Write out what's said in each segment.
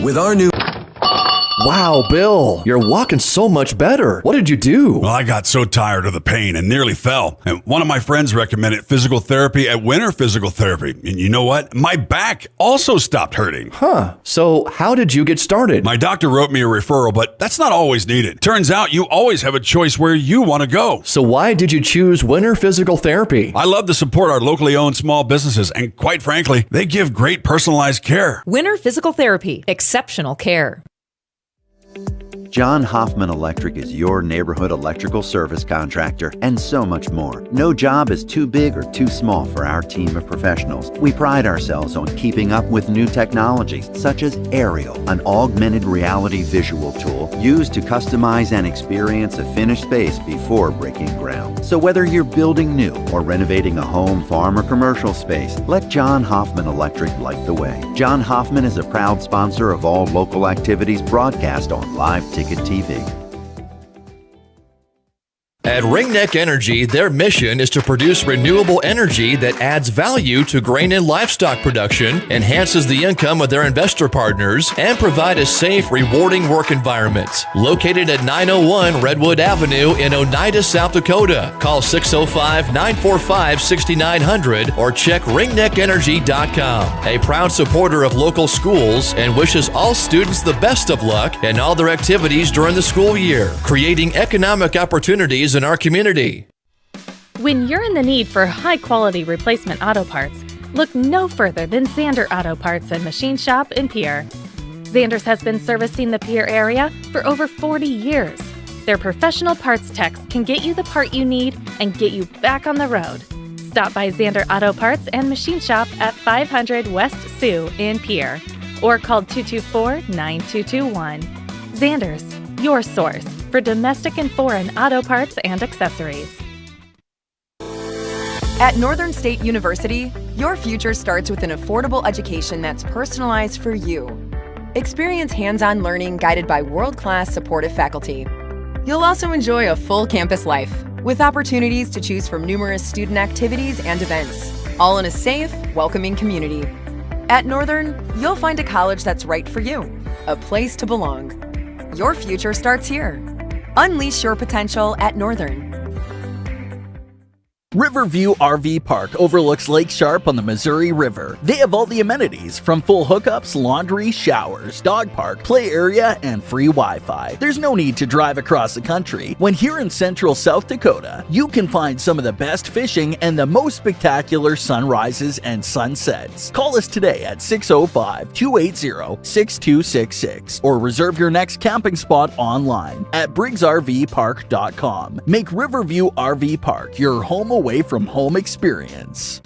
with our new... Wow, Bill, you're walking so much better. What did you do? Well, I got so tired of the pain and nearly fell. And one of my friends recommended physical therapy at Winter Physical Therapy. And you know what? My back also stopped hurting. Huh. So how did you get started? My doctor wrote me a referral, but that's not always needed. Turns out you always have a choice where you want to go. So why did you choose Winter Physical Therapy? I love to support our locally owned small businesses, and quite frankly, they give great personalized care. Winter Physical Therapy. Exceptional care. John Hoffman Electric is your neighborhood electrical service contractor, and so much more. No job is too big or too small for our team of professionals. We pride ourselves on keeping up with new technologies, such as Aerial, an augmented reality visual tool used to customize and experience a finished space before breaking ground. So whether you're building new or renovating a home, farm, or commercial space, let John Hoffman Electric light the way. John Hoffman is a proud sponsor of all local activities broadcast on Live Ticket TV. At Ringneck Energy, their mission is to produce renewable energy that adds value to grain and livestock production, enhances the income of their investor partners, and provide a safe, rewarding work environment. Located at 901 Redwood Avenue in Oneida, South Dakota. Call 605-945-6900 or check ringneckenergy.com. A proud supporter of local schools and wishes all students the best of luck in all their activities during the school year, creating economic opportunities in our community. When you're in the need for high-quality replacement auto parts, look no further than Zander Auto Parts and Machine Shop in Pierre. Zander's has been servicing the Pierre area for over 40 years. Their professional parts techs can get you the part you need and get you back on the road. Stop by Zander Auto Parts and Machine Shop at 500 West Sioux in Pierre or call 224-9221. Zander's, your source for domestic and foreign auto parts and accessories. At Northern State University, your future starts with an affordable education that's personalized for you. Experience hands-on learning guided by world-class supportive faculty. You'll also enjoy a full campus life with opportunities to choose from numerous student activities and events, all in a safe, welcoming community. At Northern, you'll find a college that's right for you, a place to belong. Your future starts here. Unleash your potential at Northern. Riverview RV Park overlooks Lake Sharp on the Missouri River. They have all the amenities from full hookups, laundry, showers, dog park, play area, and free Wi-Fi. There's no need to drive across the country. When here in central South Dakota, you can find some of the best fishing and the most spectacular sunrises and sunsets. Call us today at 605-280-6266 or reserve your next camping spot online at briggsrvpark.com. Make Riverview RV Park your home away from home experience.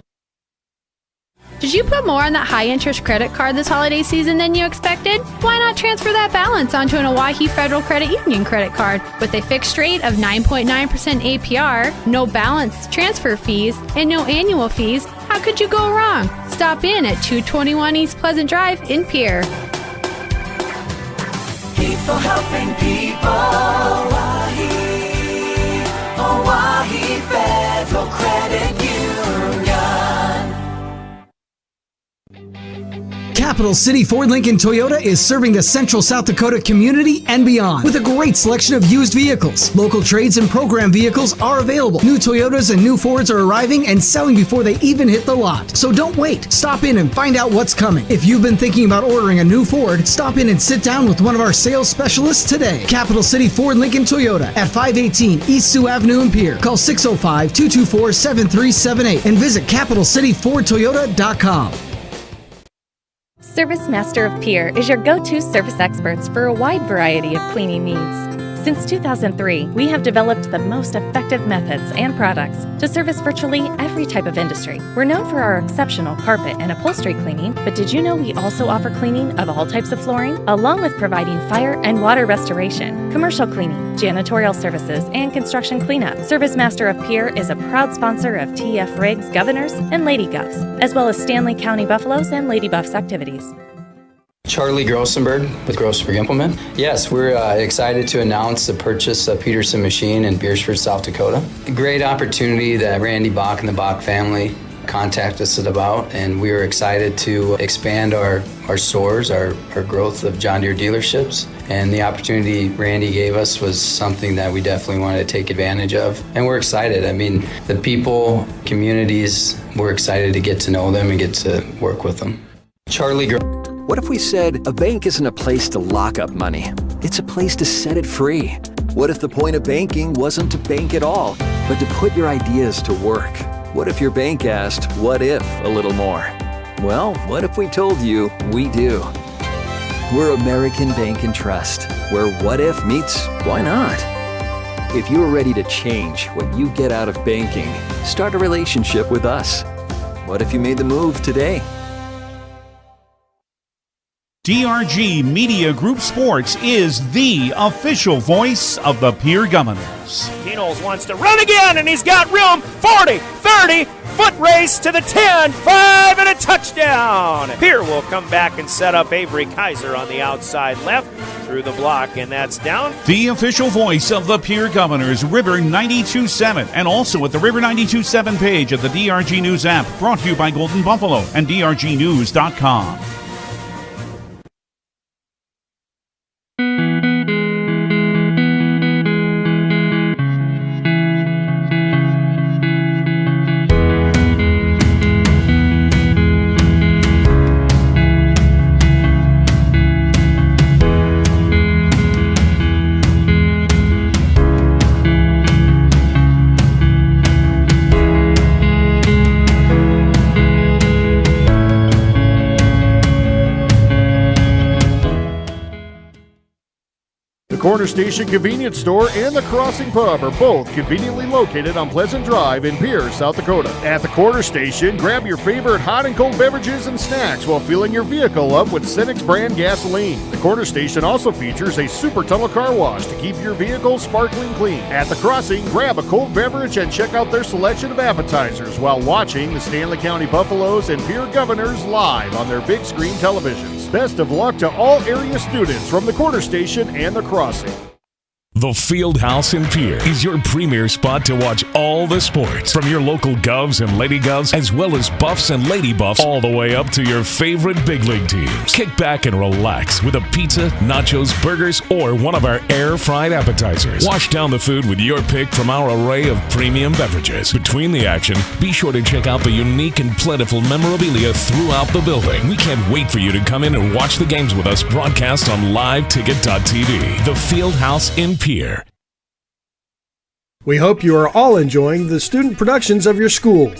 Did you put more on that high-interest credit card this holiday season than you expected? Why not transfer that balance onto an Owyhee Federal Credit Union credit card with a fixed rate of 9.9% APR, no balance transfer fees, and no annual fees? How could you go wrong? Stop in at 221 East Pleasant Drive in Pierre. People helping people. Owyhee Federal Credit Union. Capital City Ford Lincoln Toyota is serving the central South Dakota community and beyond with a great selection of used vehicles. Local trades and program vehicles are available. New Toyotas and new Fords are arriving and selling before they even hit the lot. So don't wait. Stop in and find out what's coming. If you've been thinking about ordering a new Ford, stop in and sit down with one of our sales specialists today. Capital City Ford Lincoln Toyota at 518 East Sioux Avenue in Pierre. Call 605-224-7378 and visit CapitalCityFordToyota.com. Service Master of Pierre is your go-to service experts for a wide variety of cleaning needs. Since 2003, we have developed the most effective methods and products to service virtually every type of industry. We're known for our exceptional carpet and upholstery cleaning, but did you know we also offer cleaning of all types of flooring, along with providing fire and water restoration, commercial cleaning, janitorial services, and construction cleanup. Service Master of Pierre is a proud sponsor of TF Riggs Governors and Lady Guffs, as well as Stanley County Buffaloes and Lady Buffs activities. Charlie Grossenberg with Grossenberg Implement. Yes, we're excited to announce the purchase of Peterson Machine in Beersford, South Dakota. A great opportunity that Randy Bach and the Bach family contacted us about, and we were excited to expand our stores, our growth of John Deere dealerships. And the opportunity Randy gave us was something that we definitely wanted to take advantage of. And we're excited. I mean, the people, communities, we're excited to get to know them and get to work with them. What if we said a bank isn't a place to lock up money? It's a place to set it free. What if the point of banking wasn't to bank at all, but to put your ideas to work? What if your bank asked, what if, a little more? Well, what if we told you we do? We're American Bank and Trust, where what if meets why not? If you're ready to change what you get out of banking, start a relationship with us. What if you made the move today? DRG Media Group Sports is the official voice of the Pierre Governors. Knowles wants to run again, and he's got room. 40, 30, foot race to the 10, 5, and a touchdown. Pierre will come back and set up Avery Kaiser on the outside left through the block, and that's down. The official voice of the Pierre Governors, River 92.7, and also at the River 92.7 page of the DRG News app, brought to you by Golden Buffalo and drgnews.com. Corner Station Convenience Store and the Crossing Pub are both conveniently located on Pleasant Drive in Pierre, South Dakota. At the Corner Station, grab your favorite hot and cold beverages and snacks while filling your vehicle up with Cenex brand gasoline. The Corner Station also features a super tunnel car wash to keep your vehicle sparkling clean. At the Crossing, grab a cold beverage and check out their selection of appetizers while watching the Stanley County Buffaloes and Pierre Governors live on their big screen televisions. Best of luck to all area students from the Corner Station and the Crossing. The Fieldhouse in Pierre is your premier spot to watch all the sports, from your local Govs and Lady Govs, as well as Buffs and Lady Buffs, all the way up to your favorite big league teams. Kick back and relax with a pizza, nachos, burgers, or one of our air-fried appetizers. Wash down the food with your pick from our array of premium beverages. Between the action, be sure to check out the unique and plentiful memorabilia throughout the building. We can't wait for you to come in and watch the games with us broadcast on liveticket.tv. The Fieldhouse in Pierre. We hope you are all enjoying the student productions of your school.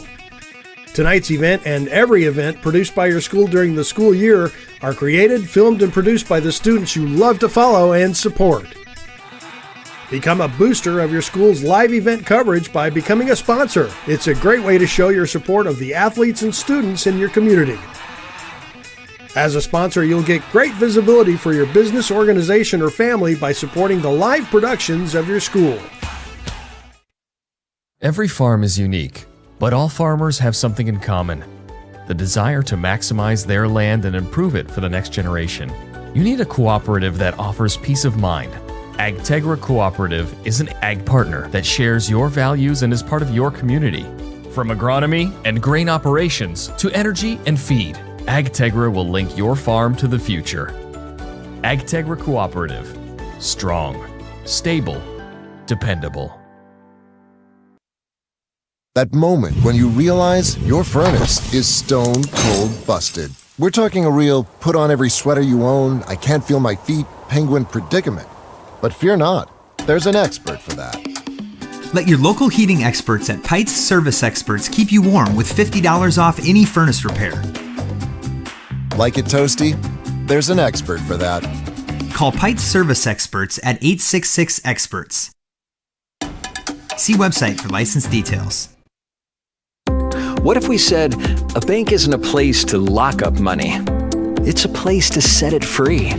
Tonight's event and every event produced by your school during the school year are created, filmed, and produced by the students you love to follow and support. Become a booster of your school's live event coverage by becoming a sponsor. It's a great way to show your support of the athletes and students in your community. As a sponsor, you'll get great visibility for your business, organization, or family by supporting the live productions of your school. Every farm is unique, but all farmers have something in common: the desire to maximize their land and improve it for the next generation. You need a cooperative that offers peace of mind. AgTegra Cooperative is an ag partner that shares your values and is part of your community. From agronomy and grain operations to energy and feed, AgTegra will link your farm to the future. AgTegra Cooperative. Strong, stable, dependable. That moment when you realize your furnace is stone cold busted. We're talking a real put on every sweater you own, I can't feel my feet, penguin predicament. But fear not, there's an expert for that. Let your local heating experts at Pites Service Experts keep you warm with $50 off any furnace repair. Like it toasty? There's an expert for that. Call Pites Service Experts at 866-EXPERTS. See website for license details. What if we said a bank isn't a place to lock up money? It's a place to set it free.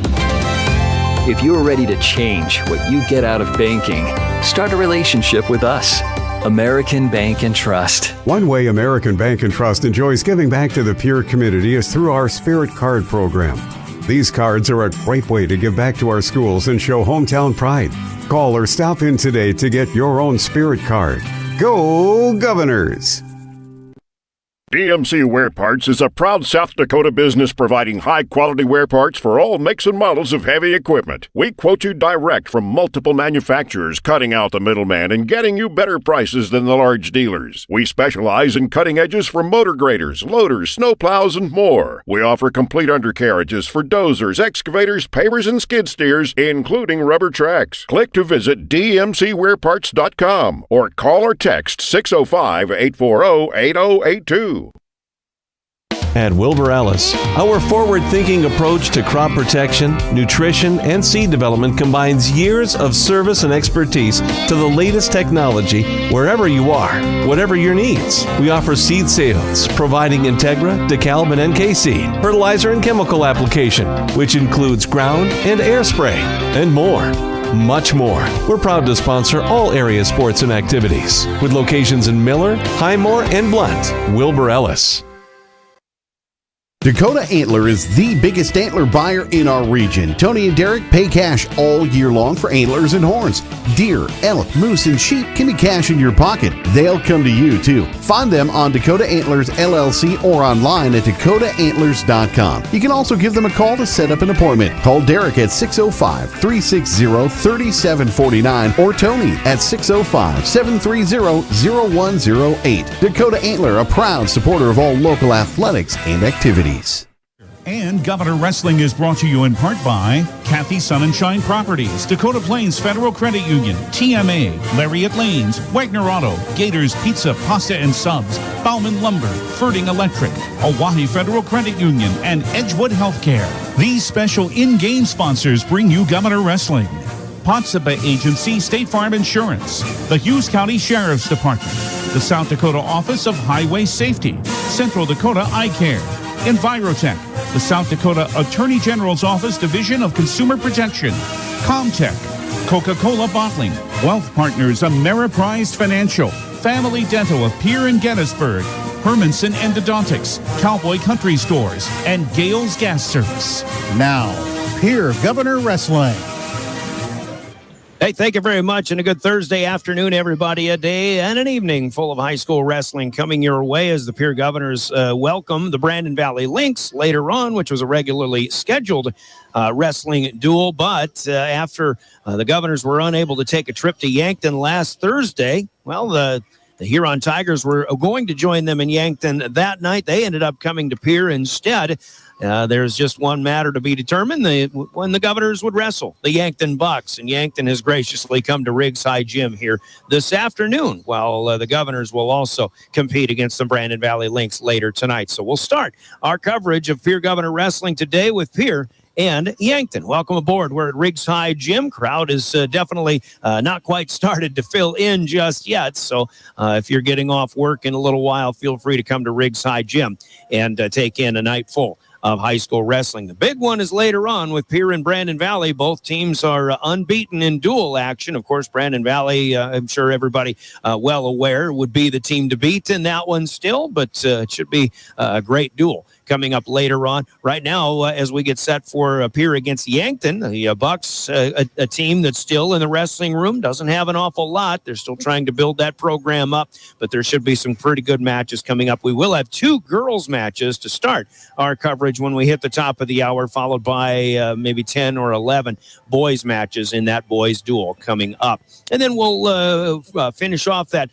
If you're ready to change what you get out of banking, start a relationship with us. American Bank and Trust. One way American Bank and Trust enjoys giving back to the Pierre community is through our Spirit Card program. These cards are a great way to give back to our schools and show hometown pride. Call or stop in today to get your own Spirit Card. Go Governors! DMC Wear Parts is a proud South Dakota business providing high-quality wear parts for all makes and models of heavy equipment. We quote you direct from multiple manufacturers, cutting out the middleman and getting you better prices than the large dealers. We specialize in cutting edges for motor graders, loaders, snowplows, and more. We offer complete undercarriages for dozers, excavators, pavers, and skid steers, including rubber tracks. Click to visit dmcwearparts.com or call or text 605-840-8082. At Wilbur Ellis, our forward-thinking approach to crop protection, nutrition, and seed development combines years of service and expertise to the latest technology wherever you are, whatever your needs. We offer seed sales, providing Integra, DeKalb, and NK seed, fertilizer and chemical application, which includes ground and air spray, and more. Much more. We're proud to sponsor all area sports and activities, with locations in Miller, Highmore, and Blunt. Wilbur Ellis. Dakota Antler is the biggest antler buyer in our region. Tony and Derek pay cash all year long for antlers and horns. Deer, elk, moose, and sheep can be cash in your pocket. They'll come to you, too. Find them on Dakota Antlers LLC or online at dakotaantlers.com. You can also give them a call to set up an appointment. Call Derek at 605-360-3749 or Tony at 605-730-0108. Dakota Antler, a proud supporter of all local athletics and activities. And Governor Wrestling is brought to you in part by Kathy Sunshine Properties, Dakota Plains Federal Credit Union, TMA, Lariat Lanes, Wagner Auto, Gators Pizza, Pasta and Subs, Bauman Lumber, Ferding Electric, Oahe Federal Credit Union, and Edgewood Healthcare. These special in-game sponsors bring you Governor Wrestling. Potsdam Agency, State Farm Insurance, the Hughes County Sheriff's Department, the South Dakota Office of Highway Safety, Central Dakota Eye Care, Envirotech, the South Dakota Attorney General's Office Division of Consumer Protection, Comtech, Coca-Cola Bottling, Wealth Partners, Ameriprise Financial, Family Dental of Pierre and Gettysburg, Hermanson Endodontics, Cowboy Country Stores, and Gale's Gas Service. Now, Pierre Governor Wrestling. Hey, thank you very much, and a good Thursday afternoon, everybody. A day and an evening full of high school wrestling coming your way as the Pierre Governors welcome the Brandon Valley Lynx later on, which was a regularly scheduled wrestling duel. But after the Governors were unable to take a trip to Yankton last Thursday, well, the Huron Tigers were going to join them in Yankton that night. They ended up coming to Pierre instead. There's just one matter to be determined when the Governors would wrestle, the Yankton Bucks. And Yankton has graciously come to Riggs High Gym here this afternoon, while the Governors will also compete against the Brandon Valley Lynx later tonight. So we'll start our coverage of Pierre Governor Wrestling today with Pierre and Yankton. Welcome aboard. We're at Riggs High Gym. Crowd is definitely not quite started to fill in just yet. So if you're getting off work in a little while, feel free to come to Riggs High Gym and take in a night full of high school wrestling. The big one is later on with Pierre and Brandon Valley. Both teams are unbeaten in dual action. Of course, Brandon Valley, I'm sure everybody well aware, would be the team to beat in that one still, but it should be a great duel coming up later on. Right now, as we get set for Pierre against Yankton, the Bucks, a team that's still in the wrestling room, doesn't have an awful lot. They're still trying to build that program up, but there should be some pretty good matches coming up. We will have two girls matches to start our coverage when we hit the top of the hour, followed by maybe 10 or 11 boys matches in that boys duel coming up. And then we'll finish off that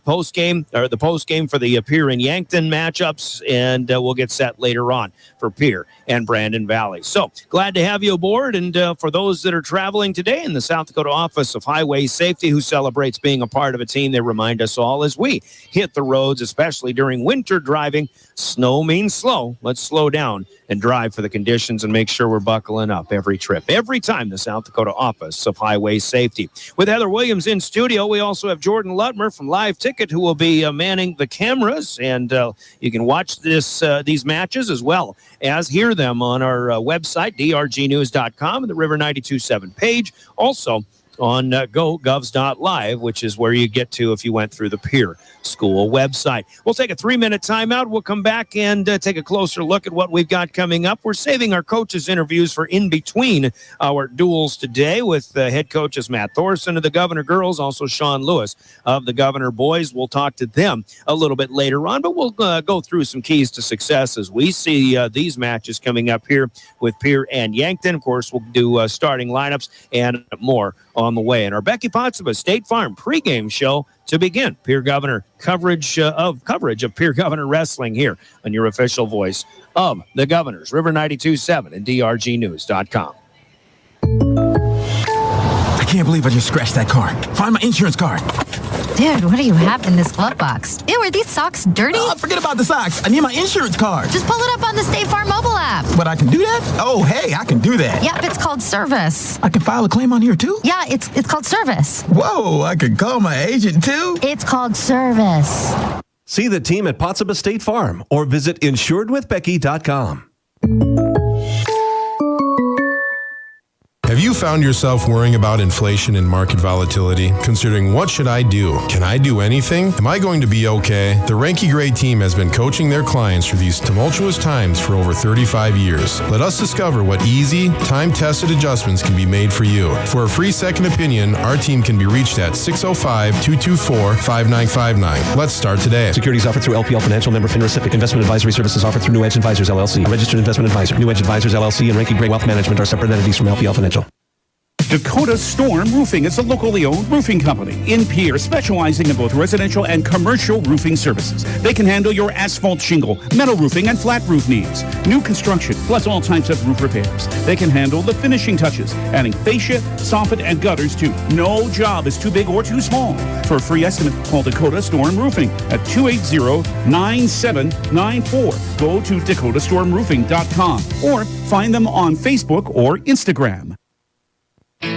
post game for the Pierre and Yankton matchups, and we'll get set later on for Pierre and Brandon Valley. So glad to have you aboard. And for those that are traveling today in the South Dakota Office of Highway Safety, who celebrates being a part of a team, they remind us all as we hit the roads, especially during winter driving, snow means slow. Let's slow down and drive for the conditions and make sure we're buckling up every trip, every time. The South Dakota Office of Highway Safety. With Heather Williams in studio, we also have Jordan Lutmer from Live Ticket, who will be manning the cameras, and you can watch these matches as well as hear them on our website, drgnews.com, and the River 92.7 page. Also, on gogovs.live, which is where you get to if you went through the Pierre School website. We'll take a 3-minute timeout. We'll come back and take a closer look at what we've got coming up. We're saving our coaches' interviews for in between our duels today with head coaches Matt Thorson of the Governor girls, also Sean Lewis of the Governor boys. We'll talk to them a little bit later on, but we'll go through some keys to success as we see these matches coming up here with Pierre and Yankton. Of course, we'll do starting lineups and more on the way. And our Becky Pottsova State Farm pregame show to begin. Pierre Governor coverage of Pierre Governor Wrestling here on your official voice of the Governors, River 92.7 and drgnews.com. I can't believe I just scratched that car. Find my insurance card. Dude, what do you have in this glove box? Ew, are these socks dirty? Forget about the socks. I need my insurance card. Just pull it up on the State Farm mobile app. But I can do that? Oh, hey, I can do that. Yep, it's called service. I can file a claim on here, too? Yeah, it's called service. Whoa, I can call my agent, too? It's called service. See the team at Pottsova State Farm or visit insuredwithbecky.com. Have you found yourself worrying about inflation and market volatility? Considering what should I do? Can I do anything? Am I going to be okay? The Ranky Gray team has been coaching their clients through these tumultuous times for over 35 years. Let us discover what easy, time-tested adjustments can be made for you. For a free second opinion, our team can be reached at 605-224-5959. Let's start today. Securities offered through LPL Financial, member FINRA SIPC. Investment advisory services offered through New Edge Advisors, LLC. A registered investment advisor. New Edge Advisors, LLC and Ranky Gray Wealth Management are separate entities from LPL Financial. Dakota Storm Roofing is a locally owned roofing company in Pierre, specializing in both residential and commercial roofing services. They can handle your asphalt shingle, metal roofing, and flat roof needs. New construction, plus all types of roof repairs. They can handle the finishing touches, adding fascia, soffit, and gutters too. No job is too big or too small. For a free estimate, call Dakota Storm Roofing at 280-9794. Go to dakotastormroofing.com or find them on Facebook or Instagram.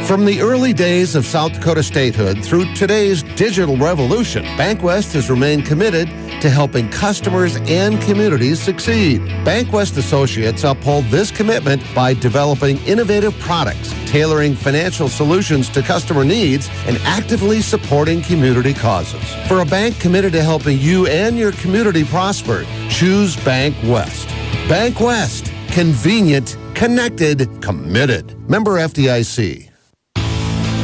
From the early days of South Dakota statehood through today's digital revolution, BankWest has remained committed to helping customers and communities succeed. BankWest Associates uphold this commitment by developing innovative products, tailoring financial solutions to customer needs, and actively supporting community causes. For a bank committed to helping you and your community prosper, choose BankWest. BankWest. Convenient, connected, committed. Member FDIC.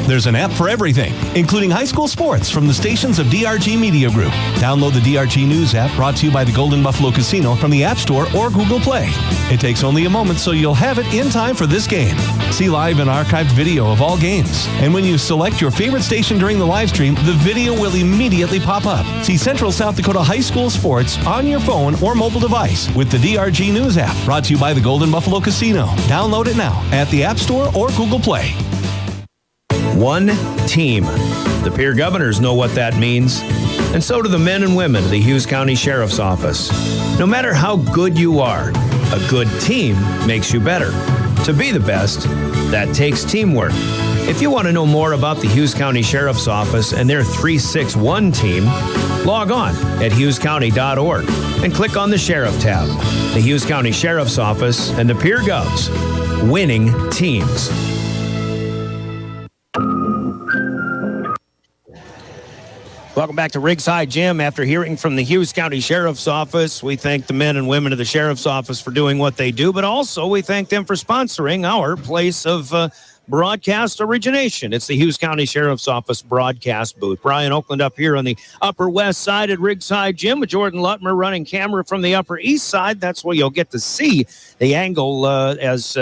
There's an app for everything, including high school sports from the stations of DRG Media Group. Download the DRG News app, brought to you by the Golden Buffalo Casino from the App Store or Google Play. It takes only a moment, so you'll have it in time for this game. See live and archived video of all games. And when you select your favorite station during the live stream, the video will immediately pop up. See Central South Dakota high school sports on your phone or mobile device with the DRG News app, brought to you by the Golden Buffalo Casino. Download it now at the App Store or Google Play. One team. The Pierre Governors know what that means, and so do the men and women of the Hughes County Sheriff's Office. No matter how good you are, a good team makes you better. To be the best, that takes teamwork. If you want to know more about the Hughes County Sheriff's Office and their 361 team, log on at hughescounty.org and click on the Sheriff tab. The Hughes County Sheriff's Office and the Pierre Govs, winning teams. Welcome back to Riggs High Gym. After hearing from the Hughes County Sheriff's Office, we thank the men and women of the Sheriff's Office for doing what they do, but also we thank them for sponsoring our place of broadcast origination. It's the Hughes County Sheriff's Office broadcast booth. Brian Oakland up here on the Upper West Side at Riggs High Gym with Jordan Lutmer running camera from the Upper East Side. That's where you'll get to see the angle as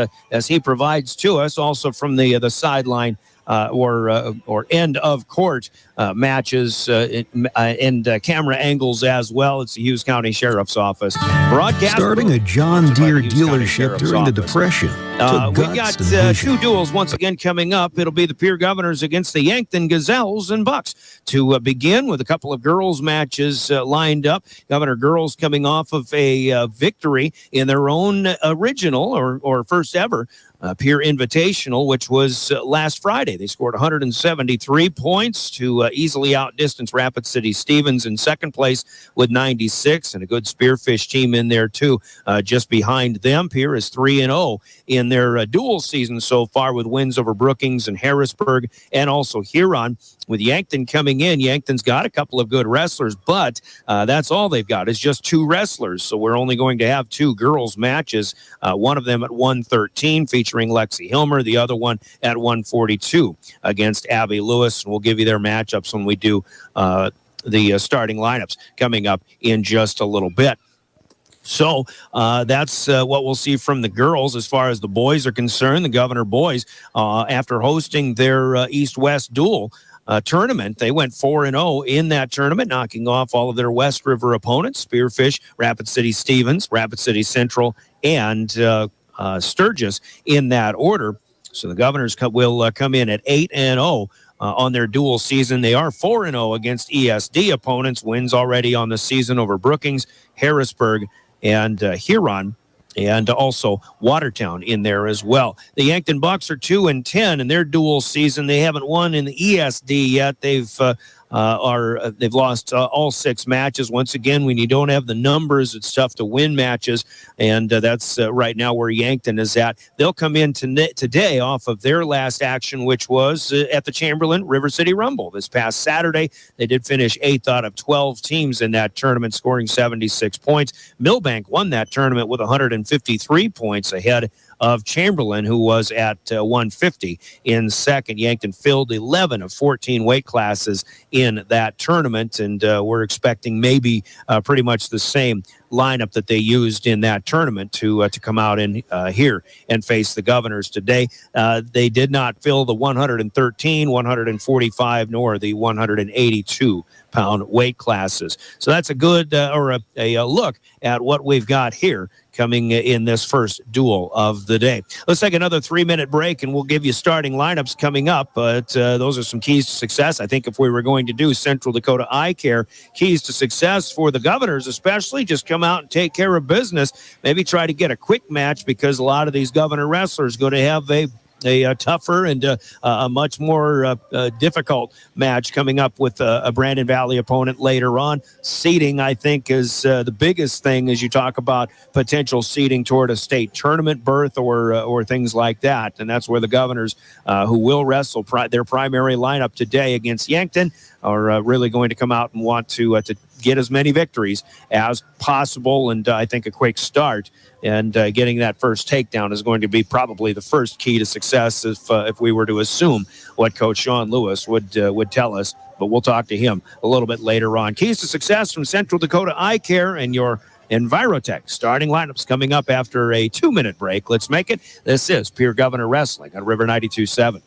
he provides to us, also from the sideline or end of court matches and camera angles as well. It's the Hughes County Sheriff's Office. Broadcast starting a John Deere dealership during the Depression. We got two duels once again coming up. It'll be the Pierre Governors against the Yankton Gazelles and Bucks. To begin with a couple of girls matches lined up. Governor girls coming off of a victory in their own original or first ever Pierre Invitational, which was last Friday. They scored 173 points to easily outdistance Rapid City Stevens in second place with 96, and a good Spearfish team in there too. Just behind them, Pierre is 3-0 in their dual season so far, with wins over Brookings and Harrisburg and also Huron. With Yankton coming in, Yankton's got a couple of good wrestlers, but that's all they've got is just 2 wrestlers. So we're only going to have 2 girls matches, one of them at 113 featuring Lexi Hilmer, the other one at 142 against Abby Lewis. And we'll give you their matchups when we do the starting lineups coming up in just a little bit. So that's what we'll see from the girls. As far as the boys are concerned, the Governor boys, after hosting their East-West duel tournament, they went 4-0 in that tournament, knocking off all of their West River opponents, Spearfish, Rapid City Stevens, Rapid City Central, and Sturgis in that order. So the Governors will come in at 8-0 on their dual season. They are 4-0 against ESD opponents, wins already on the season over Brookings, Harrisburg, and Huron, and also Watertown in there as well. The Yankton Bucks are 2-10 in their dual season. They haven't won in the ESD yet. They've lost all 6 matches. Once again, when you don't have the numbers, it's tough to win matches, and that's right now where Yankton is at. They'll come in today off of their last action, which was at the Chamberlain River City Rumble this past Saturday. They did finish 8th out of 12 teams in that tournament, scoring 76 points. Millbank won that tournament with 153 points ahead of Chamberlain, who was at 150 in second. Yankton filled 11 of 14 weight classes in that tournament, and we're expecting maybe pretty much the same lineup that they used in that tournament to come out in here and face the Governors today. They did not fill the 113, 145, nor the 182-pound weight classes. So that's a good a look at what we've got here coming in this first duel of the day. Let's take another 3-minute break, and we'll give you starting lineups coming up. But those are some keys to success. I think if we were going to do Central Dakota Eye Care, keys to success for the Governors especially, just come out and take care of business. Maybe try to get a quick match, because a lot of these Governor wrestlers going to have a tougher and a much more difficult match coming up with a Brandon Valley opponent later on. Seeding, I think, is the biggest thing as you talk about potential seeding toward a state tournament berth or things like that. And that's where the Governors, who will wrestle their primary lineup today against Yankton, are really going to come out and want to get as many victories as possible. And I think a quick start and getting that first takedown is going to be probably the first key to success if we were to assume what Coach Sean Lewis would tell us. But we'll talk to him a little bit later on. Keys to success from Central Dakota Eye Care and your Envirotech. Starting lineups coming up after a 2-minute break. Let's make it. This is Pierre Governor Wrestling on River 92.7.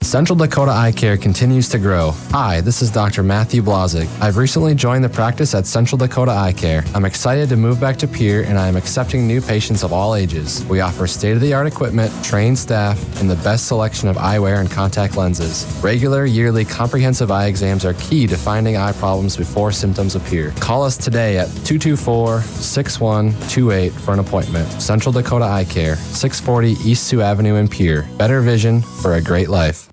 Central Dakota Eye Care continues to grow. Hi, this is Dr. Matthew Blazek. I've recently joined the practice at Central Dakota Eye Care. I'm excited to move back to Pierre, and I am accepting new patients of all ages. We offer state-of-the-art equipment, trained staff, and the best selection of eyewear and contact lenses. Regular, yearly, comprehensive eye exams are key to finding eye problems before symptoms appear. Call us today at 224-6128 for an appointment. Central Dakota Eye Care, 640 East Sioux Avenue in Pierre. Better vision for a great life.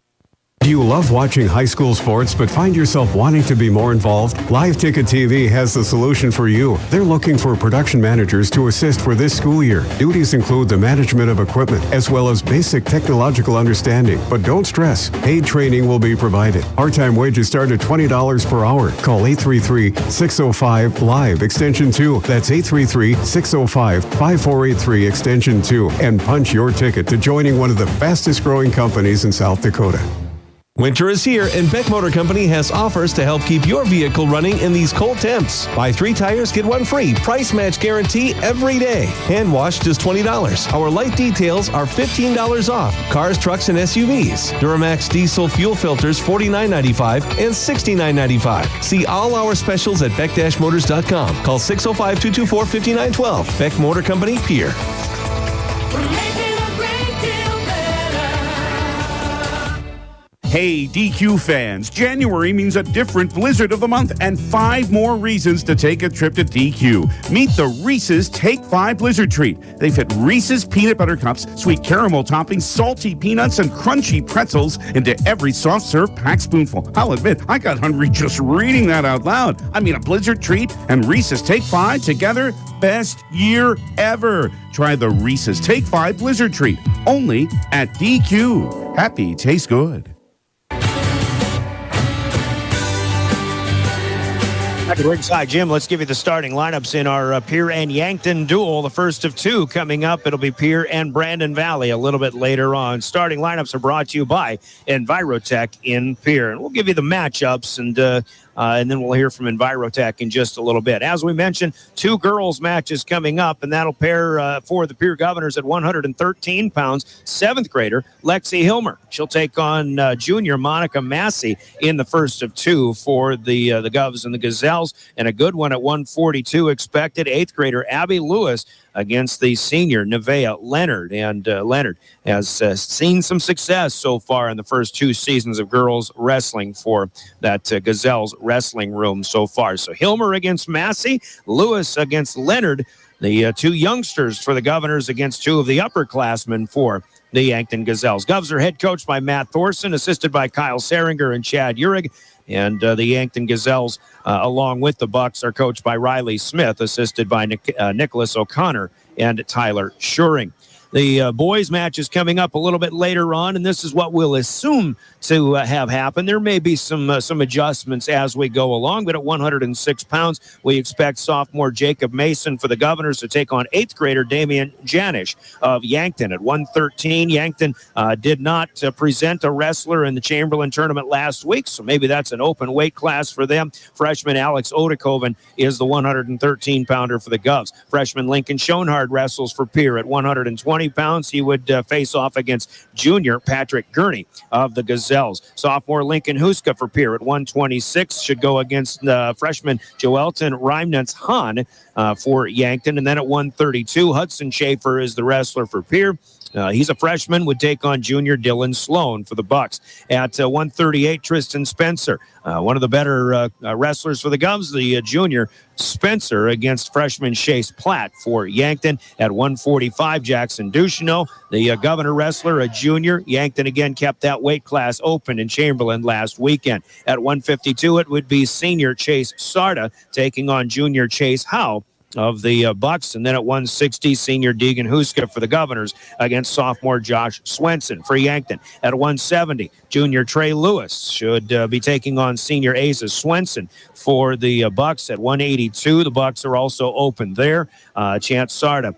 Do you love watching high school sports but find yourself wanting to be more involved? Live Ticket TV has the solution for you. They're looking for production managers to assist for this school year. Duties include the management of equipment as well as basic technological understanding. But don't stress, paid training will be provided. Part-time wages start at $20 per hour. Call 833-605-LIVE extension 2. That's 833-605-5483 extension 2 and punch your ticket to joining one of the fastest growing companies in South Dakota. Winter is here, and Beck Motor Company has offers to help keep your vehicle running in these cold temps. Buy 3 tires, get 1 free. Price match guarantee every day. Hand wash just $20. Our light details are $15 off. Cars, trucks, and SUVs. Duramax diesel fuel filters $49.95 and $69.95. See all our specials at beck-motors.com. Call 605-224-5912. Beck Motor Company, Pierre. Hey, DQ fans, January means a different Blizzard of the month and 5 more reasons to take a trip to DQ. Meet the Reese's Take 5 Blizzard Treat. They fit Reese's peanut butter cups, sweet caramel toppings, salty peanuts, and crunchy pretzels into every soft serve packed spoonful. I'll admit, I got hungry just reading that out loud. I mean, a Blizzard Treat and Reese's Take 5 together, best year ever. Try the Reese's Take 5 Blizzard Treat, only at DQ. Happy tastes good. Back at ringside, Jim, let's give you the starting lineups in our Pierre and Yankton duel. The first of two coming up. It'll be Pierre and Brandon Valley a little bit later on. Starting lineups are brought to you by Envirotech in Pierre. And we'll give you the matchups and then we'll hear from Envirotech in just a little bit. As we mentioned, 2 girls matches coming up, and that'll pair for the Pierre Governors at 113 pounds, 7th grader Lexi Hilmer. She'll take on junior Monica Massey in the first of 2 for the Govs and the Gazelles, and a good one at 142 expected. 8th grader Abby Lewis against the senior Nevaeh Leonard. And Leonard has seen some success so far in the first 2 seasons of girls wrestling for that Gazelles wrestling room so far. So Hilmer against Massey, Lewis against Leonard, the 2 youngsters for the Governors against 2 of the upperclassmen for the Yankton Gazelles. Govs are head coached by Matt Thorson, assisted by Kyle Seringer and Chad Urig. And the Yankton Gazelles, along with the Bucks, are coached by Riley Smith, assisted by Nicholas O'Connor and Tyler Schuring. The boys match is coming up a little bit later on, and this is what we'll assume to have happen. There may be some adjustments as we go along, but at 106 pounds, we expect sophomore Jacob Mason for the Governors to take on 8th grader Damian Janish of Yankton. At 113, Yankton did not present a wrestler in the Chamberlain tournament last week, so maybe that's an open weight class for them. Freshman Alex Odekoven is the 113-pounder for the Govs. Freshman Lincoln Schoenhard wrestles for Pierre at 120 pounds. He would face off against junior Patrick Gurney of the Gazelles. Sophomore Lincoln Huska for Pierre at 126 should go against freshman Joelton Reimnitz Hahn for Yankton. And then at 132, Hudson Schaefer is the wrestler for Pierre. He's a freshman, would take on junior Dylan Sloan for the Bucks. At 138, Tristan Spencer, one of the better wrestlers for the Govs, the junior Spencer against freshman Chase Platt for Yankton. At 145, Jackson Ducheneau, the Governor wrestler, a junior. Yankton again kept that weight class open in Chamberlain last weekend. At 152, it would be senior Chase Sarda taking on junior Chase Howe of the Bucks. And then at 160, senior Deegan Huska for the Governors against sophomore Josh Swenson for Yankton. At 170, junior Trey Lewis should be taking on senior Asa Swenson for the Bucks. At 182, the Bucks are also open there. Chance Sarda,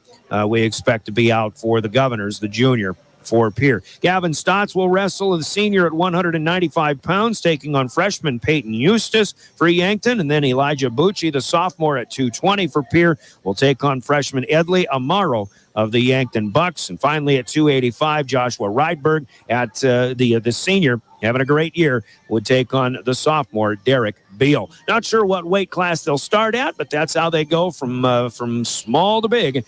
we expect to be out for the Governors, the junior for Pierre. Gavin Stotts will wrestle the senior at 195 pounds, taking on freshman Peyton Eustace for Yankton. And then Elijah Bucci, the sophomore, at 220 for Pierre, will take on freshman Edley Amaro of the Yankton Bucks. And finally at 285, Joshua Rydberg at the senior, having a great year, would take on the sophomore Derek Beal. Not sure what weight class they'll start at, but that's how they go from small to big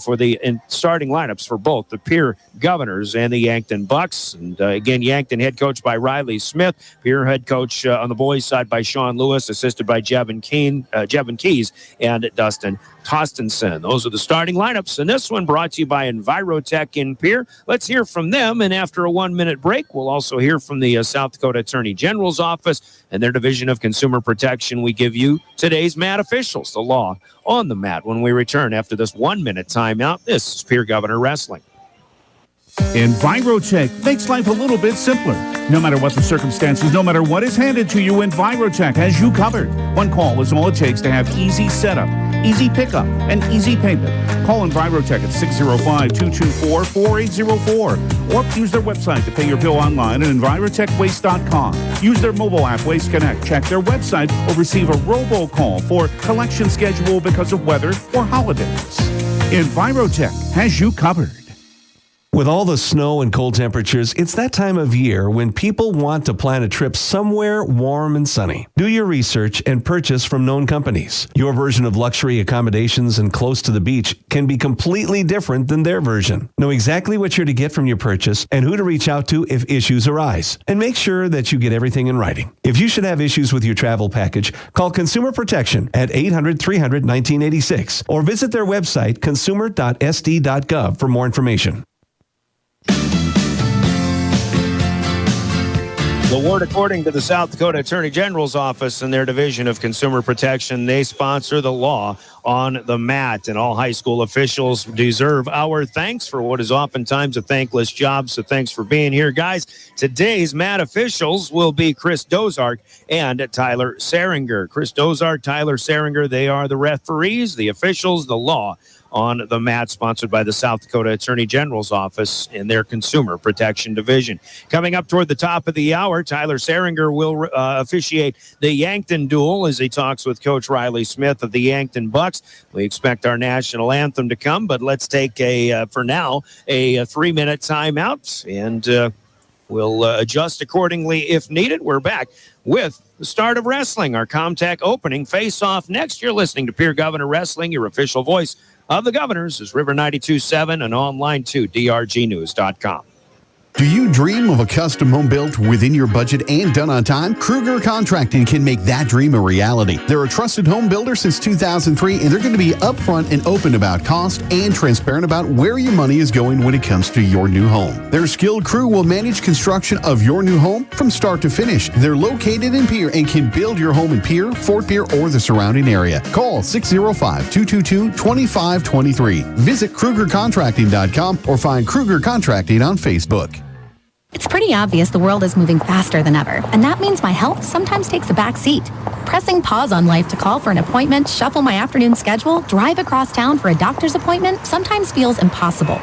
for the starting lineups for both the Pierre Governors and the Yankton Bucks. And again, Yankton head coach by Riley Smith, Pierre head coach on the boys' side by Sean Lewis, assisted by Jevin Keys and Dustin Tostenson. Those are the starting lineups, and this one brought to you by Envirotech in Pierre. Let's hear from them, and after a 1-minute break, we'll also hear from the South Dakota Attorney General's office and their Division of Consumer Protection. We give you today's mat officials, the law on the mat, when we return after this 1-minute timeout. This is Pierre Governor Wrestling. Envirotech makes life a little bit simpler. No matter what the circumstances, no matter what is handed to you, Envirotech has you covered. One call is all it takes to have easy setup, easy pickup, and easy payment. Call Envirotech at 605-224-4804 or use their website to pay your bill online at envirotechwaste.com. Use their mobile app, Waste Connect. Check their website or receive a robocall for collection schedule because of weather or holidays. Envirotech has you covered. With all the snow and cold temperatures, it's that time of year when people want to plan a trip somewhere warm and sunny. Do your research and purchase from known companies. Your version of luxury accommodations and close to the beach can be completely different than their version. Know exactly what you're to get from your purchase and who to reach out to if issues arise. And make sure that you get everything in writing. If you should have issues with your travel package, call Consumer Protection at 800-300-1986 or visit their website consumer.sd.gov for more information. The word, according to the South Dakota Attorney General's Office and their Division of Consumer Protection, they sponsor the law on the mat, and all high school officials deserve our thanks for what is oftentimes a thankless job. So thanks for being here, guys. Today's mat officials will be Chris Dozark and Tyler Seringer. Chris Dozark, Tyler Seringer, they are the referees, the officials, the law on the mat, sponsored by the South Dakota Attorney General's Office and their Consumer Protection Division. Coming up toward the top of the hour, Tyler Seringer will officiate the Yankton duel as he talks with Coach Riley Smith of the Yankton Bucks. We expect our national anthem to come, but let's take for now, a 3-minute timeout, and we'll adjust accordingly if needed. We're back with the start of wrestling, our Comtech opening face-off next. You're listening to Pierre Governor Wrestling, your official voice of the Governors is River 92.7 and online to drgnews.com. Do you dream of a custom home built within your budget and done on time? Kruger Contracting can make that dream a reality. They're a trusted home builder since 2003, and they're going to be upfront and open about cost and transparent about where your money is going when it comes to your new home. Their skilled crew will manage construction of your new home from start to finish. They're located in Pierre and can build your home in Pierre, Fort Pierre, or the surrounding area. Call 605-222-2523. Visit KrugerContracting.com or find Kruger Contracting on Facebook. It's pretty obvious the world is moving faster than ever, and that means my health sometimes takes a back seat. Pressing pause on life to call for an appointment, shuffle my afternoon schedule, drive across town for a doctor's appointment sometimes feels impossible.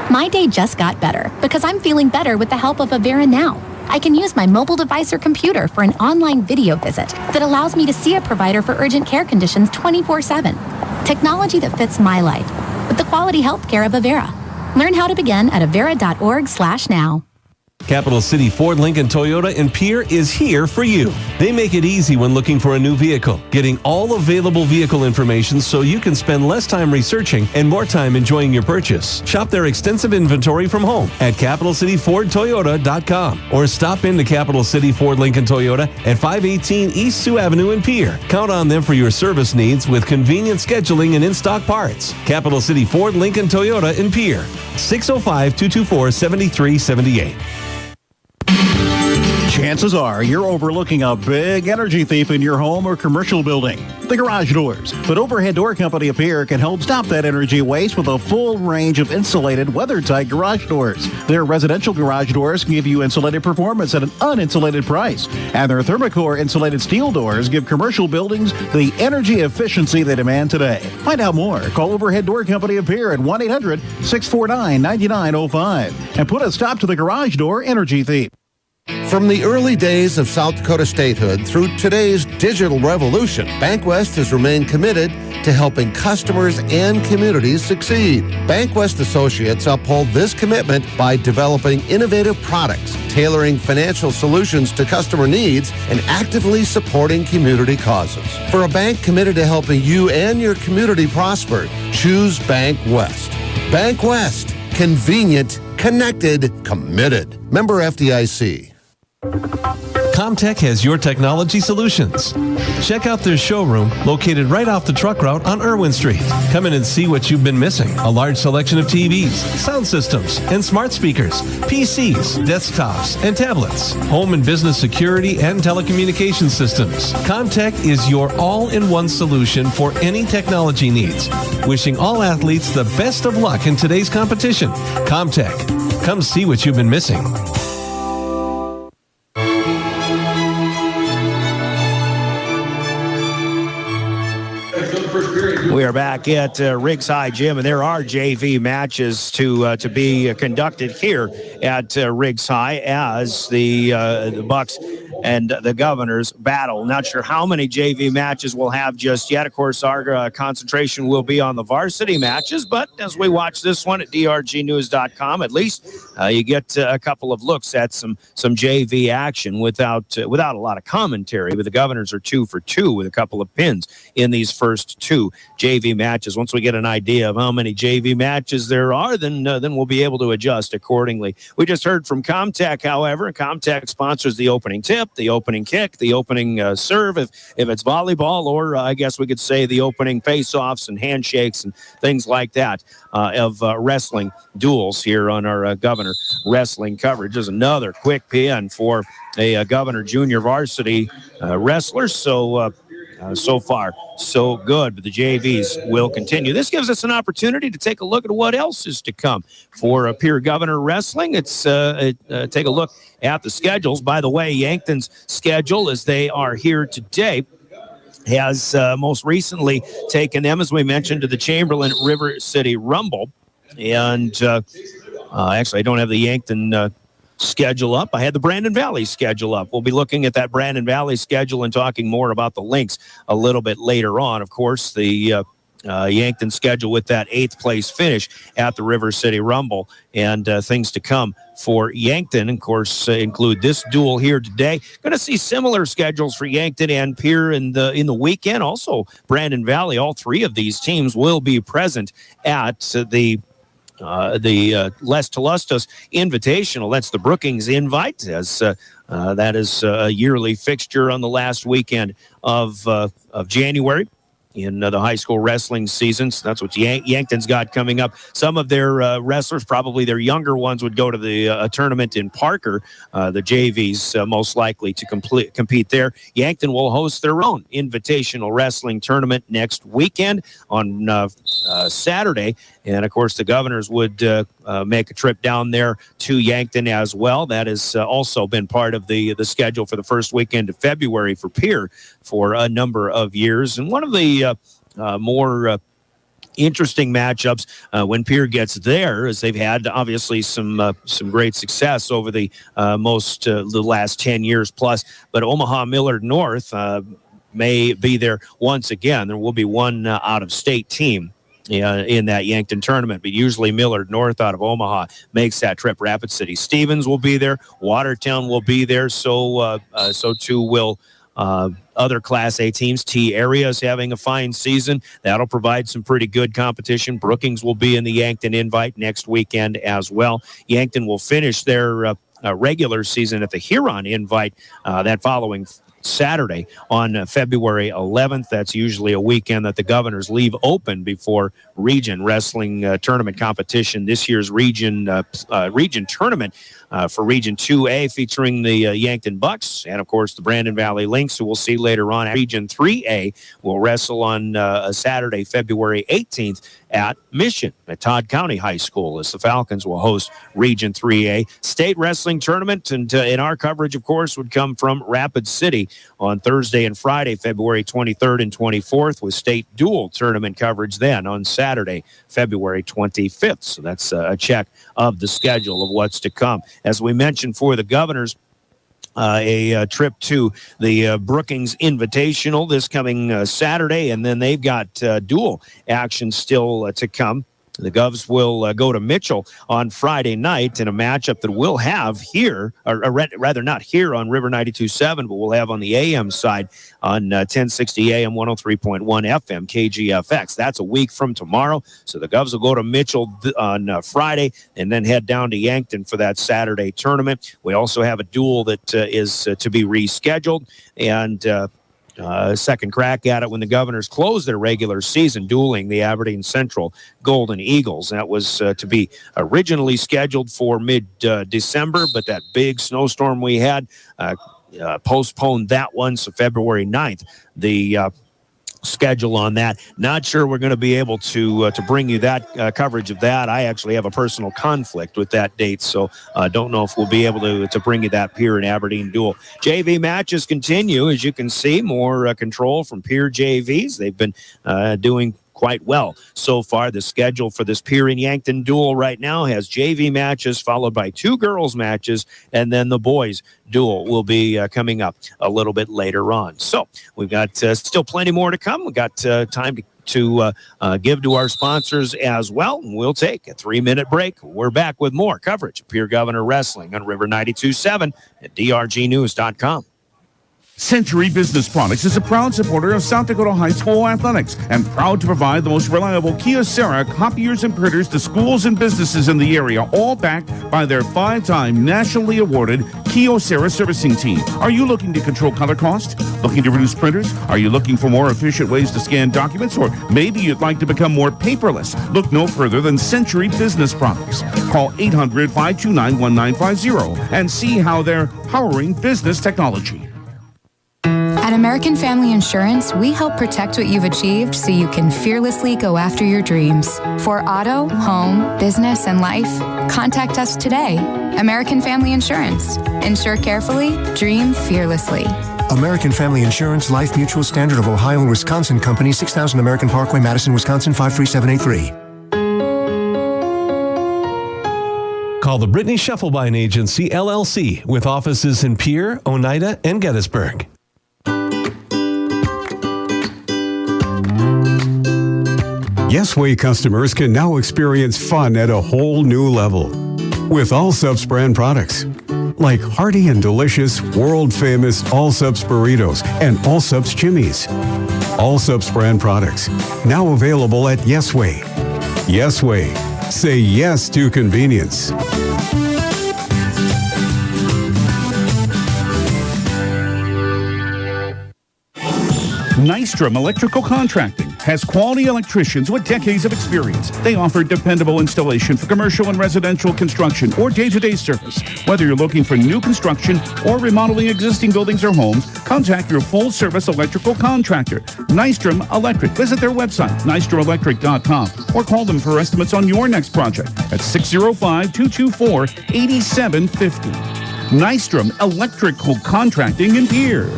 My day just got better because I'm feeling better with the help of Avera Now. I can use my mobile device or computer for an online video visit that allows me to see a provider for urgent care conditions 24/7. Technology that fits my life with the quality health care of Avera. Learn how to begin at avera.org/now. Capital City Ford, Lincoln, Toyota, and Pierre is here for you. They make it easy when looking for a new vehicle, getting all available vehicle information so you can spend less time researching and more time enjoying your purchase. Shop their extensive inventory from home at CapitalCityFordToyota.com or stop into Capital City Ford, Lincoln, Toyota at 518 East Sioux Avenue in Pierre. Count on them for your service needs with convenient scheduling and in-stock parts. Capital City Ford, Lincoln, Toyota in Pierre. 605-224-7378. Chances are you're overlooking a big energy thief in your home or commercial building, the garage doors. But Overhead Door Company of Pierre can help stop that energy waste with a full range of insulated, weather-tight garage doors. Their residential garage doors give you insulated performance at an uninsulated price. And their Thermocore insulated steel doors give commercial buildings the energy efficiency they demand today. Find out more. Call Overhead Door Company of Pierre at 1-800-649-9905 and put a stop to the garage door energy thief. From the early days of South Dakota statehood through today's digital revolution, BankWest has remained committed to helping customers and communities succeed. BankWest Associates uphold this commitment by developing innovative products, tailoring financial solutions to customer needs, and actively supporting community causes. For a bank committed to helping you and your community prosper, choose BankWest. BankWest. Convenient, connected, committed. Member FDIC. Comtech has your technology solutions. Check out their showroom located right off the truck route on Irwin Street. Come in and see what you've been missing. A large selection of TVs, sound systems, and smart speakers, PCs, desktops, and tablets, home and business security and telecommunication systems. Comtech is your all-in-one solution for any technology needs. Wishing all athletes the best of luck in today's competition. Comtech. Come see what you've been missing. We are back at Riggs High Gym, and there are JV matches to be conducted here at Riggs High as the Bucks and the Governors battle. Not sure how many JV matches we'll have just yet. Of course, our concentration will be on the varsity matches, but as we watch this one at drgnews.com, at least you get a couple of looks at some JV action without a lot of commentary. But the Governors are 2 for 2 with a couple of pins in these first 2 JV matches. Once we get an idea of how many JV matches there are, then we'll be able to adjust accordingly. We just heard from Comtech, however. Comtech sponsors the opening tip, the opening kick, the opening serve, if it's volleyball, or I guess we could say the opening face-offs and handshakes and things like that of wrestling duels here on our Governor Wrestling coverage. There's another quick pin for a Governor Junior Varsity wrestler. So far, so good, but the JVs will continue. This gives us an opportunity to take a look at what else is to come for Pierre Governor Wrestling. It's take a look at the schedules. By the way, Yankton's schedule, as they are here today, has most recently taken them, as we mentioned, to the Chamberlain River City Rumble. And actually, I don't have the Yankton schedule up. I had the Brandon Valley schedule up. We'll be looking at that Brandon Valley schedule and talking more about the Lynx a little bit later on. Of course, the Yankton schedule with that 8th place finish at the River City Rumble, and things to come for Yankton, of course, include this duel here today. Going to see similar schedules for Yankton and Pierre in the weekend. Also, Brandon Valley, all 3 of these teams will be present at the Les Telustos Invitational. That's the Brookings Invite, as that is a yearly fixture on the last weekend of January in the high school wrestling seasons. That's what Yankton's got coming up. Some of their wrestlers, probably their younger ones, would go to the tournament in Parker. The JVs most likely to compete there. Yankton will host their own invitational wrestling tournament next weekend on Saturday. And, of course, the Governors would make a trip down there to Yankton as well. That has also been part of the schedule for the first weekend of February for Pierre for a number of years. And one of the more interesting matchups when Pierre gets there, as they've had obviously some great success over the last 10 years plus. But Omaha Millard North may be there once again. There will be one out-of-state team in that Yankton tournament, but usually Millard North out of Omaha makes that trip. Rapid City Stevens will be there. Watertown will be there. So too will other Class A teams. T area is having a fine season. That'll provide some pretty good competition. Brookings will be in the Yankton Invite next weekend as well. Yankton will finish their regular season at the Huron Invite that following Saturday on February 11th. That's usually a weekend that the Governors leave open before region wrestling tournament competition. This year's region tournament for Region 2A featuring the Yankton Bucks and, of course, the Brandon Valley Lynx, who we'll see later on. Region 3A will wrestle on Saturday, February 18th at Mission at Todd County High School, as the Falcons will host Region 3A. State wrestling tournament, and in our coverage, of course, would come from Rapid City on Thursday and Friday, February 23rd and 24th, with state dual tournament coverage then on Saturday, February 25th. So that's a check of the schedule of what's to come. As we mentioned, for the Governors, a trip to the Brookings Invitational this coming Saturday, and then they've got dual action still to come. The Govs will go to Mitchell on Friday night in a matchup that we'll have here, or rather not here on River 92.7, but we'll have on the AM side on 1060 AM, 103.1 FM, KGFX. That's a week from tomorrow. So the Govs will go to Mitchell on Friday and then head down to Yankton for that Saturday tournament. We also have a duel that is to be rescheduled, and second crack at it when the Governors close their regular season, dueling the Aberdeen Central Golden Eagles. That was to be originally scheduled for mid-December, but that big snowstorm we had postponed that one, so February 9th. The schedule on that. Not sure we're going to be able to bring you that coverage of that. I actually have a personal conflict with that date, so don't know if we'll be able to bring you that Pierre and Aberdeen duel. JV matches continue. As you can see, more control from Pierre JVs. They've been doing quite well so far. The schedule for this Pierre and Yankton duel right now has JV matches followed by 2 girls matches, and then the boys duel will be coming up a little bit later on. So we've got still plenty more to come. We've got time to give to our sponsors as well. We'll take a 3-minute break. We're back with more coverage of Pierre Governor Wrestling on River 92.7 at drgnews.com. Century Business Products is a proud supporter of South Dakota High School athletics and proud to provide the most reliable Kyocera copiers and printers to schools and businesses in the area, all backed by their 5-time nationally awarded Kyocera servicing team. Are you looking to control color cost? Looking to reduce printers? Are you looking for more efficient ways to scan documents? Or maybe you'd like to become more paperless? Look no further than Century Business Products. Call 800-529-1950 and see how they're powering business technology. At American Family Insurance, we help protect what you've achieved so you can fearlessly go after your dreams. For auto, home, business, and life, contact us today. American Family Insurance. Insure carefully, dream fearlessly. American Family Insurance, Life Mutual, Standard of Ohio and Wisconsin Company, 6000 American Parkway, Madison, Wisconsin, 53783. Call the Brittany Scheffelbein Agency, LLC, with offices in Pierre, Oneida, and Gettysburg. Yesway customers can now experience fun at a whole new level with Allsup's brand products like hearty and delicious, world-famous Allsup's burritos and Allsup's chimneys. Allsup's brand products now available at Yesway. Yesway. Say yes to convenience. Nystrom Electrical Contracting has quality electricians with decades of experience. They offer dependable installation for commercial and residential construction or day-to-day service. Whether you're looking for new construction or remodeling existing buildings or homes, contact your full-service electrical contractor, Nystrom Electric. Visit their website, nystromelectric.com, or call them for estimates on your next project at 605-224-8750. Nystrom Electrical Contracting in Pierre.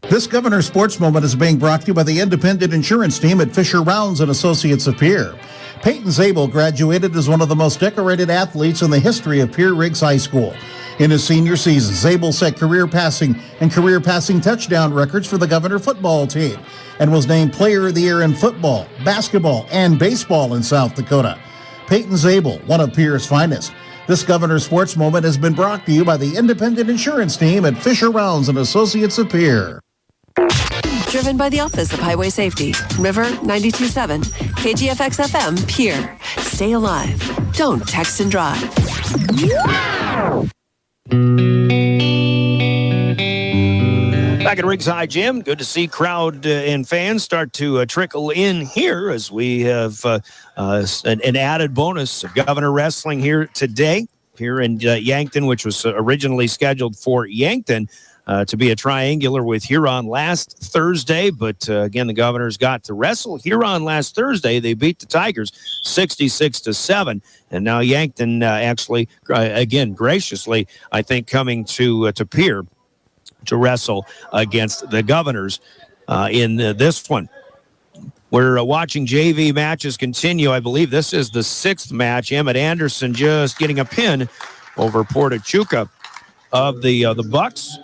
This Governor Sports Moment is being brought to you by the independent insurance team at Fisher Rounds and Associates of Pierre. Peyton Zabel graduated as one of the most decorated athletes in the history of Pierre Riggs High School. In his senior season, Zabel set career passing touchdown records for the Governor football team and was named Player of the Year in football, basketball, and baseball in South Dakota. Peyton Zabel, one of Pierre's finest. This Governor Sports Moment has been brought to you by the independent insurance team at Fisher Rounds and Associates of Pierre. Driven by the Office of Highway Safety. River 92.7, KGFX FM, Pierre. Stay alive. Don't text and drive. Back at Riggs High Gym, good to see crowd and fans start to trickle in here as we have an added bonus of Governor Wrestling here today, here in Yankton, which was originally scheduled for Yankton. To be a triangular with Huron last Thursday, but again, the Governors got to wrestle Huron last Thursday. They beat the Tigers 66-7, and now Yankton actually, again, graciously, I think, coming to Pierre to wrestle against the Governors in this one. We're watching JV matches continue. I believe this is the 6th match. Emmett Anderson just getting a pin over Portachuca of the Bucks.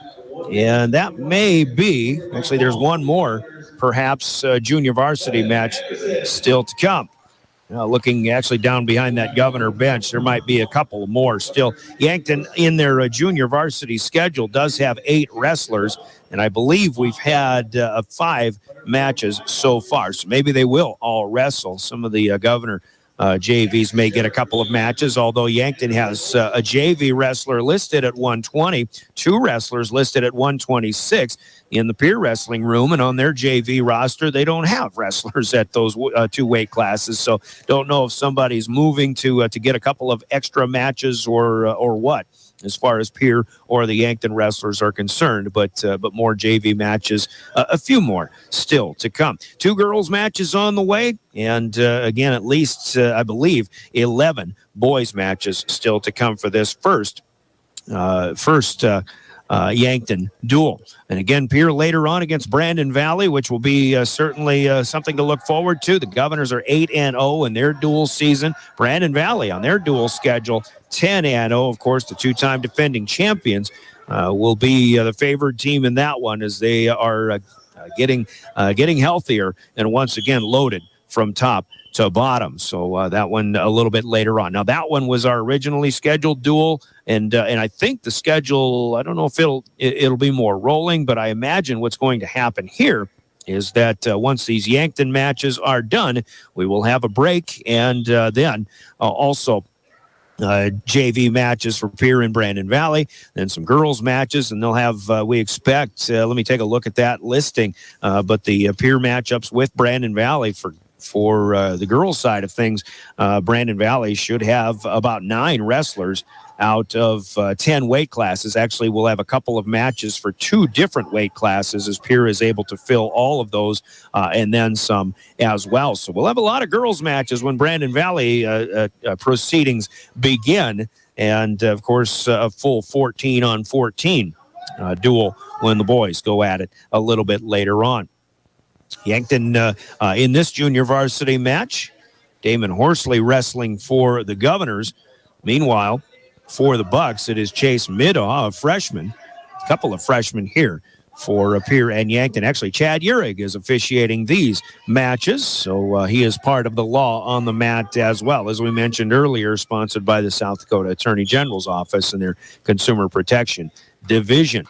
And that may be, actually there's one more, perhaps junior varsity match still to come. Looking actually down behind that Governor bench, there might be a couple more still. Yankton in their junior varsity schedule does have 8 wrestlers, and I believe we've had 5 matches so far. So maybe they will all wrestle. Some of the Governor JVs may get a couple of matches, although Yankton has a JV wrestler listed at 120, 2 wrestlers listed at 126 in the Pierre wrestling room, and on their JV roster, they don't have wrestlers at those 2 weight classes, so don't know if somebody's moving to get a couple of extra matches or what, as far as Pierre or the Yankton wrestlers are concerned, but more JV matches, a few more still to come. 2 girls matches on the way, and again, at least, I believe, 11 boys matches still to come for this first Yankton duel. And again, Pierre later on against Brandon Valley, which will be certainly something to look forward to. The Governors are 8-0 in their dual season. Brandon Valley on their dual schedule, 10-0. Of course, the two-time defending champions will be the favored team in that one as they are getting healthier and once again loaded from top to bottom. So that one a little bit later on. Now that one was our originally scheduled duel, and I think the schedule, I don't know if it'll be more rolling, but I imagine what's going to happen here is that once these Yankton matches are done, we will have a break, and then also JV matches for Pierre and Brandon Valley, then some girls matches, and they'll have, we expect, let me take a look at that listing, but the Pierre matchups with Brandon Valley for the girls' side of things, Brandon Valley should have about 9 wrestlers out of 10 weight classes. Actually, we'll have a couple of matches for 2 different weight classes as Pierre is able to fill all of those and then some as well. So we'll have a lot of girls' matches when Brandon Valley proceedings begin. And, of course, a full 14-on-14 duel when the boys go at it a little bit later on. Yankton in this junior varsity match, Damon Horsley wrestling for the Governors. Meanwhile, for the Bucks, it is Chase Midaw, a freshman. A couple of freshmen here for Pierre and Yankton. Actually, Chad Urig is officiating these matches, so he is part of the law on the mat as well. As we mentioned earlier, sponsored by the South Dakota Attorney General's Office and their Consumer Protection Division.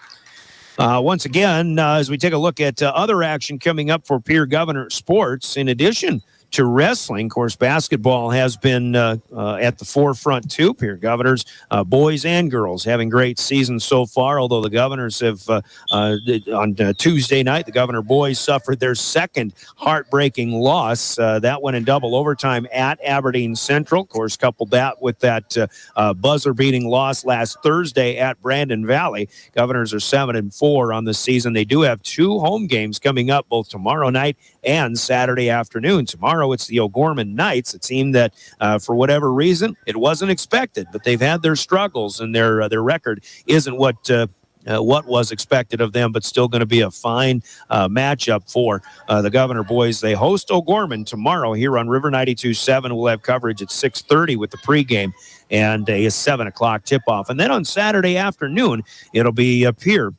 Once again, as we take a look at other action coming up for Pierre Governor Sports, in addition to wrestling, of course, basketball has been at the forefront too. Pierre Governors, boys and girls, having great seasons so far, although the Governors have, on Tuesday night, the Governor boys suffered their second heartbreaking loss. That went in double overtime at Aberdeen Central. Of course, coupled that with that buzzer-beating loss last Thursday at Brandon Valley. Governors are 7-4 on the season. They do have 2 home games coming up, both tomorrow night and Saturday afternoon. Tomorrow, it's the O'Gorman Knights, a team that, for whatever reason, it wasn't expected, but they've had their struggles, and their record isn't what was expected of them, but still going to be a fine matchup for the Governor boys. They host O'Gorman tomorrow here on River 92.7. We'll have coverage at 6:30 with the pregame and a 7 o'clock tip-off. And then on Saturday afternoon, it'll be Pierre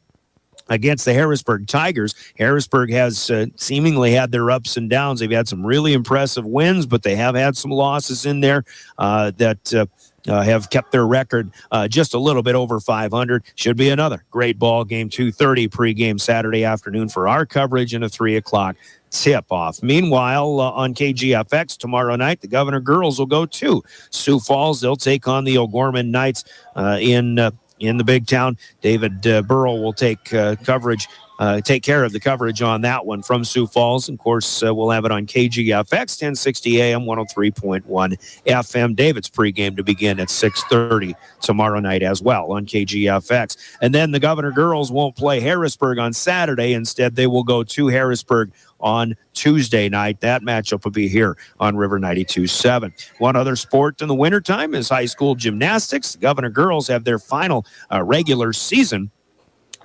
against the Harrisburg Tigers. Harrisburg has seemingly had their ups and downs. They've had some really impressive wins, but they have had some losses in there that have kept their record just a little bit over 500. Should be another great ball game. 2:30 pregame Saturday afternoon for our coverage and a 3 o'clock tip-off. Meanwhile, on KGFX tomorrow night, the Governor girls will go to Sioux Falls. They'll take on the O'Gorman Knights in the big town. David Burrow will take care of the coverage on that one from Sioux Falls. Of course, we'll have it on KGFX, 1060 AM, 103.1 FM. David's pregame to begin at 6:30 tomorrow night as well on KGFX. And then the Governor girls won't play Harrisburg on Saturday. Instead, they will go to Harrisburg on Tuesday night. That matchup will be here on River 92.7. One other sport in the wintertime is high school gymnastics. The Governor girls have their final regular season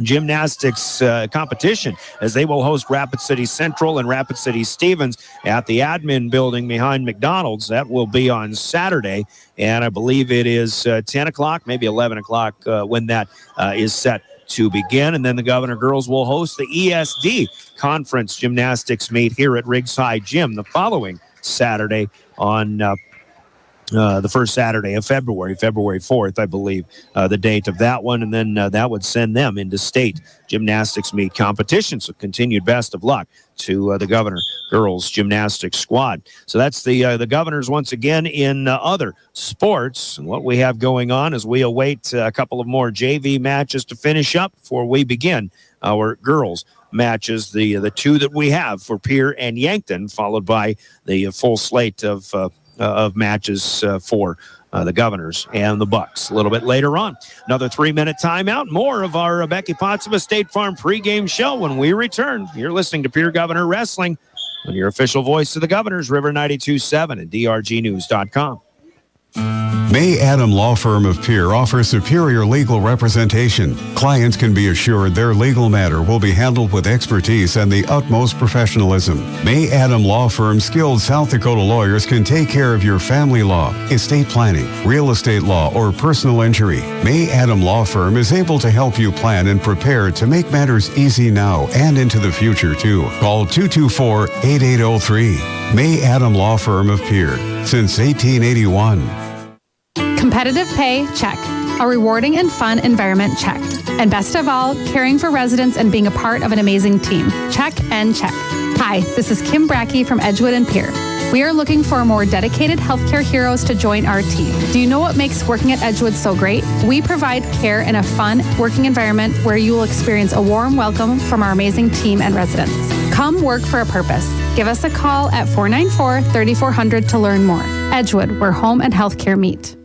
gymnastics competition as they will host Rapid City Central and Rapid City Stevens at the admin building behind McDonald's. That will be on Saturday, and I believe it is 10 o'clock, maybe 11 o'clock when that is set to begin. And then the Governor girls will host the ESD conference gymnastics meet here at Riggs High Gym the following Saturday on the first Saturday of February 4th, I believe, the date of that one. And then that would send them into state gymnastics meet competition. So continued best of luck to the Governor girls gymnastics squad. So that's the Governors once again in other sports. And what we have going on is we await a couple of more JV matches to finish up before we begin our girls matches, the 2 that we have for Pierre and Yankton, followed by the full slate of matches for the Governors and the Bucks a little bit later on. Another 3-minute timeout. More of our Becky Pottsema State Farm pregame show when we return. You're listening to Pierre Governor Wrestling on your official voice of the Governors, River 92.7 and drgnews.com. May Adam Law Firm of Pierre offers superior legal representation. Clients can be assured their legal matter will be handled with expertise and the utmost professionalism. May Adam Law Firm's skilled South Dakota lawyers can take care of your family law, estate planning, real estate law, or personal injury. May Adam Law Firm is able to help you plan and prepare to make matters easy now and into the future, too. Call 224-8803. May Adam Law Firm of Pierre, since 1881. Competitive pay, check. A rewarding and fun environment, check. And best of all, caring for residents and being a part of an amazing team, check and check. Hi, this is Kim Brackey from Edgewood and Pierre. We are looking for more dedicated healthcare heroes to join our team. Do you know what makes working at Edgewood so great? We provide care in a fun working environment where you will experience a warm welcome from our amazing team and residents. Come work for a purpose. Give us a call at 494-3400 to learn more. Edgewood, where home and healthcare meet.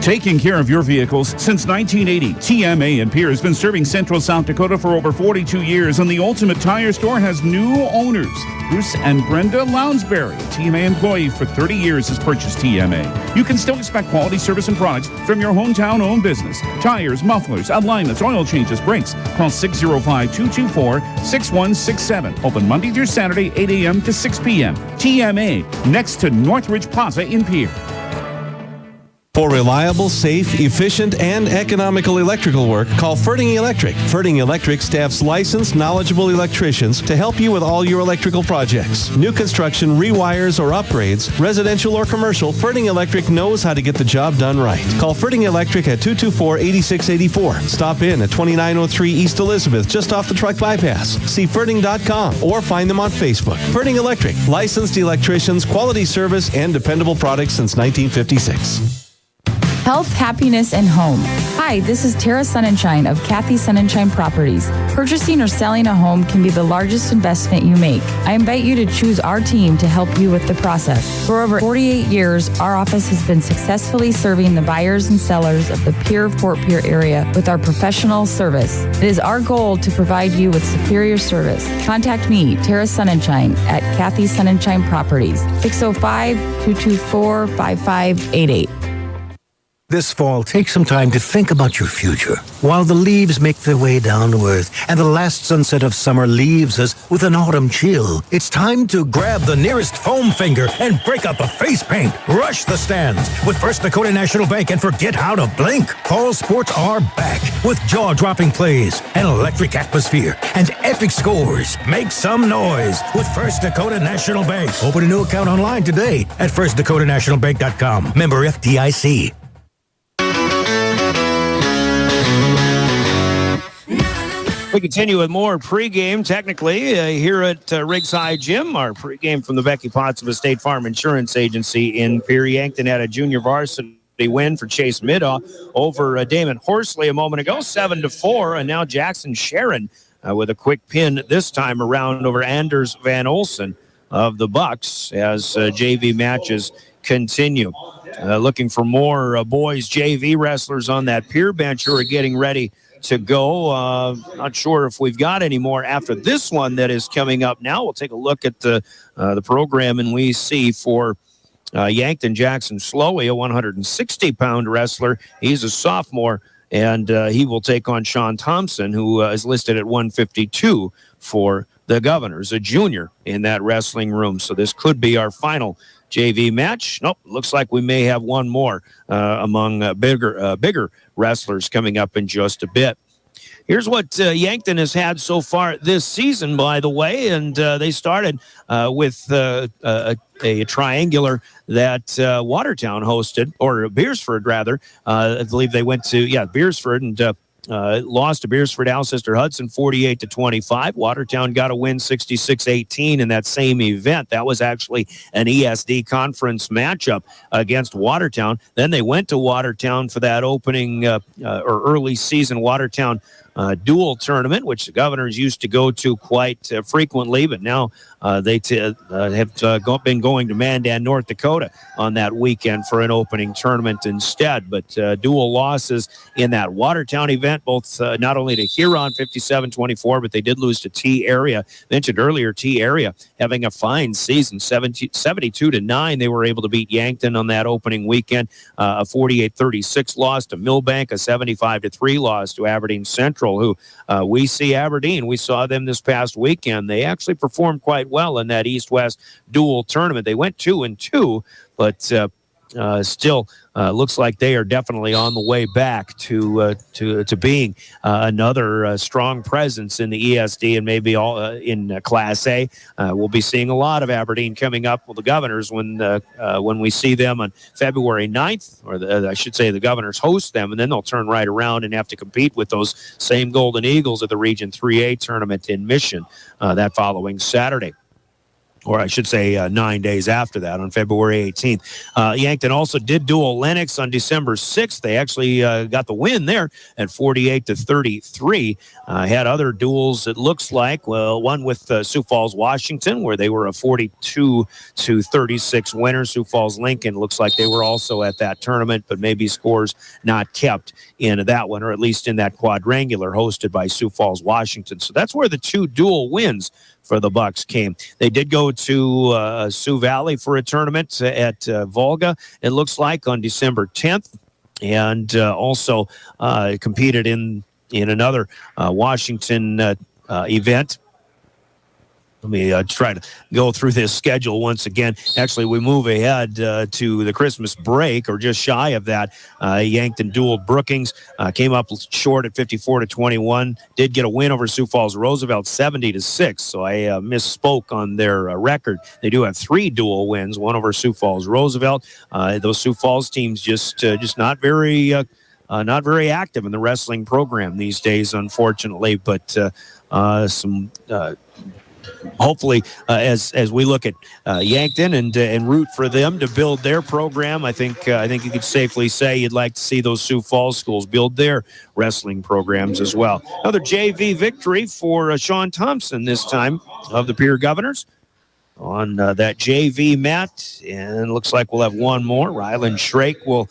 Taking care of your vehicles since 1980, TMA in Pierre has been serving Central South Dakota for over 42 years, and the Ultimate Tire Store has new owners. Bruce and Brenda Lounsbury, a TMA employee for 30 years, has purchased TMA. You can still expect quality service and products from your hometown-owned business. Tires, mufflers, alignments, oil changes, brakes. Call 605-224-6167. Open Monday through Saturday, 8 a.m. to 6 p.m. TMA, next to Northridge Plaza in Pierre. For reliable, safe, efficient, and economical electrical work, call Ferding Electric. Ferding Electric staffs licensed, knowledgeable electricians to help you with all your electrical projects. New construction, rewires, or upgrades, residential or commercial, Ferding Electric knows how to get the job done right. Call Ferding Electric at 224-8684. Stop in at 2903 East Elizabeth, just off the truck bypass. See Ferding.com or find them on Facebook. Ferding Electric, licensed electricians, quality service, and dependable products since 1956. Health, happiness, and home. Hi, this is Tara Sunshine of Kathy Sunshine Properties. Purchasing or selling a home can be the largest investment you make. I invite you to choose our team to help you with the process. For over 48 years, our office has been successfully serving the buyers and sellers of the Pierre-Fort Pierre area with our professional service. It is our goal to provide you with superior service. Contact me, Tara Sunshine, at Kathy Sunshine Properties, 605-224-5588. This fall, take some time to think about your future. While the leaves make their way down to earth and the last sunset of summer leaves us with an autumn chill, it's time to grab the nearest foam finger and break out the face paint. Rush the stands with First Dakota National Bank and forget how to blink. Fall sports are back with jaw-dropping plays, an electric atmosphere, and epic scores. Make some noise with First Dakota National Bank. Open a new account online today at firstdakotanationalbank.com. Member FDIC. We continue with more pregame, technically, here at Riggs High Gym. Our pregame from the Becky Potts of a State Farm Insurance Agency in Pierre. Yankton had a junior varsity win for Chase Middaugh over Damon Horsley a moment ago, 7-4. And now Jackson Sharon with a quick pin this time around over Anders Van Olsen of the Bucks as JV matches continue. Looking for more boys JV wrestlers on that Pierre bench who are getting ready to go. Not sure if we've got any more after this one that is coming up now. We'll take a look at the program, and we see for Yankton Jackson Slowey, a 160-pound wrestler. He's a sophomore, and he will take on Sean Thompson, who is listed at 152 for the Governors, a junior in that wrestling room. So this could be our final JV match. Nope, looks like we may have one more among bigger wrestlers coming up in just a bit. Here's what Yankton has had so far this season, by the way, and they started with a triangular that Watertown hosted, or Beersford rather. I believe they went to Beersford and lost to Beersford Alcester Hudson 48-25. Watertown got a win 66-18 in that same event. That was actually an ESD conference matchup against Watertown. Then they went to Watertown for that opening or early season Watertown dual tournament, which the Governors used to go to quite frequently, but now they have been going to Mandan, North Dakota on that weekend for an opening tournament instead. But dual losses in that Watertown event, both not only to Huron 57-24, but they did lose to T Area. Mentioned earlier, T Area having a fine season, 72-9. They were able to beat Yankton on that opening weekend. A 48-36 loss to Millbank, a 75-3 loss to Aberdeen Central, who we see Aberdeen. We saw them this past weekend. They actually performed quite well in that East-West dual tournament. They went 2-2, but still looks like they are definitely on the way back to being another strong presence in the ESD and maybe all in Class A. We'll be seeing a lot of Aberdeen coming up with the Governors when we see them on February 9th, or I should say the Governors host them, and then they'll turn right around and have to compete with those same Golden Eagles at the Region 3A tournament in Mission that following Saturday. Or I should say 9 days after that, on February 18th. Yankton also did duel Lynx on December 6th. They actually got the win there at 48-33. Had other duels, it looks like. Well, one with Sioux Falls, Washington, where they were a 42-36 winner. Sioux Falls Lincoln looks like they were also at that tournament, but maybe scores not kept in that one, or at least in that quadrangular hosted by Sioux Falls, Washington. So that's where the two dual wins for the Bucks came. They did go to Sioux Valley for a tournament at Volga, it looks like, on December 10th, and also competed in another Washington event. Let me try to go through this schedule once again. Actually, we move ahead to the Christmas break, or just shy of that. Yankton dueled Brookings, came up short at 54-21. Did get a win over Sioux Falls Roosevelt, 70-6. So I misspoke on their record. They do have 3 dual wins, one over Sioux Falls Roosevelt. Those Sioux Falls teams just not very active in the wrestling program these days, unfortunately. But some. Hopefully, as we look at Yankton and root for them to build their program, I think you could safely say you'd like to see those Sioux Falls schools build their wrestling programs as well. Another JV victory for Sean Thompson, this time of the Pierre Governors, on that JV mat, and it looks like we'll have one more. Rylan Shrake will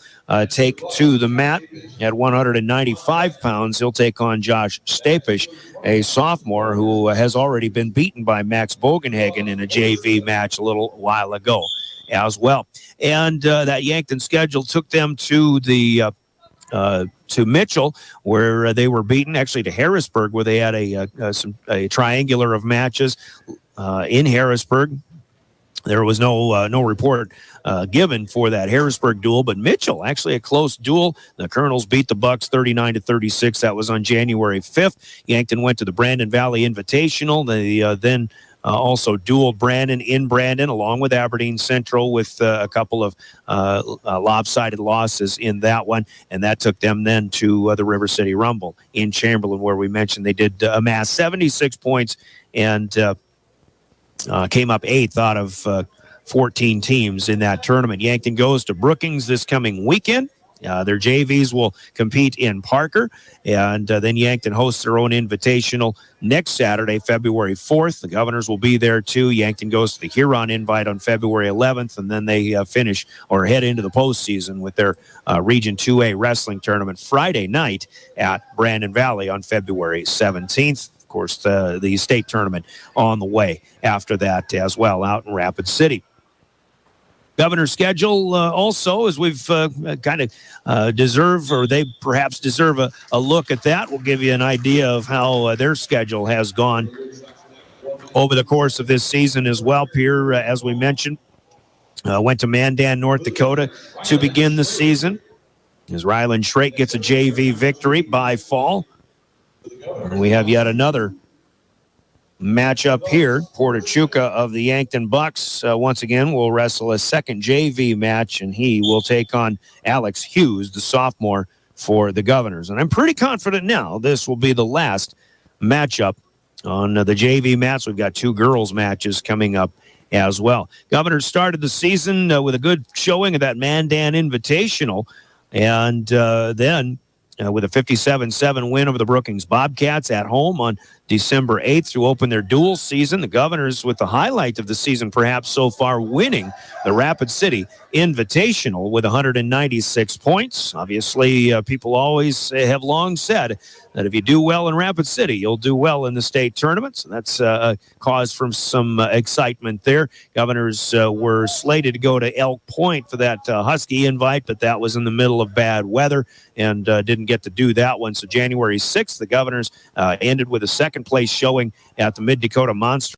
take to the mat at 195 pounds. He'll take on Josh Stapish, a sophomore who has already been beaten by Max Bogenhagen in a JV match a little while ago as well. And that Yankton schedule took them to the to Mitchell, where they were beaten, actually to Harrisburg, where they had a triangular of matches in Harrisburg. There was no report given for that Harrisburg duel, but Mitchell, actually a close duel. The Colonels beat the Bucks 39-36. That was on January 5th. Yankton went to the Brandon Valley Invitational. They then also dueled Brandon in Brandon, along with Aberdeen Central, with a couple of lopsided losses in that one. And that took them then to the River City Rumble in Chamberlain, where we mentioned they did amass 76 points and came up 8th out of 14 teams in that tournament. Yankton goes to Brookings this coming weekend. Their JVs will compete in Parker, and then Yankton hosts their own invitational next Saturday, February 4th. The Governors will be there too. Yankton goes to the Huron Invite on February 11th, and then they finish or head into the postseason with their Region 2A wrestling tournament Friday night at Brandon Valley on February 17th. Of course, the state tournament on the way after that as well out in Rapid City. Governor's schedule also, as we've kind of deserve, or they perhaps deserve a look at that. We'll give you an idea of how their schedule has gone over the course of this season as well. Pierre, as we mentioned, went to Mandan, North Dakota to begin the season, as Rylan Shrake gets a JV victory by fall. And we have yet another matchup here. Portachuca of the Yankton Bucks once again will wrestle a second JV match, and he will take on Alex Hughes, the sophomore for the Governors. And I'm pretty confident now this will be the last matchup on the JV match. We've got 2 girls matches coming up as well. Governors started the season with a good showing of that Mandan Invitational, and then with a 57-7 win over the Brookings Bobcats at home on December 8th to open their dual season. The Governors with the highlight of the season perhaps so far, winning the Rapid City Invitational with 196 points. Obviously, people always have long said that if you do well in Rapid City, you'll do well in the state tournament. So that's a cause for some excitement there. Governors were slated to go to Elk Point for that Husky invite, but that was in the middle of bad weather and didn't get to do that one. So January 6th, the Governors ended with a second place showing at the Mid-Dakota Monster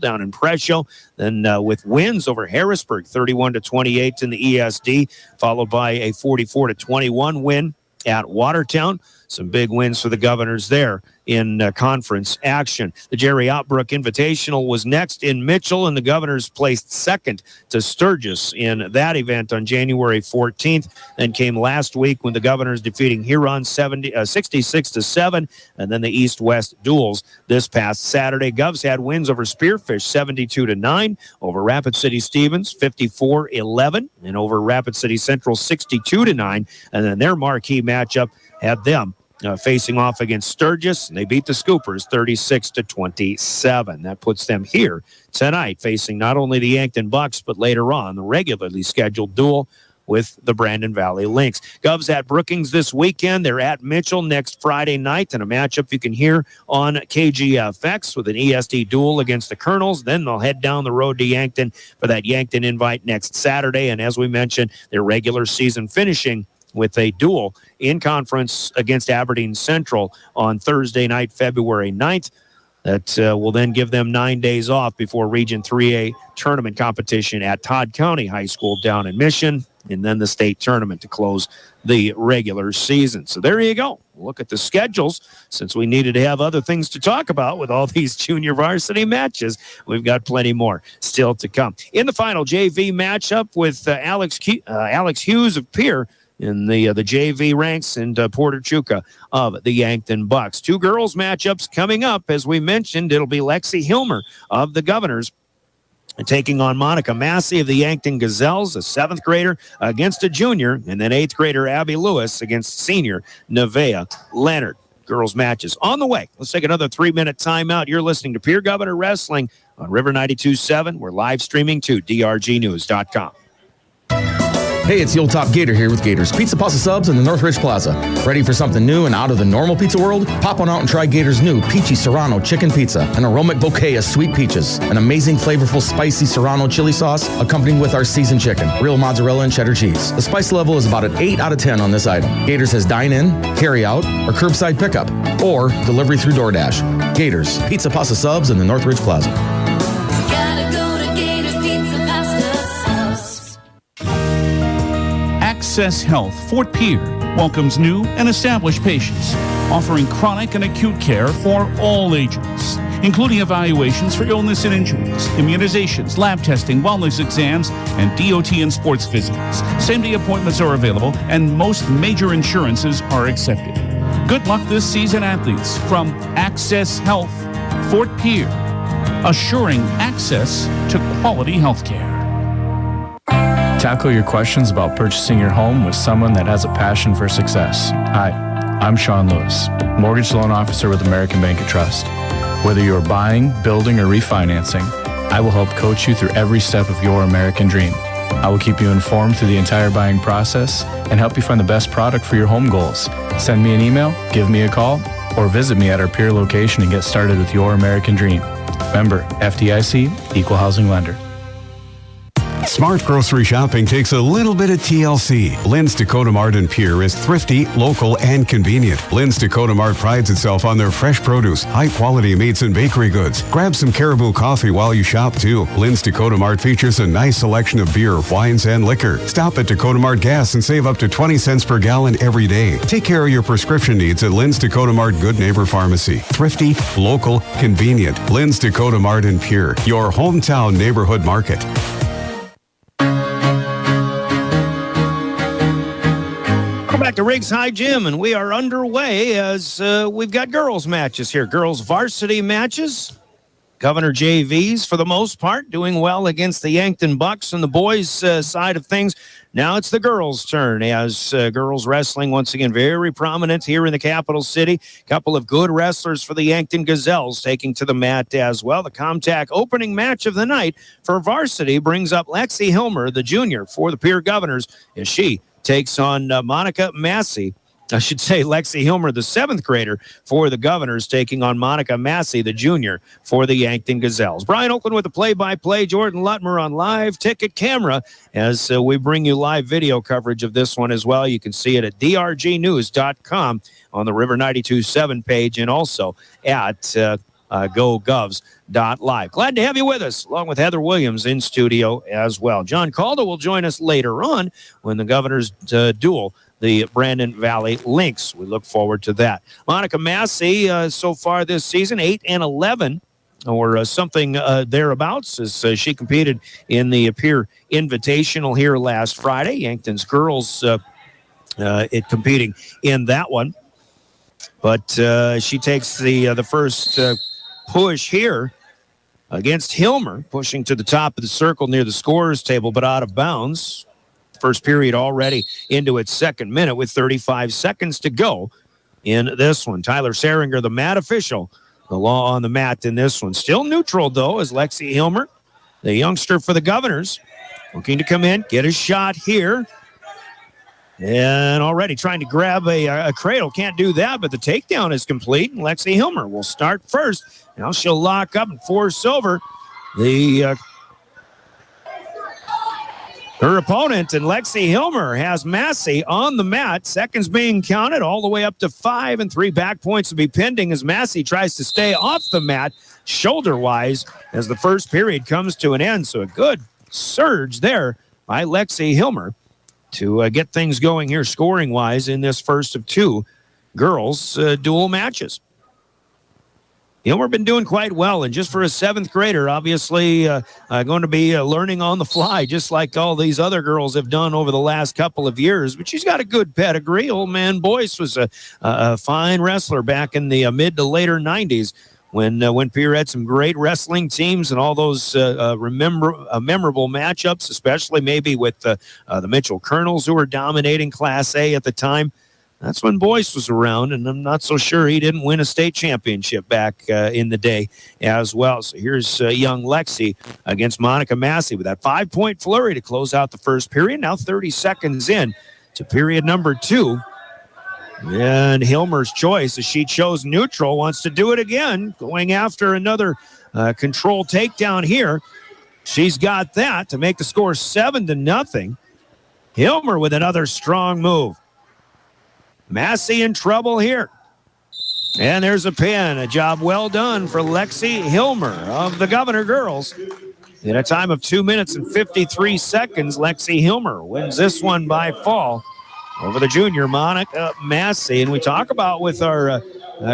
down in Presho, then with wins over Harrisburg 31-28 in the ESD, followed by a 44-21 win at Watertown. Some big wins for the Governors there in conference action. The Jerry Outbrook Invitational was next in Mitchell, and the Governors placed second to Sturgis in that event on January 14th. Then came last week when the Governors defeating Huron 66-7, and then the East-West duels this past Saturday. Govs had wins over Spearfish 72-9, over Rapid City Stevens 54-11, and over Rapid City Central 62-9, and then their marquee matchup had them facing off against Sturgis, and they beat the Scoopers 36-27. That puts them here tonight facing not only the Yankton Bucks, but later on the regularly scheduled duel with the Brandon Valley Lynx. Govs at Brookings this weekend. They're at Mitchell next Friday night, and a matchup you can hear on KGFX with an ESD duel against the Colonels. Then they'll head down the road to Yankton for that Yankton invite next Saturday, and as we mentioned, their regular season finishing with a duel in conference against Aberdeen Central on Thursday night, February 9th. That will then give them 9 days off before Region 3A tournament competition at Todd County High School down in Mission, and then the state tournament to close the regular season. So there you go. Look at the schedules. Since we needed to have other things to talk about with all these junior varsity matches, we've got plenty more still to come. In the final JV matchup with Alex Hughes of Pierre in the JV ranks, and Porter Chuka of the Yankton Bucks. Two girls matchups coming up. As we mentioned, it'll be Lexi Hilmer of the Governors taking on Monica Massey of the Yankton Gazelles, a 7th grader against a junior, and then 8th grader Abby Lewis against senior Nevaeh Leonard. Girls matches on the way. Let's take another 3-minute timeout. You're listening to Pierre Governor Wrestling on River 92.7. We're live streaming to drgnews.com. Hey, it's the old top Gator here with Gator's Pizza Pasta Subs in the Northridge Plaza. Ready for something new and out of the normal pizza world? Pop on out and try Gator's new Peachy Serrano Chicken Pizza, an aromatic bouquet of sweet peaches, an amazing flavorful spicy Serrano chili sauce accompanied with our seasoned chicken, real mozzarella and cheddar cheese. The spice level is about an 8 out of 10 on this item. Gator's has dine-in, carry-out, or curbside pickup, or delivery through DoorDash. Gator's Pizza Pasta Subs in the Northridge Plaza. Access Health Fort Pierre welcomes new and established patients, offering chronic and acute care for all ages, including evaluations for illness and injuries, immunizations, lab testing, wellness exams, and DOT and sports visits. Same-day appointments are available, and most major insurances are accepted. Good luck this season, athletes, from Access Health Fort Pierre, assuring access to quality health care. Tackle your questions about purchasing your home with someone that has a passion for success. Hi, I'm Sean Lewis, mortgage loan officer with American Bank and Trust. Whether you're buying, building, or refinancing, I will help coach you through every step of your American dream. I will keep you informed through the entire buying process and help you find the best product for your home goals. Send me an email, give me a call, or visit me at our Pierre location and get started with your American dream. Member, FDIC, Equal Housing Lender. Smart grocery shopping takes a little bit of TLC. Lynn's Dakota Mart in Pierre is thrifty, local, and convenient. Lynn's Dakota Mart prides itself on their fresh produce, high-quality meats, and bakery goods. Grab some Caribou coffee while you shop, too. Lynn's Dakota Mart features a nice selection of beer, wines, and liquor. Stop at Dakota Mart Gas and save up to 20 cents per gallon every day. Take care of your prescription needs at Lynn's Dakota Mart Good Neighbor Pharmacy. Thrifty, local, convenient. Lynn's Dakota Mart in Pierre, your hometown neighborhood market. Back to Riggs High Gym, and we are underway as we've got girls matches here. Girls varsity matches. Governor JVs, for the most part, doing well against the Yankton Bucks. And the boys' side of things, Now it's the girls' turn as girls wrestling once again very prominent here in the capital city. Couple of good wrestlers for the Yankton Gazelles taking to the mat as well. The Comtac opening match of the night for varsity brings up Lexi Hilmer, the junior, for the Pierre Governors as she takes on Monica Massey. I should say Lexi Hilmer, the 7th grader for the Governors, taking on Monica Massey, the junior, for the Yankton Gazelles. Brian Oakland with the play-by-play. Jordan Lutmer on live ticket camera as we bring you live video coverage of this one as well. You can see it at drgnews.com on the River 92.7 page and also at GoGovs.live. Glad to have you with us, along with Heather Williams in studio as well. John Calder will join us later on when the Governors duel the Brandon Valley Lynx. We look forward to that. Monica Massey, so far this season, 8-11, or something thereabouts, as she competed in the Pierre Invitational here last Friday. Yankton's girls competing in that one. But she takes the first push here against Hilmer, pushing to the top of the circle near the scorer's table, but out of bounds. First period already into its second minute with 35 seconds to go in this one. Tyler Seringer, the mat official, the law on the mat in this one. Still neutral, though, as Lexi Hilmer, the youngster for the Governors, looking to come in, get a shot here. And already trying to grab a cradle. Can't do that, but the takedown is complete. And Lexi Hilmer will start first. Now she'll lock up and force over her opponent, and Lexi Hilmer has Massey on the mat. Seconds being counted all the way up to 5, and 3 back points will be pending as Massey tries to stay off the mat shoulder-wise as the first period comes to an end. So a good surge there by Lexi Hilmer to get things going here scoring-wise in this first of 2 girls' dual matches. Hilmer been doing quite well, and just for a 7th grader, obviously going to be learning on the fly, just like all these other girls have done over the last couple of years. But she's got a good pedigree. Old man Boyce was a fine wrestler back in the mid to later 90s when Pierre had some great wrestling teams and all those memorable matchups, especially maybe with the Mitchell Colonels who were dominating Class A at the time. That's when Boyce was around, and I'm not so sure he didn't win a state championship back in the day as well. So here's young Lexi against Monica Massey with that 5-point flurry to close out the first period. Now 30 seconds in to period number 2. And Hilmer's choice, as she chose neutral, wants to do it again, going after another control takedown here. She's got that to make the score 7-0. Hilmer with another strong move. Massey in trouble here. And there's a pin. A job well done for Lexi Hilmer of the Governor girls. In a time of 2 minutes and 53 seconds, Lexi Hilmer wins this one by fall over the junior Monica Massey. And we talk about with our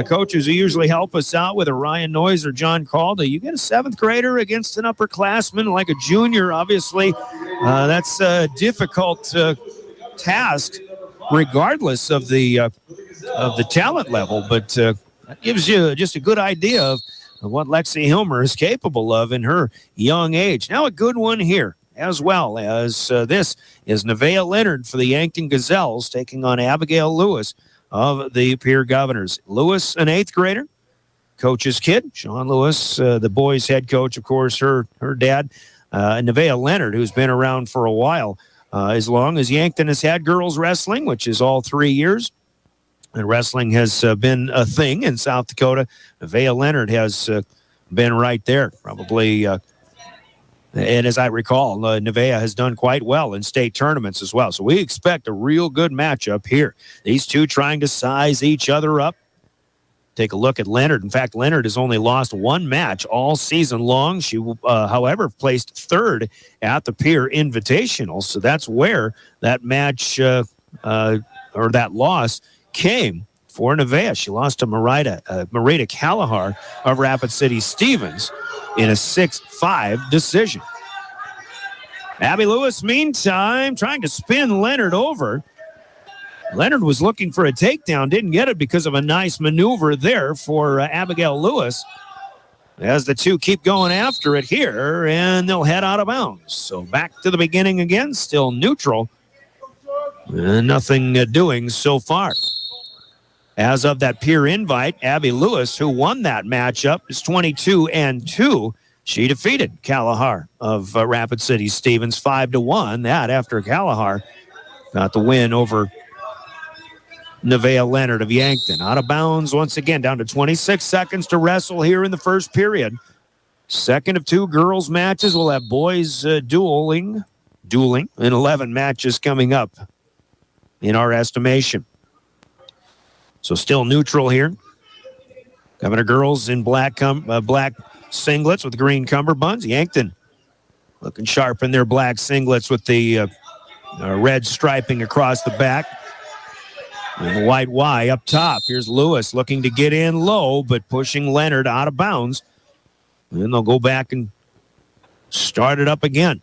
coaches who usually help us out, with Ryan Noyes or John Calder, you get a 7th grader against an upperclassman like a junior. Obviously, that's a difficult task, regardless of the talent level, but that gives you just a good idea of what Lexi Hilmer is capable of in her young age. Now a good one here, as well as this is Nevaeh Leonard for the Yankton Gazelles taking on Abigail Lewis of the Pierre Governors. Lewis, an 8th grader, coach's kid. Sean Lewis, the boys' head coach, of course, her dad. Nevaeh Leonard, who's been around for a while, as long as Yankton has had girls wrestling, which is all 3 years. And wrestling has been a thing in South Dakota. Nevaeh Leonard has been right there, probably. And as I recall, Nevaeh has done quite well in state tournaments as well. So we expect a real good matchup here. These two trying to size each other up. Take a look at Leonard. In fact, Leonard has only lost 1 match all season long. She, however, placed 3rd at the Pierre Invitational. So that's where that match or that loss came for Nevaeh. She lost to Marita Kalahar of Rapid City Stevens in a 6-5 decision. Abby Lewis, meantime, trying to spin Leonard over. Leonard was looking for a takedown, didn't get it because of a nice maneuver there for Abigail Lewis. As the two keep going after it here, and they'll head out of bounds. So back to the beginning again, still neutral Nothing doing so far. As of that peer invite, Abby Lewis, who won that matchup, is 22-2. She defeated Kalahar of Rapid City Stevens 5-1. That after Kalahar got the win over Nevaeh Leonard of Yankton. Out of bounds once again, down to 26 seconds to wrestle here in the first period. Second of two girls matches. We'll have boys dueling in 11 matches coming up in our estimation. So still neutral here. Governor girls in black singlets with green cummerbunds. Yankton looking sharp in their black singlets with the red striping across the back. And the white Y up top. Here's Lewis looking to get in low, but pushing Leonard out of bounds. And they'll go back and start it up again.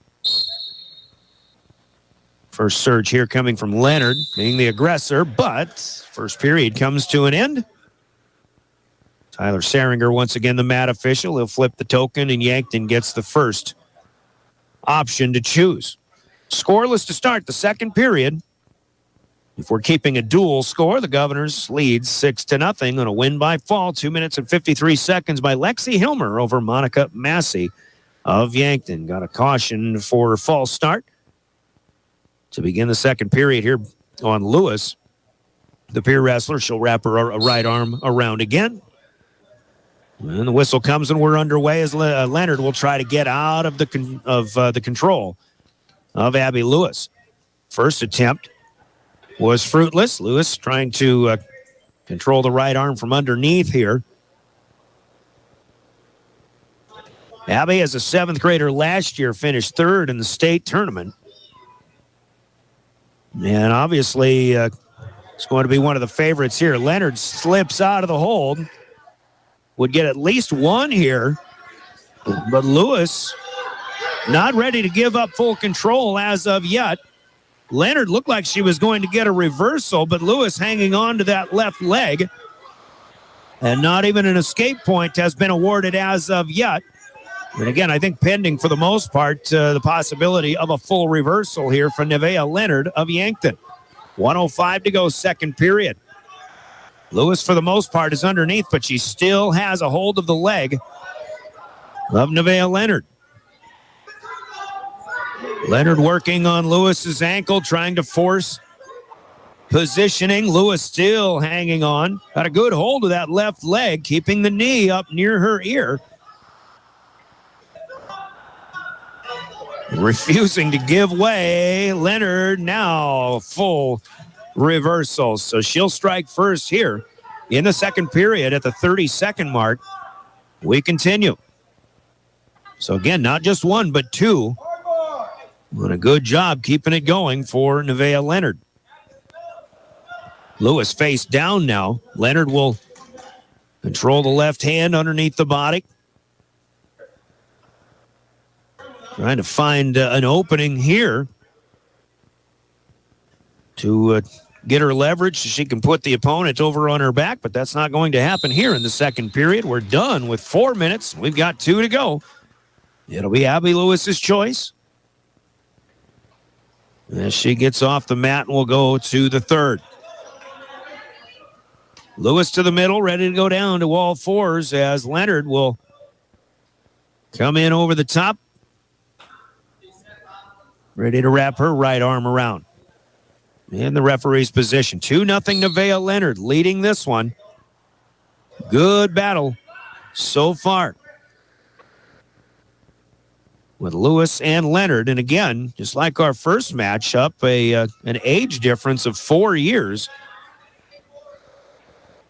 First surge here coming from Leonard, being the aggressor, but first period comes to an end. Tyler Seringer, once again, the mat official. He'll flip the token, and Yankton gets the first option to choose. Scoreless to start the second period. If we're keeping a dual score, the Governors leads 6-0 on a win by fall. 2 minutes and 53 seconds by Lexi Hilmer over Monica Massey of Yankton. Got a caution for false start to begin the second period here on Lewis. The peer wrestler, she'll wrap her right arm around again. And the whistle comes and we're underway as Leonard will try to get out of the control of Abby Lewis. First attempt was fruitless. Lewis trying to control the right arm from underneath here. Abby, as a seventh grader last year, finished third in the state tournament. And obviously, it's going to be one of the favorites here. Leonard slips out of the hold. Would get at least one here. But Lewis not ready to give up full control as of yet. Leonard looked like she was going to get a reversal, but Lewis hanging on to that left leg. And not even an escape point has been awarded as of yet. And again, I think pending for the most part the possibility of a full reversal here for Nevaeh Leonard of Yankton. 1:05 to go, second period. Lewis, for the most part, is underneath, but she still has a hold of the leg of Nevaeh Leonard. Leonard working on Lewis's ankle, trying to force positioning. Lewis still hanging on. Got a good hold of that left leg, keeping the knee up near her ear. Refusing to give way. Leonard now full reversal. So she'll strike first here in the second period at the 30-second mark. We continue. So again, not just one, but two. Doing a good job keeping it going for Nevaeh Leonard. Lewis face down now. Leonard will control the left hand underneath the body. Trying to find an opening here to get her leverage so she can put the opponent over on her back, but that's not going to happen here in the second period. We're done with 4 minutes. We've got 2 to go. It'll be Abby Lewis's choice as she gets off the mat, and we'll go to the third. Lewis to the middle, ready to go down to all fours as Leonard will come in over the top. Ready to wrap her right arm around. In the referee's position. 2-0 Nevaeh Leonard leading this one. Good battle so far with Lewis and Leonard. And again, just like our first matchup, an age difference of 4 years.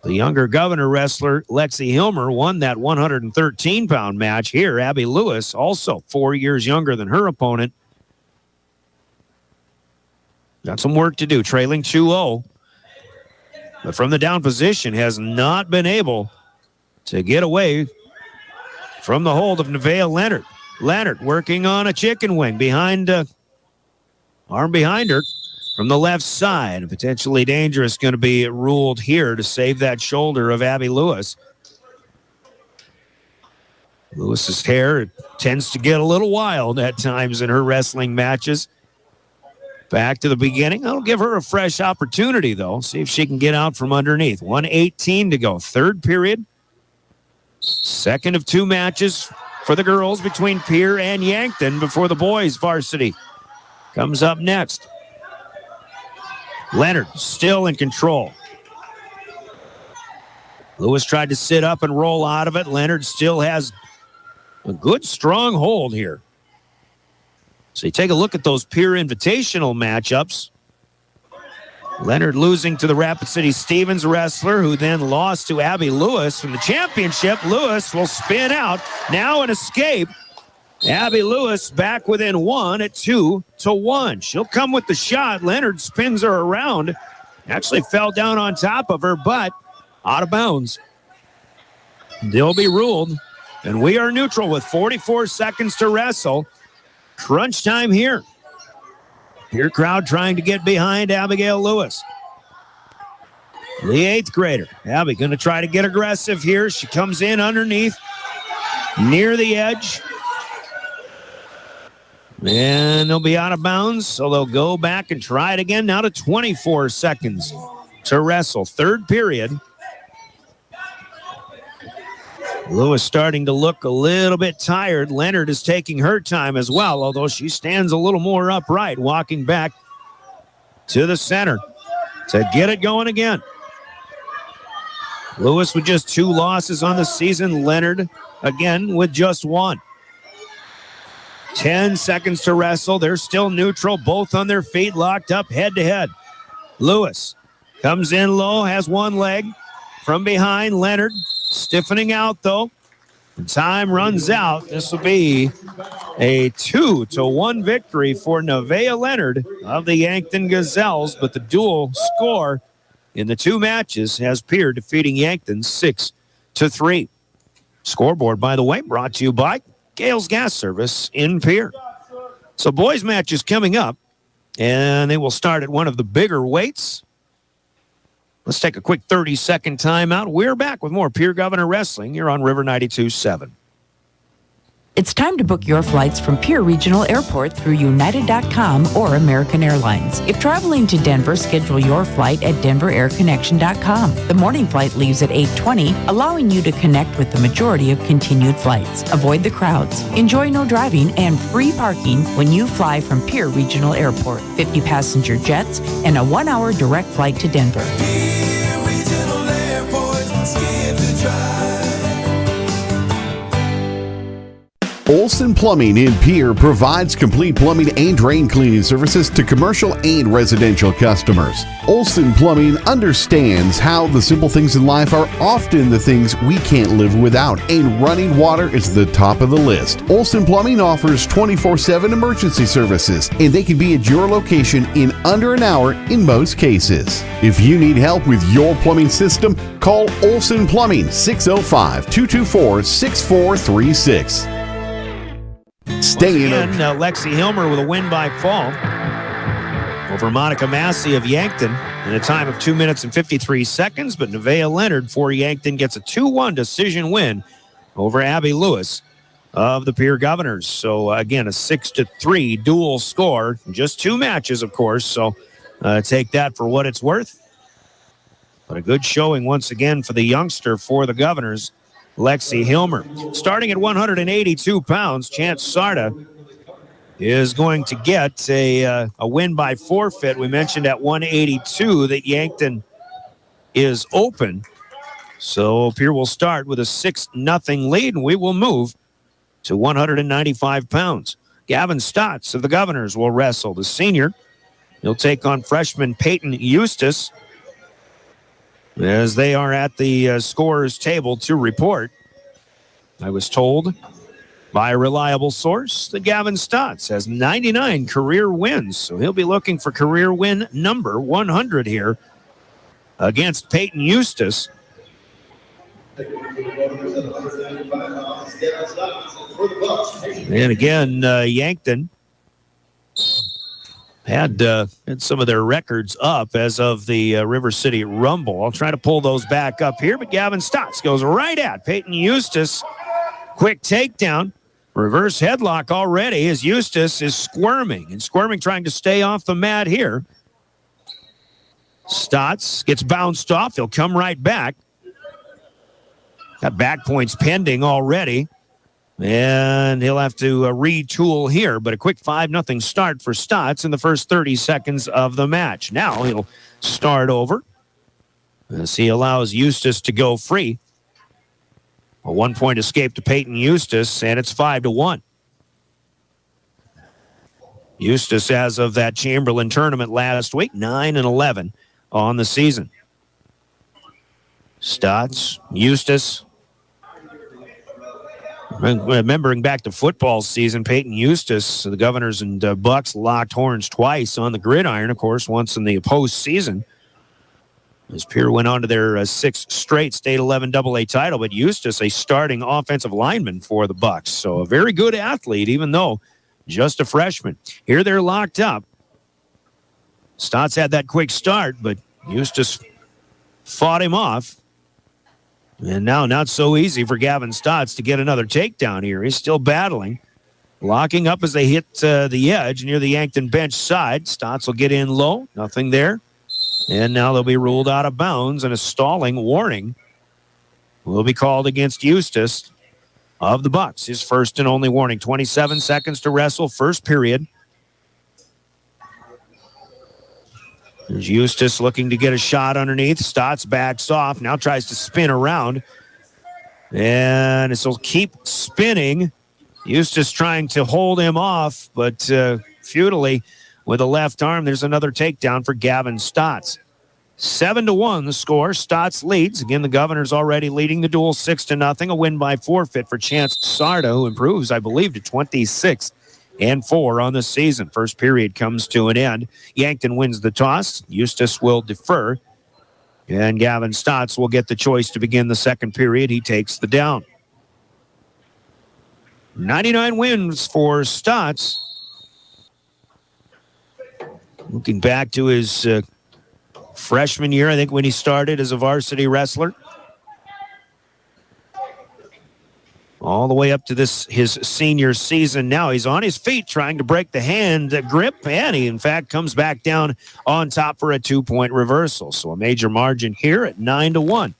The younger Governor wrestler, Lexi Hilmer, won that 113-pound match here. Abby Lewis, also 4 years younger than her opponent. Got some work to do, trailing 2-0. But from the down position, has not been able to get away from the hold of Nevaeh Leonard. Leonard working on a chicken wing behind, arm behind her from the left side. Potentially dangerous, going to be ruled here to save that shoulder of Abby Lewis. Lewis's hair tends to get a little wild at times in her wrestling matches. Back to the beginning. I'll give her a fresh opportunity, though. See if she can get out from underneath. 1:18 to go. Third period. Second of two matches for the girls between Pierre and Yankton before the boys varsity comes up next. Leonard still in control. Lewis tried to sit up and roll out of it. Leonard still has a good, strong hold here. So you take a look at those Pierre Invitational matchups. Leonard losing to the Rapid City Stevens wrestler, who then lost to Abby Lewis from the championship. Lewis will spin out. Now an escape. Abby Lewis back within one at 2-1. She'll come with the shot. Leonard spins her around. Actually fell down on top of her, but out of bounds. They'll be ruled, and we are neutral with 44 seconds to wrestle. Crunch time here. Here crowd trying to get behind Abigail Lewis. The eighth grader. Abby going to try to get aggressive here. She comes in underneath, near the edge. And they'll be out of bounds, so they'll go back and try it again. Now to 24 seconds to wrestle. Third period. Lewis starting to look a little bit tired. Leonard is taking her time as well, although she stands a little more upright, walking back to the center to get it going again. Lewis with just 2 losses on the season. Leonard again with just 1. 10 seconds to wrestle. They're still neutral, both on their feet, locked up head to head. Lewis comes in low, has one leg from behind. Leonard stiffening out, though. Time runs out. This will be a 2-1 victory for Nevaeh Leonard of the Yankton Gazelles, but the dual score in the 2 matches has Pierre defeating Yankton 6-3. Scoreboard, by the way, brought to you by Gales Gas Service in Pierre. So boys matches coming up, and they will start at one of the bigger weights. Let's take a quick 30-second timeout. We're back with more Pierre Governor Wrestling here on River 92.7. It's time to book your flights from Pierre Regional Airport through United.com or American Airlines. If traveling to Denver, schedule your flight at DenverAirConnection.com. The morning flight leaves at 8:20, allowing you to connect with the majority of continued flights. Avoid the crowds. Enjoy no driving and free parking when you fly from Pierre Regional Airport. 50 passenger jets and a 1-hour direct flight to Denver. Pierre Regional Airport, scared to drive. Olson Plumbing in Pierre provides complete plumbing and drain cleaning services to commercial and residential customers. Olson Plumbing understands how the simple things in life are often the things we can't live without, and running water is the top of the list. Olson Plumbing offers 24/7 emergency services, and they can be at your location in under an hour in most cases. If you need help with your plumbing system, call Olson Plumbing 605-224-6436. Staying in. Lexi Hilmer with a win by fall over Monica Massey of Yankton in a time of 2 minutes and 53 seconds. But Nevaeh Leonard for Yankton gets a 2-1 decision win over Abby Lewis of the Pierre Governors. So again, a 6-3 dual score. Just 2 matches, of course. So take that for what it's worth. But a good showing once again for the youngster for the Governors, Lexi Hilmer. Starting at 182 pounds, Chance Sarda is going to get a win by forfeit. We mentioned at 182 that Yankton is open. So Pierre will start with a 6-0 lead, and we will move to 195 pounds. Gavin Stotts of the Governors will wrestle. The senior, he'll take on freshman Peyton Eustace, as they are at the scorer's table to report. I was told by a reliable source that Gavin Stotts has 99 career wins, so he'll be looking for career win number 100 here against Peyton Eustace. And again, Yankton had some of their records up as of the River City Rumble. I'll try to pull those back up here, but Gavin Stotts goes right at Peyton Eustace. Quick takedown. Reverse headlock already as Eustace is squirming trying to stay off the mat here. Stotts gets bounced off. He'll come right back. Got back points pending already. And he'll have to retool here, but a quick 5-0 start for Stotts in the first 30 seconds of the match. Now he'll start over as he allows Eustace to go free. A 1-point escape to Peyton Eustace, and it's 5-1. Eustace, as of that Chamberlain tournament last week, 9-11 on the season. Stotts, Eustace. Remembering back to football season, Peyton Eustace, the Governors and Bucks locked horns twice on the gridiron, of course, once in the postseason. As Pierre went on to their sixth straight State 11 AA title, but Eustace, a starting offensive lineman for the Bucks. So a very good athlete, even though just a freshman. Here they're locked up. Stotts had that quick start, but Eustace fought him off. And now not so easy for Gavin Stotts to get another takedown here. He's still battling. Locking up as they hit the edge near the Yankton bench side. Stotts will get in low. Nothing there. And now they'll be ruled out of bounds, and a stalling warning will be called against Eustace of the Bucks. His first and only warning. 27 seconds to wrestle, first period. There's Eustace looking to get a shot underneath. Stotts backs off. Now tries to spin around. And this will keep spinning. Eustace trying to hold him off, but futilely with a left arm. There's another takedown for Gavin Stotts. 7-1 the score. Stotts leads. Again, the Governors already leading the duel 6-0. A win by forfeit for Chance Sarda, who improves, I believe, to 26-4 on the season. First period comes to an end. Yankton wins the toss. Eustace will defer. And Gavin Stotts will get the choice to begin the second period. He takes the down. 99 wins for Stotts. Looking back to his freshman year, I think, when he started as a varsity wrestler. All the way up to his senior season now. He's on his feet trying to break the hand grip, and he, in fact, comes back down on top for a 2-point reversal. So a major margin here at 9-1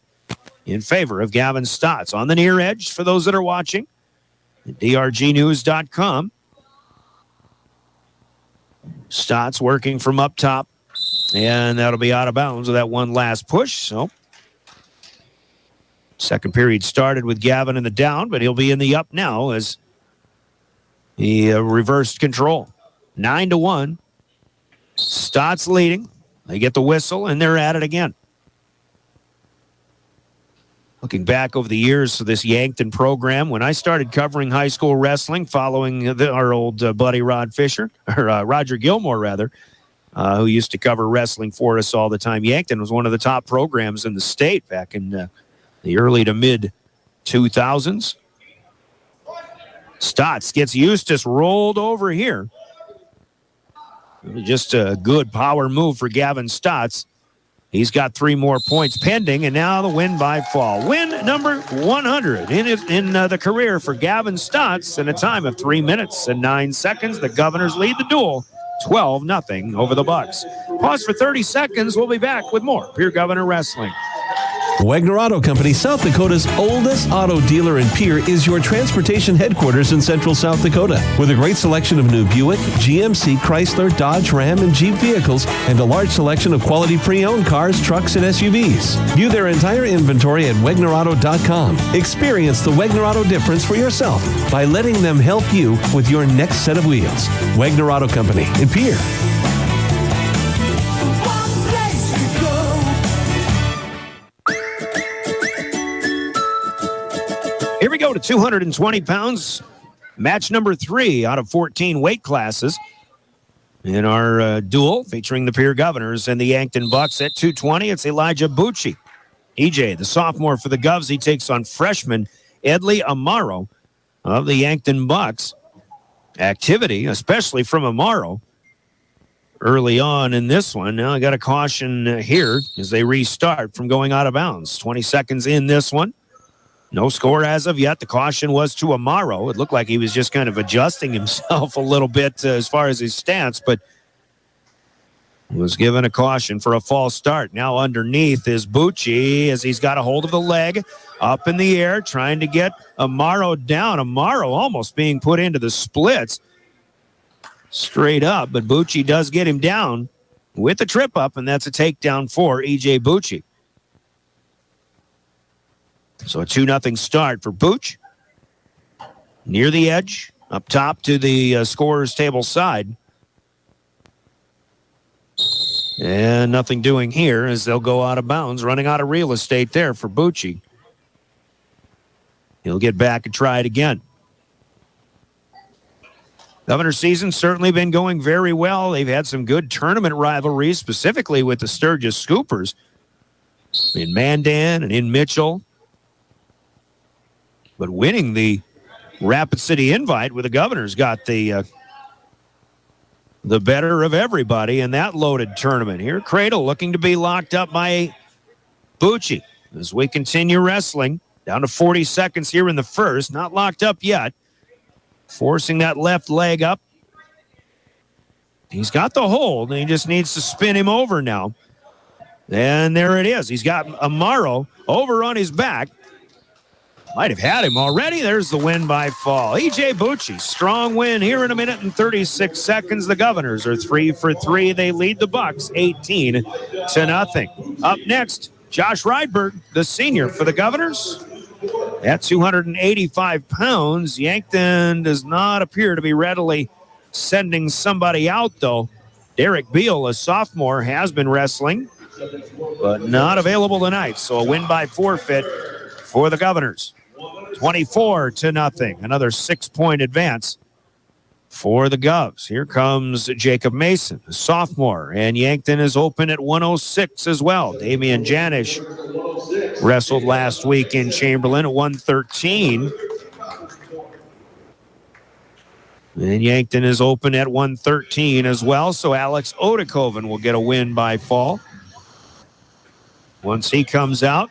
in favor of Gavin Stotts. On the near edge, for those that are watching, at drgnews.com. Stotts working from up top, and that'll be out of bounds with that one last push. So second period started with Gavin in the down, but he'll be in the up now as he reversed control. 9-1. Stotts leading. They get the whistle, and they're at it again. Looking back over the years of this Yankton program, when I started covering high school wrestling, following our old buddy Roger Gilmore, rather, who used to cover wrestling for us all the time. Yankton was one of the top programs in the state back in the early to mid 2000s. Stotts gets Eustace rolled over here. Just a good power move for Gavin Stotts. He's got 3 more points pending, and now the win by fall. Win number 100 in the career for Gavin Stotts in a time of 3 minutes and 9 seconds. The Governors lead the duel 12-0 over the Bucks. Pause for 30 seconds. We'll be back with more Pierre Governor Wrestling. Wagner Auto Company, South Dakota's oldest auto dealer in Pierre, is your transportation headquarters in central South Dakota. With a great selection of new Buick, GMC, Chrysler, Dodge, Ram, and Jeep vehicles, and a large selection of quality pre-owned cars, trucks, and SUVs. View their entire inventory at WagnerAuto.com. Experience the Wagner Auto difference for yourself by letting them help you with your next set of wheels. Wagner Auto Company in Pierre. Here we go to 220 pounds. Match number 3 out of 14 weight classes in our duel featuring the Pierre Governors and the Yankton Bucks. At 220, it's Elijah Bucci. EJ, the sophomore for the Govs, he takes on freshman Edley Amaro of the Yankton Bucks. Activity, especially from Amaro, early on in this one. Now I got a caution here as they restart from going out of bounds. 20 seconds in this one. No score as of yet. The caution was to Amaro. It looked like he was just kind of adjusting himself a little bit as far as his stance, but was given a caution for a false start. Now underneath is Bucci as he's got a hold of the leg up in the air, trying to get Amaro down. Amaro almost being put into the splits straight up, but Bucci does get him down with the trip up, and that's a takedown for E.J. Bucci. So a 2-0 start for Booch. Near the edge, up top to the scorer's table side. And nothing doing here as they'll go out of bounds, running out of real estate there for Bucci. He'll get back and try it again. Governor's season certainly been going very well. They've had some good tournament rivalries, specifically with the Sturgis Scoopers in Mandan and in Mitchell. But winning the Rapid City Invite with the Governors got the better of everybody in that loaded tournament. Here, Cradle looking to be locked up by Bucci as we continue wrestling. Down to 40 seconds here in the first. Not locked up yet. Forcing that left leg up. He's got the hold, and he just needs to spin him over now. And there it is. He's got Amaro over on his back. Might have had him already. There's the win by fall. E.J. Bucci, strong win here in 1 minute and 36 seconds. The Governors are 3 for 3. They lead the Bucks 18-0. Up next, Josh Rydberg, the senior for the Governors. At 285 pounds, Yankton does not appear to be readily sending somebody out, though. Derek Beal, a sophomore, has been wrestling, but not available tonight. So a win by forfeit for the Governors. 24-0. Another 6-point advance for the Govs. Here comes Jacob Mason, a sophomore, and Yankton is open at 106 as well. Damian Janish wrestled last week in Chamberlain at 113. And Yankton is open at 113 as well, so Alex Odekoven will get a win by fall. Once he comes out,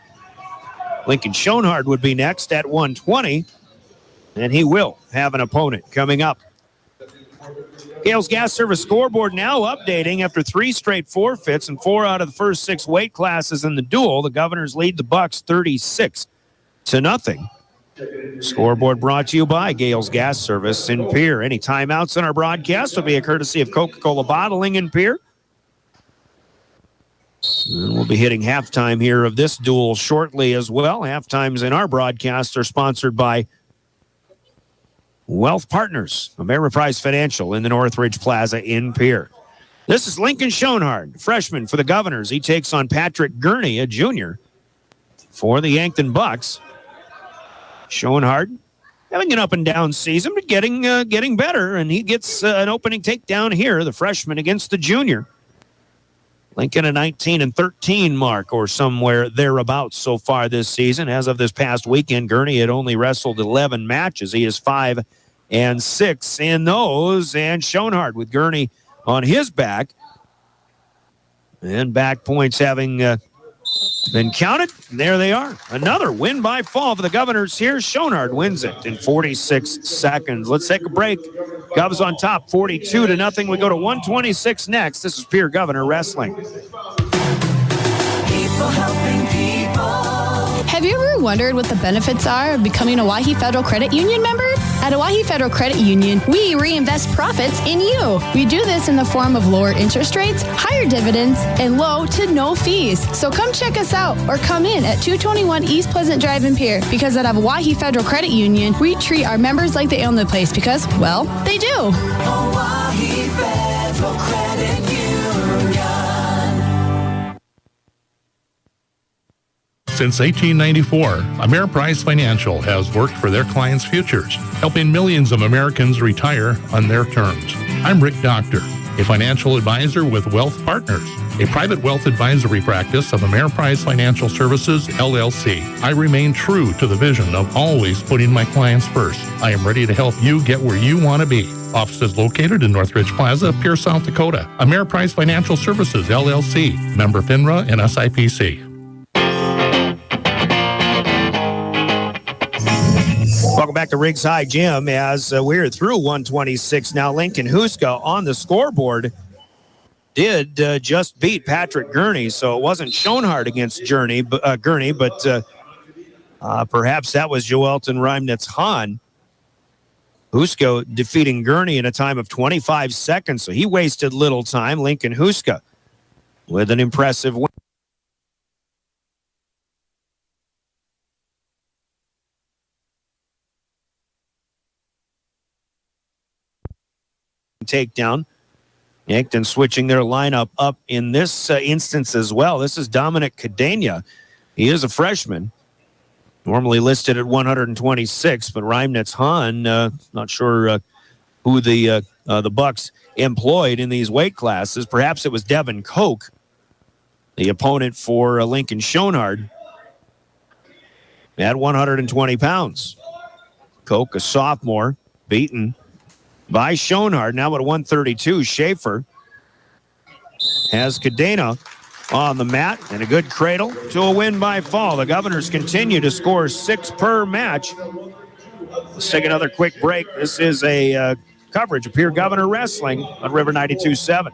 Lincoln Schoenhardt would be next at 120, and he will have an opponent coming up. Gales Gas Service scoreboard now updating after 3 straight forfeits and 4 out of the first 6 weight classes in the duel. The Governors lead the Bucks 36-0. Scoreboard brought to you by Gales Gas Service in Pierre. Any timeouts in our broadcast will be a courtesy of Coca-Cola Bottling in Pierre. And we'll be hitting halftime here of this duel shortly as well. Halftimes in our broadcast are sponsored by Wealth Partners, Ameriprise Financial in the Northridge Plaza in Pierre. This is Lincoln Schoenhardt, freshman for the Governors. He takes on Patrick Gurney, a junior, for the Yankton Bucks. Schoenhardt having an up-and-down season, but getting better, and he gets an opening takedown here, the freshman against the junior. Lincoln a 19-13 mark or somewhere thereabouts so far this season. As of this past weekend, Gurney had only wrestled 11 matches. He is 5-6 in those. And Schoenhardt with Gurney on his back. And back points having been counted. There they are. Another win by fall for the Governors here. Schoenhardt wins it in 46 seconds. Let's take a break. Govs on top, 42-0. We go to 126 next. This is Pierre Governor Wrestling. People helping people. Have you ever wondered what the benefits are of becoming a Owyhee Federal Credit Union member? At Owyhee Federal Credit Union, we reinvest profits in you. We do this in the form of lower interest rates, higher dividends, and low to no fees. So come check us out or come in at 221 East Pleasant Drive in Pierre, because at Owyhee Federal Credit Union, we treat our members like they own the place because, well, they do. Owyhee Federal Credit Union. Since 1894, Ameriprise Financial has worked for their clients' futures, helping millions of Americans retire on their terms. I'm Rick Doctor, a financial advisor with Wealth Partners, a private wealth advisory practice of Ameriprise Financial Services, LLC. I remain true to the vision of always putting my clients first. I am ready to help you get where you want to be. Offices located in Northridge Plaza, Pierre, South Dakota. Ameriprise Financial Services, LLC. Member FINRA and SIPC. Welcome back to Riggs High Gym as we're through 126 now. Lincoln Huska on the scoreboard did just beat Patrick Gurney, so it wasn't Schoenhardt against Gurney, but perhaps that was Joelton Reimnitz-Hahn. Huska defeating Gurney in a time of 25 seconds, so he wasted little time. Lincoln Huska with an impressive win. Takedown. Yankton switching their lineup up in this instance as well. This is Dominic Cadena. He is a freshman, normally listed at 126, but Reimnitz-Hahn, not sure who the Bucks employed in these weight classes. Perhaps it was Devin Koch, the opponent for Lincoln Schoenhardt, at 120 pounds. Koch, a sophomore, beaten by Schoenhardt. Now at 132, Schaefer has Cadena on the mat, and a good cradle to a win by fall. The Governors continue to score 6 per match. Let's take another quick break. This is a coverage of Pierre Governor Wrestling on River 92.7.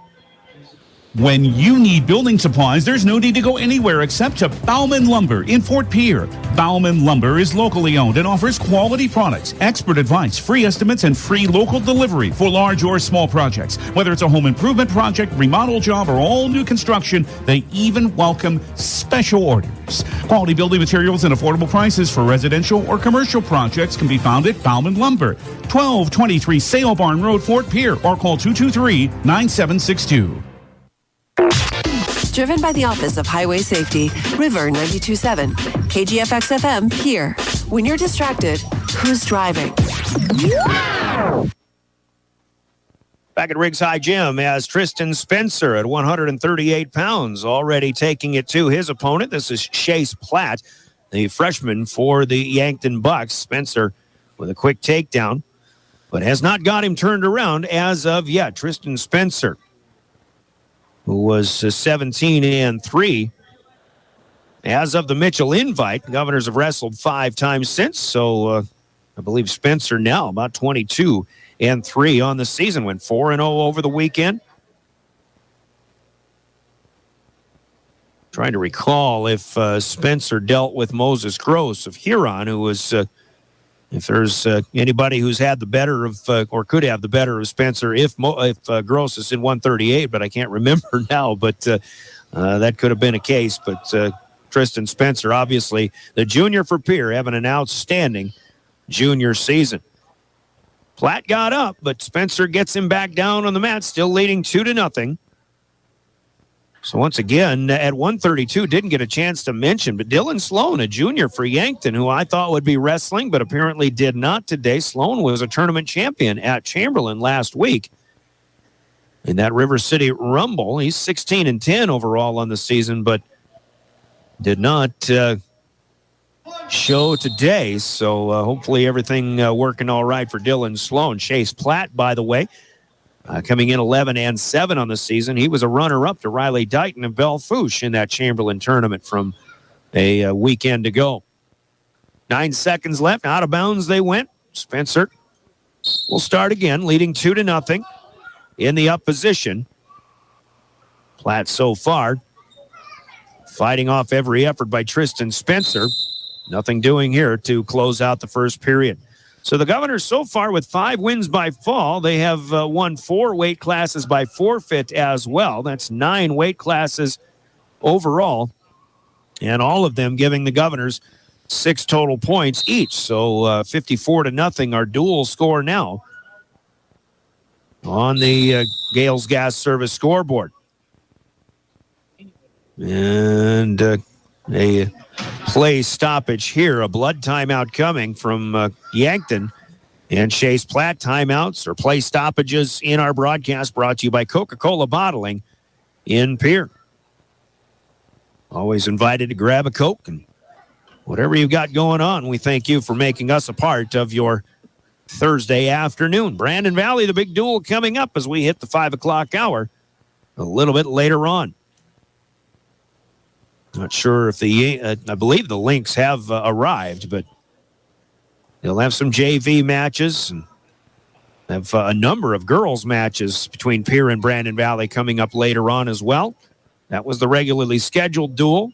When you need building supplies, there's no need to go anywhere except to Bauman Lumber in Fort Pierre. Bauman Lumber is locally owned and offers quality products, expert advice, free estimates, and free local delivery for large or small projects. Whether it's a home improvement project, remodel job, or all new construction, they even welcome special orders. Quality building materials and affordable prices for residential or commercial projects can be found at Bauman Lumber, 1223 Sale Barn Road, Fort Pierre, or call 223-9762. Driven by the Office of Highway Safety, River 92.7, KGFX FM, Pierre. When you're distracted, who's driving? Back at Riggs High Gym as Tristan Spencer at 138 pounds, already taking it to his opponent. This is Chase Platt, the freshman for the Yankton Bucks. Spencer with a quick takedown, but has not got him turned around as of yet. Tristan Spencer, who was 17-3. As of the Mitchell invite, Governors have wrestled 5 times since, so I believe Spencer now about 22-3 on the season. Went 4-0 over the weekend. Trying to recall if Spencer dealt with Moses Gross of Huron, who was, if there's anybody who's had the better of, or could have the better of Spencer, if Gross is in 138, but I can't remember now, but that could have been a case. But Tristan Spencer, obviously, the junior for Pierre, having an outstanding junior season. Platt got up, but Spencer gets him back down on the mat, still leading 2-0. So once again, at 132, didn't get a chance to mention, but Dylan Sloan, a junior for Yankton, who I thought would be wrestling, but apparently did not today. Sloan was a tournament champion at Chamberlain last week in that River City Rumble. He's 16-10 overall on the season, but did not show today. So hopefully everything working all right for Dylan Sloan. Chase Platt, by the way, coming in 11-7 on the season. He was a runner-up to Riley Dighton and Belle Fourche in that Chamberlain tournament from a weekend ago. 9 seconds left. Out of bounds they went. Spencer will start again, leading 2-0 in the up position. Platt so far fighting off every effort by Tristan Spencer. Nothing doing here to close out the first period. So the Governors so far with 5 wins by fall. They have won 4 weight classes by forfeit as well. That's 9 weight classes overall, and all of them giving the Governors 6 total points each. So 54-0 our dual score now on the Gales Gas Service scoreboard. And a play stoppage here, a blood timeout coming from Yankton. And Chase Platt, timeouts or play stoppages in our broadcast brought to you by Coca-Cola Bottling in Pierre. Always invited to grab a Coke and whatever you've got going on, we thank you for making us a part of your Thursday afternoon. Brandon Valley, the big duel coming up as we hit the 5 o'clock hour a little bit later on. Not sure if I believe the Lynx have arrived, but They'll have some JV matches and have a number of girls matches between Pierre and Brandon Valley coming up later on as well. That was the regularly scheduled duel.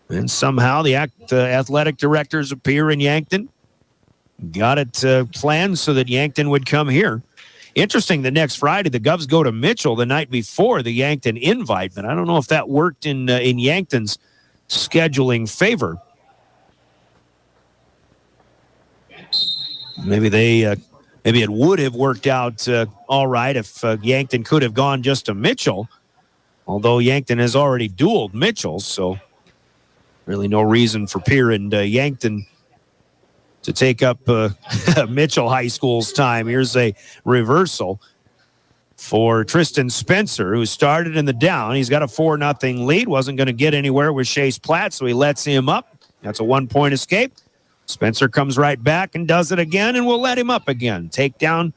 And somehow the athletic directors of Pierre and Yankton got it planned so that Yankton would come here. Interesting, the next Friday, the Govs go to Mitchell the night before the Yankton invite, but I don't know if that worked in Yankton's scheduling favor. Maybe it would have worked out all right if Yankton could have gone just to Mitchell, although Yankton has already dueled Mitchell, so really no reason for Pierre and Yankton to take up Mitchell High School's time. Here's a reversal for Tristan Spencer, who started in the down. He's got a 4-0 lead, wasn't going to get anywhere with Chase Platt, so he lets him up. That's a 1-point escape. Spencer comes right back and does it again, and we'll let him up again. Takedown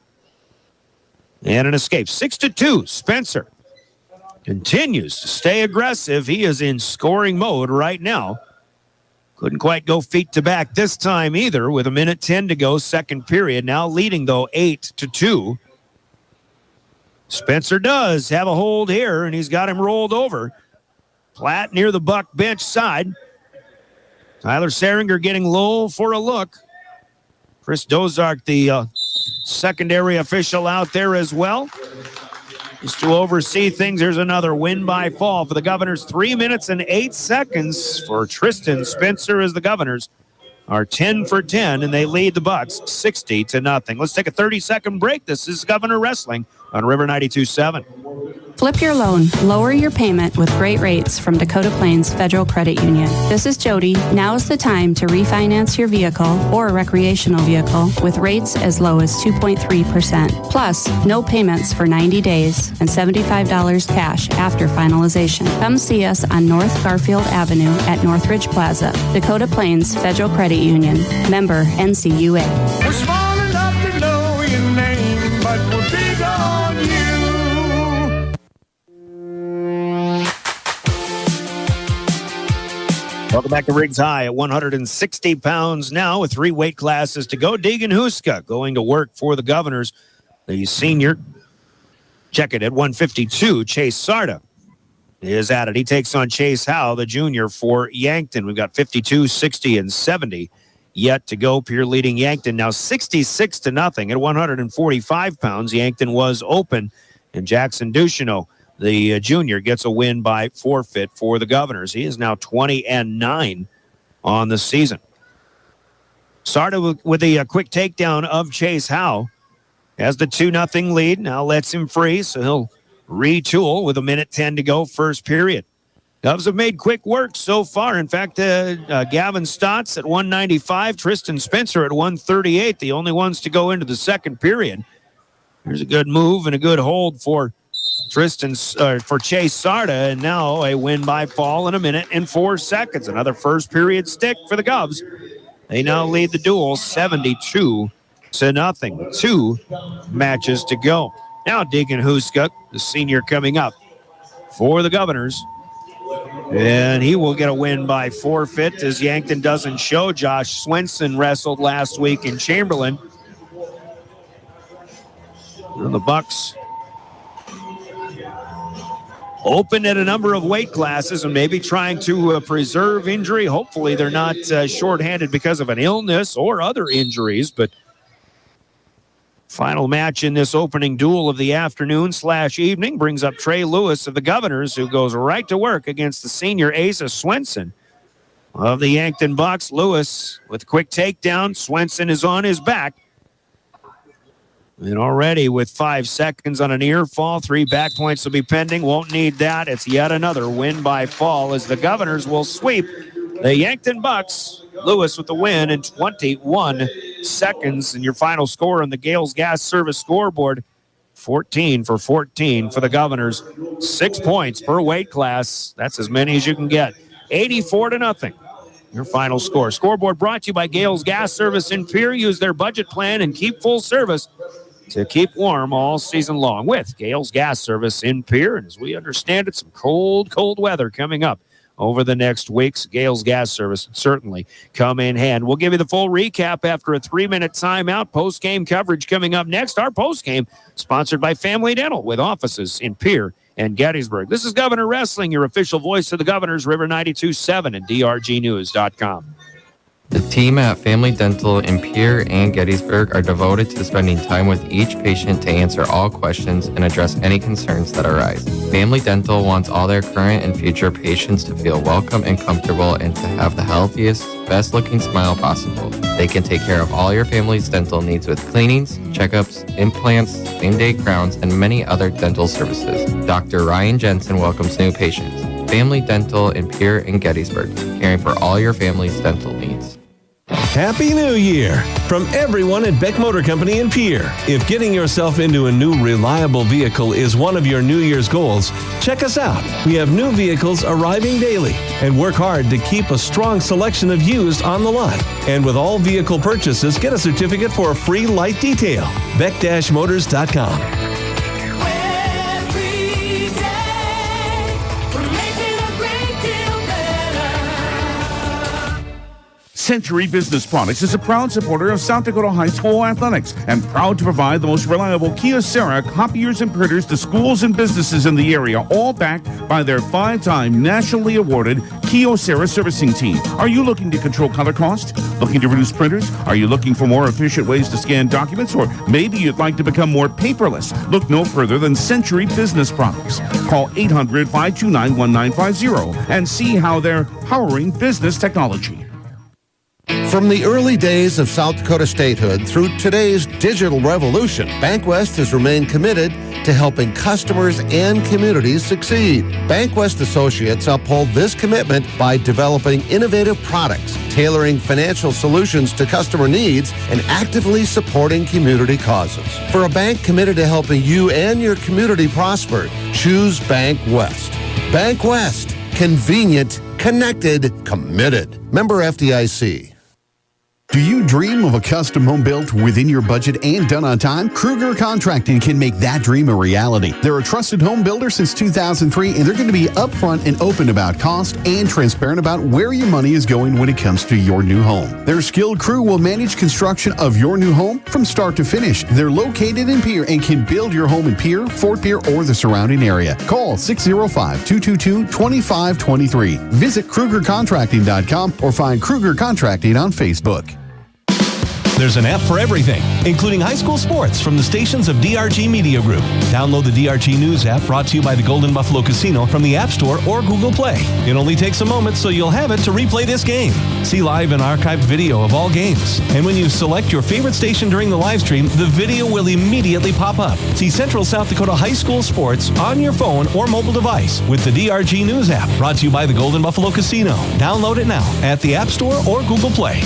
and an escape. 6-2. Spencer continues to stay aggressive. He is in scoring mode right now. Couldn't quite go feet to back this time either with 1:10 to go, second period. Now leading, though, 8-2. Spencer does have a hold here, and he's got him rolled over. Platt near the Buck bench side. Tyler Seringer getting low for a look. Chris Dozark, the secondary official out there as well, just to oversee things. There's another win by fall for the Governors. 3 minutes and 8 seconds for Tristan Spencer as the Governors are 10 for 10, and they lead the Bucks 60-0. Let's take a 30-second break. This is Governor Wrestling on River 92.7. Flip your loan, lower your payment with great rates from Dakota Plains Federal Credit Union. This is Jody. Now is the time to refinance your vehicle or recreational vehicle with rates as low as 2.3%. Plus, no payments for 90 days and $75 cash after finalization. Come see us on North Garfield Avenue at Northridge Plaza. Dakota Plains Federal Credit Union. Member NCUA. We're small enough to know your name, but we're big on you. Welcome back to Riggs High at 160 pounds now with 3 weight classes to go. Deegan Huska going to work for the Governors. The senior, check it, at 152. Chase Sarda is at it. He takes on Chase Howe, the junior, for Yankton. We've got 52, 60, and 70 yet to go. Pierre leading Yankton now 66-0 at 145 pounds. Yankton was open, and Jackson Ducheneau, the junior, gets a win by forfeit for the Governors. He is now 20-9 on the season. Started with a quick takedown of Chase Howe. Has the 2-0 lead. Now lets him free, so he'll retool with 1:10 to go, first period. Govs have made quick work so far. In fact, Gavin Stotts at 195, Tristan Spencer at 138, the only ones to go into the second period. Here's a good move and a good hold for for Chase Sarda, and now a win by fall in 1:04. Another first period stick for the Govs. They now lead the duel 72-0. 2 matches to go. Now Deegan Huska, the senior, coming up for the Governors, and he will get a win by forfeit as Yankton doesn't show. Josh Swenson wrestled last week in Chamberlain. And the Bucks open at a number of weight classes and maybe trying to preserve injury. Hopefully they're not shorthanded because of an illness or other injuries, but final match in this opening duel of the afternoon/evening brings up Trey Lewis of the Governors, who goes right to work against the senior Asa Swenson of the Yankton Bucks. Lewis with a quick takedown. Swenson is on his back. And already with 5 seconds on an ear fall, 3 back points will be pending. Won't need that. It's yet another win by fall as the Governors will sweep the Yankton Bucks. Lewis with the win in 21 seconds. And your final score on the Gales Gas Service scoreboard, 14 for 14 for the Governors. 6 points per weight class. That's as many as you can get. 84-0. Your final score. Scoreboard brought to you by Gales Gas Service in Pierre. Use their budget plan and keep full service to keep warm all season long with Gales Gas Service in Pierre. And as we understand it, some cold, cold weather coming up over the next weeks. Gale's Gas Service certainly come in hand. We'll give you the full recap after a 3-minute timeout. Post-game coverage coming up next. Our post-game sponsored by Family Dental with offices in Pierre and Gettysburg. This is Governor Wrestling, your official voice of the Governors, River 92.7 and drgnews.com. The team at Family Dental in Pierre and Gettysburg are devoted to spending time with each patient to answer all questions and address any concerns that arise. Family Dental wants all their current and future patients to feel welcome and comfortable and to have the healthiest, best-looking smile possible. They can take care of all your family's dental needs with cleanings, checkups, implants, same-day crowns, and many other dental services. Dr. Ryan Jensen welcomes new patients. Family Dental in Pierre and Gettysburg, caring for all your family's dental needs. Happy New Year from everyone at Beck Motor Company in Pierre. If getting yourself into a new reliable vehicle is one of your New Year's goals, check us out. We have new vehicles arriving daily and work hard to keep a strong selection of used on the lot. And with all vehicle purchases, get a certificate for a free light detail. Beck-Motors.com. Century Business Products is a proud supporter of South Dakota High School athletics and proud to provide the most reliable Kyocera copiers and printers to schools and businesses in the area, all backed by their 5-time nationally awarded Kyocera servicing team. Are you looking to control color cost? Looking to reduce printers? Are you looking for more efficient ways to scan documents? Or maybe you'd like to become more paperless? Look no further than Century Business Products. Call 800-529-1950 and see how they're powering business technology. From the early days of South Dakota statehood through today's digital revolution, BankWest has remained committed to helping customers and communities succeed. BankWest Associates uphold this commitment by developing innovative products, tailoring financial solutions to customer needs, and actively supporting community causes. For a bank committed to helping you and your community prosper, choose BankWest. BankWest. Convenient, connected, committed. Member FDIC. Do you dream of a custom home built within your budget and done on time? Kruger Contracting can make that dream a reality. They're a trusted home builder since 2003, and they're going to be upfront and open about cost and transparent about where your money is going when it comes to your new home. Their skilled crew will manage construction of your new home from start to finish. They're located in Pierre and can build your home in Pierre, Fort Pierre, or the surrounding area. Call 605-222-2523. Visit KrugerContracting.com or find Kruger Contracting on Facebook. There's an app for everything, including high school sports from the stations of DRG Media Group. Download the DRG News app brought to you by the Golden Buffalo Casino from the App Store or Google Play. It only takes a moment, so you'll have it to replay this game. See live and archived video of all games. And when you select your favorite station during the live stream, the video will immediately pop up. See Central South Dakota high school sports on your phone or mobile device with the DRG News app brought to you by the Golden Buffalo Casino. Download it now at the App Store or Google Play.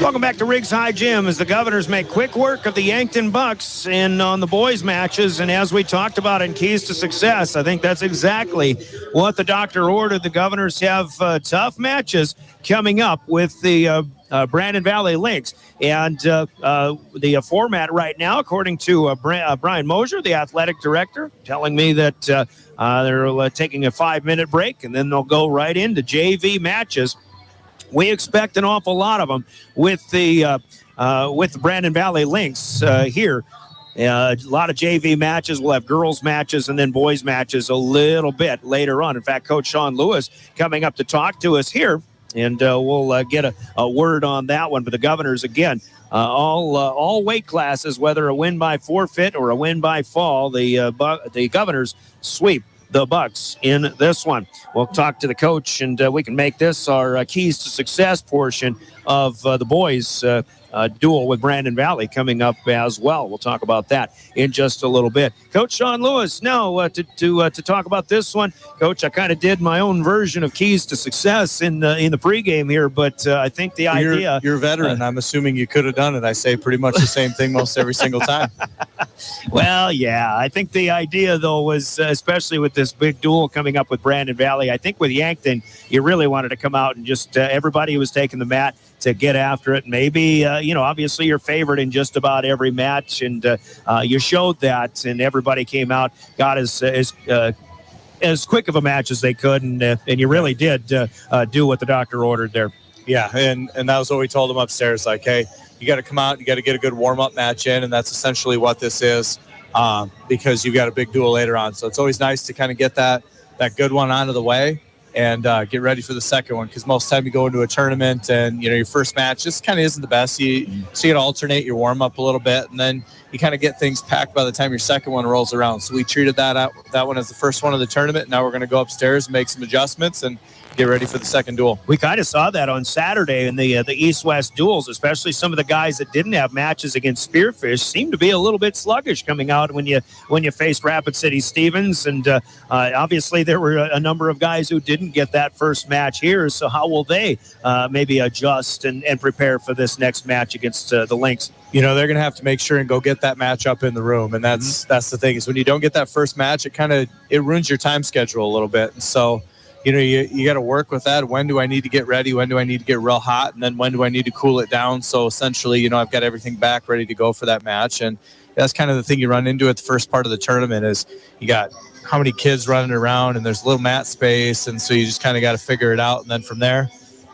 Welcome back to Riggs High Gym as the Governors make quick work of the Yankton Bucks in on the boys matches. And as we talked about in Keys to Success, I think that's exactly what the doctor ordered. The Governors have tough matches coming up with the Brandon Valley Lynx. And the format right now, according to Brian Mosier, the athletic director, telling me that they're taking a 5-minute break and then they'll go right into JV matches. We expect an awful lot of them with the Brandon Valley Lynx here. A lot of JV matches. We'll have girls matches and then boys matches a little bit later on. In fact, Coach Sean Lewis coming up to talk to us here, and we'll get a word on that one. But the Governors, again, all weight classes, whether a win by forfeit or a win by fall, the Governors sweep the Bucks in this one. We'll talk to the coach, and we can make this our Keys to Success portion of the boys' duel with Brandon Valley coming up as well. We'll talk about that in just a little bit. Coach Sean Lewis, now to talk about this one. Coach, I kind of did my own version of Keys to Success in the pregame here, but I think the idea... You're a veteran. I'm assuming you could have done it. I say pretty much the same thing most every single time. Well, yeah. I think the idea, though, was especially with this big duel coming up with Brandon Valley, I think with Yankton, you really wanted to come out and just everybody who was taking the mat, to get after it. Maybe, obviously you're favored in just about every match, and you showed that, and everybody came out, got as quick of a match as they could, and you really did do what the doctor ordered there. Yeah, and that was what we told them upstairs, like, hey, you got to come out, you got to get a good warm-up match in, and that's essentially what this is, because you've got a big duel later on. So it's always nice to kind of get that good one out of the way and get ready for the second one, because most time you go into a tournament and, your first match just kind of isn't the best. So you got to alternate your warm-up a little bit, and then you kind of get things packed by the time your second one rolls around. So we treated that one as the first one of the tournament. Now we're going to go upstairs and make some adjustments and get ready for the second duel. We kind of saw that on Saturday in the East-West duels, especially some of the guys that didn't have matches against Spearfish seemed to be a little bit sluggish coming out when you faced Rapid City Stevens, and obviously there were a number of guys who didn't get that first match here. So how will they maybe adjust and prepare for this next match against the Lynx? They're going to have to make sure and go get that match up in the room, and that's the thing, is when you don't get that first match, it ruins your time schedule a little bit. And so you got to work with that. When do I need to get ready? When do I need to get real hot? And then when do I need to cool it down? So essentially, I've got everything back ready to go for that match. And that's kind of the thing you run into at the first part of the tournament, is you got how many kids running around, and there's little mat space. And so you just kind of got to figure it out. And then from there,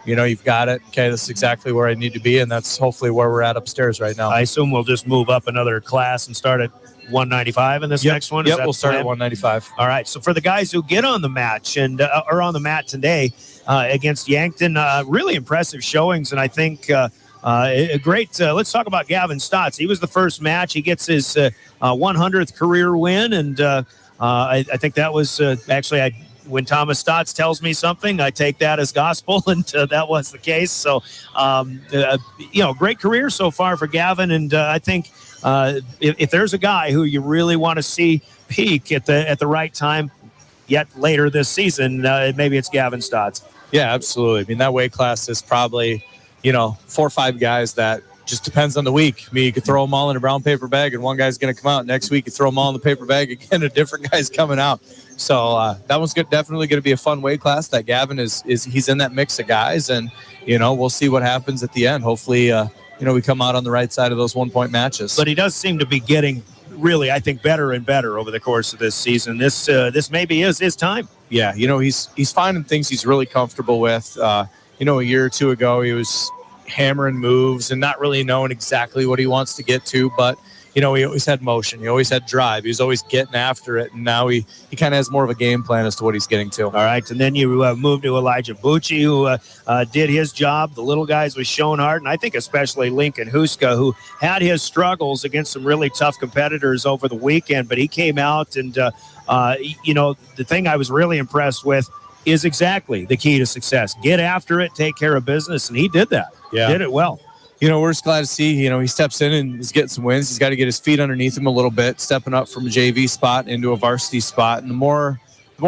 you've got it. Okay, this is exactly where I need to be. And that's hopefully where we're at upstairs right now. I assume we'll just move up another class and start at 195 in this next one? Yep, we'll start at 195. All right, so for the guys who get on the match and are on the mat today against Yankton, really impressive showings, and I think a great, let's talk about Gavin Stotts. He was the first match. He gets his 100th career win, and I think that was actually, when Thomas Stotts tells me something, I take that as gospel, and that was the case. So, great career so far for Gavin, and I think if there's a guy who you really want to see peak at the right time, yet later this season, maybe it's Gavin Stotts. Yeah, absolutely. I mean, that weight class is probably, 4 or 5 guys that just depends on the week. I mean, you could throw them all in a brown paper bag, and one guy's going to come out. Next week, you throw them all in the paper bag again, a different guy's coming out. So that one's definitely going to be a fun weight class. That Gavin he's in that mix of guys, and we'll see what happens at the end. Hopefully, we come out on the right side of those 1-point matches. But he does seem to be getting really, I think, better and better over the course of this season. This maybe is his time. Yeah, he's finding things he's really comfortable with. A year or two ago, he was hammering moves and not really knowing exactly what he wants to get to, but he always had motion. He always had drive. He was always getting after it, and now he kind of has more of a game plan as to what he's getting to. All right, and then you moved to Elijah Bucci, who did his job. The little guys with Schoenhardt, and I think especially Lincoln Huska, who had his struggles against some really tough competitors over the weekend, but he came out, and the thing I was really impressed with is exactly the key to success. Get after it, take care of business, and he did that. Yeah. Did it well. We're just glad to see, he steps in and is getting some wins. He's got to get his feet underneath him a little bit, stepping up from a JV spot into a varsity spot. And the more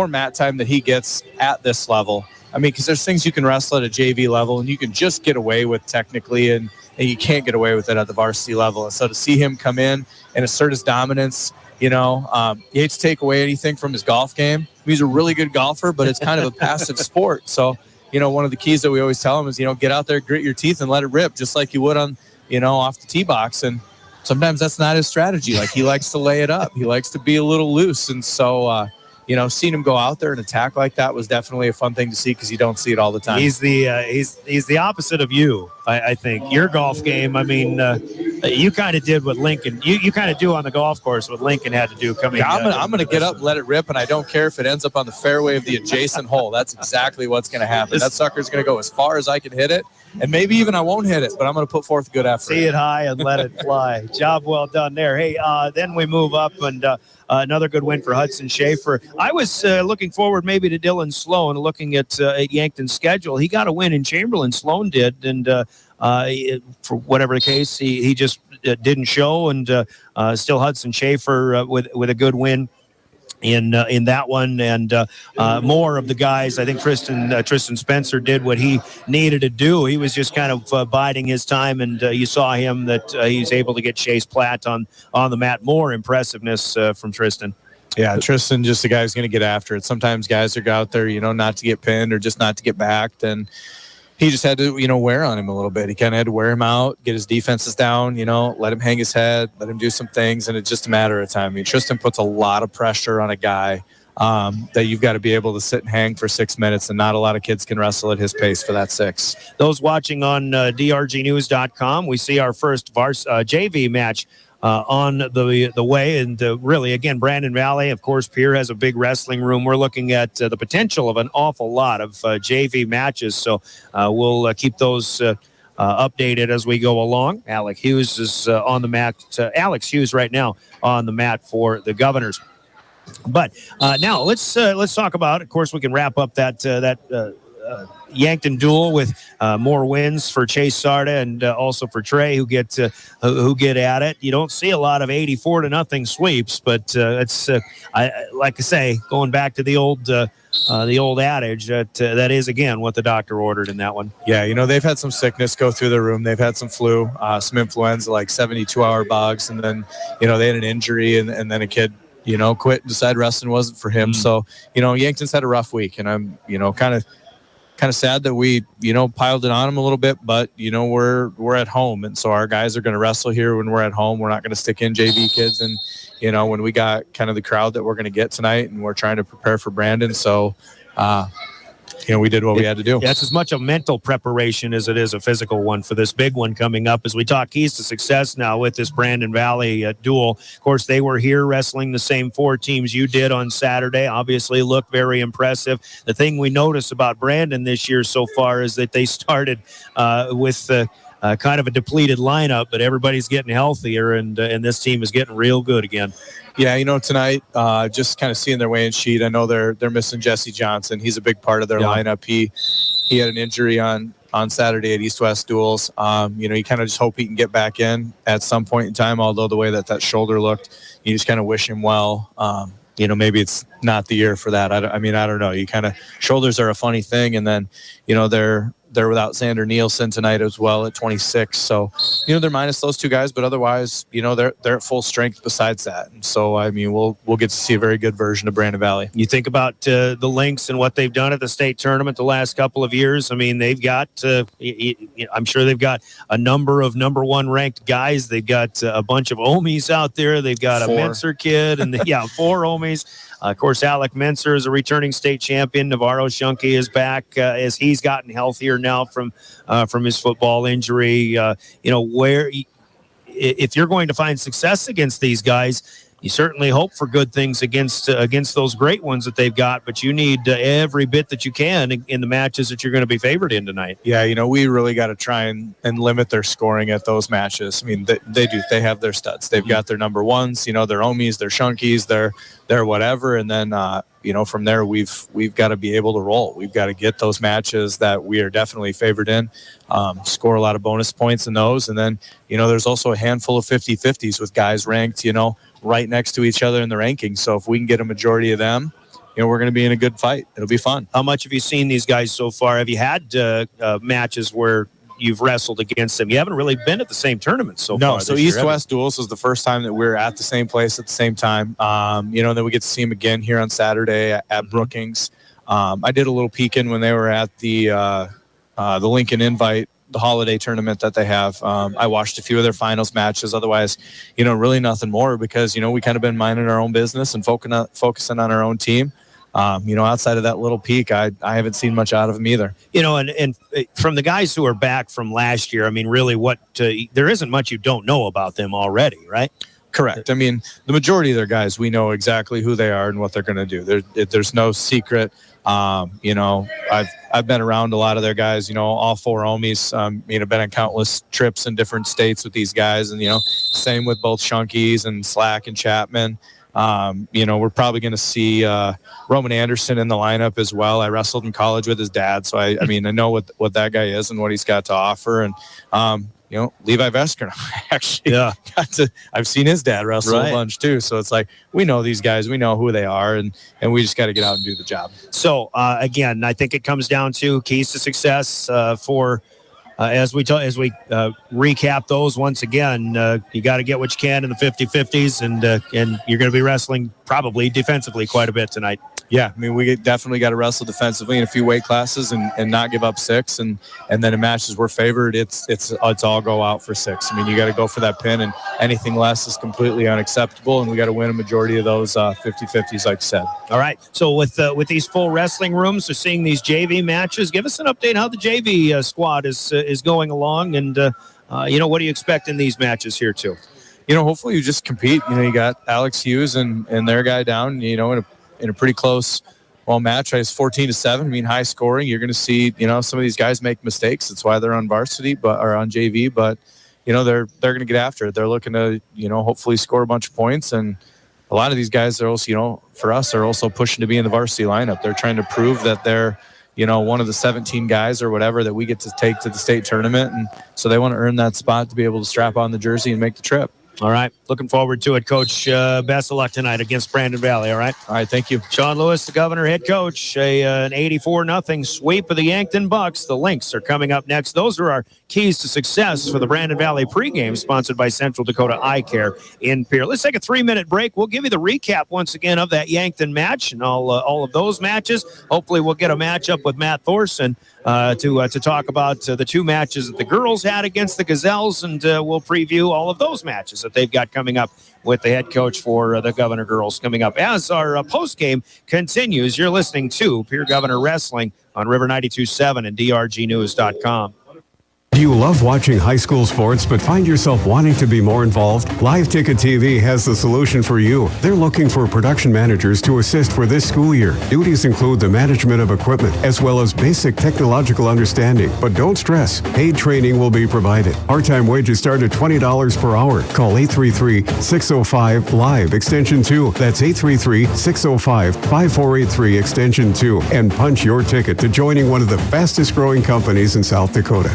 mat time that he gets at this level, I mean, because there's things you can wrestle at a JV level and you can just get away with technically, and you can't get away with it at the varsity level. And so to see him come in and assert his dominance, you hate to take away anything from his golf game. He's a really good golfer, but it's kind of a passive sport. So, one of the keys that we always tell him is, get out there, grit your teeth, and let it rip, just like you would on, off the tee box. And sometimes that's not his strategy. Like, he likes to lay it up. He likes to be a little loose. And so, seeing him go out there and attack like that was definitely a fun thing to see, because you don't see it all the time. He's the opposite of you, I think. Your golf game, I mean, you kind of did what Lincoln, you kind of do on the golf course what Lincoln had to do coming. Yeah, I'm going to get up, let it rip, and I don't care if it ends up on the fairway of the adjacent hole. That's exactly what's going to happen. That sucker's going to go as far as I can hit it, and maybe even I won't hit it, but I'm going to put forth a good effort. See it high and let it fly. Job well done there. Hey, then we move up, and another good win for Hudson Schaefer. I was looking forward maybe to Dylan Sloan, looking at Yankton's schedule. He got a win in Chamberlain, Sloan did, and for whatever the case, he just didn't show, and still Hudson Schaefer with a good win in that one, and more of the guys. I think Tristan Spencer did what he needed to do. He was just kind of biding his time, and you saw him that he's able to get Chase Platt on the mat. More impressiveness from Tristan. Yeah, Tristan, just a guy who's going to get after it. Sometimes guys are out there, not to get pinned or just not to get backed, and he just had to, wear on him a little bit. He kind of had to wear him out, get his defenses down, let him hang his head, let him do some things, and it's just a matter of time. I mean, Tristan puts a lot of pressure on a guy that you've got to be able to sit and hang for 6 minutes, and not a lot of kids can wrestle at his pace for that 6. Those watching on drgnews.com, we see our first JV match on the way. And really, again, Brandon Valley, of course, Pierre has a big wrestling room. We're looking at the potential of an awful lot of JV matches. So we'll keep those updated as we go along. Alex Hughes is on the mat. Alex Hughes right now on the mat for the Governors. But now let's talk about, of course, we can wrap up that Yankton duel with more wins for Chase Sarda and also for Trey, who get at it. You don't see a lot of 84-0 sweeps, but it's like I say, going back to the old adage that is again what the doctor ordered in that one. Yeah, they've had some sickness go through their room. They've had some flu, some influenza, like 72-hour bugs, and then they had an injury, and then a kid quit and decided wrestling wasn't for him. So Yankton's had a rough week, and I'm kind of sad that we piled it on them a little bit, but we're at home, and so our guys are going to wrestle here when we're at home. We're not going to stick in JV kids, and when we got kind of the crowd that we're going to get tonight, and we're trying to prepare for Brandon, so we did what we had to do. Yeah, it's as much a mental preparation as it is a physical one for this big one coming up. As we talk keys to success now with this Brandon Valley duel. Of course, they were here wrestling the same 4 teams you did on Saturday. Obviously looked very impressive. The thing we notice about Brandon this year so far is that they started with kind of a depleted lineup, but everybody's getting healthier, and this team is getting real good again. Yeah, tonight, just kind of seeing their weigh-in sheet, I know they're missing Jesse Johnson. He's a big part of their lineup. He had an injury on Saturday at East-West duels. You kind of just hope he can get back in at some point in time, although the way that shoulder looked, you just kind of wish him well. Maybe it's not the year for that. I don't know. You kind of, shoulders are a funny thing, and then, they're without Xander Nielsen tonight as well at 26. So, they're minus those 2 guys, but otherwise, they're at full strength besides that. And so, we'll get to see a very good version of Brandon Valley. You think about the Lynx and what they've done at the state tournament the last couple of years. They've got, I'm sure they've got a number of number 1 ranked guys. They've got a bunch of Omies out there. They've got 4. A Menser kid, and 4 Omies. Of course, Alec Menser is a returning state champion. Navarro Shunke is back as he's gotten healthier now from his football injury. Where if you're going to find success against these guys, you certainly hope for good things against those great ones that they've got, but you need every bit that you can in the matches that you're going to be favored in tonight. Yeah, we really got to try and limit their scoring at those matches. They do. They have their studs. They've got their number 1s, their Omies, their Shunkies, their whatever, and then from there we've got to be able to roll. We've got to get those matches that we are definitely favored in, score a lot of bonus points in those, and then there's also a handful of 50-50s with guys ranked right next to each other in the rankings. So if we can get a majority of them, we're going to be in a good fight. It'll be fun. How much have you seen these guys so far? Have you had matches where you've wrestled against them? You haven't really been at the same tournament so far. No, so East-West duels was the first time that we're at the same place at the same time. And then we get to see them again here on Saturday at Brookings. I did a little peeking when they were at the Lincoln Invite, the holiday tournament that they have. I watched a few of their finals matches. Otherwise, really nothing more, because, we kind of been minding our own business and focusing on our own team. Outside of that little peak, I haven't seen much out of them either. And from the guys who are back from last year, really there isn't much you don't know about them already, right? Correct. The majority of their guys, we know exactly who they are and what they're going to do. There's no secret. I've been around a lot of their guys, all 4 Omies, been on countless trips in different states with these guys. And, same with both Shunkies and Slack and Chapman. We're probably going to see Roman Anderson in the lineup as well. I wrestled in college with his dad, so I know what that guy is and what he's got to offer. And Levi Vesker, actually, I've seen his dad wrestle a bunch too. So it's like, we know these guys, we know who they are, and we just got to get out and do the job. So again, I think it comes down to keys to success for. As we recap those once again, you got to get what you can in the 50-50s, and you're going to be wrestling probably defensively quite a bit tonight. Yeah, I mean, we definitely got to wrestle defensively in a few weight classes and not give up 6. And then in matches we're favored, it's all go out for 6. I mean, you got to go for that pin, and anything less is completely unacceptable, and we got to win a majority of those 50-50s, like I said. All right. So with these full wrestling rooms, so seeing these JV matches, give us an update how the JV squad is going along, and what do you expect in these matches here too? Hopefully you just compete. You got Alex Hughes and their guy down, in a pretty close match. It's 14-7. I mean, high scoring. You're going to see, some of these guys make mistakes. That's why they're on varsity, or on JV. But they're going to get after it. They're looking to, hopefully score a bunch of points. And a lot of these guys are also, for us, are also pushing to be in the varsity lineup. They're trying to prove that they're, one of the 17 guys or whatever that we get to take to the state tournament. And so they want to earn that spot to be able to strap on the jersey and make the trip. All right. Looking forward to it, Coach. Best of luck tonight against Brandon Valley, all right? All right, thank you. Sean Lewis, the Governor head coach, an 84-0 sweep of the Yankton Bucks. The Lynx are coming up next. Those are our keys to success for the Brandon Valley pregame, sponsored by Central Dakota Eye Care in Pierre. Let's take a 3-minute break. We'll give you the recap once again of that Yankton match and all of those matches. Hopefully we'll get a matchup with Matt Thorson to talk about the 2 matches that the girls had against the Gazelles, and we'll preview all of those matches that they've got coming up with the head coach for the Governor girls coming up. As our post-game continues, you're listening to Pierre Governor Wrestling on River 92.7 and drgnews.com. Do you love watching high school sports but find yourself wanting to be more involved? Live Ticket TV has the solution for you. They're looking for production managers to assist for this school year. Duties include the management of equipment as well as basic technological understanding. But don't stress. Paid training will be provided. Part-time wages start at $20 per hour. Call 833-605-LIVE extension 2. That's 833-605-5483 extension 2 and punch your ticket to joining one of the fastest growing companies in South Dakota.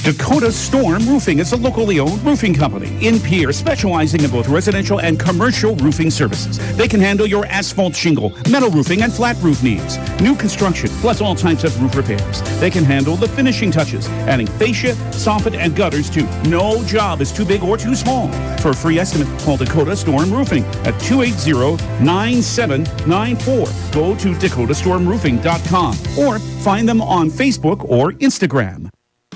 Dakota Storm Roofing is a locally owned roofing company in Pierre, specializing in both residential and commercial roofing services. They can handle your asphalt shingle, metal roofing, and flat roof needs. New construction, plus all types of roof repairs. They can handle the finishing touches, adding fascia, soffit, and gutters too. No job is too big or too small. For a free estimate, call Dakota Storm Roofing at 280-9794. Go to dakotastormroofing.com or find them on Facebook or Instagram.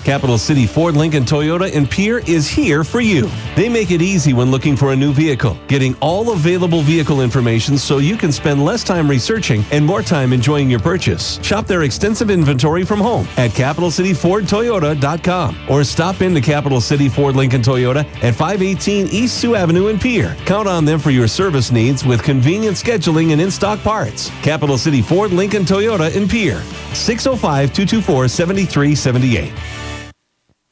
Capital City Ford Lincoln Toyota in Pierre is here for you. They make it easy when looking for a new vehicle, getting all available vehicle information so you can spend less time researching and more time enjoying your purchase. Shop their extensive inventory from home at capitalcityfordtoyota.com or stop into Capital City Ford Lincoln Toyota at 518 East Sioux Avenue in Pierre. Count on them for your service needs with convenient scheduling and in-stock parts. Capital City Ford Lincoln Toyota in Pierre, 605-224-7378.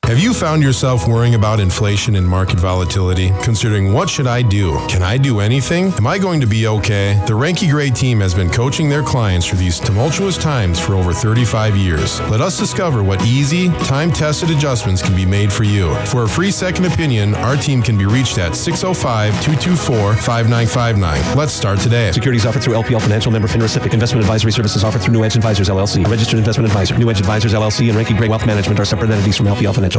Have you found yourself worrying about inflation and market volatility? Considering what should I do? Can I do anything? Am I going to be okay? The Ranky Gray team has been coaching their clients through these tumultuous times for over 35 years. Let us discover what easy, time-tested adjustments can be made for you. For a free second opinion, our team can be reached at 605-224-5959. Let's start today. Securities offered through LPL Financial, member FINRA SIPC. Investment advisory services offered through New Edge Advisors LLC. A registered investment advisor. New Edge Advisors LLC and Ranky Gray Wealth Management are separate entities from LPL Financial.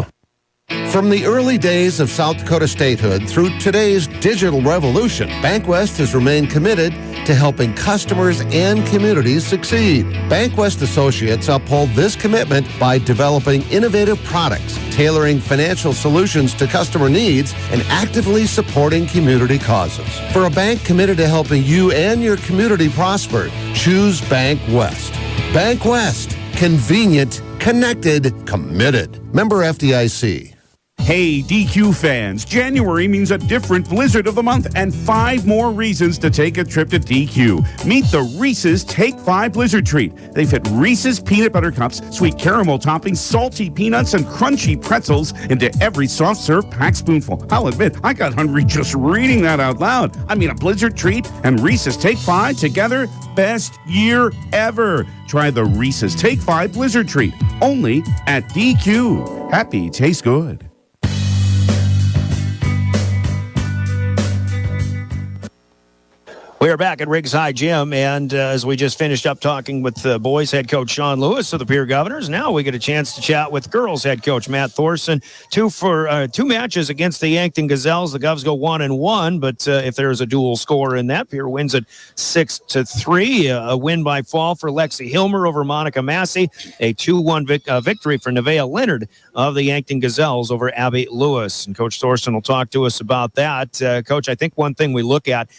From the early days of South Dakota statehood through today's digital revolution, BankWest has remained committed to helping customers and communities succeed. BankWest Associates uphold this commitment by developing innovative products, tailoring financial solutions to customer needs, and actively supporting community causes. For a bank committed to helping you and your community prosper, choose BankWest. BankWest. Convenient, connected, committed. Member FDIC. Hey, DQ fans, January means a different Blizzard of the Month and 5 more reasons to take a trip to DQ. Meet the Reese's Take 5 Blizzard Treat. They fit Reese's peanut butter cups, sweet caramel toppings, salty peanuts, and crunchy pretzels into every soft serve packed spoonful. I'll admit, I got hungry just reading that out loud. I mean, a Blizzard Treat and Reese's Take 5 together, best year ever. Try the Reese's Take 5 Blizzard Treat, only at DQ. Happy tastes good. We are back at Riggs High Gym, and as we just finished up talking with boys head coach Sean Lewis of the Pierre Governors, now we get a chance to chat with girls head coach Matt Thorson. Two matches against the Yankton Gazelles. The Govs go 1-1, but if there's a dual score in that, Pierre wins it 6-3. A win by fall for Lexi Hilmer over Monica Massey. A 2-1 victory for Nevaeh Leonard of the Yankton Gazelles over Abby Lewis. And Coach Thorson will talk to us about that. Coach, I think one thing we look at,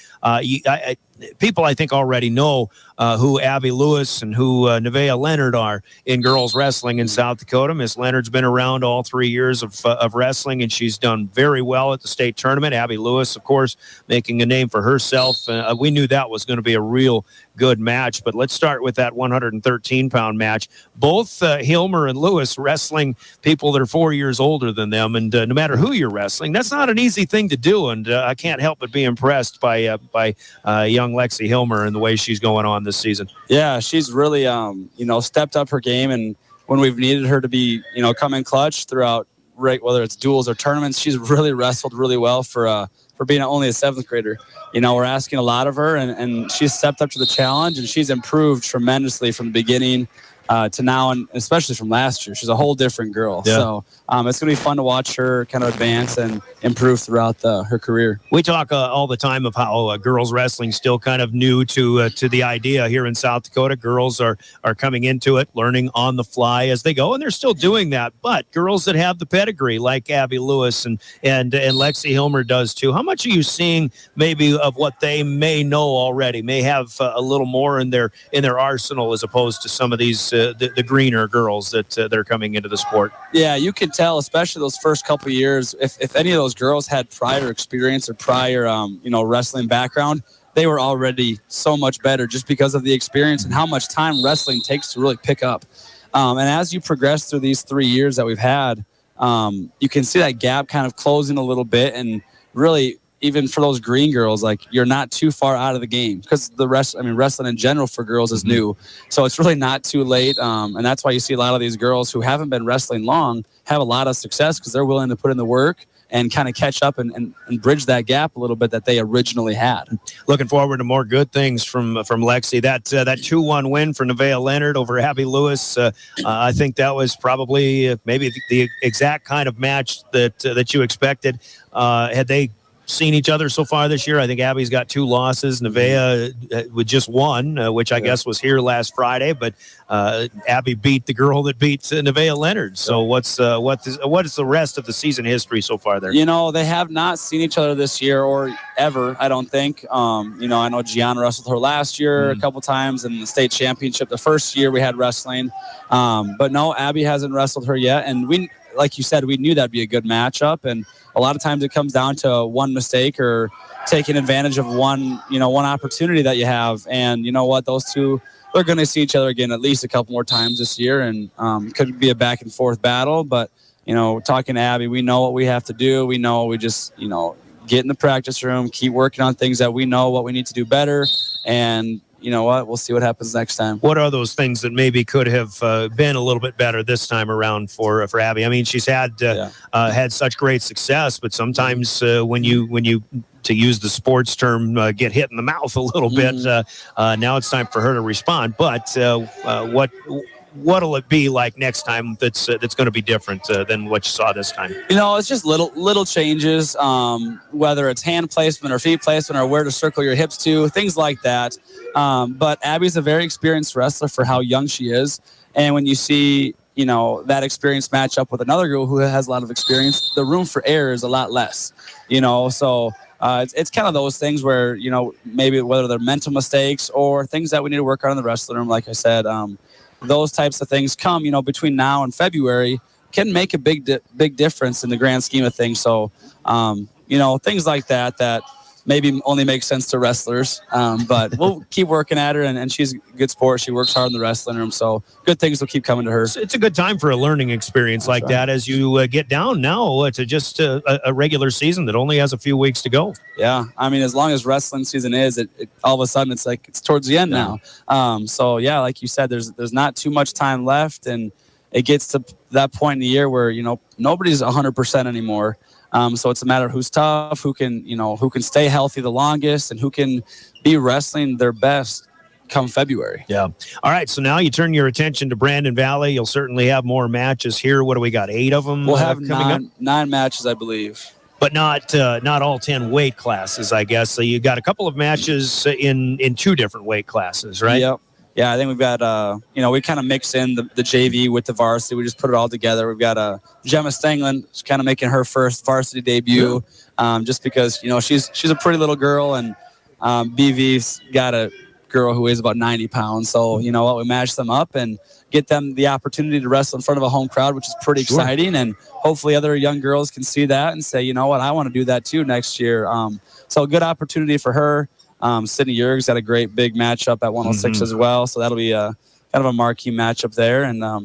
people I think already know who Abby Lewis and who Nevaeh Leonard are in girls wrestling in South Dakota. Miss Leonard's been around all 3 years of wrestling, and she's done very well at the state tournament. Abby Lewis, of course, making a name for herself. We knew that was going to be a real good match, but let's start with that 113-pound match. Both Hilmer and Lewis wrestling people that are 4 years older than them, and no matter who you're wrestling, that's not an easy thing to do, and I can't help but be impressed by young Lexi Hilmer and the way she's going on this season. Yeah, she's really, stepped up her game, and when we've needed her to be, come in clutch throughout, whether it's duels or tournaments, she's really wrestled really well for being only a 7th grader. We're asking a lot of her, and she's stepped up to the challenge, and she's improved tremendously from the beginning to now, and especially from last year. She's a whole different girl. Yeah. So it's going to be fun to watch her kind of advance and improve throughout her career. We talk all the time of how girls wrestling still kind of new to the idea here in South Dakota. Girls are coming into it, learning on the fly as they go, and they're still doing that. But girls that have the pedigree, like Abby Lewis and Lexi Hilmer does too, how much are you seeing maybe of what they may know already, may have a little more in their arsenal as opposed to some of these the greener girls that they're coming into the sport? Yeah, you can tell, especially those first couple of years, if any of those girls had prior experience or prior wrestling background, they were already so much better just because of the experience and how much time wrestling takes to really pick up. And as you progress through these 3 years that we've had, you can see that gap kind of closing a little bit, and really, even for those green girls, like, you're not too far out of the game, because wrestling in general for girls is new. So it's really not too late. And that's why you see a lot of these girls who haven't been wrestling long have a lot of success, because they're willing to put in the work and kind of catch up and bridge that gap a little bit that they originally had. Looking forward to more good things from Lexi. That 2-1 win for Nevaeh Leonard over Abby Lewis, I think that was probably maybe the exact kind of match that you expected. Had they seen each other so far this year, I think Abby's got 2 losses. Nevaeh with just 1, which I guess was here last Friday. But Abby beat the girl that beat Nevaeh Leonard. So what is the rest of the season history so far there? They have not seen each other this year or ever, I don't think. I know Gianna wrestled her last year a couple times in the state championship. The first year we had wrestling. But no, Abby hasn't wrestled her yet. And we, like you said, we knew that'd be a good matchup. And a lot of times it comes down to one mistake or taking advantage of one opportunity that you have. And you know what? Those two, they're going to see each other again at least a couple more times this year, and could be a back and forth battle. But, talking to Abby, we know what we have to do. We know we just, get in the practice room, keep working on things that we know what we need to do better. And, you know what? We'll see what happens next time. What are those things that maybe could have been a little bit better this time around for Abby? I mean, she's had such great success, but sometimes when you to use the sports term, get hit in the mouth a little bit, now it's time for her to respond. But what'll it be like next time that's going to be different than what you saw this time? It's just little changes, whether it's hand placement or feet placement or where to circle your hips to, things like that. But Abby's a very experienced wrestler for how young she is. And when you see, that experience match up with another girl who has a lot of experience, the room for error is a lot less, so it's kind of those things where, maybe whether they're mental mistakes or things that we need to work on in the wrestling room, like I said, those types of things come, between now and February, can make a big difference in the grand scheme of things. So, things like that maybe only makes sense to wrestlers. But we'll keep working at her, and she's a good sport. She works hard in the wrestling room. So good things will keep coming to her. It's a good time for a learning experience like that as you get down now to just a regular season that only has a few weeks to go. Yeah. I mean, as long as wrestling season is, it all of a sudden it's like it's towards the end now. So, yeah, like you said, there's not too much time left, and it gets to that point in the year where, nobody's 100% anymore. So it's a matter of who's tough, who can stay healthy the longest, and who can be wrestling their best come February. Yeah. All right. So now you turn your attention to Brandon Valley. You'll certainly have more matches here. What do we got? 8 of them. We'll have coming up? 9 matches, I believe. But not all 10 weight classes, I guess. So you got a couple of matches in 2 different weight classes, right? Yep. Yeah, I think we've got, we kind of mix in the JV with the varsity. We just put it all together. We've got Gemma Stanglin. She's kind of making her first varsity debut, just because, she's a pretty little girl, and BV's got a girl who weighs about 90 pounds. So, you know what, we mash them up and get them the opportunity to wrestle in front of a home crowd, which is pretty exciting. And hopefully other young girls can see that and say, you know what, I want to do that too next year. So a good opportunity for her. Sydney Yerg's got a great big matchup at 106 as well. So that'll be kind of a marquee matchup there. And, at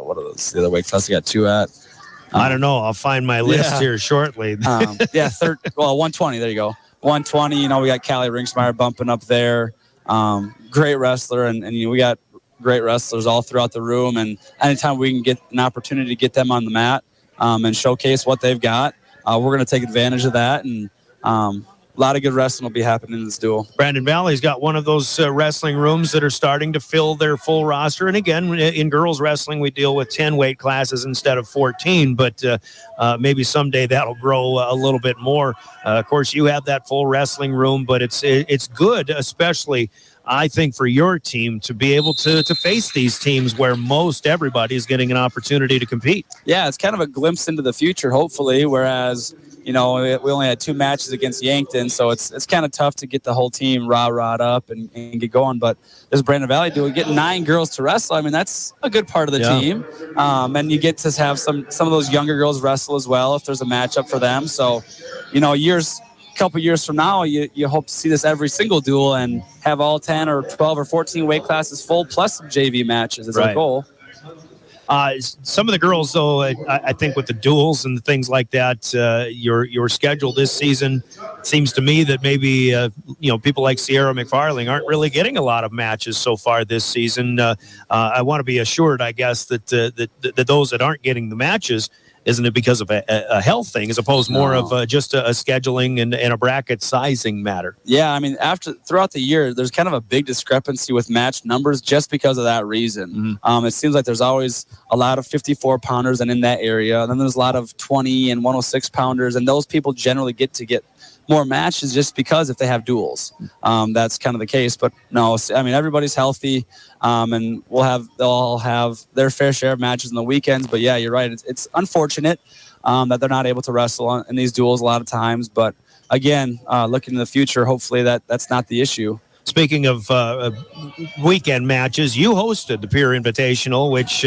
what are those, the other weight classes? We got 2 at. I don't know. I'll find my list here shortly. 120. There you go. 120. We got Callie Ringsmeyer bumping up there. Great wrestler. And we got great wrestlers all throughout the room. And anytime we can get an opportunity to get them on the mat and showcase what they've got, we're going to take advantage of that. And, a lot of good wrestling will be happening in this duel. Brandon Valley's got one of those wrestling rooms that are starting to fill their full roster. And again, in girls wrestling, we deal with 10 weight classes instead of 14, but maybe someday that'll grow a little bit more. Of course, you have that full wrestling room, but it's good, especially I think, for your team to be able to face these teams where most everybody is getting an opportunity to compete. Yeah, it's kind of a glimpse into the future, hopefully, whereas we only had 2 matches against Yankton, so it's kind of tough to get the whole team rah-rahed up and get going. But this Brandon Valley duel, getting 9 girls to wrestle, I mean, that's a good part of the team. And you get to have some of those younger girls wrestle as well if there's a matchup for them. So, couple years from now, you hope to see this every single duel and have all 10 or 12 or 14 weight classes full plus some JV matches is our goal. Some of the girls, though, I think with the duels and things like that, your schedule this season seems to me that maybe people like Sierra McFarling aren't really getting a lot of matches so far this season. I want to be assured, I guess, that those that aren't getting the matches, isn't it because of a health thing as opposed more of just a scheduling and a bracket sizing matter? Yeah, I mean, throughout the year, there's kind of a big discrepancy with match numbers just because of that reason. It seems like there's always a lot of 54-pounders and in that area. And then there's a lot of 20 and 106-pounders, and those people generally get more matches just because if they have duels. That's kind of the case. But no, I mean, everybody's healthy, and they'll all have their fair share of matches on the weekends. But yeah, you're right. It's unfortunate that they're not able to wrestle in these duels a lot of times. But again, looking in the future, hopefully that's not the issue. Speaking of weekend matches, you hosted the Pierre Invitational, which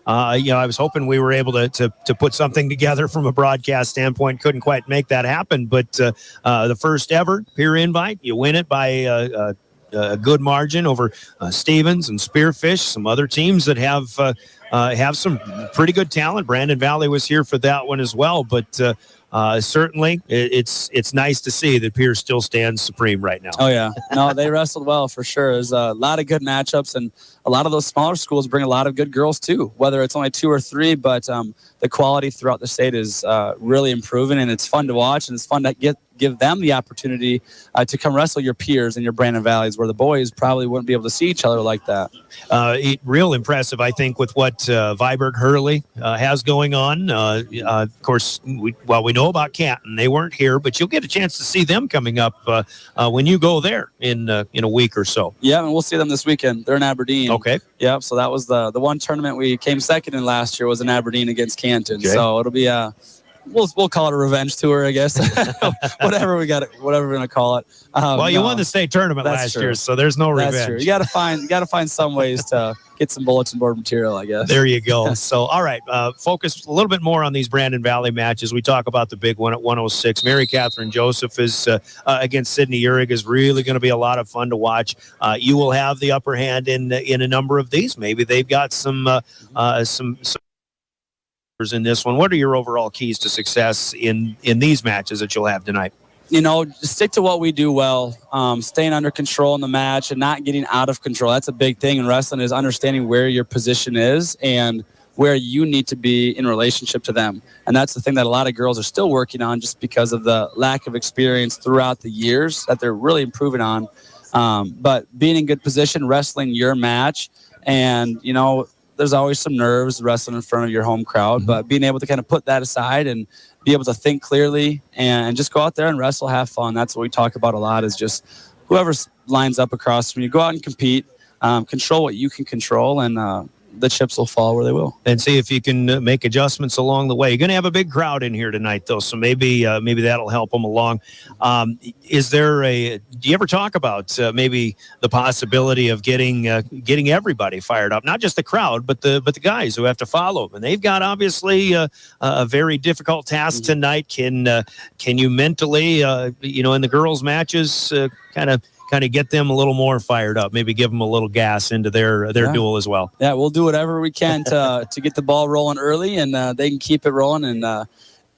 I was hoping we were able to put something together from a broadcast standpoint. Couldn't quite make that happen, but the first ever Pierre Invite, you win it by a good margin over Stevens and Spearfish, some other teams that have some pretty good talent. Brandon Valley was here for that one as well, but certainly it's nice to see that Pierre still stands supreme right now. Oh yeah, no, they wrestled well for sure. There's a lot of good matchups, and a lot of those smaller schools bring a lot of good girls too, whether it's only 2 or 3, but the quality throughout the state is really improving, and it's fun to watch, and it's fun to give them the opportunity to come wrestle your peers in your Brandon Valleys, where the boys probably wouldn't be able to see each other like that. Real impressive, I think, with what Viborg Hurley has going on. Of course, we know about Canton. They weren't here, but you'll get a chance to see them coming up when you go there in a week or so. Yeah, and we'll see them this weekend. They're in Aberdeen. Okay. Yeah, so that was the one tournament we came second in last year was in Aberdeen against Canton. Okay. So it'll be we'll call it a revenge tour, I guess. whatever we're gonna call it. You won the state tournament last year, so there's no revenge. That's true. You gotta find some ways to get some bulletin board material, I guess. There you go. So, all right, focus a little bit more on these Brandon Valley matches. We talk about the big one at 106. Mary Catherine Joseph is against Sydney Urig is really going to be a lot of fun to watch. You will have the upper hand in a number of these. Maybe they've got some in this one. What are your overall keys to success in these matches that you'll have tonight? Stick to what we do well, staying under control in the match and not getting out of control. That's a big thing in wrestling, is understanding where your position is. And where you need to be in relationship to them. And that's the thing that a lot of girls are still working on, just because of the lack of experience throughout the years that they're really improving on. But being in good position, wrestling your match, and, you know, there's always some nerves wrestling in front of your home crowd, but being able to kind of put that aside and be able to think clearly and just go out there and wrestle, have fun. That's what we talk about a lot, is just whoever lines up across from you, go out and compete, control what you can control, and the chips will fall where they will. And see if you can make adjustments along the way. You're going to have a big crowd in here tonight, though, so maybe that'll help them along. Do you ever talk about maybe the possibility of getting everybody fired up? Not just the crowd, but the guys who have to follow them. And they've got obviously a very difficult task tonight. Can you mentally, in the girls' matches, kind of get them a little more fired up, maybe give them a little gas into their duel as well? Yeah, we'll do whatever we can to get the ball rolling early, and they can keep it rolling and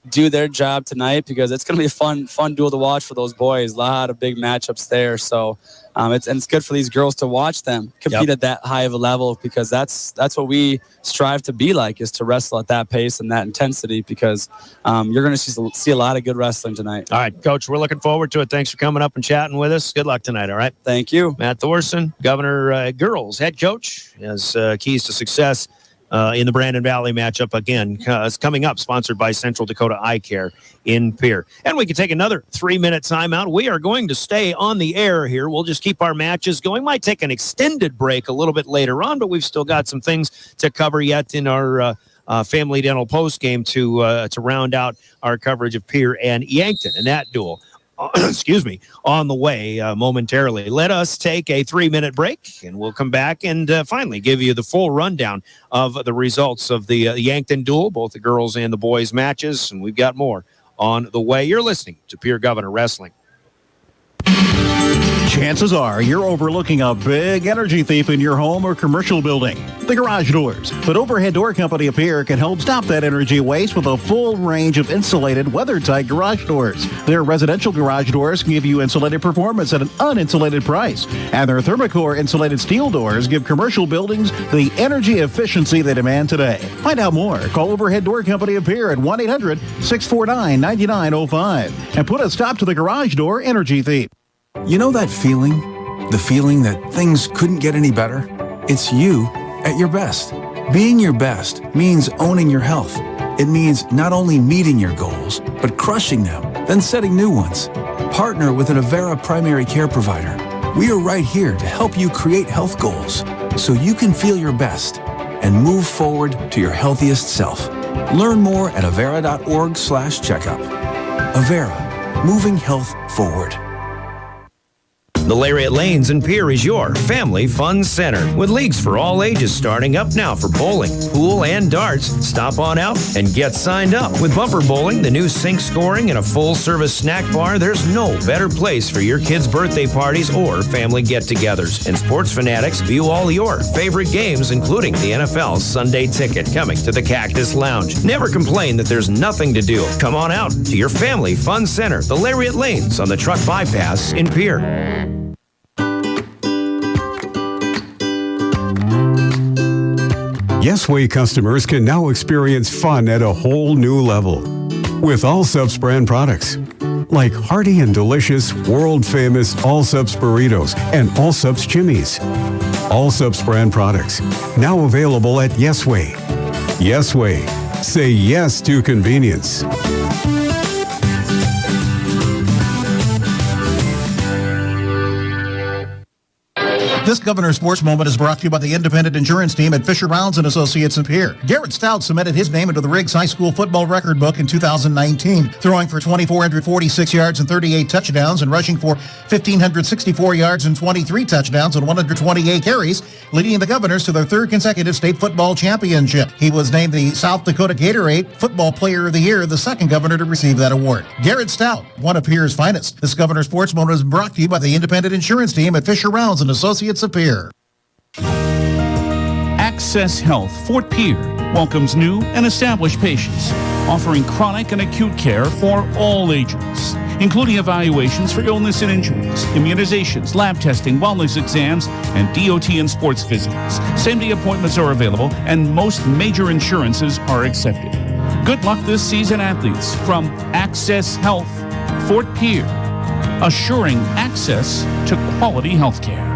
do their job tonight, because it's going to be a fun duel to watch for those boys. A lot of big matchups there. So it's good for these girls to watch them compete at that high of a level, because that's what we strive to be like, is to wrestle at that pace and that intensity, because you're going to see a lot of good wrestling tonight. All right, Coach, we're looking forward to it. Thanks for coming up and chatting with us. Good luck tonight, all right? Thank you. Matt Thorson, Governor girls head coach, has keys to success in the Brandon Valley matchup again. It's coming up, sponsored by Central Dakota Eye Care in Pierre. And we can take another 3-minute timeout. We are going to stay on the air here. We'll just keep our matches going. Might take an extended break a little bit later on, but we've still got some things to cover yet in our Family Dental post game to round out our coverage of Pierre and Yankton and that duel. On the way momentarily. Let us take a 3-minute break, and we'll come back and finally give you the full rundown of the results of the Yankton duel, both the girls and the boys matches, and we've got more on the way. You're listening to Pierre Governor Wrestling. Chances are you're overlooking a big energy thief in your home or commercial building, the garage doors. But Overhead Door Company of Pierre can help stop that energy waste with a full range of insulated, weather-tight garage doors. Their residential garage doors give you insulated performance at an uninsulated price. And their Thermocore insulated steel doors give commercial buildings the energy efficiency they demand today. Find out more. Call Overhead Door Company of Pierre at 1-800-649-9905 and put a stop to the garage door energy thief. You know that feeling? The feeling that things couldn't get any better? It's you at your best. Being your best means owning your health. It means not only meeting your goals, but crushing them, then setting new ones. Partner with an Avera primary care provider. We are right here to help you create health goals so you can feel your best and move forward to your healthiest self. Learn more at avera.org/checkup. Avera, moving health forward. The Lariat Lanes in Pierre is your family fun center, with leagues for all ages starting up now for bowling, pool, and darts. Stop on out and get signed up. With bumper bowling, the new sink scoring, and a full-service snack bar, there's no better place for your kids' birthday parties or family get-togethers. And sports fanatics, view all your favorite games, including the NFL's Sunday Ticket, coming to the Cactus Lounge. Never complain that there's nothing to do. Come on out to your family fun center, the Lariat Lanes on the Truck Bypass in Pierre. Yesway customers can now experience fun at a whole new level with Allsup's brand products like hearty and delicious world-famous Allsup's burritos and Allsup's chimneys. Allsup's brand products now available at Yesway. Yesway. Say yes to convenience. This Governor Sports Moment is brought to you by the independent insurance team at Fisher Rounds and Associates in Pierre. Garrett Stout submitted his name into the Riggs High School football record book in 2019, throwing for 2,446 yards and 38 touchdowns and rushing for 1,564 yards and 23 touchdowns and 128 carries, leading the Governors to their third consecutive state football championship. He was named the South Dakota Gatorade Football Player of the Year, the second Governor to receive that award. Garrett Stout, one of Pierre's finest. This Governor Sports Moment is brought to you by the independent insurance team at Fisher Rounds and Associates of Pierre. Access Health Fort Pierre welcomes new and established patients, offering chronic and acute care for all ages. including evaluations for illness and injuries, immunizations, lab testing, wellness exams, and DOT and sports visits. Same-day appointments are available, and most major insurances are accepted. Good luck this season, athletes, from Access Health, Fort Pierre, assuring access to quality health care.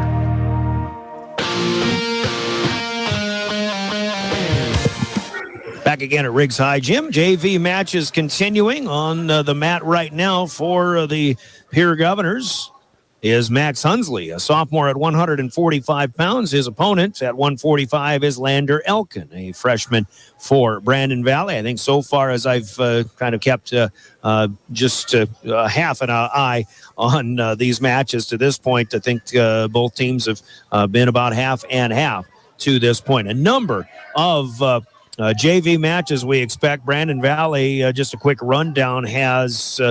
Back again at Riggs High Gym. JV matches continuing on the mat right now for the Pierre Governors is Max Hunsley, a sophomore at 145 pounds. His opponent at 145 is Lander Elkin, a freshman for Brandon Valley. I think so far as I've kind of kept just half an eye on these matches to this point, I think both teams have been about half and half to this point. A number of JV matches we expect. Brandon Valley, just a quick rundown, has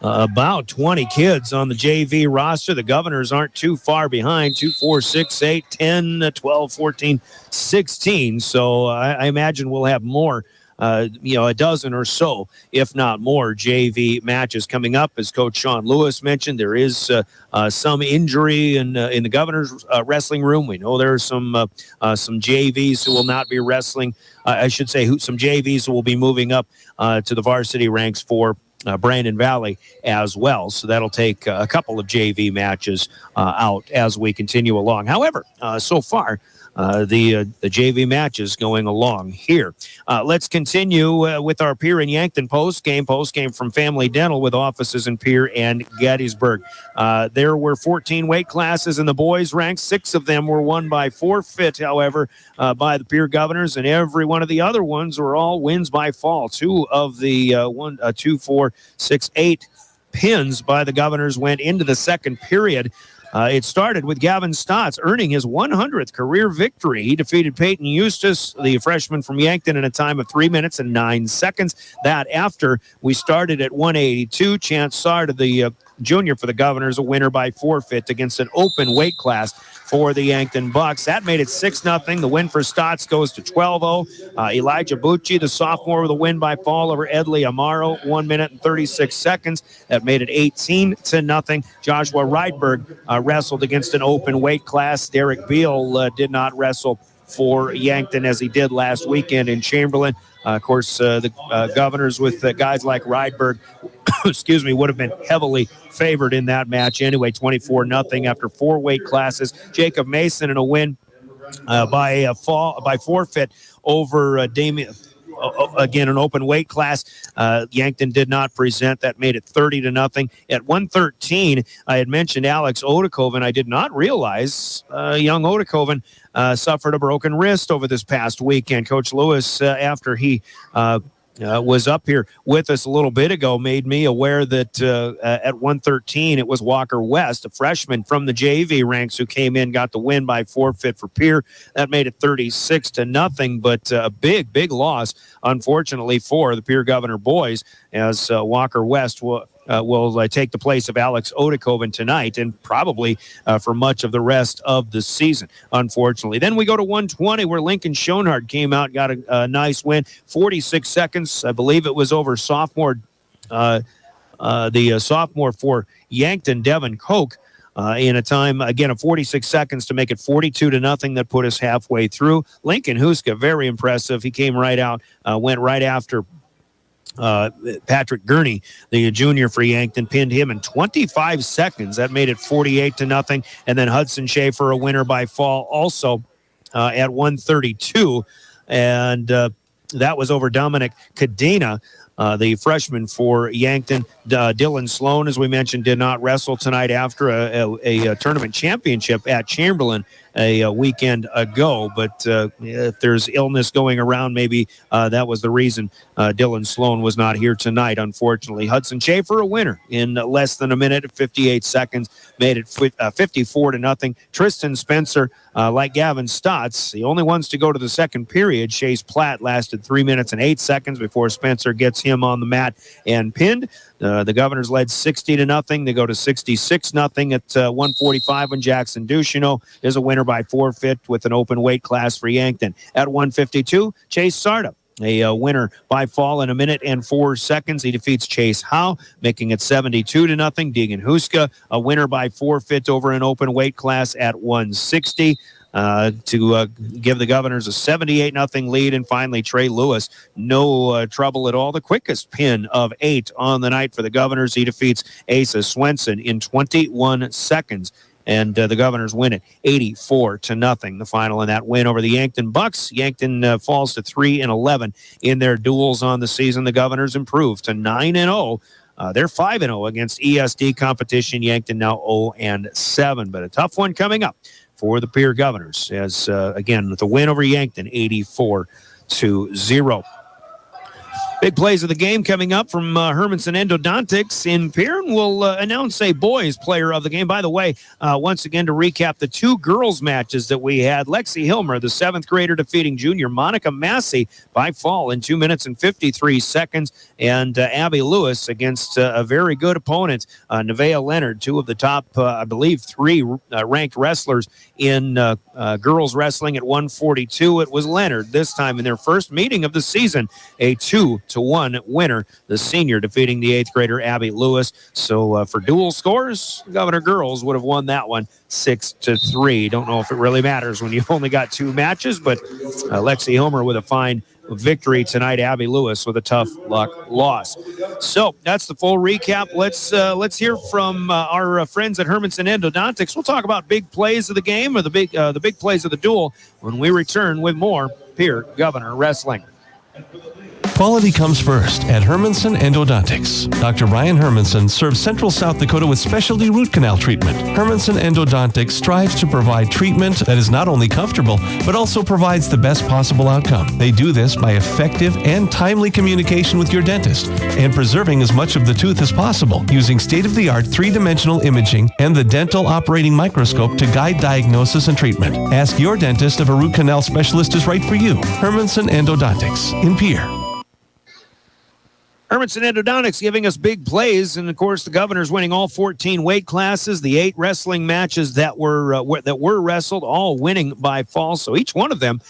about 20 kids on the JV roster. The Governors aren't too far behind, 2, 4, 6, 8, 10, 12, 14, 16. So I imagine we'll have more, a dozen or so, if not more, JV matches coming up. As Coach Sean Lewis mentioned, there is some injury in the Governors wrestling room. We know there are some JVs who will not be wrestling. I should say some JVs who will be moving up to the varsity ranks for Brandon Valley as well. So that'll take a couple of JV matches out as we continue along. However, so far, the JV matches going along here. Let's continue with our Pierre and Yankton postgame from Family Dental with offices in Pierre and Gettysburg. There were 14 weight classes in the boys ranks. 6 of them were won by forfeit, however, by the Pierre Governors, and every one of the other ones were all wins by fall. 2 of the 2, 4, 6, 8 pins by the Governors went into the second period. It started with Gavin Stotts earning his 100th career victory. He defeated Peyton Eustace, the freshman from Yankton, in a time of 3 minutes and 9 seconds. That after we started at 182, Chance Sard, the junior for the Governors, a winner by forfeit against an open weight class for the Yankton Bucks. That made it 6-0. The win for Stotts goes to 12-0. Elijah Bucci, the sophomore, with a win by fall over Edley Amaro, 1 minute and 36 seconds. That made it 18-0. Joshua Rydberg wrestled against an open weight class. Derek Beal did not wrestle for Yankton as he did last weekend in Chamberlain. Of course, the Governors with guys like Rydberg, would have been heavily favored in that match anyway, 24-0 after 4 weight classes. Jacob Mason in a win by forfeit over Damien. Again, an open weight class. Yankton did not present. That made it 30-0. At 113, I had mentioned Alex Odekoven. I did not realize young Odekoven suffered a broken wrist over this past weekend. Coach Lewis, after he was up here with us a little bit ago, made me aware that at 113 it was Walker West, a freshman from the JV ranks, who came in, got the win by forfeit for Pierre. That made it 36-0, but a big loss, unfortunately, for the Pierre Governor boys, as Walker West will take the place of Alex Odekoven tonight and probably for much of the rest of the season, unfortunately. Then we go to 120, where Lincoln Schoenhardt came out, got a nice win, 46 seconds. I believe it was over sophomore, the sophomore for Yankton, Devin Koch, in a time, again, of 46 seconds to make it 42-0. That put us halfway through. Lincoln Huska, very impressive. He came right out, went right after Patrick Gurney, the junior for Yankton, pinned him in 25 seconds. That made it 48-0. And then Hudson Schaefer, a winner by fall, also at 132. And that was over Dominic Cadena, the freshman for Yankton. Dylan Sloan, as we mentioned, did not wrestle tonight after a tournament championship at Chamberlain a weekend ago. But if there's illness going around, maybe that was the reason Dylan Sloan was not here tonight, unfortunately. Hudson Schaefer, a winner in less than a minute, 58 seconds, made it 54-0. Tristan Spencer, like Gavin Stotts, the only ones to go to the second period. Chase Platt lasted 3 minutes and 8 seconds before Spencer gets him on the mat and pinned. The Governors led 60-0. They go to 66-0 at 145 when Jackson Duchino is a winner by forfeit with an open weight class for Yankton. At 152, Chase Sarda a winner by fall in a minute and 4 seconds. He defeats Chase Howe, making it 72-0. Deegan Huska, a winner by forfeit over an open weight class at 160. To give the Governors a 78-0 lead. And finally, Trey Lewis, no trouble at all. The quickest pin of 8 on the night for the Governors. He defeats Asa Swenson in 21 seconds. And the Governors win it 84-0. The final in that win over the Yankton Bucks. Yankton falls to 3-11 in their duels on the season. The Governors improve to 9-0. They're 5-0 against ESD competition. Yankton now 0-7. But a tough one coming up for the Pierre Governors, as again with the win over Yankton, 84-0. Big plays of the game coming up from Hermanson Endodontics in Pierre, and we'll announce a boys player of the game. By the way, once again, to recap the 2 girls matches that we had, Lexi Hilmer, the 7th grader, defeating junior Monica Massey by fall in 2 minutes and 53 seconds, and Abby Lewis against a very good opponent, Nevaeh Leonard, 2 of the top, I believe, 3 ranked wrestlers in girls wrestling at 142. It was Leonard this time in their first meeting of the season, a 2-1 winner, the senior defeating the 8th grader Abby Lewis. So for dual scores, Governor girls would have won that one 6-3. Don't know if it really matters when you've only got 2 matches, but Lexi Homer with a fine victory tonight. Abby Lewis with a tough luck loss. So that's the full recap. Let's hear from our friends at Hermanson Endodontics. We'll talk about big plays of the game, or the big plays of the duel, when we return with more Pierre Governor Wrestling. Quality comes first at Hermanson Endodontics. Dr. Ryan Hermanson serves Central South Dakota with specialty root canal treatment. Hermanson Endodontics strives to provide treatment that is not only comfortable, but also provides the best possible outcome. They do this by effective and timely communication with your dentist and preserving as much of the tooth as possible using state-of-the-art 3-dimensional imaging and the dental operating microscope to guide diagnosis and treatment. Ask your dentist if a root canal specialist is right for you. Hermanson Endodontics in Pierre. Hermanson Endodontics giving us big plays, and of course the Governors winning all 14 weight classes, the 8 wrestling matches that were wrestled, all winning by fall. So each one of them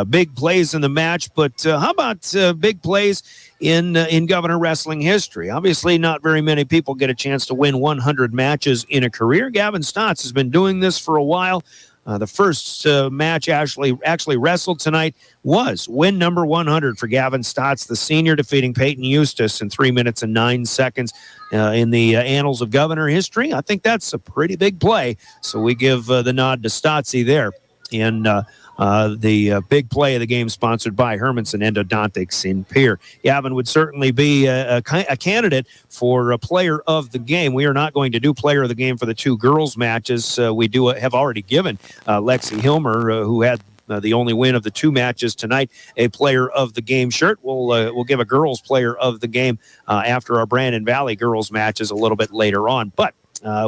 big plays in the match. But how about big plays in Governor Wrestling history? Obviously, not very many people get a chance to win 100 matches in a career. Gavin Stotts has been doing this for a while. The first match actually wrestled tonight was win number 100 for Gavin Stotts, the senior, defeating Peyton Eustace in 3 minutes and 9 seconds in the annals of Governor history. I think that's a pretty big play, so we give the nod to Stottsy there in the big play of the game, sponsored by Hermanson Endodontics in Pierre. Gavin would certainly be a candidate for a player of the game. We are not going to do player of the game for the 2 girls matches. We have already given Lexi Hilmer, who had the only win of the 2 matches tonight, a player of the game shirt. We'll give a girls player of the game after our Brandon Valley girls matches a little bit later on. But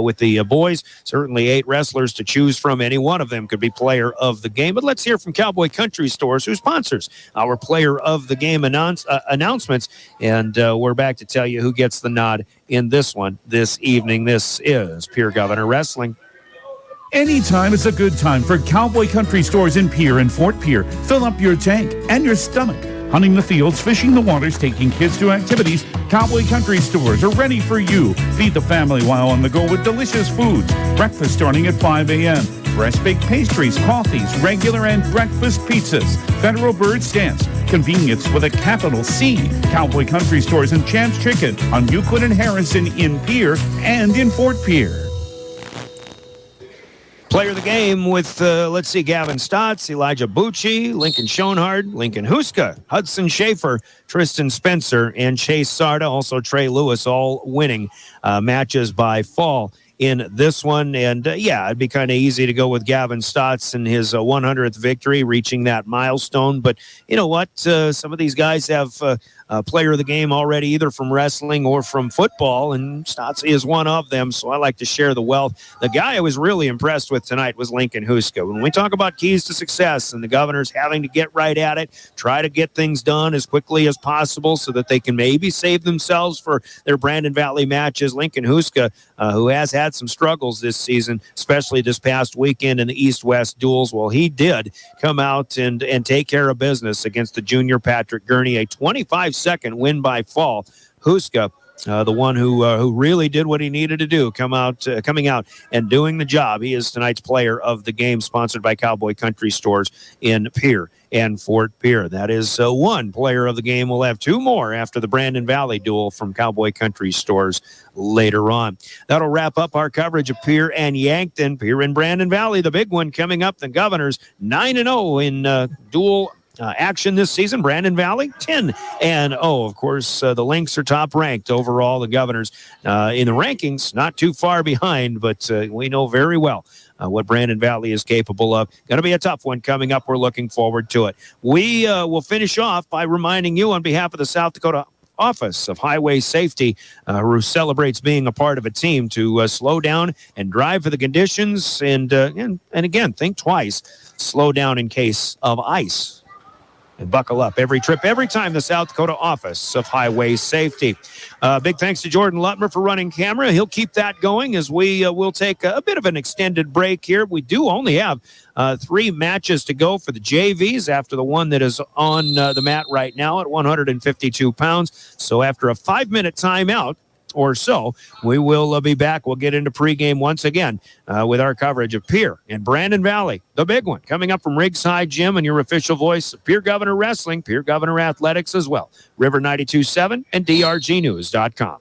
with the boys, certainly 8 wrestlers to choose from. Any one of them could be player of the game. But let's hear from Cowboy Country Stores, who sponsors our player of the game announcements. And we're back to tell you who gets the nod in this one this evening. This is Pierre Governor Wrestling. Anytime is a good time for Cowboy Country Stores in Pierre and Fort Pierre. Fill up your tank and your stomach. Hunting the fields, fishing the waters, taking kids to activities, Cowboy Country Stores are ready for you. Feed the family while on the go with delicious foods. Breakfast starting at 5 a.m. Fresh baked pastries, coffees, regular and breakfast pizzas. Federal Bird Stamps. Convenience with a capital C. Cowboy Country Stores and Champs Chicken on Euclid and Harrison in Pierre and in Fort Pierre. Player of the game with, Gavin Stotts, Elijah Bucci, Lincoln Schoenhardt, Lincoln Huska, Hudson Schaefer, Tristan Spencer, and Chase Sarda, also Trey Lewis, all winning matches by fall in this one. And it'd be kind of easy to go with Gavin Stotts and his 100th victory, reaching that milestone. But you know what? Some of these guys have player of the game already, either from wrestling or from football, and Stotze is one of them, so I like to share the wealth. The guy I was really impressed with tonight was Lincoln Huska. When we talk about keys to success and the Governors having to get right at it, try to get things done as quickly as possible so that they can maybe save themselves for their Brandon Valley matches, Lincoln Huska, who has had some struggles this season, especially this past weekend in the East-West duels, well, he did come out and take care of business against the junior Patrick Gurney, a 25-second win by fall. Huska, the one who really did what he needed to do, coming out and doing the job. He is tonight's player of the game, sponsored by Cowboy Country Stores in Pierre and Fort Pierre. That is one player of the game. We'll have two more after the Brandon Valley duel from Cowboy Country Stores later on. That'll wrap up our coverage of Pierre and Yankton. Pierre and Brandon Valley, the big one coming up. The Governors 9-0 in dual action this season. Brandon Valley 10-0. Of course, the Lynx are top ranked overall. The Governors in the rankings, not too far behind, but we know very well what Brandon Valley is capable of. Going to be a tough one coming up. We're looking forward to it. We will finish off by reminding you on behalf of the South Dakota Office of Highway Safety, who celebrates being a part of a team, to slow down and drive for the conditions, and again, think twice. Slow down in case of ice. And buckle up every trip, every time. The South Dakota Office of Highway Safety. Big thanks to Jordan Lutmer for running camera. He'll keep that going as we will take a bit of an extended break here. We do only have 3 matches to go for the JVs after the one that is on the mat right now at 152 pounds. So after a 5-minute timeout or so, we will be back. We'll get into pregame once again with our coverage of Pierre and Brandon Valley, the big one, coming up from Rigside Gym, and your official voice of Pierre Governor Wrestling, Pierre Governor Athletics as well. River 92.7 and drgnews.com.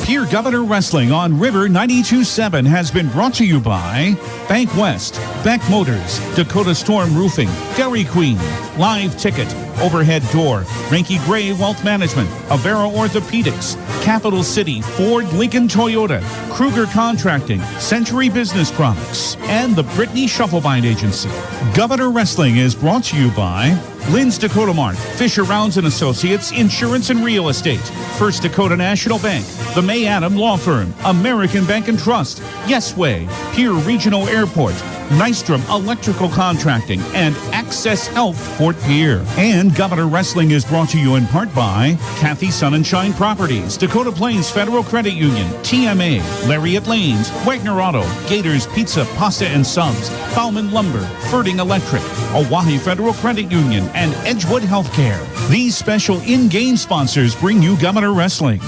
Pierre Governor Wrestling on River 92.7 has been brought to you by Bank West, Beck Motors, Dakota Storm Roofing, Dairy Queen, Live Ticket, Overhead Door, Ranky Gray Wealth Management, Avera Orthopedics, Capital City, Ford, Lincoln Toyota, Kruger Contracting, Century Business Products, and the Brittany Shufflebind Agency. Governor Wrestling is brought to you by Lynn's Dakota Mart, Fisher Rounds and Associates, Insurance and Real Estate, First Dakota National Bank, the May Adam Law Firm, American Bank and Trust, Yes Way, Pierre Regional Airport, Nystrom Electrical Contracting, and Access Health Fort Pierre. And Governor Wrestling is brought to you in part by Kathy Sun and Shine Properties, Dakota Plains Federal Credit Union, TMA, Lariat Lanes, Wagner Auto, Gators Pizza, Pasta and Subs, Bauman Lumber, Ferding Electric, Oahe Federal Credit Union, and Edgewood Healthcare. These special in-game sponsors bring you Governor Wrestling.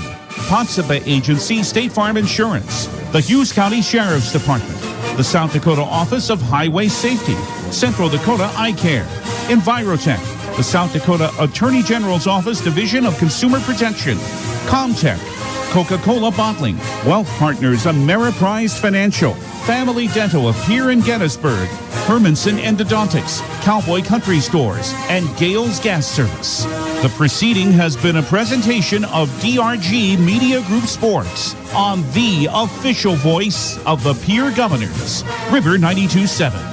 Potsdam Agency, State Farm Insurance, the Hughes County Sheriff's Department, the South Dakota Office of Highway Safety, Central Dakota Eye Care, Envirotech, the South Dakota Attorney General's Office Division of Consumer Protection, Comtech, Coca-Cola Bottling, Wealth Partners, Ameriprise Financial, Family Dental of Pierre and Gettysburg, Hermanson Endodontics, Cowboy Country Stores, and Gales Gas Service. The proceeding has been a presentation of DRG Media Group Sports on the official voice of the Pierre Governors, River 92.7.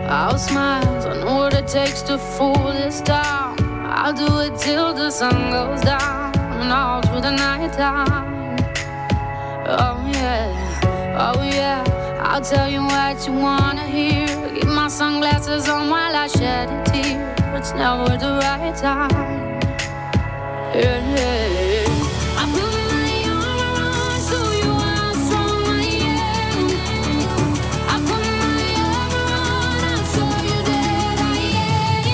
I'll smile, I know what it takes to fool this town. I'll do it till the sun goes down and all through the night time. Oh yeah, I'll tell you what you wanna hear. Keep my sunglasses on while I shed a tear. It's never the right time. Yeah. I put my arm around, show you how strong I am. I put my arm around, I'll show you that I am.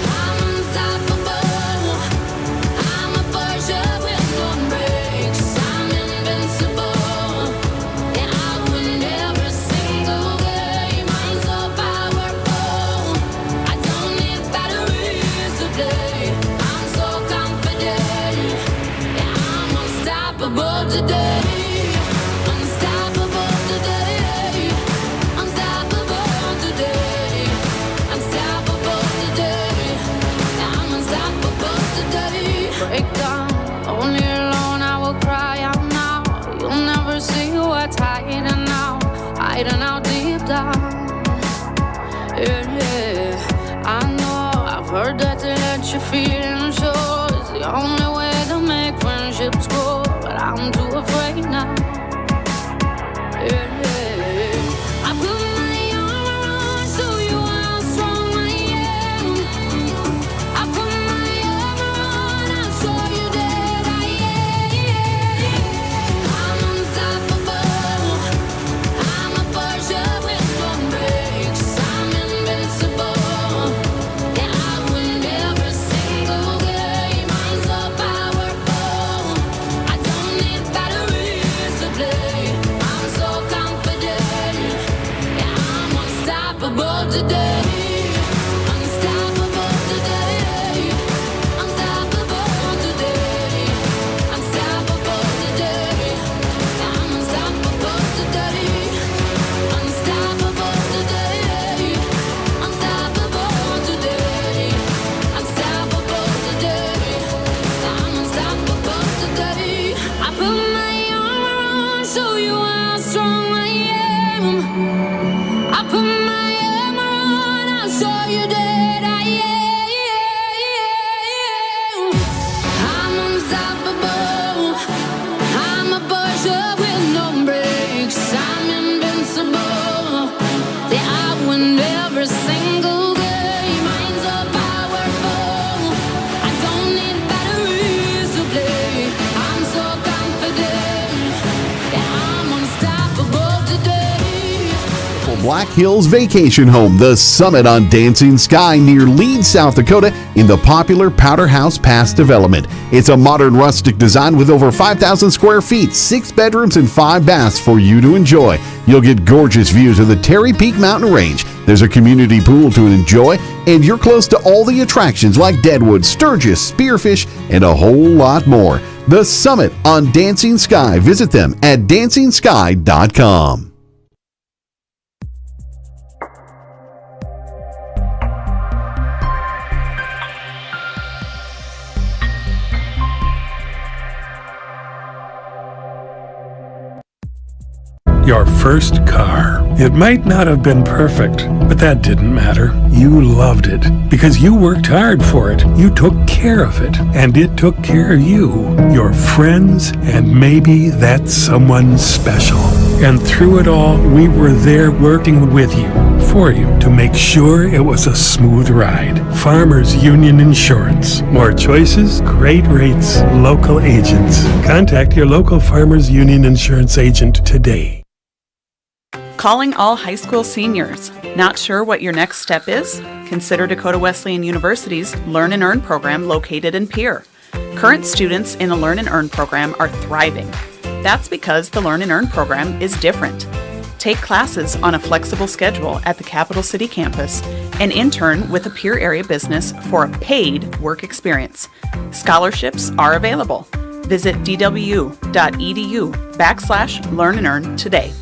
I'm unstoppable. I'm a Porsche with no brakes. I'm invincible. Yeah, I win every single game. I'm so powerful. I don't need batteries today. I'm so confident. Yeah, I'm unstoppable today. Unstoppable today. break down. Only alone I will cry out now. You'll never see what's hiding out deep down. Yeah, I know I've heard that to let your feelings show is the only way to make friendships grow, but I'm too afraid now. Yeah, I put my arm around, show you how strong I am. I put my arm around, I'll show you that I am. I'm unstoppable. I'm a Porsche with no brakes. I'm invincible. Yeah, I win every single game. I'm so powerful. I don't need batteries to play. I'm so confident. Yeah, I'm unstoppable today. Unstoppable today. Unstoppable today. Unstoppable today. I'm unstoppable today. Unstoppable today. Unstoppable today. Unstoppable today. I'm unstoppable today. I put my arm around, show you how strong I am. I put my arm around, I'll show you that I am. I'm unstoppable. I'm a Porsche with no brakes. I'm invincible. Yeah, I win every single game. I'm so powerful. I don't need batteries to play. I'm so confident. Yeah, I'm unstoppable today. Black Hills Vacation Home, the Summit on Dancing Sky near Leeds, South Dakota, in the popular Powder House Pass development. It's a modern rustic design with over 5,000 square feet, 6 bedrooms, and 5 baths for you to enjoy. You'll get gorgeous views of the Terry Peak Mountain Range. There's a community pool to enjoy, and you're close to all the attractions like Deadwood, Sturgis, Spearfish, and a whole lot more. The Summit on Dancing Sky. Visit them at DancingSky.com. Your first car. It might not have been perfect, but that didn't matter. You loved it because you worked hard for it. You took care of it, and it took care of you, your friends, and maybe that someone special. And through it all, we were there working with you, for you, to make sure it was a smooth ride. Farmers Union Insurance. More choices, great rates, local agents. Contact your local Farmers Union Insurance agent today. Calling all high school seniors. Not sure what your next step is? Consider Dakota Wesleyan University's Learn and Earn program located in Pierre. Current students in the Learn and Earn program are thriving. That's because the Learn and Earn program is different. Take classes on a flexible schedule at the Capital City campus and intern with a Pierre area business for a paid work experience. Scholarships are available. Visit dwu.edu/Learn and Earn today.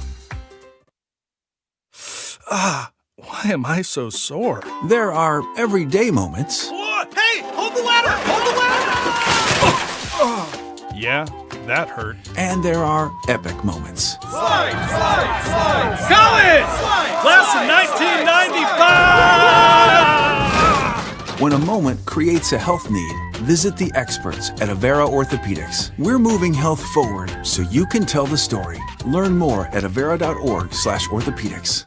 Why am I so sore? There are everyday moments. Hey, hold the ladder! Hold the ladder! Yeah, that hurt. And there are epic moments. Slide, slide, slide! College! Class of 1995! When a moment creates a health need, visit the experts at Avera Orthopedics. We're moving health forward so you can tell the story. Learn more at avera.org/orthopedics.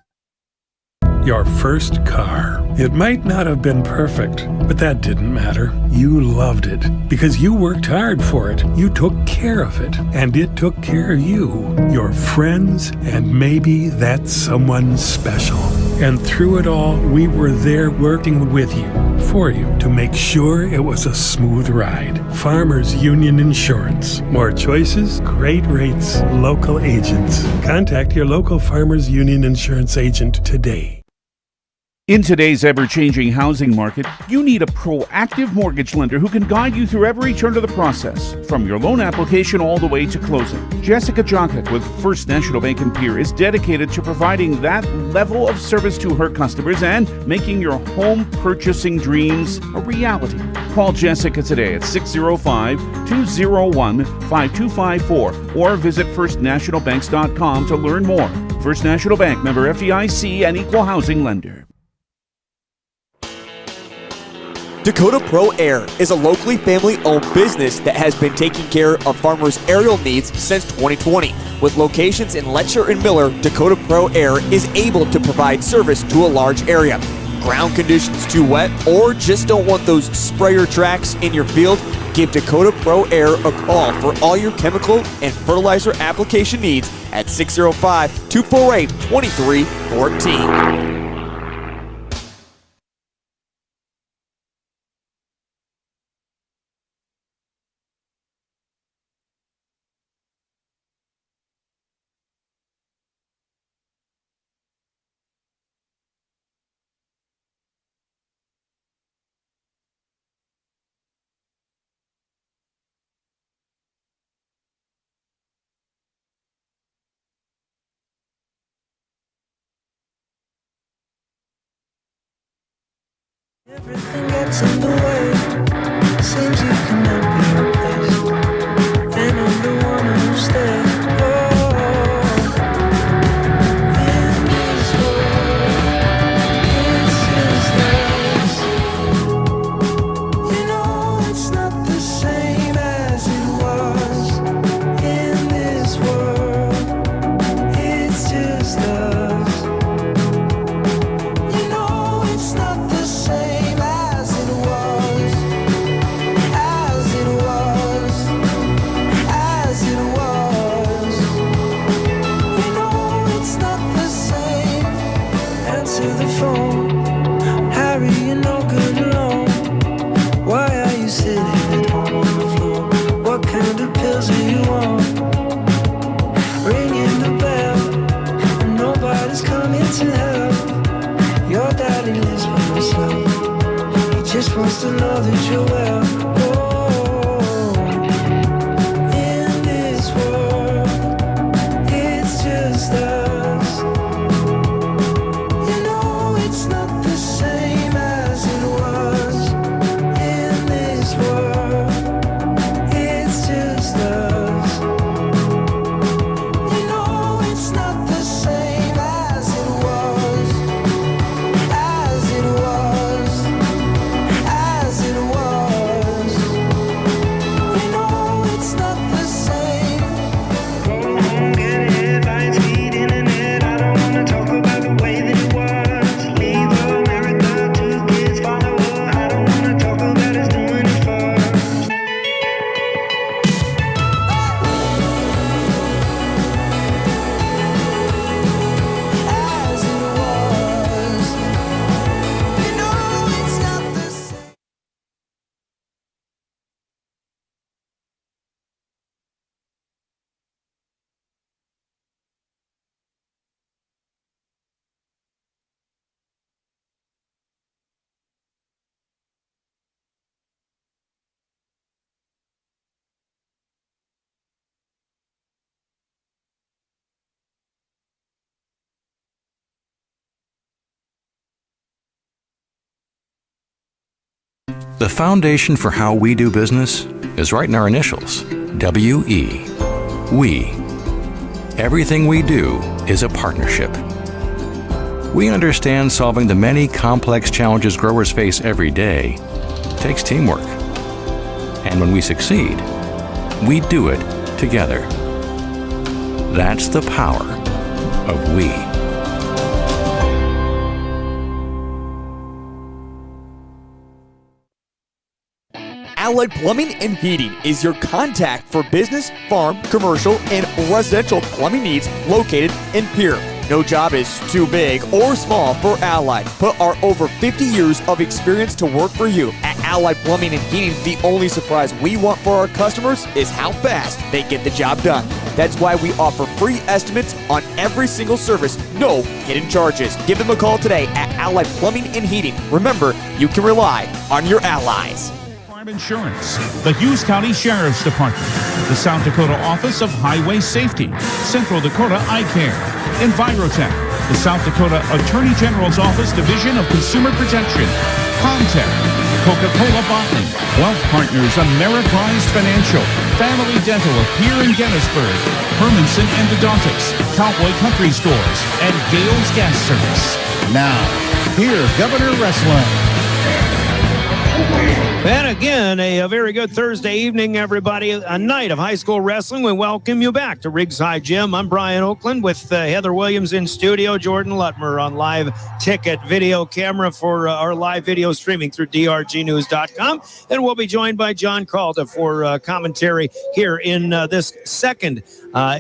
Your first car. It might not have been perfect, but that didn't matter. You loved it because you worked hard for it. You took care of it, and it took care of you, your friends, and maybe that someone special. And through it all, we were there working with you, for you, to make sure it was a smooth ride. Farmers Union Insurance. More choices, great rates, local agents. Contact your local Farmers Union Insurance agent today. In today's ever-changing housing market, you need a proactive mortgage lender who can guide you through every turn of the process, from your loan application all the way to closing. Jessica Jokic with First National Bank in Pierre is dedicated to providing that level of service to her customers and making your home purchasing dreams a reality. Call Jessica today at 605-201-5254 or visit firstnationalbanks.com to learn more. First National Bank, member FDIC, and equal housing lender. Dakota Pro Air is a locally family-owned business that has been taking care of farmers' aerial needs since 2020. With locations in Letcher and Miller, Dakota Pro Air is able to provide service to a large area. Ground conditions too wet or just don't want those sprayer tracks in your field? Give Dakota Pro Air a call for all your chemical and fertilizer application needs at 605-248-2314. Everything gets in the way. Seems you cannot be replaced. And I'm the one who's there. In this world, it's just us. You know it's not the same as it was. In this world, it's just us. You know it's not the same as it was, as it was, as it was. You know it's not the same. Answer the phone, Harry, you're no good alone. Why are you sitting at home on the floor? What kind of pills are you on? Ringing the bell, and nobody's coming to help. Your daddy lives by himself. He just wants to know that you're well. In this world, it's just us. You know it's not the same as it was. In this world, it's just us. You know it's not the same as it was. As it was, as it was. You know it's not the same. Go home, get headlines, feed internet. I don't wanna talk about the way that it was. Leave America, 2 kids follow her. I don't wanna talk about us doing it first. As it was. You know it's not the same. The foundation for how we do business is right in our initials, W-E. We. Everything we do is a partnership. We understand solving the many complex challenges growers face every day takes teamwork. And when we succeed, we do it together. That's the power of we. Allied Plumbing and Heating is your contact for business, farm, commercial, and residential plumbing needs located in Pierre. No job is too big or small for Allied. Put our over 50 years of experience to work for you. At Allied Plumbing and Heating, the only surprise we want for our customers is how fast they get the job done. That's why we offer free estimates on every single service, no hidden charges. Give them a call today at Allied Plumbing and Heating. Remember, you can rely on your allies. Farm Insurance, the Hughes County Sheriff's Department, the South Dakota Office of Highway Safety, Central Dakota Eye Care, Envirotech, the South Dakota Attorney General's Office Division of Consumer Protection, Comtech, Coca-Cola Bottling, Wealth Partners, Ameriprise Financial, Family Dental of Pierre and Gettysburg, Hermanson Endodontics, Cowboy Country Stores, and Gale's Gas Service. Now, Pierre Governor Wrestling. And again, a very good Thursday evening, everybody. A night of high school wrestling. We welcome you back to Riggs High Gym. I'm Brian Oakland with Heather Williams in studio, Jordan Lutmer on live ticket video camera for our live video streaming through drgnews.com. And we'll be joined by John Calda for commentary here in this second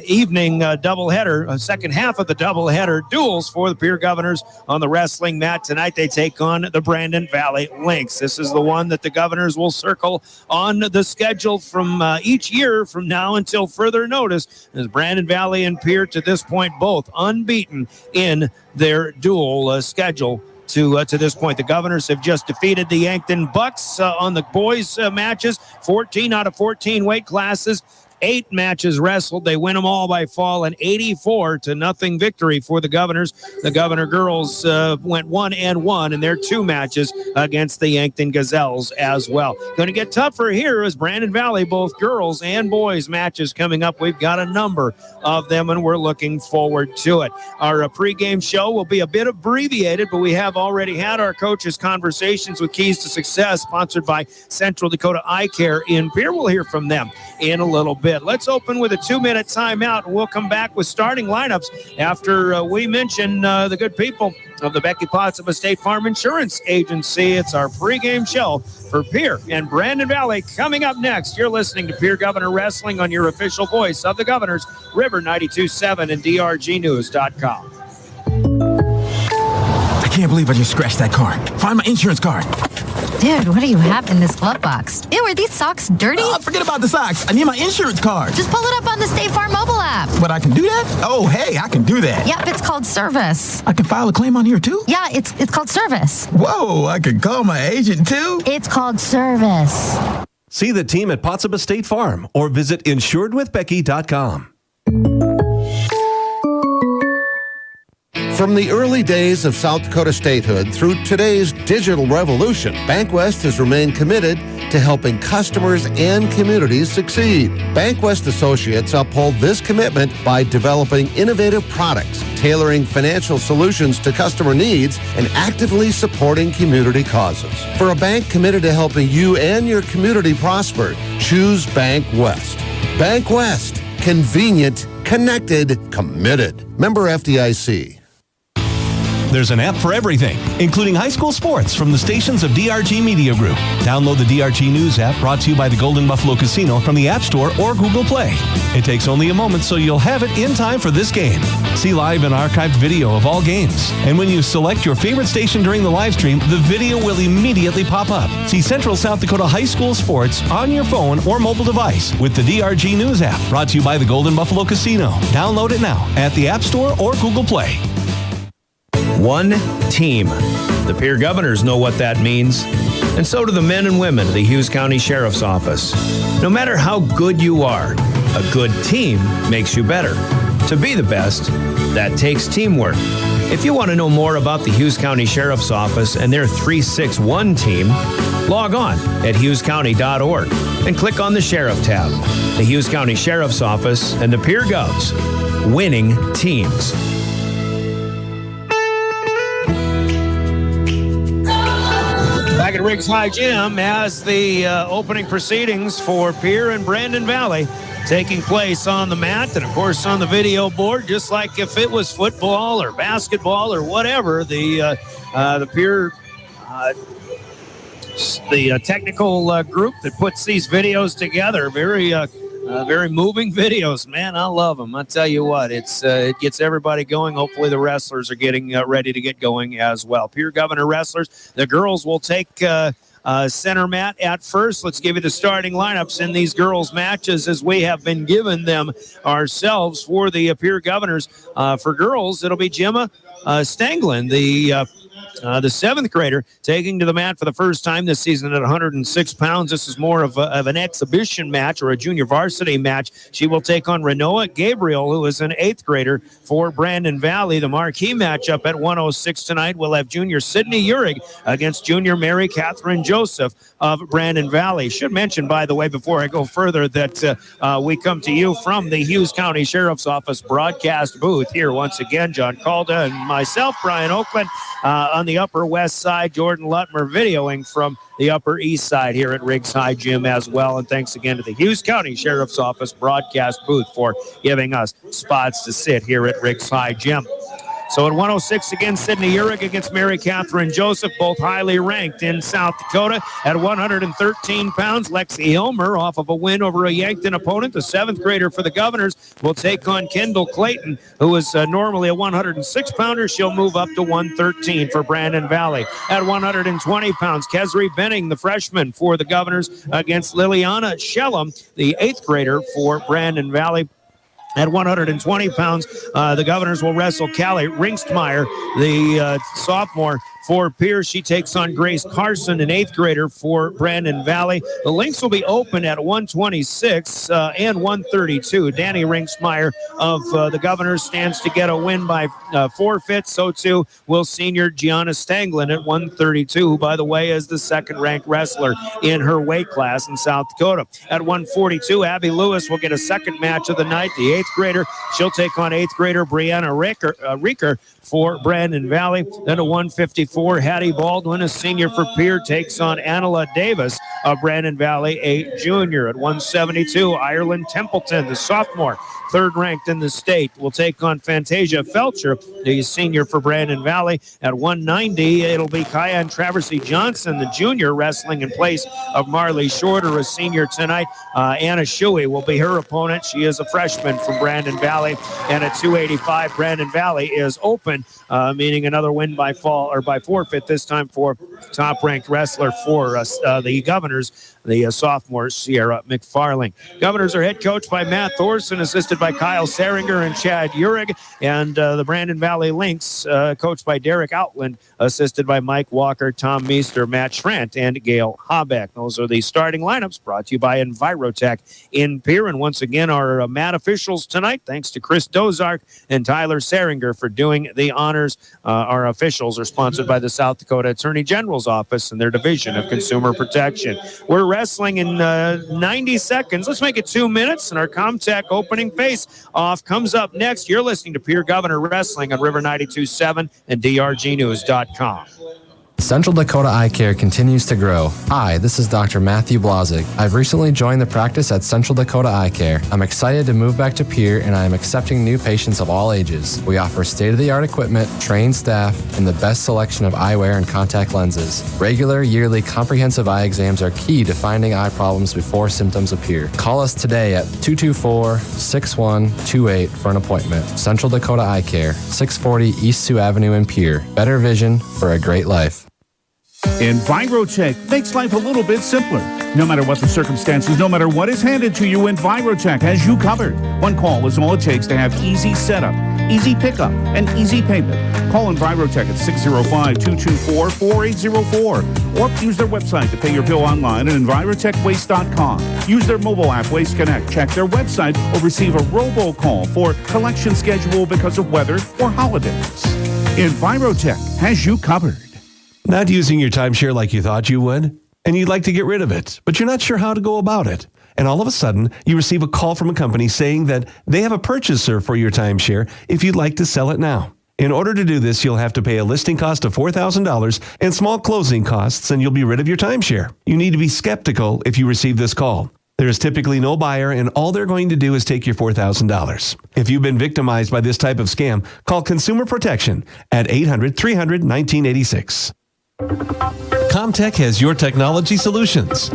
evening doubleheader, second half of the doubleheader duels for the Pierre Governors on the wrestling mat. Tonight they take on the Brandon Valley Lynx. This is the one that the Governors will circle on the schedule from each year from now until further notice, as Brandon Valley and Pierre to this point both unbeaten in their dual schedule. To this point, the Governors have just defeated the Yankton Bucks on the boys matches, 14 out of 14 weight classes. 8 matches wrestled. They win them all by fall, an 84-0 victory for the Governors. The Governor girls went 1-1 in their 2 matches against the Yankton Gazelles as well. Going to get tougher here as Brandon Valley, both girls and boys matches coming up. We've got a number of them, and we're looking forward to it. Our pregame show will be a bit abbreviated, but we have already had our coaches' conversations with Keys to Success, sponsored by Central Dakota Eye Care in Pierre. We'll hear from them in a little bit. Let's open with a 2-minute timeout, and we'll come back with starting lineups after we mention the good people of the Becky Pottsville State Farm Insurance Agency. It's our pregame show for Pierre and Brandon Valley coming up next. You're listening to Pierre Governor Wrestling on your official voice of the Governors, River 92.7 and drgnews.com. I can't believe I just scratched that car. Find my insurance card. Dude, what do you have in this glove box? Ew, are these socks dirty? Oh, forget about the socks. I need my insurance card. Just pull it up on the State Farm mobile app. But I can do that? Oh, hey, I can do that. Yep, it's called service. I can file a claim on here too? Yeah, it's called service. Whoa, I can call my agent too? It's called service. See the team at Pottsville State Farm or visit insuredwithbecky.com. From the early days of South Dakota statehood through today's digital revolution, BankWest has remained committed to helping customers and communities succeed. BankWest Associates uphold this commitment by developing innovative products, tailoring financial solutions to customer needs, and actively supporting community causes. For a bank committed to helping you and your community prosper, choose BankWest. BankWest. Convenient, connected, committed. Member FDIC. There's an app for everything, including high school sports from the stations of DRG Media Group. Download the DRG News app, brought to you by the Golden Buffalo Casino, from the App Store or Google Play. It takes only a moment, so you'll have it in time for this game. See live and archived video of all games. And when you select your favorite station during the live stream, the video will immediately pop up. See Central South Dakota high school sports on your phone or mobile device with the DRG News app, brought to you by the Golden Buffalo Casino. Download it now at the App Store or Google Play. One team. The Pierre Governors know what that means, and so do the men and women of the Hughes County Sheriff's Office. No matter how good you are, a good team makes you better. To be the best, that takes teamwork. If you want to know more about the Hughes County Sheriff's Office and their 361 team, log on at hughescounty.org and click on the Sheriff tab. The Hughes County Sheriff's Office and the Pierre Govs, winning teams. Back at Riggs High Gym as the opening proceedings for Pierre and Brandon Valley taking place on the mat and, of course, on the video board, just like if it was football or basketball or whatever. The Pierre, the technical group that puts these videos together, very moving videos, man. I love them. I tell you what, it gets everybody going. Hopefully the wrestlers are getting ready to get going as well. Pierre Governor wrestlers. The girls will take center mat at first. Let's give you the starting lineups in these girls' matches as we have been given them ourselves for the Pierre Governors. For girls, it'll be Gemma Stanglin, the seventh grader, taking to the mat for the first time this season at 106 pounds. This is more of an exhibition match or a junior varsity match. She will take on Renoa Gabriel, who is an eighth grader for Brandon Valley. The marquee matchup at 106 tonight will have junior Sydney Urig against junior Mary Catherine Joseph of Brandon Valley. Should mention, by the way, before I go further, that we come to you from the Hughes County Sheriff's Office broadcast booth here once again. John Calda and myself, Brian Oakland, on the Upper West Side. Jordan Lutmer videoing from the Upper East Side here at Riggs High Gym as well. And thanks again to the Hughes County Sheriff's Office broadcast booth for giving us spots to sit here at Riggs High Gym. So at 106 again, Sydney Urig against Mary Catherine Joseph, both highly ranked in South Dakota. At 113 pounds, Lexi Hilmer, off of a win over a Yankton opponent, the seventh grader for the Governors, will take on Kendall Clayton, who is normally a 106-pounder. She'll move up to 113 for Brandon Valley. At 120 pounds, Kesri Benning, the freshman for the Governors, against Liliana Shellum, the eighth grader for Brandon Valley. At 120 pounds, the Governors will wrestle Callie Ringstmeyer, the sophomore for Pierce. She takes on Grace Carson, an eighth grader for Brandon Valley. The Lynx will be open at 126 and 132. Danny Ringstmeyer of the Governors stands to get a win by forfeit. So too will senior Gianna Stanglin at 132, who, by the way, is the second-ranked wrestler in her weight class in South Dakota. At 142, Abby Lewis will get a second match of the night. The eighth grader, she'll take on eighth grader Brianna Rieker for Brandon Valley. Then at 154, Hattie Baldwin, a senior for Pierre, takes on Angela Davis of Brandon Valley, a junior. At 172, Ireland Templeton, the sophomore, third ranked in the state, will take on Fantasia Felcher, the senior for Brandon Valley. At 190, it'll be Kyan Traversy Johnson, the junior, wrestling in place of Marley Shorter, a senior tonight. Anna Shuey will be her opponent. She is a freshman from Brandon Valley. And at 285, Brandon Valley is open, meaning another win by forfeit, this time for top-ranked wrestler for the Governors, the sophomore Sierra McFarling. Governors are head coached by Matt Thorson, assisted by Kyle Seringer and Chad Urig, and the Brandon Valley Lynx, coached by Derek Outland, assisted by Mike Walker, Tom Meester, Matt Schrant, and Gail Habeck. Those are the starting lineups brought to you by Envirotech in Pierre. And once again, our mat officials tonight, thanks to Chris Dozark and Tyler Seringer for doing the honors. Our officials are sponsored by the South Dakota Attorney General's Office and their Division of Consumer Protection. We're wrestling in 90 seconds. Let's make it 2 minutes, and our Comtech opening face-off comes up next. You're listening to Pierre Governor Wrestling on River 92.7 and drgnews.com. Central Dakota Eye Care continues to grow. Hi, this is Dr. Matthew Blazek. I've recently joined the practice at Central Dakota Eye Care. I'm excited to move back to Pierre, and I am accepting new patients of all ages. We offer state-of-the-art equipment, trained staff, and the best selection of eyewear and contact lenses. Regular, yearly, comprehensive eye exams are key to finding eye problems before symptoms appear. Call us today at 224-6128 for an appointment. Central Dakota Eye Care, 640 East Sioux Avenue in Pierre. Better vision for a great life. Envirotech makes life a little bit simpler. No matter what the circumstances, no matter what is handed to you, Envirotech has you covered. One call is all it takes to have easy setup, easy pickup, and easy payment. Call Envirotech at 605-224-4804 or use their website to pay your bill online at envirotechwaste.com. Use their mobile app, Waste Connect. Check their website or receive a robocall for collection schedule because of weather or holidays. Envirotech has you covered. Not using your timeshare like you thought you would, and you'd like to get rid of it, but you're not sure how to go about it. And all of a sudden, you receive a call from a company saying that they have a purchaser for your timeshare if you'd like to sell it now. In order to do this, you'll have to pay a listing cost of $4,000 and small closing costs, and you'll be rid of your timeshare. You need to be skeptical if you receive this call. There is typically no buyer, and all they're going to do is take your $4,000. If you've been victimized by this type of scam, call Consumer Protection at 800-300-1986. Comtech has your technology solutions.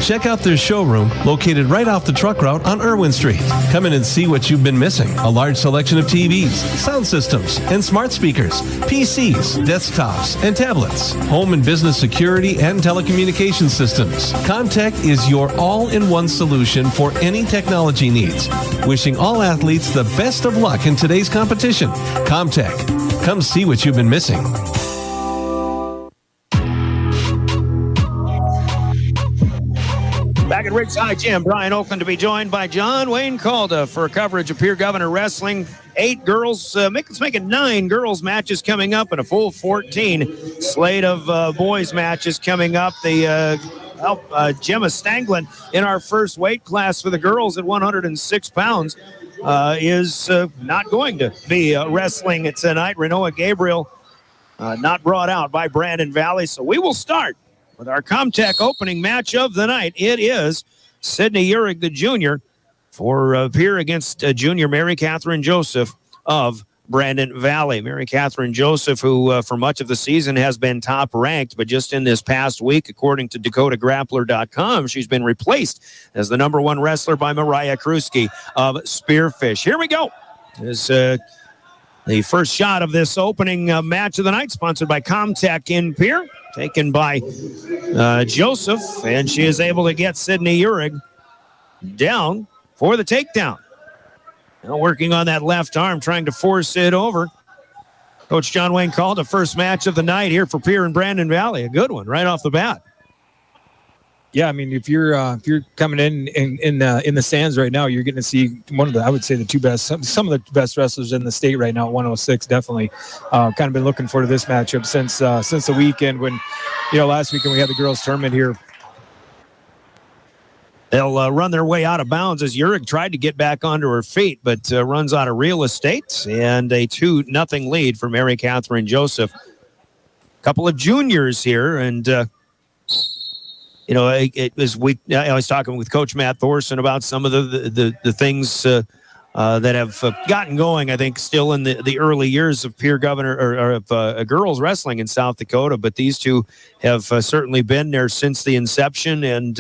Check out their showroom located right off the truck route on Irwin Street. Come in and see what you've been missing. A large selection of TVs, sound systems, and smart speakers, PCs, desktops, and tablets, home and business security and telecommunication systems. Comtech is your all-in-one solution for any technology needs. Wishing all athletes the best of luck in today's competition. Comtech. Come see what you've been missing. Back at Riggs High Gym, Brian Oakland to be joined by John Wayne Calda for coverage of Pierre Governor Wrestling. 8 girls, let's make it 9 girls matches coming up and a full 14 slate of boys matches coming up. The Gemma Stanglin in our first weight class for the girls at 106 pounds is not going to be wrestling tonight. Renoa Gabriel not brought out by Brandon Valley, so we will start with our Comtech opening match of the night. It is Sydney Uhrig, the junior, for Pierre against junior Mary Catherine Joseph of Brandon Valley. Mary Catherine Joseph, who for much of the season has been top ranked, but just in this past week, according to DakotaGrappler.com, she's been replaced as the #1 wrestler by Mariah Kruski of Spearfish. Here we go. This the first shot of this opening match of the night, sponsored by Comtech in Pierre, taken by Joseph, and she is able to get Sydney Uhrig down for the takedown. Now working on that left arm, trying to force it over. Coach John Wayne called the first match of the night here for Pierre and Brandon Valley. A good one right off the bat. Yeah, I mean, if you're coming in the stands right now, you're getting to see one of the, I would say, the two best, some of the best wrestlers in the state right now at 106. Definitely, kind of been looking forward to this matchup since the weekend when, last weekend we had the girls tournament here. They'll run their way out of bounds as Uhrig tried to get back onto her feet, but runs out of real estate, and a 2-0 lead for Mary Catherine Joseph. Couple of juniors here, and I was talking with Coach Matt Thorson about some of the things that have gotten going, I think, still in the early years of Pierre Governor or of girls wrestling in South Dakota. But these two have certainly been there since the inception. And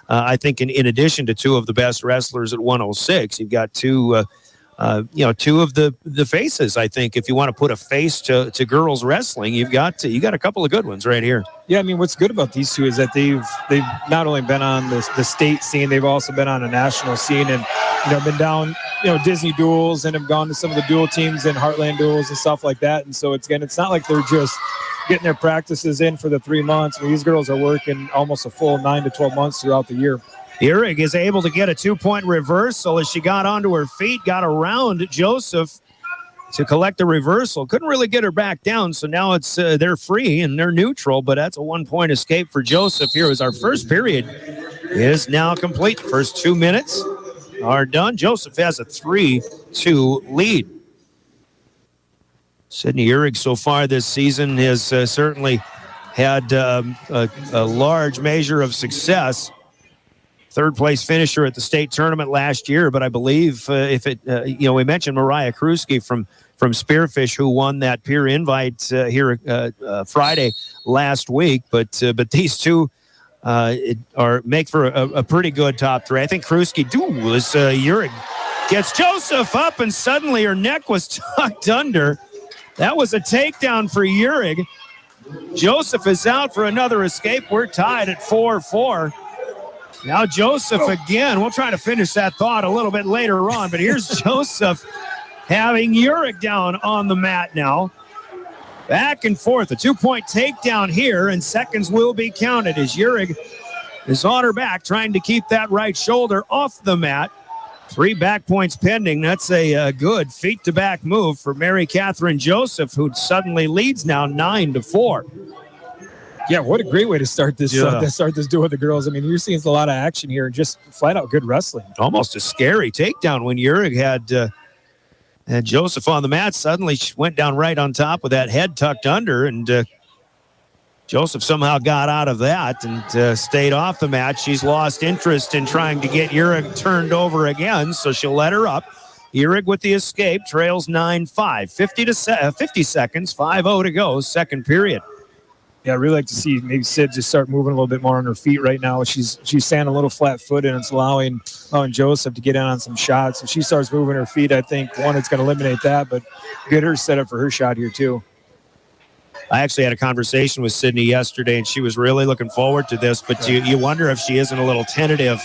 I think in addition to 2 of the best wrestlers at 106, you've got two of the faces. I think if you want to put a face to girls wrestling, you got a couple of good ones right here. Yeah, I mean, what's good about these two is that they've not only been on the state scene, they've also been on a national scene, and been down Disney duels and have gone to some of the dual teams and Heartland duels and stuff like that. And so it's not like they're just getting their practices in for the 3 months. I mean, these girls are working almost a full 9 to 12 months throughout the year. Uhrig is able to get a 2-point reversal as she got onto her feet, got around Joseph to collect the reversal. Couldn't really get her back down, so now it's they're free and they're neutral, but that's a 1-point escape for Joseph here as our first period is now complete. First 2 minutes are done. Joseph has a 3-2 lead. Sydney Uhrig so far this season has certainly had a large measure of success. 3rd place finisher at the state tournament last year, but I believe we mentioned Mariah Kruski from Spearfish, who won that peer invite here Friday last week, but these two make for a pretty good top 3. I think Kruski Uhrig gets Joseph up, and suddenly her neck was tucked under. That was a takedown for Uhrig. Joseph is out for another escape. We're tied at 4-4. Now Joseph again. We'll try to finish that thought a little bit later on, but here's Joseph having Uhrig down on the mat now. Back and forth, a 2-point takedown here, and seconds will be counted as Uhrig is on her back, trying to keep that right shoulder off the mat. 3 back points pending. That's a good feet-to-back move for Mary Catherine Joseph, who suddenly leads now 9-4. Yeah, what a great way to start this duel with the girls. I mean, you're seeing a lot of action here and just flat-out good wrestling. Almost a scary takedown when Uhrig had Joseph on the mat. Suddenly she went down right on top with that head tucked under, and Joseph somehow got out of that and stayed off the mat. She's lost interest in trying to get Uhrig turned over again, so she'll let her up. Uhrig with the escape, trails 9-5. 50 seconds, 5-0 to go, second period. Yeah, I'd really like to see maybe Sid just start moving a little bit more on her feet right now. She's standing a little flat-footed, and it's allowing Joseph to get in on some shots. If she starts moving her feet, I think, one, it's going to eliminate that, but get her set up for her shot here, too. I actually had a conversation with Sydney yesterday, and she was really looking forward to this, but you wonder if she isn't a little tentative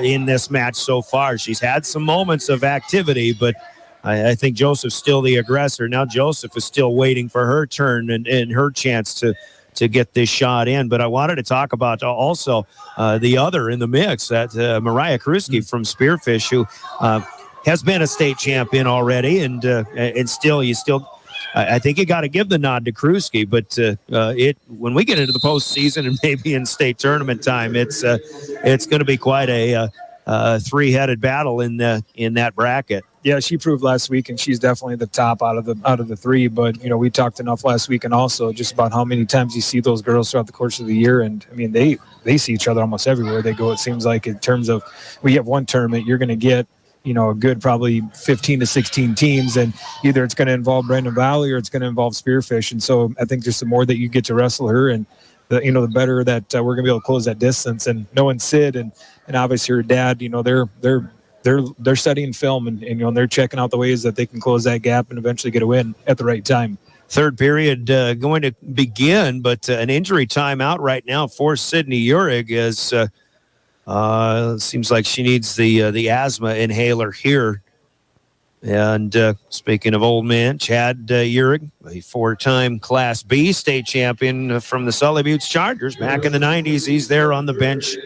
in this match so far. She's had some moments of activity, but I think Joseph's still the aggressor. Now Joseph is still waiting for her turn and her chance to get this shot in. But I wanted to talk about also the other in the mix, that Mariah Kruski from Spearfish, who has been a state champion already, and still I think you got to give the nod to Kruski, but when we get into the postseason and maybe in state tournament time, it's going to be quite a three-headed battle in that bracket. Yeah, she proved last week, and she's definitely the top out of the three. But we talked enough last week, and also just about how many times you see those girls throughout the course of the year. And I mean, they see each other almost everywhere they go. It seems like in terms of we have one tournament, you're going to get a good probably 15 to 16 teams, and either it's going to involve Brandon Valley or it's going to involve Spearfish. And so I think just the more that you get to wrestle her, and the better that we're going to be able to close that distance. And knowing Sid and obviously her dad, they're studying film and they're checking out the ways that they can close that gap and eventually get a win at the right time. Third period going to begin, but an injury timeout right now for Sydney Uhrig as seems like she needs the asthma inhaler here. And speaking of old man, Chad Uhrig, a four-time Class B state champion from the Sully Buttes Chargers back in the 90s. He's there on the bench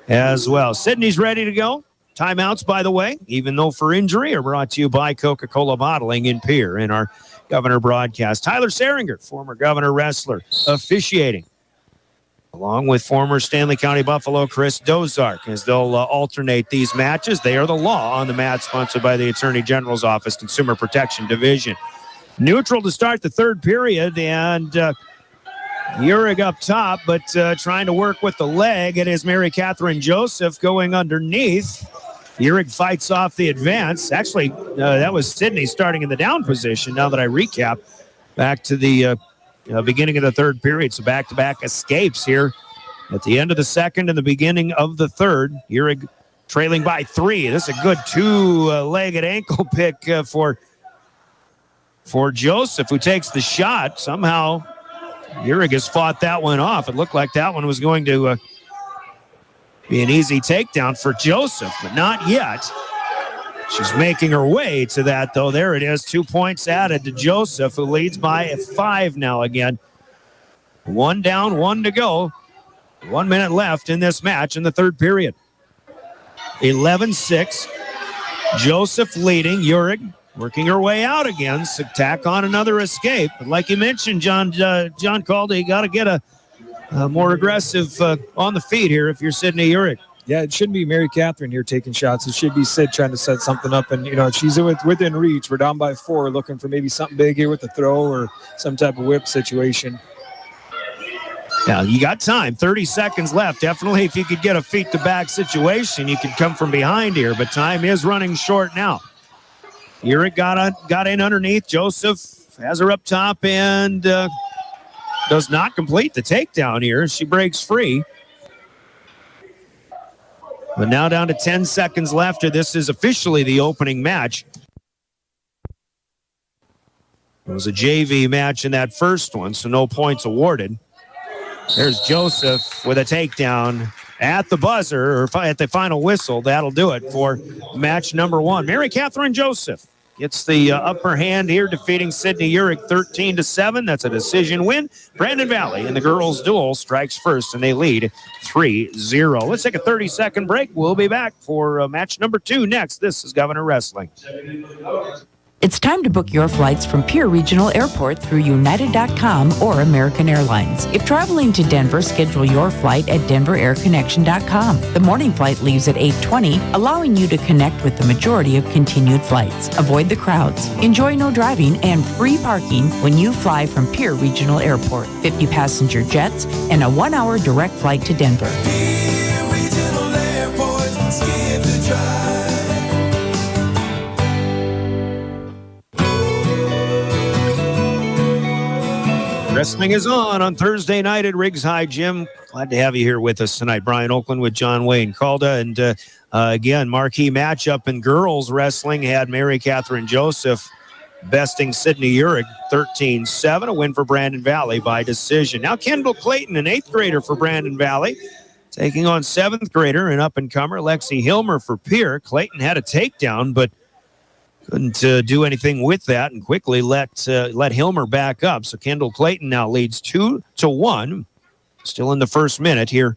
as well. Sydney's ready to go. Timeouts, by the way, even though for injury, are brought to you by Coca-Cola Bottling in Pierre in our Governor broadcast. Tyler Seringer, former Governor wrestler, officiating, along with former Stanley County Buffalo Chris Dozark, as they'll alternate these matches. They are the law on the mat, sponsored by the Attorney General's Office, Consumer Protection Division. Neutral to start the third period, and Uhrig up top, but trying to work with the leg. It is Mary Catherine Joseph going underneath. Uhrig fights off the advance. Actually, that was Sydney starting in the down position. Now that I recap, back to the beginning of the third period. So back-to-back escapes here at the end of the second and the beginning of the third. Uhrig trailing by 3. This is a good two-legged ankle pick for Joseph, who takes the shot. Somehow Uhrig has fought that one off. It looked like that one was going to be an easy takedown for Joseph, but not yet. She's making her way to that, though. There it is. 2 points added to Joseph, who leads by 5 now again. 1 down, 1 to go. 1 minute left in this match in the third period. 11-6. Joseph leading. Uhrig working her way out again. So tack on another escape. But like you mentioned, John Caldy, you got to get a more aggressive on the feet here if you're Sydney Uhrig. Yeah, it shouldn't be Mary Catherine here taking shots. It should be Sid trying to set something up. And, she's within reach. We're down by 4, looking for maybe something big here with the throw or some type of whip situation. Now, you got time. 30 seconds left. Definitely, if you could get a feet-to-back situation, you could come from behind here. But time is running short now. Uhrig got in underneath. Joseph has her up top and does not complete the takedown here. She breaks free. But now down to 10 seconds left. This is officially the opening match. It was a JV match in that first one, so no points awarded. There's Joseph with a takedown at the buzzer, or at the final whistle. That'll do it for match number 1. Mary Catherine Joseph gets the upper hand here, defeating Sydney Uhrig 13-7. That's a decision win. Brandon Valley in the girls' duel strikes first, and they lead 3-0. Let's take a 30-second break. We'll be back for match number 2 next. This is Governor Wrestling. It's time to book your flights from Pierre Regional Airport through United.com or American Airlines. If traveling to Denver, schedule your flight at DenverAirConnection.com. The morning flight leaves at 8:20, allowing you to connect with the majority of continued flights. Avoid the crowds. Enjoy no driving and free parking when you fly from Pierre Regional Airport. 50 passenger jets and a 1-hour direct flight to Denver. Pierre Regional Airport, scared to drive. Wrestling is on Thursday night at Riggs High Gym. Glad to have you here with us tonight. Brian Oakland with John Wayne Calda. And again, marquee matchup in girls wrestling had Mary Catherine Joseph besting Sydney Uhrig 13-7, a win for Brandon Valley by decision. Now Kendall Clayton, an 8th grader for Brandon Valley, taking on 7th grader and up-and-comer Lexi Hilmer for Pierre. Clayton had a takedown, but couldn't do anything with that and quickly let Hilmer back up. So Kendall Clayton now leads 2-1. Still in the first minute here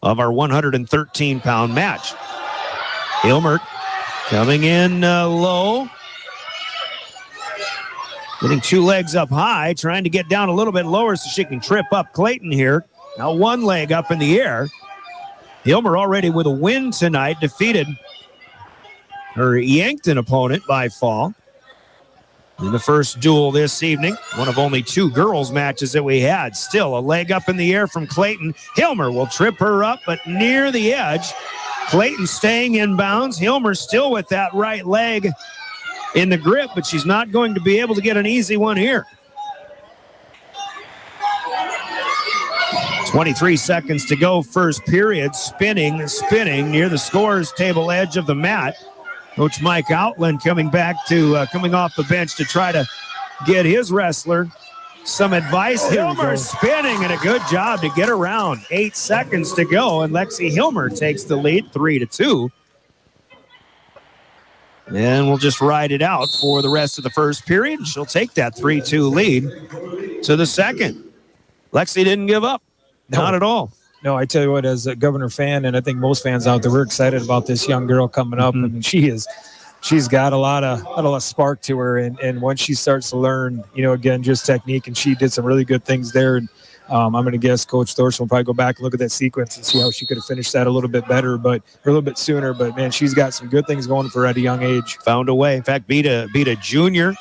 of our 113-pound match. Hilmer coming in low. Getting 2 legs up high, trying to get down a little bit lower so she can trip up Clayton here. Now 1 leg up in the air. Hilmer already with a win tonight, defeated her Yankton opponent by fall in the first duel this evening. One of only 2 girls matches that we had. Still a leg up in the air from Clayton. Hilmer will trip her up, but near the edge. Clayton staying in bounds. Hilmer still with that right leg in the grip, but she's not going to be able to get an easy one here. 23 seconds to go, first period. Spinning near the scores table edge of the mat. Coach Mike Outland coming off the bench to try to get his wrestler some advice. Hilmer spinning, and a good job to get around. 8 seconds to go, and Lexi Hilmer takes the lead 3-2. And we'll just ride it out for the rest of the first period. She'll take that 3-2 lead to the second. Lexi didn't give up. Not at all. No, I tell you what, as a Governor fan, and I think most fans out there, we're excited about this young girl coming up. I mean, she's got a lot of spark to her, and once she starts to learn, again, just technique, and she did some really good things there. And I'm going to guess Coach Thorson will probably go back and look at that sequence and see how she could have finished that a little bit better, or a little bit sooner. But man, she's got some good things going for her at a young age. Found a way. In fact, beat a junior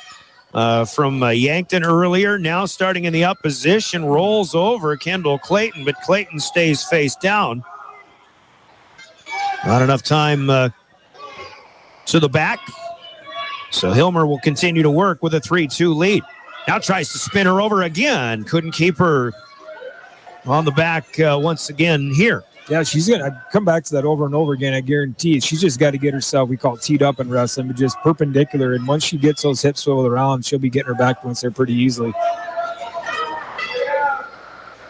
from Yankton earlier. Now starting in the up position, rolls over Kendall Clayton, but Clayton stays face down. Not enough time to the back. So Hilmer will continue to work with a 3-2 lead. Now tries to spin her over again. Couldn't keep her on the back once again here. Yeah, she's going to come back to that over and over again, I guarantee. She's just got to get herself, we call it teed up in wrestling, but just perpendicular. And once she gets those hips swiveled around, she'll be getting her back points there pretty easily.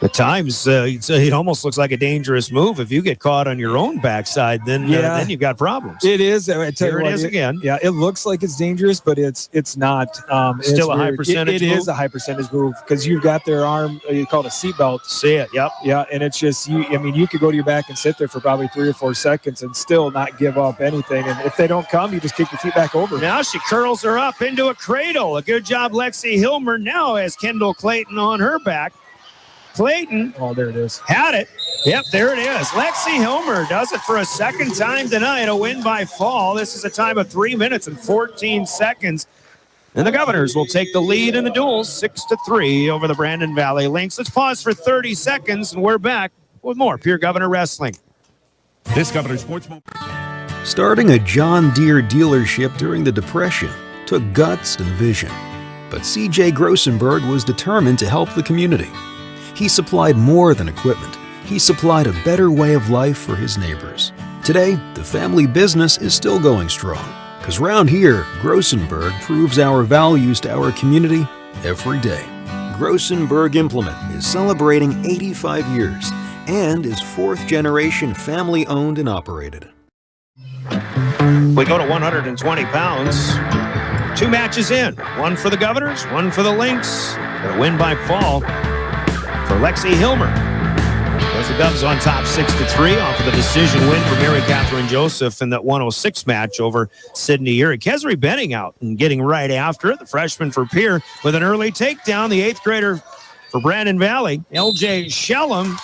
At times, it almost looks like a dangerous move. If you get caught on your own backside, then you've got problems. It is. I tell you Here what, it is again. Yeah, it looks like it's dangerous, but it's not. Still a high percentage It move? is a high percentage move because you've got their arm, you call it a seatbelt. See it, yep. Yeah, and it's just, you could go to your back and sit there for probably 3 or 4 seconds and still not give up anything. And if they don't come, you just kick your feet back over. Now she curls her up into a cradle. A good job, Lexi Hilmer now has Kendall Clayton on her back. Clayton. Oh, there it is. Had it. Yep, there it is. Lexi Hilmer does it for a second time tonight. A win by fall. This is a time of 3 minutes and 14 seconds. And the Governors will take the lead in the duel 6-3 over the Brandon Valley Lynx. Let's pause for 30 seconds, and we're back with more Pierre Governor Wrestling. This Governor Sports Moment. Starting a John Deere dealership during the Depression took guts and vision. But C.J. Grossenberg was determined to help the community. He supplied more than equipment. He supplied a better way of life for his neighbors. Today, the family business is still going strong. Because round here, Grossenberg proves our values to our community every day. Grossenberg Implement is celebrating 85 years and is 4th generation family owned and operated. We go to 120 pounds. 2 matches in. One for the Governors, one for the Lynx. A win by fall for Lexi Hilmer. There's the Govs on top 6-3 off of the decision win for Mary Catherine Joseph in that 106 match over Sydney Uhrig. Kesri Benning out and getting right after it. The freshman for Pierre with an early takedown. The 8th grader for Brandon Valley, LJ Shellum,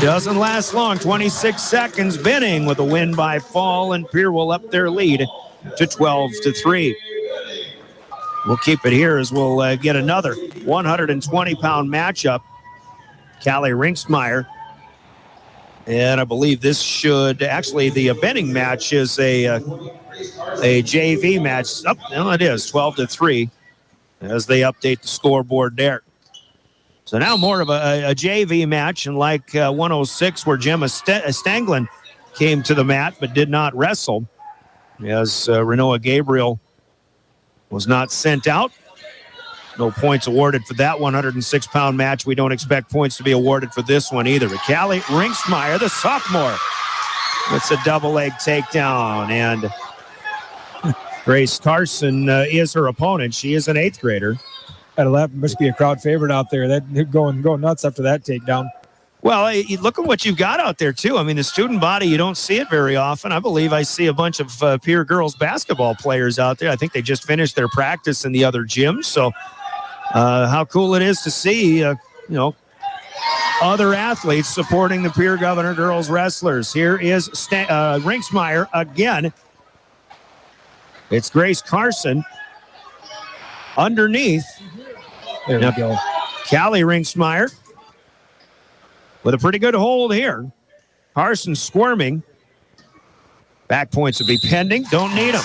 doesn't last long. 26 seconds. Benning with a win by fall, and Pierre will up their lead to 12-3. We'll keep it here as we'll get another 120-pound matchup. Callie Rinksmeyer. And I believe this should actually, the Benning match is a JV match. Oh, no, it is 12-3 as they update the scoreboard there. So now more of a JV match, and like 106 where Gemma Stanglin came to the mat but did not wrestle, as Renoa Gabriel was not sent out. No points awarded for that 106-pound match. We don't expect points to be awarded for this one either. But Callie Ringstmeyer, the sophomore, gets a double leg takedown, and Grace Carson is her opponent. She is an 8th grader. That must be a crowd favorite out there. That going nuts after that takedown. Well, look at what you've got out there, too. I mean, the student body, you don't see it very often. I believe I see a bunch of Pierre girls basketball players out there. I think they just finished their practice in the other gym. So how cool it is to see, other athletes supporting the Pierre Governor girls wrestlers. Here is Rinksmeyer again. It's Grace Carson underneath. There we go. Callie Rinksmeyer with a pretty good hold here. Carson squirming. Back points will be pending. Don't need them.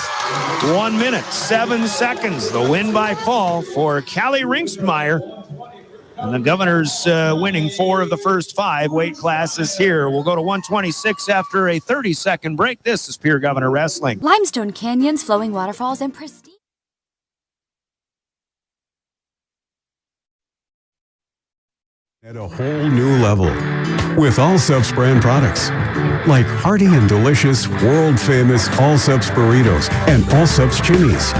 1 minute, 7 seconds. The win by fall for Callie Ringstmeyer. And the Governors winning 4 of the first 5 weight classes here. We'll go to 126 after a 30-second break. This is Pierre Governor Wrestling. Limestone canyons, flowing waterfalls, and pristine. At a whole new level with Allsup's brand products like hearty and delicious world-famous Allsup's burritos and Allsup's chimneys.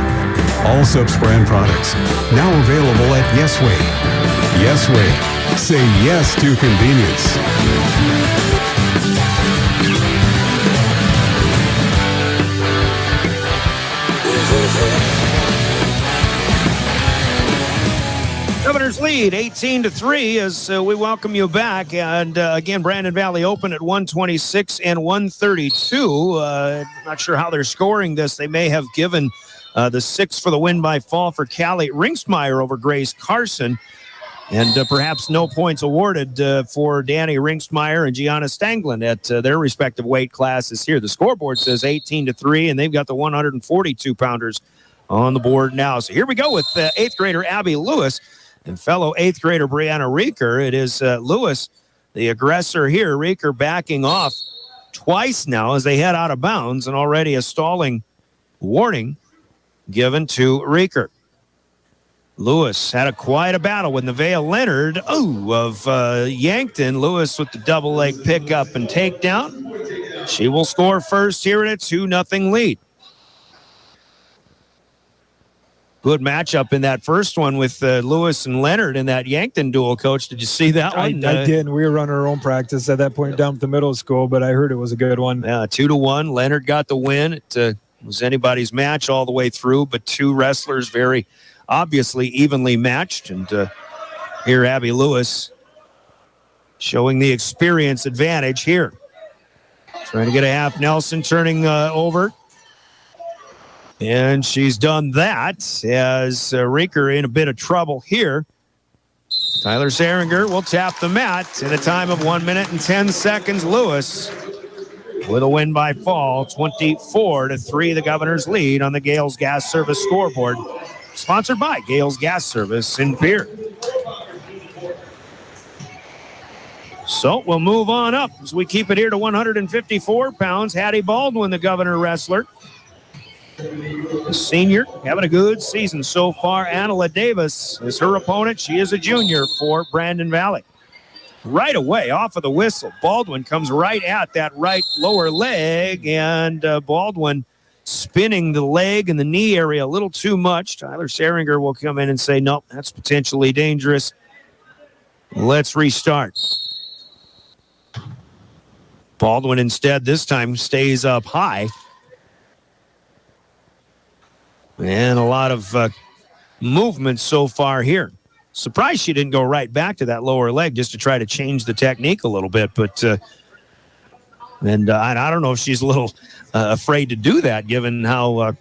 Allsup's brand products now available at Yesway. Yesway. Say yes to convenience. Governors lead 18-3 as we welcome you back. And again, Brandon Valley Open at 126 and 132. Not sure how they're scoring this. They may have given the 6 for the win by fall for Callie Ringstmeyer over Grace Carson. And perhaps no points awarded for Danny Ringstmeyer and Gianna Stanglin at their respective weight classes here. The scoreboard says 18-3, and they've got the 142-pounders on the board now. So here we go with 8th grader Abby Lewis and fellow 8th grader Brianna Reeker. It is Lewis, the aggressor here. Reeker backing off twice now as they head out of bounds, and already a stalling warning given to Reeker. Lewis had quite a battle with Nevaeh Leonard of Yankton. Lewis with the double leg pickup and takedown. She will score first here at a 2-0 lead. Good matchup in that first one with Lewis and Leonard in that Yankton duel, Coach. Did you see that one? I did. We were running our own practice at that point down at the middle school, but I heard it was a good one. Yeah, 2-1. Leonard got the win. It was anybody's match all the way through, but 2 wrestlers very obviously evenly matched. And here Abby Lewis showing the experience advantage here. Trying to get a half Nelson, turning over. And she's done that as Reeker in a bit of trouble here. Tyler Seringer will tap the mat in a time of 1 minute and 10 seconds. Lewis with a win by fall, 24-3. The Governors lead on the Gales Gas Service scoreboard. Sponsored by Gales Gas Service in Pierre. So we'll move on up as we keep it here to 154 pounds. Hattie Baldwin, the Governor wrestler. The senior having a good season so far. Anela Davis is her opponent. She is a junior for Brandon Valley. Right away, off of the whistle, Baldwin comes right at that right lower leg, and Baldwin spinning the leg and the knee area a little too much. Tyler Seringer will come in and say, nope, that's potentially dangerous. Let's restart. Baldwin instead this time stays up high. And a lot of movement so far here. Surprised she didn't go right back to that lower leg just to try to change the technique a little bit. But I don't know if she's a little afraid to do that, given how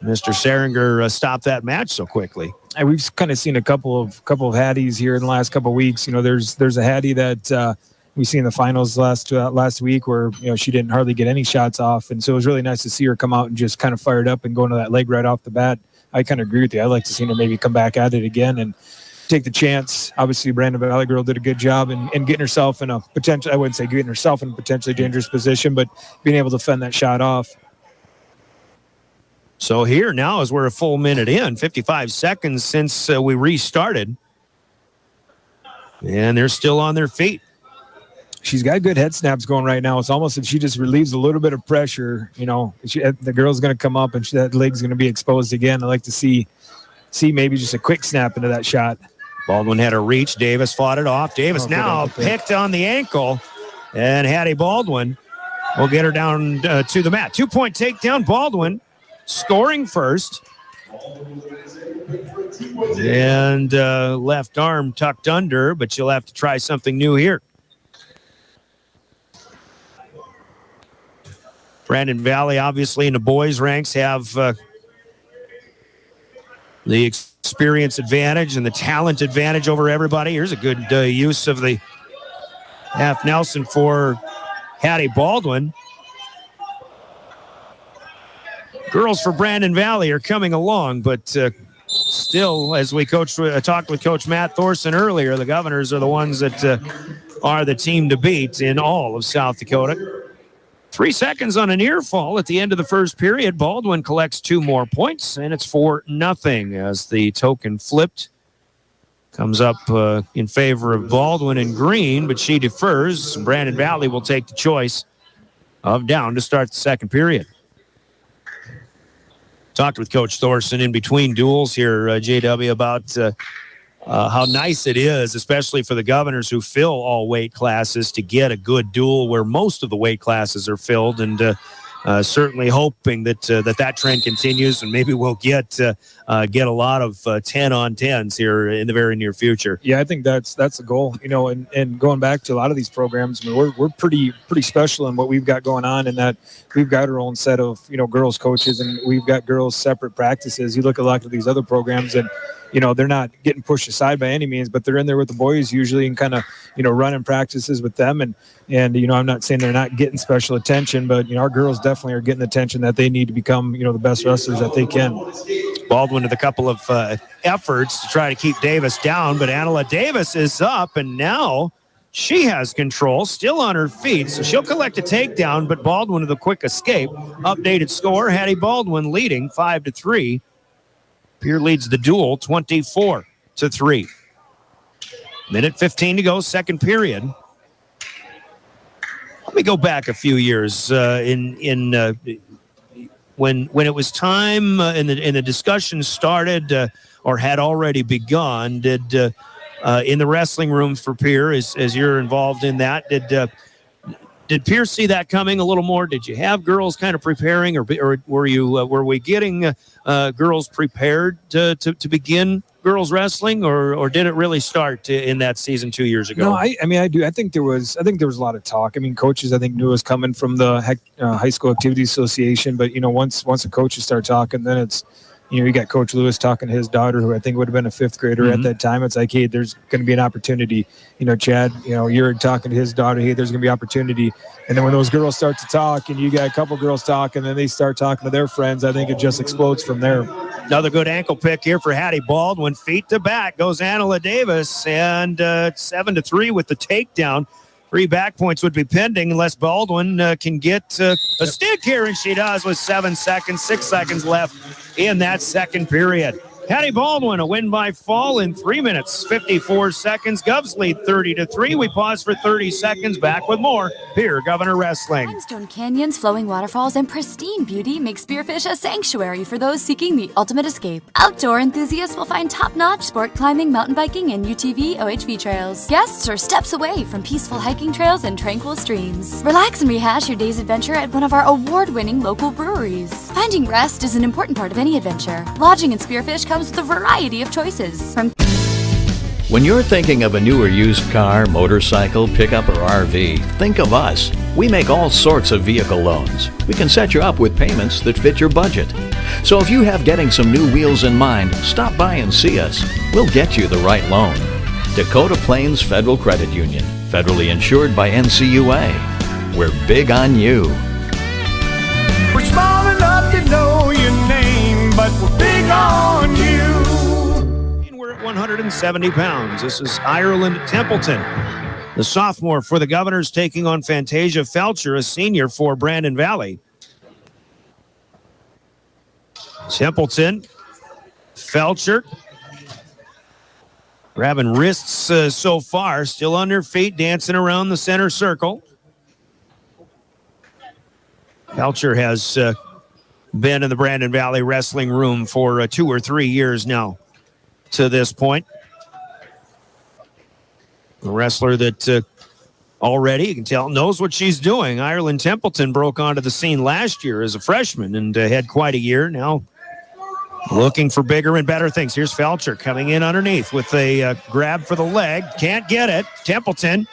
Mr. Seringer stopped that match so quickly. And we've kind of seen a couple of Hatties here in the last couple of weeks. You know, there's a Hattie that we seen in the finals last week where, you know, she didn't hardly get any shots off. And so it was really nice to see her come out and just kind of fired up and go into that leg right off the bat. I kind of agree with you. I'd like to see her maybe come back at it again. And take the chance. Obviously, Brandon Valley girl did a good job in getting herself in a potential, I wouldn't say getting herself in a potentially dangerous position, but being able to fend that shot off. So here now, as we're a full minute in, 55 seconds since we restarted, and they're still on their feet. She's got good head snaps going right now. It's almost if she just relieves a little bit of pressure, the girl's going to come up and that leg's going to be exposed again. I like to see maybe just a quick snap into that shot. Baldwin had a reach. Davis fought it off. Davis now picked on the ankle, and Hattie Baldwin will get her down to the mat. 2-point takedown. Baldwin scoring first. And left arm tucked under, but you'll have to try something new here. Brandon Valley, obviously, in the boys' ranks, have the experience advantage and the talent advantage over everybody. Here's a good use of the half Nelson for Hattie Baldwin. Girls for Brandon Valley are coming along, but still, as we talked with Coach Matt Thorson earlier, the Governors are the ones that are the team to beat in all of South Dakota. 3 seconds on a near fall at the end of the first period. Baldwin collects 2 more points, and it's 4-0 as the token flipped. Comes up in favor of Baldwin in green, but she defers. Brandon Valley will take the choice of down to start the second period. Talked with Coach Thorson in between duels here, JW, about how nice it is, especially for the Governors who fill all weight classes, to get a good duel where most of the weight classes are filled, and certainly hoping that that trend continues, and maybe we'll get a lot of 10-on-10s here in the very near future. Yeah, I think that's the goal. And going back to a lot of these programs, I mean, we're pretty special in what we've got going on, in that we've got our own set of girls coaches, and we've got girls separate practices. You look at a lot of these other programs, and they're not getting pushed aside by any means, but they're in there with the boys usually and kind of, running practices with them. And I'm not saying they're not getting special attention, but, our girls definitely are getting the attention that they need to become, the best wrestlers that they can. Baldwin with a couple of efforts to try to keep Davis down, but Angela Davis is up, and now she has control, still on her feet, so she'll collect a takedown, but Baldwin with a quick escape. Updated score, Hattie Baldwin leading 5-3. Pierre leads the duel 24-3. Minute 15 to go, second period. Let me go back a few years when it was time and the discussion started or had already begun. Did in the wrestling rooms for Pierre, as you're involved in that, did Pierre see that coming a little more? Did you have girls kind of preparing, or were we getting girls prepared to begin girls wrestling, or did it really start in that season 2 years ago? No, I do. I think there was a lot of talk. I mean, coaches knew it was coming from the High School Activity Association, but once the coaches start talking, then it's you got Coach Lewis talking to his daughter, who I think would have been a 5th grader at that time. It's like, hey, there's going to be an opportunity. Chad, you're talking to his daughter, hey, there's going to be opportunity. And then when those girls start to talk, and you got a couple girls talking, and then they start talking to their friends, I think it just explodes from there. Another good ankle pick here for Hattie Baldwin. Feet to back goes Angela Davis, and 7-3 with the takedown. 3 back points would be pending unless Baldwin can get a stick here, and she does with 6 seconds left in that second period. Hattie Baldwin, a win by fall in 3 minutes, 54 seconds. Govs lead 30-3. We pause for 30 seconds. Back with more Pierre Governor Wrestling. Limestone canyons, flowing waterfalls, and pristine beauty make Spearfish a sanctuary for those seeking the ultimate escape. Outdoor enthusiasts will find top-notch sport climbing, mountain biking, and UTV OHV trails. Guests are steps away from peaceful hiking trails and tranquil streams. Relax and rehash your day's adventure at one of our award-winning local breweries. Finding rest is an important part of any adventure. Lodging in Spearfish comes with a variety of choices. When you're thinking of a new or used car, motorcycle, pickup, or RV, think of us. We make all sorts of vehicle loans. We can set you up with payments that fit your budget. So if you have getting some new wheels in mind, stop by and see us. We'll get you the right loan. Dakota Plains Federal Credit Union, federally insured by NCUA. We're big on you. We're small enough to know your name, but we're big on you. We're at 100. 170 pounds. This is Ireland Templeton, the sophomore for the Governors, taking on Fantasia Felcher, a senior for Brandon Valley. Templeton, Felcher, grabbing wrists so far, still on their feet, dancing around the center circle. Felcher has been in the Brandon Valley wrestling room for 2 or 3 years now to this point. A wrestler that already, you can tell, knows what she's doing. Ireland Templeton broke onto the scene last year as a freshman and had quite a year. Now looking for bigger and better things. Here's Felcher coming in underneath with a grab for the leg. Can't get it. Templeton,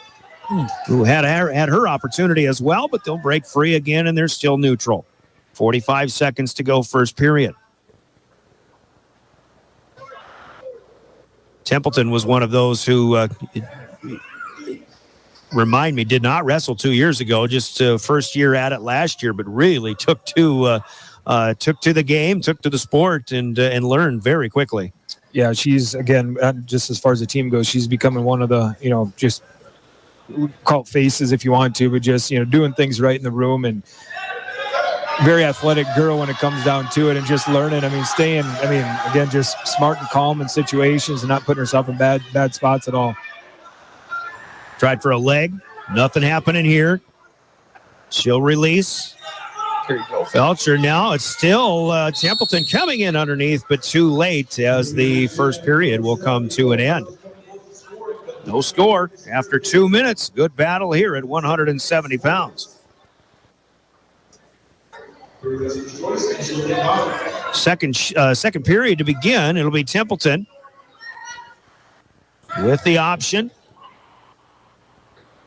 who had her opportunity as well, but they'll break free again, and they're still neutral. 45 seconds to go, first period. Templeton was one of those who, remind me, did not wrestle 2 years ago, just first year at it last year, but really took to the game, took to the sport, and learned very quickly. Yeah, she's, again, just as far as the team goes, she's becoming one of the, just call it faces if you want to, but just, doing things right in the room, and very athletic girl when it comes down to it, and just learning. Again, just smart and calm in situations and not putting herself in bad spots at all. Tried for a leg. Nothing happening here. She'll release. There you go. Felcher now. It's still Templeton coming in underneath, but too late as the first period will come to an end. No score after 2 minutes. Good battle here at 170 pounds. Second period to begin. It'll be Templeton with the option.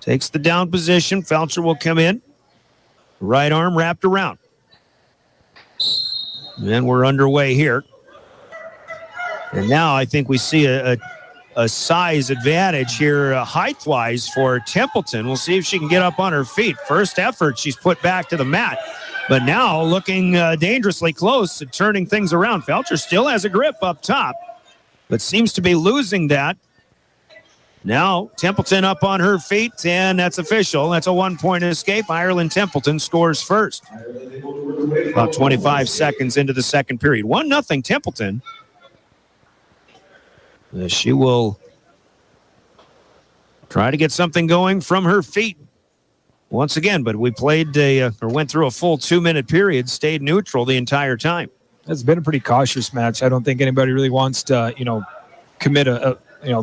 Takes the down position. Felcher will come in. Right arm wrapped around. And we're underway here. And now I think we see a size advantage here height-wise for Templeton. We'll see if she can get up on her feet. First effort, she's put back to the mat. But now looking dangerously close to turning things around. Felcher still has a grip up top, but seems to be losing that. Now Templeton up on her feet, and that's official. That's a 1-point escape. Ireland Templeton scores first. About 25 seconds into the second period. 1-0 Templeton. She will try to get something going from her feet once again, but we went through a full 2-minute period, stayed neutral the entire time. It's been a pretty cautious match. I don't think anybody really wants to, commit a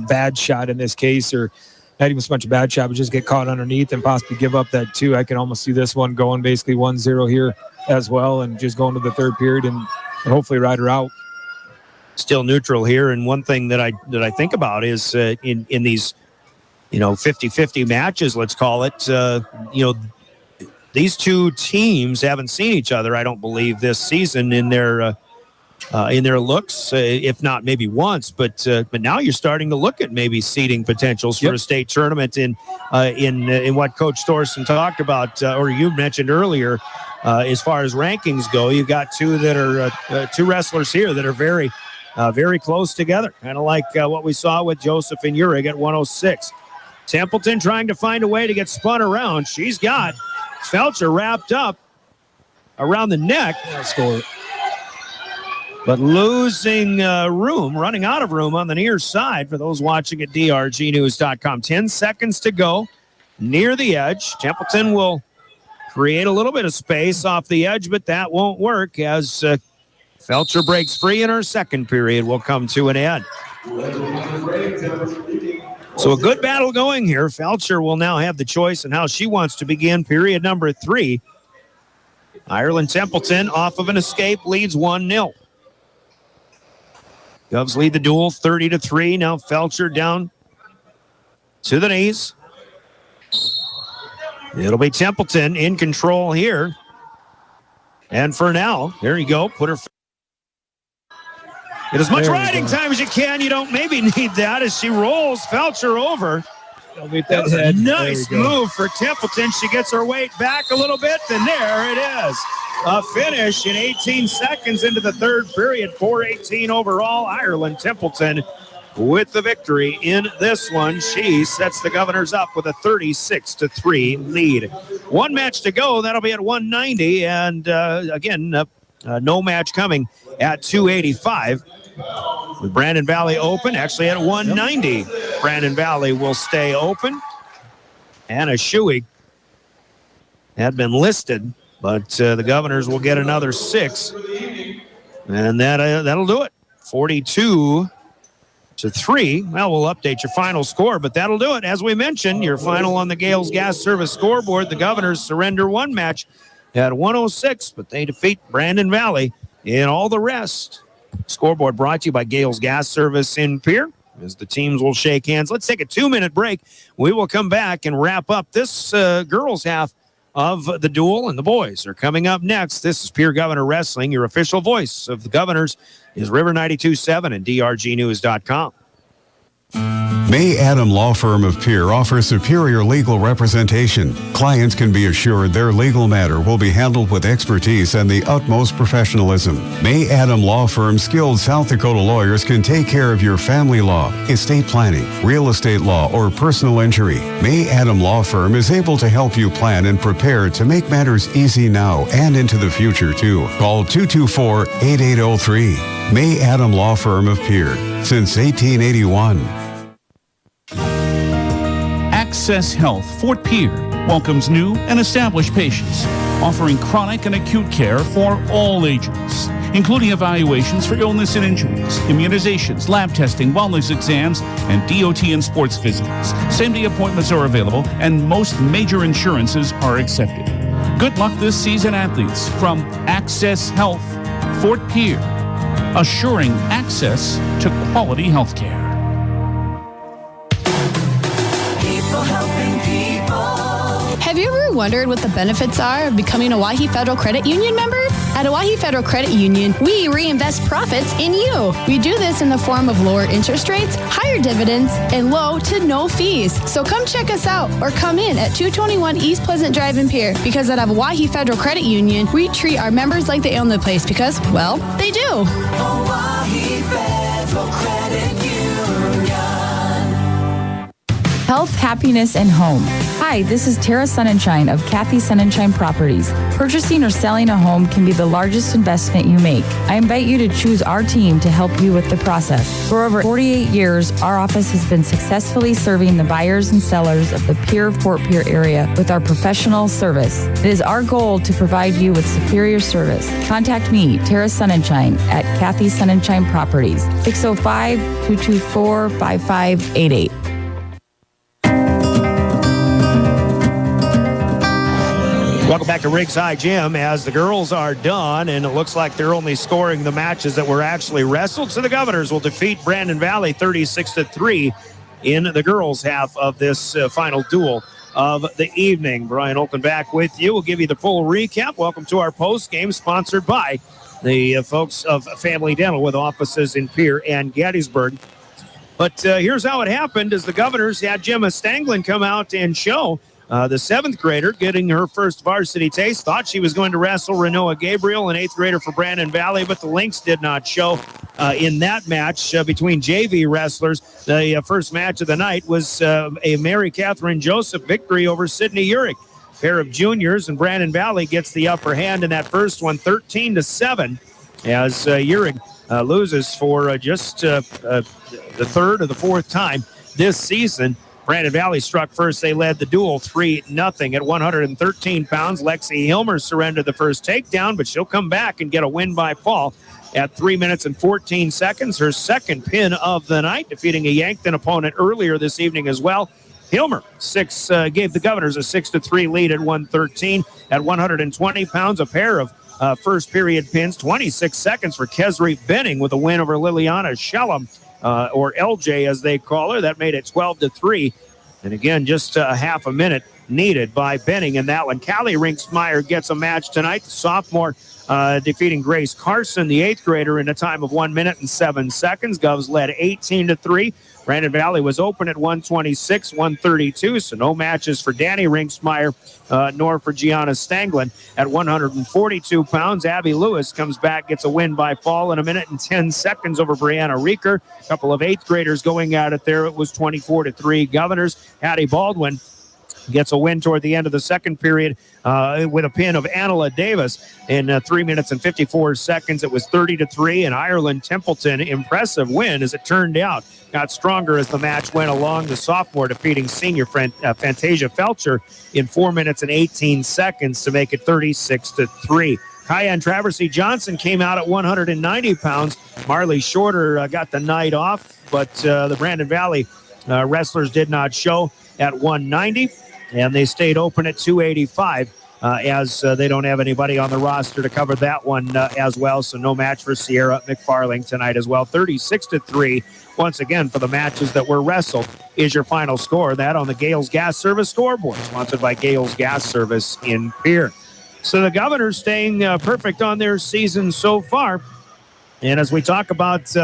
bad shot in this case, or not even so much a bad shot, but just get caught underneath and possibly give up that 2. I can almost see this one going basically 1-0 here as well, and just going to the third period and hopefully ride her out. Still neutral here, and one thing that I think about is in these 50-50 matches, let's call it, these two teams haven't seen each other, I don't believe, this season in their looks, if not maybe once, but now you're starting to look at maybe seeding potentials for a state tournament in what Coach Thorson talked about, or you mentioned earlier, as far as rankings go. You've got two wrestlers here that are very, very close together, kind of like what we saw with Joseph and Urig at 106. Templeton trying to find a way to get spun around. She's got Felcher wrapped up around the neck. Score. But losing room, running out of room on the near side for those watching at drgnews.com. 10 seconds to go near the edge. Templeton will create a little bit of space off the edge, but that won't work as Felcher breaks free, and our second period will come to an end. So a good battle going here. Felcher will now have the choice in how she wants to begin period number 3. Ireland Templeton, off of an escape, leads 1-0. Govs lead the duel 30-3. Now Felcher down to the knees. It'll be Templeton in control here. And for now, there you go. Put her. Get as much riding time as you can. You don't maybe need that as she rolls Felcher over. That was a nice move for Templeton. She gets her weight back a little bit, and there it is. A finish in 18 seconds into the third period. 4:18 overall. Ireland Templeton with the victory in this one. She sets the Governors up with a 36-3 lead. One match to go. That'll be at 190. And again, no match coming at 285. With Brandon Valley open, actually at 190. Brandon Valley will stay open. Anna Shuey had been listed, but the Governors will get another 6. And that'll do it. 42-3. Well, we'll update your final score, but that'll do it. As we mentioned, your final on the Gales Gas Service scoreboard, the Governors surrender one match at 106, but they defeat Brandon Valley in all the rest. Scoreboard brought to you by Gales Gas Service in Pierre, as the teams will shake hands. Let's take a 2-minute break. We will come back and wrap up this girls' half of the duel, and the boys are coming up next. This is Pierre Governor Wrestling. Your official voice of the Governors is River 92.7 and drgnews.com. May Adam Law Firm of Pierre offers superior legal representation. Clients can be assured their legal matter will be handled with expertise and the utmost professionalism. May Adam Law Firm's skilled South Dakota lawyers can take care of your family law, estate planning, real estate law, or personal injury. May Adam Law Firm is able to help you plan and prepare to make matters easy now and into the future, too. Call 224-8803. May Adam Law Firm of Pierre, since 1881. Access Health Fort Pierre welcomes new and established patients, offering chronic and acute care for all ages, including evaluations for illness and injuries, immunizations, lab testing, wellness exams, and DOT and sports visits. Same-day appointments are available, and most major insurances are accepted. Good luck this season, athletes, from Access Health Fort Pierre, assuring access to quality health care. Have you ever wondered what the benefits are of becoming a Owyhee Federal Credit Union member? At Owyhee Federal Credit Union, we reinvest profits in you. We do this in the form of lower interest rates, higher dividends, and low to no fees. So come check us out or come in at 221 East Pleasant Drive in Pierre, because at Owyhee Federal Credit Union, we treat our members like they own the place because, well, they do. Owyhee Federal Credit Union. Health, happiness, and home. Hi, this is Tara Sunshine of Kathy Sunshine Properties. Purchasing or selling a home can be the largest investment you make. I invite you to choose our team to help you with the process. For over 48 years, our office has been successfully serving the buyers and sellers of the Fort Pierre area with our professional service. It is our goal to provide you with superior service. Contact me, Tara Sunshine, at Kathy Sunshine Properties, 605-224-5588. Welcome back to Riggs High Gym as the girls are done, and it looks like they're only scoring the matches that were actually wrestled. So the Governors will defeat Brandon Valley 36-3 in the girls' half of this final duel of the evening. Brian Olken back with you. We'll give you the full recap. Welcome to our post game, sponsored by the folks of Family Dental with offices in Pierre and Gettysburg. But here's how it happened: as the Governors had Gemma Stanglin come out and show the 7th grader getting her first varsity taste. Thought she was going to wrestle Renoa Gabriel, an 8th grader for Brandon Valley, but the Lynx did not show in that match between JV wrestlers. The first match of the night was a Mary Catherine Joseph victory over Sydney Urick. Pair of juniors, and Brandon Valley gets the upper hand in that first one, 13-7, as Urick loses for just the third or the fourth time this season. Brandon Valley struck first. They led the duel 3-0 at 113 pounds. Lexi Hilmer surrendered the first takedown, but she'll come back and get a win by fall at 3 minutes and 14 seconds. Her second pin of the night, defeating a Yankton opponent earlier this evening as well. Hilmer gave the Governors a 6-3 lead at 113. At 120 pounds, a pair of first period pins, 26 seconds for Kesri Benning with a win over Liliana Shellum. Or LJ as they call her. That made it 12-3. And again, just a half a minute needed by Benning in that one. Callie Rinksmeyer gets a match tonight. The sophomore defeating Grace Carson, the 8th grader, in a time of 1 minute and 7 seconds. Govs led 18-3. Brandon Valley was open at 126, 132, so no matches for Danny Rinksmeyer nor for Gianna Stanglin. At 142 pounds, Abby Lewis comes back, gets a win by fall in 1 minute and 10 seconds over Brianna Reeker. A couple of 8th graders going at it there. It was 24-3. Governors, Hattie Baldwin gets a win toward the end of the second period with a pin of Anela Davis in 3 minutes and 54 seconds. It was 30-3, and Ireland Templeton, impressive win as it turned out. Got stronger as the match went along. The sophomore defeating senior Fantasia Felcher in 4 minutes and 18 seconds to make it 36-3. Cayenne Traversy Johnson came out at 190 pounds. Marley Shorter got the night off, but the Brandon Valley wrestlers did not show at 190, and they stayed open at 285 as they don't have anybody on the roster to cover that one as well, so no match for Sierra McFarling tonight as well. 36-3, once again, for the matches that were wrestled is your final score. That on the Gales Gas Service scoreboard, sponsored by Gales Gas Service in Pierre. So the Governors staying perfect on their season so far. And as we talk about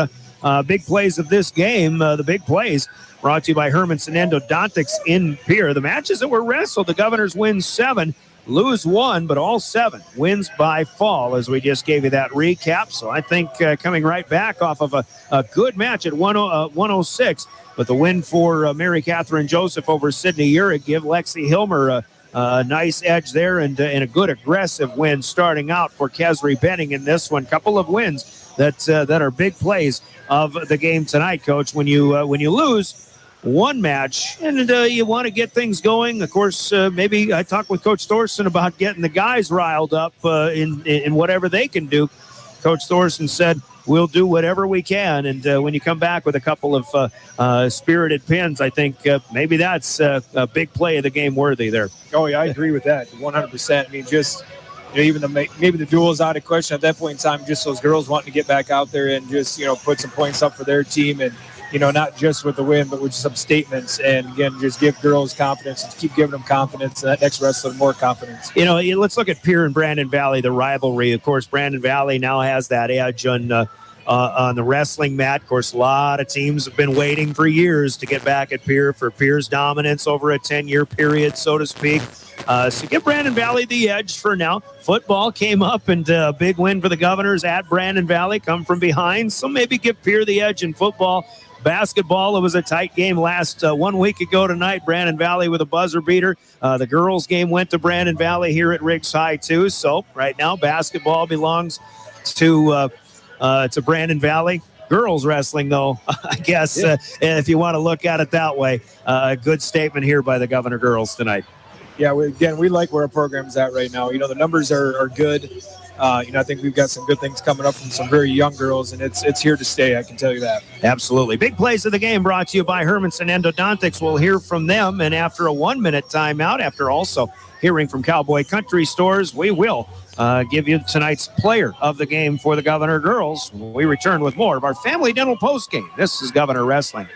big plays of this game, the big plays brought to you by Hermanson Endodontics in Pierre. The matches that were wrestled, the Governors win 7, lose 1, but all 7 wins by fall, as we just gave you that recap. So I think coming right back off of a good match at 106, with the win for Mary Catherine Joseph over Sydney Urick, give Lexi Hilmer a nice edge there, and a good aggressive win starting out for Kesri Benning in this one. Couple of wins that are big plays of the game tonight, Coach. When you lose one match and you want to get things going, of course, maybe I talked with Coach Thorson about getting the guys riled up in whatever they can do. Coach Thorson said, we'll do whatever we can, and when you come back with a couple of spirited pins, I think maybe that's a big play of the game worthy there. Oh, yeah, I agree with that 100%. I mean, just even maybe the duel is out of question at that point in time, just those girls wanting to get back out there and just, put some points up for their team, and not just with the win, but with some statements. And again, just give girls confidence and keep giving them confidence. And that next wrestler more confidence. Let's look at Pierre and Brandon Valley, the rivalry. Of course, Brandon Valley now has that edge on the wrestling mat. Of course, a lot of teams have been waiting for years to get back at Pierre for Pierre's dominance over a 10-year period, so to speak. So give Brandon Valley the edge for now. Football came up, and a big win for the Governors at Brandon Valley, come from behind. So maybe give Pierre the edge in football. Basketball, it was a tight game last 1 week ago tonight. Brandon Valley with a buzzer beater. The girls' game went to Brandon Valley here at Riggs High, too. So right now, basketball belongs to Brandon Valley. Girls wrestling, though, I guess, if you want to look at it that way, a good statement here by the Governor girls tonight. Yeah, we like where our program's at right now. The numbers are good. I think we've got some good things coming up from some very young girls, and it's here to stay, I can tell you that. Absolutely. Big plays of the game brought to you by Hermanson Endodontics. We'll hear from them, and after a 1-minute timeout, after also hearing from Cowboy Country Stores, we will give you tonight's player of the game for the Governor girls. We return with more of our Family Dental postgame. This is Governor Wrestling.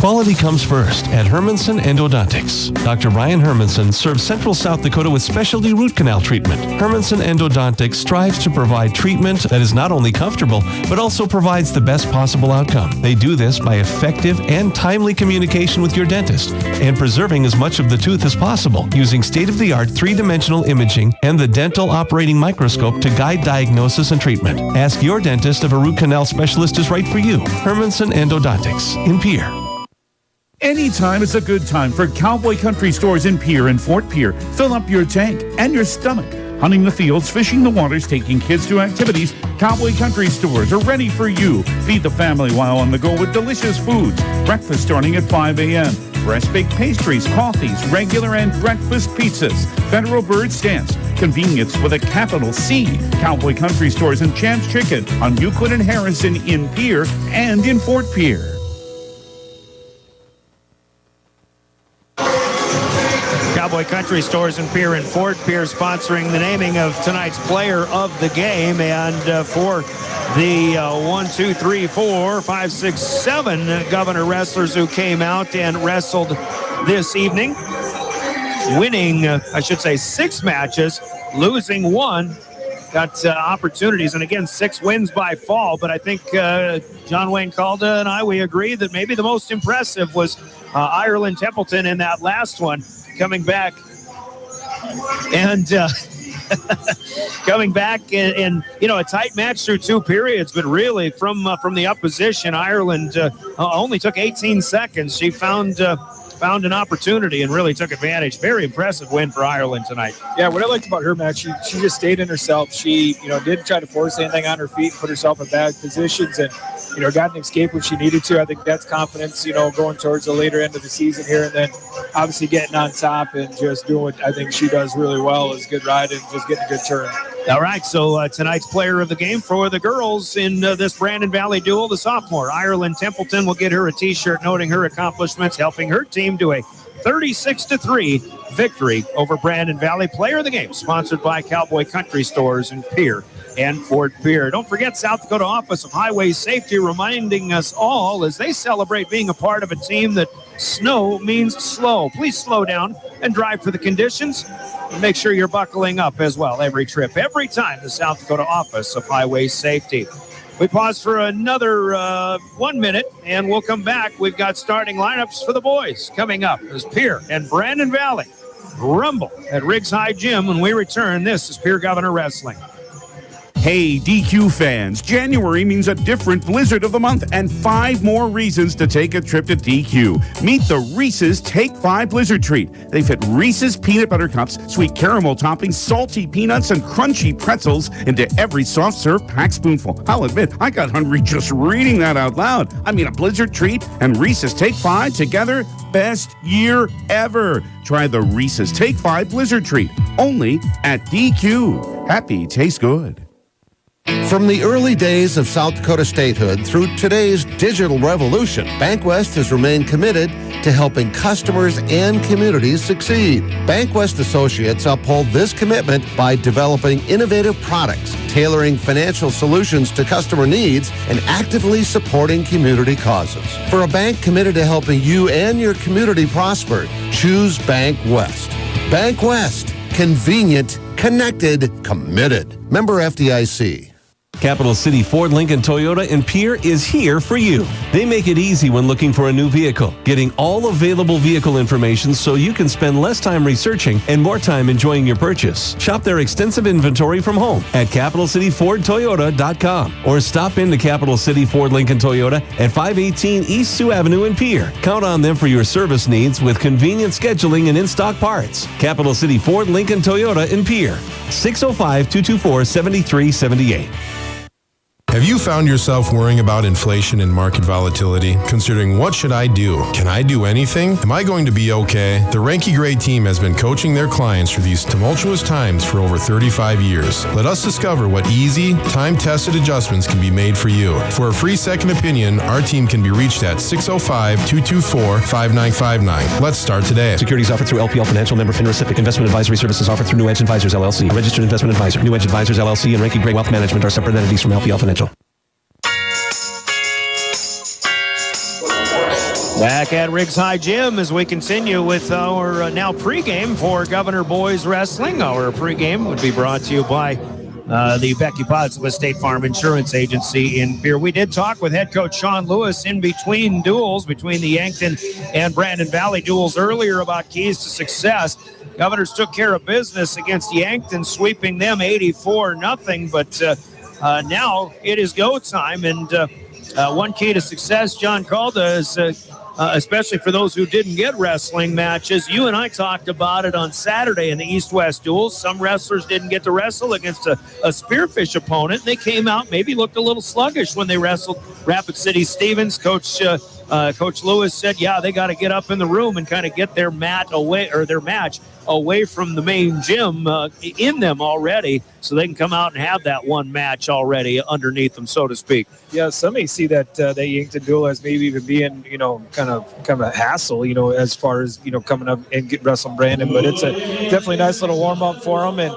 Quality comes first at Hermanson Endodontics. Dr. Ryan Hermanson serves Central South Dakota with specialty root canal treatment. Hermanson Endodontics strives to provide treatment that is not only comfortable, but also provides the best possible outcome. They do this by effective and timely communication with your dentist and preserving as much of the tooth as possible using state-of-the-art 3-dimensional imaging and the dental operating microscope to guide diagnosis and treatment. Ask your dentist if a root canal specialist is right for you. Hermanson Endodontics in Pierre. Anytime is a good time for Cowboy Country Stores in Pierre and Fort Pierre. Fill up your tank and your stomach. Hunting the fields, fishing the waters, taking kids to activities, Cowboy Country Stores are ready for you. Feed the family while on the go with delicious foods. Breakfast starting at 5 a.m. Fresh baked pastries, coffees, regular and breakfast pizzas. Federal Bird Stance. Convenience with a capital C. Cowboy Country Stores and Champs Chicken on Euclid and Harrison in Pierre and in Fort Pierre. Cowboy Country Stores in Pierre and Fort Pierre sponsoring the naming of tonight's player of the game. And for the 7 Governor wrestlers who came out and wrestled this evening, winning, 6 matches, losing 1. got opportunities. And again, 6 wins by fall. But I think John Wayne Calda and we agree that maybe the most impressive was Ireland Templeton in that last one, coming back and coming back in a tight match through 2 periods, but really from the opposition, Ireland only took 18 seconds. She found an opportunity and really took advantage. Very impressive win for Ireland tonight. Yeah, what I liked about her match, she just stayed in herself. She, didn't try to force anything on her feet, put herself in bad positions, and, got an escape when she needed to. I think that's confidence, going towards the later end of the season here, and then obviously getting on top and just doing what I think she does really well is good ride and just getting a good turn. All right, so tonight's player of the game for the girls in this Brandon Valley duel, the sophomore Ireland Templeton, will get her a T-shirt noting her accomplishments, helping her team to a 36-3 victory over Brandon Valley. Player of the game, sponsored by Cowboy Country Stores in Pierre and Fort Pierre. Don't forget South Dakota Office of Highway Safety reminding us all as they celebrate being a part of a team that snow means slow. Please slow down and drive for the conditions. And make sure you're buckling up as well every trip, every time. The South Dakota Office of Highway Safety. We pause for another 1 minute, and we'll come back. We've got starting lineups for the boys coming up as Pierre and Brandon Valley rumble at Riggs High Gym. When we return, this is Pierre Governor Wrestling. Hey, DQ fans, January means a different Blizzard of the Month and 5 more reasons to take a trip to DQ. Meet the Reese's Take 5 Blizzard Treat. They fit Reese's Peanut Butter Cups, sweet caramel toppings, salty peanuts, and crunchy pretzels into every soft serve packed spoonful. I'll admit, I got hungry just reading that out loud. I mean, a Blizzard Treat and Reese's Take 5 together, best year ever. Try the Reese's Take 5 Blizzard Treat, only at DQ. Happy tastes good. From the early days of South Dakota statehood through today's digital revolution, BankWest has remained committed to helping customers and communities succeed. BankWest Associates uphold this commitment by developing innovative products, tailoring financial solutions to customer needs, and actively supporting community causes. For a bank committed to helping you and your community prosper, choose BankWest. BankWest. Convenient, connected, committed. Member FDIC. Capital City Ford, Lincoln, Toyota, and Pierre is here for you. They make it easy when looking for a new vehicle, getting all available vehicle information so you can spend less time researching and more time enjoying your purchase. Shop their extensive inventory from home at CapitalCityFordToyota.com or stop into Capital City Ford, Lincoln, Toyota at 518 East Sioux Avenue in Pierre. Count on them for your service needs with convenient scheduling and in-stock parts. Capital City Ford, Lincoln, Toyota in Pierre. 605-224-7378. Have you found yourself worrying about inflation and market volatility? Considering what should I do? Can I do anything? Am I going to be okay? The Ranky Gray team has been coaching their clients through these tumultuous times for over 35 years. Let us discover what easy, time-tested adjustments can be made for you. For a free second opinion, our team can be reached at 605-224-5959. Let's start today. Securities offered through LPL Financial, member FINRA SIPC. Investment advisory services offered through New Edge Advisors LLC, a registered investment advisor. New Edge Advisors LLC and Ranky Gray Wealth Management are separate entities from LPL Financial. Back at Riggs High Gym as we continue with our now pregame for Governor Boys Wrestling. Our pregame would be brought to you by the Becky Potts with State Farm Insurance Agency in Pierre. We did talk with head coach Sean Lewis in between duels, between the Yankton and Brandon Valley duels earlier about keys to success. Governors took care of business against Yankton, sweeping them 84-0, but now it is go time, and one key to success, John Calda, is especially for those who didn't get wrestling matches. You and I talked about it on Saturday in the East-West duels. Some wrestlers didn't get to wrestle against a spearfish opponent. They came out, maybe looked a little sluggish when they wrestled Rapid City Stevens. Coach Lewis said, yeah, they got to get up in the room and kind of get their match away from the main gym in them already, so they can come out and have that one match already underneath them, so to speak. Yeah, some may see that Yankton duel as maybe even being, kind of a hassle, as far as, coming up and wrestling Brandon. But it's a definitely nice little warm up for them. And,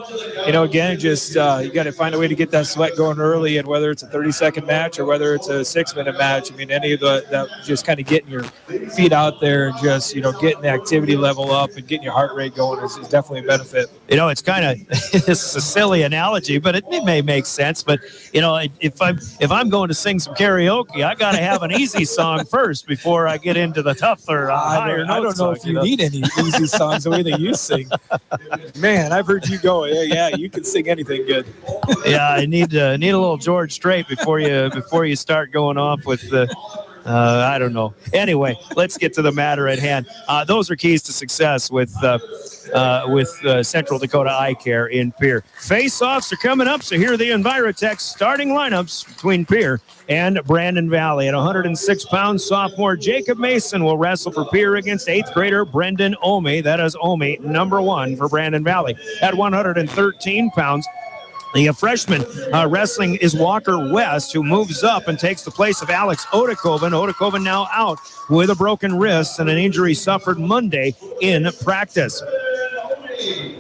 again, just you got to find a way to get that sweat going early. And whether it's a 30-second match or whether it's a 6-minute match, I mean, any of that just just kind of getting your feet out there and just, getting the activity level up and getting your heart rate going is definitely a benefit. It's kind of this is a silly analogy, but it may make sense. But if I'm going to sing some karaoke, I got to have an easy song first before I get into the tougher, higher notes. I don't know if you need any easy songs the way that you sing. Man, I've heard you go. Yeah, you can sing anything good. Yeah, I need a little George Strait before you start going off with the. I don't know. Anyway, let's get to the matter at hand. Those are keys to success with Central Dakota Eye Care in Pierre. Face-offs are coming up, so here are the Envirotech starting lineups between Pierre and Brandon Valley. At 106 pounds, sophomore Jacob Mason will wrestle for Pierre against 8th grader Brendan Omi. That is Omi, number 1 for Brandon Valley. At 113 pounds, the freshman wrestling is Walker West, who moves up and takes the place of Alex Odekoven. Odekoven now out with a broken wrist and an injury suffered Monday in practice.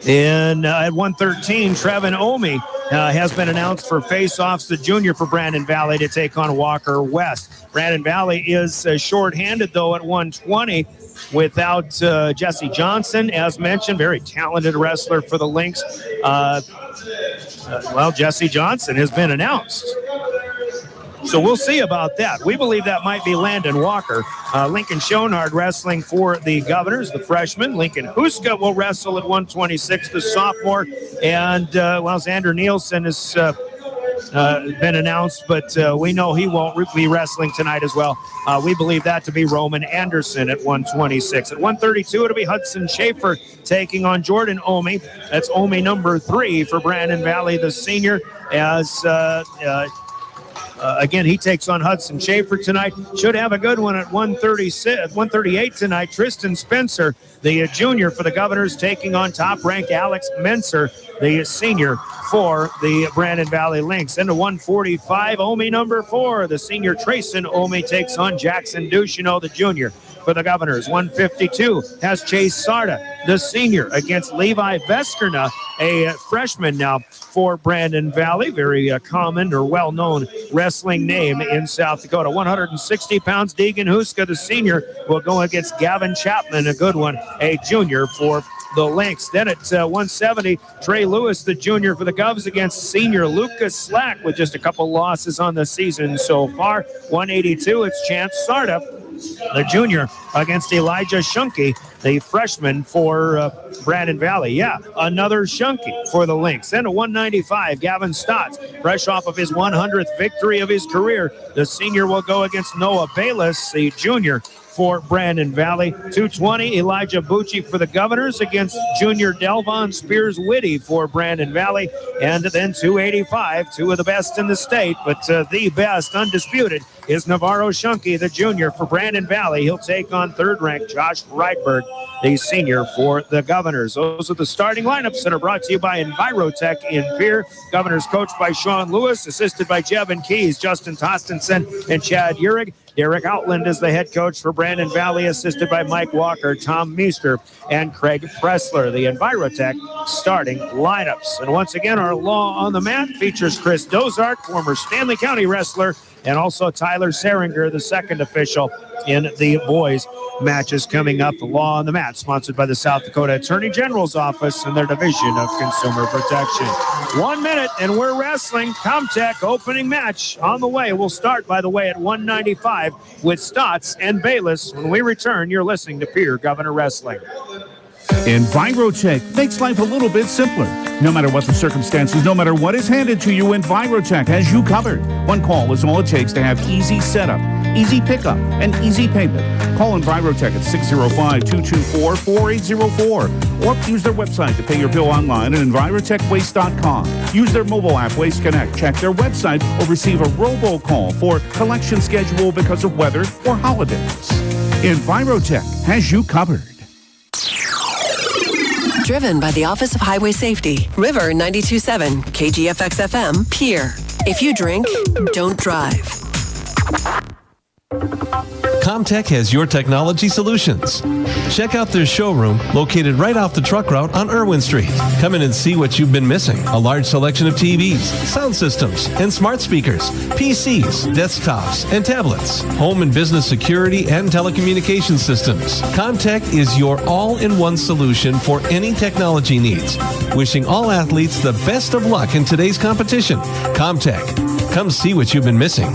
And at 113, Trevin Omi has been announced for face-offs, the junior for Brandon Valley, to take on Walker West. Brandon Valley is short-handed, though, at 120 without Jesse Johnson, as mentioned, very talented wrestler for the Lynx. Jesse Johnson has been announced. So we'll see about that. We believe that might be Landon Walker. Lincoln Schonard wrestling for the Governors, the freshman. Lincoln Huska will wrestle at 126, the sophomore. And, Xander Nielsen has been announced, but we know he won't be wrestling tonight as well. We believe that to be Roman Anderson at 126. At 132, it'll be Hudson Schaefer taking on Jordan Omi. That's Omi number 3 for Brandon Valley, the senior, as again, he takes on Hudson Schaefer tonight. Should have a good one at 138 tonight. Tristan Spencer, the junior for the Governors, taking on top-ranked Alex Menser, the senior for the Brandon Valley Lynx. Into 145, Omi number 4, the senior Trayson Omi takes on Jackson Duchesneau, the junior for the Governors. 152 has Chase Sarda, the senior, against Levi Veskerna, a freshman now for Brandon Valley. Very common or well-known wrestling name in South Dakota. 160 pounds, Deegan Huska, the senior, will go against Gavin Chapman, a good one, a junior for the Lynx. Then at 170, Trey Lewis, the junior for the Govs, against senior Lucas Slack, with just a couple losses on the season so far. 182, it's Chance Sarda, the junior, against Elijah Shunke, the freshman for Brandon Valley. Yeah, another Shunke for the Lynx. Then at 195, Gavin Stotts, fresh off of his 100th victory of his career. The senior will go against Noah Bayless, the junior for Brandon Valley. 220, Elijah Bucci for the Governors against junior Delvon Spears-Whitty for Brandon Valley. And then 285, two of the best in the state, but the best, undisputed, is Navarro Shunke, the junior for Brandon Valley. He'll take on third-ranked Josh Reitberg, the senior for the Governors. Those are the starting lineups that are brought to you by Envirotech in Pierre. Governors coached by Sean Lewis, assisted by Jevin Keys, Justin Tostenson, and Chad Urig. Derek Outland is the head coach for Brandon Valley, assisted by Mike Walker, Tom Meester, and Craig Pressler. The Envirotech starting lineups. And once again, our Law on the Mat features Chris Dozart, former Stanley County wrestler, and also Tyler Seringer, the second official in the boys' matches coming up. The Law on the Mat, sponsored by the South Dakota Attorney General's Office and their Division of Consumer Protection. 1 minute, and we're wrestling. Comtech opening match on the way. We'll start, by the way, at 195 with Stotts and Bayless. When we return, you're listening to Pierre Governor Wrestling. Envirotech makes life a little bit simpler. No matter what the circumstances, no matter what is handed to you, Envirotech has you covered. One call is all it takes to have easy setup, easy pickup, and easy payment. Call Envirotech at 605-224-4804 or use their website to pay your bill online at envirotechwaste.com. Use their mobile app, Waste Connect. Check their website or receive a robocall for collection schedule because of weather or holidays. Envirotech has you covered. Driven by the Office of Highway Safety. River 92.7, KGFX-FM, Pierre. If you drink, don't drive. Comtech has your technology solutions. Check out their showroom located right off the truck route on Irwin Street. Come in and see what you've been missing. A large selection of TVs, sound systems, and smart speakers, PCs, desktops, and tablets, home and business security and telecommunication systems. Comtech is your all-in-one solution for any technology needs. Wishing all athletes the best of luck in today's competition. Comtech. Come see what you've been missing.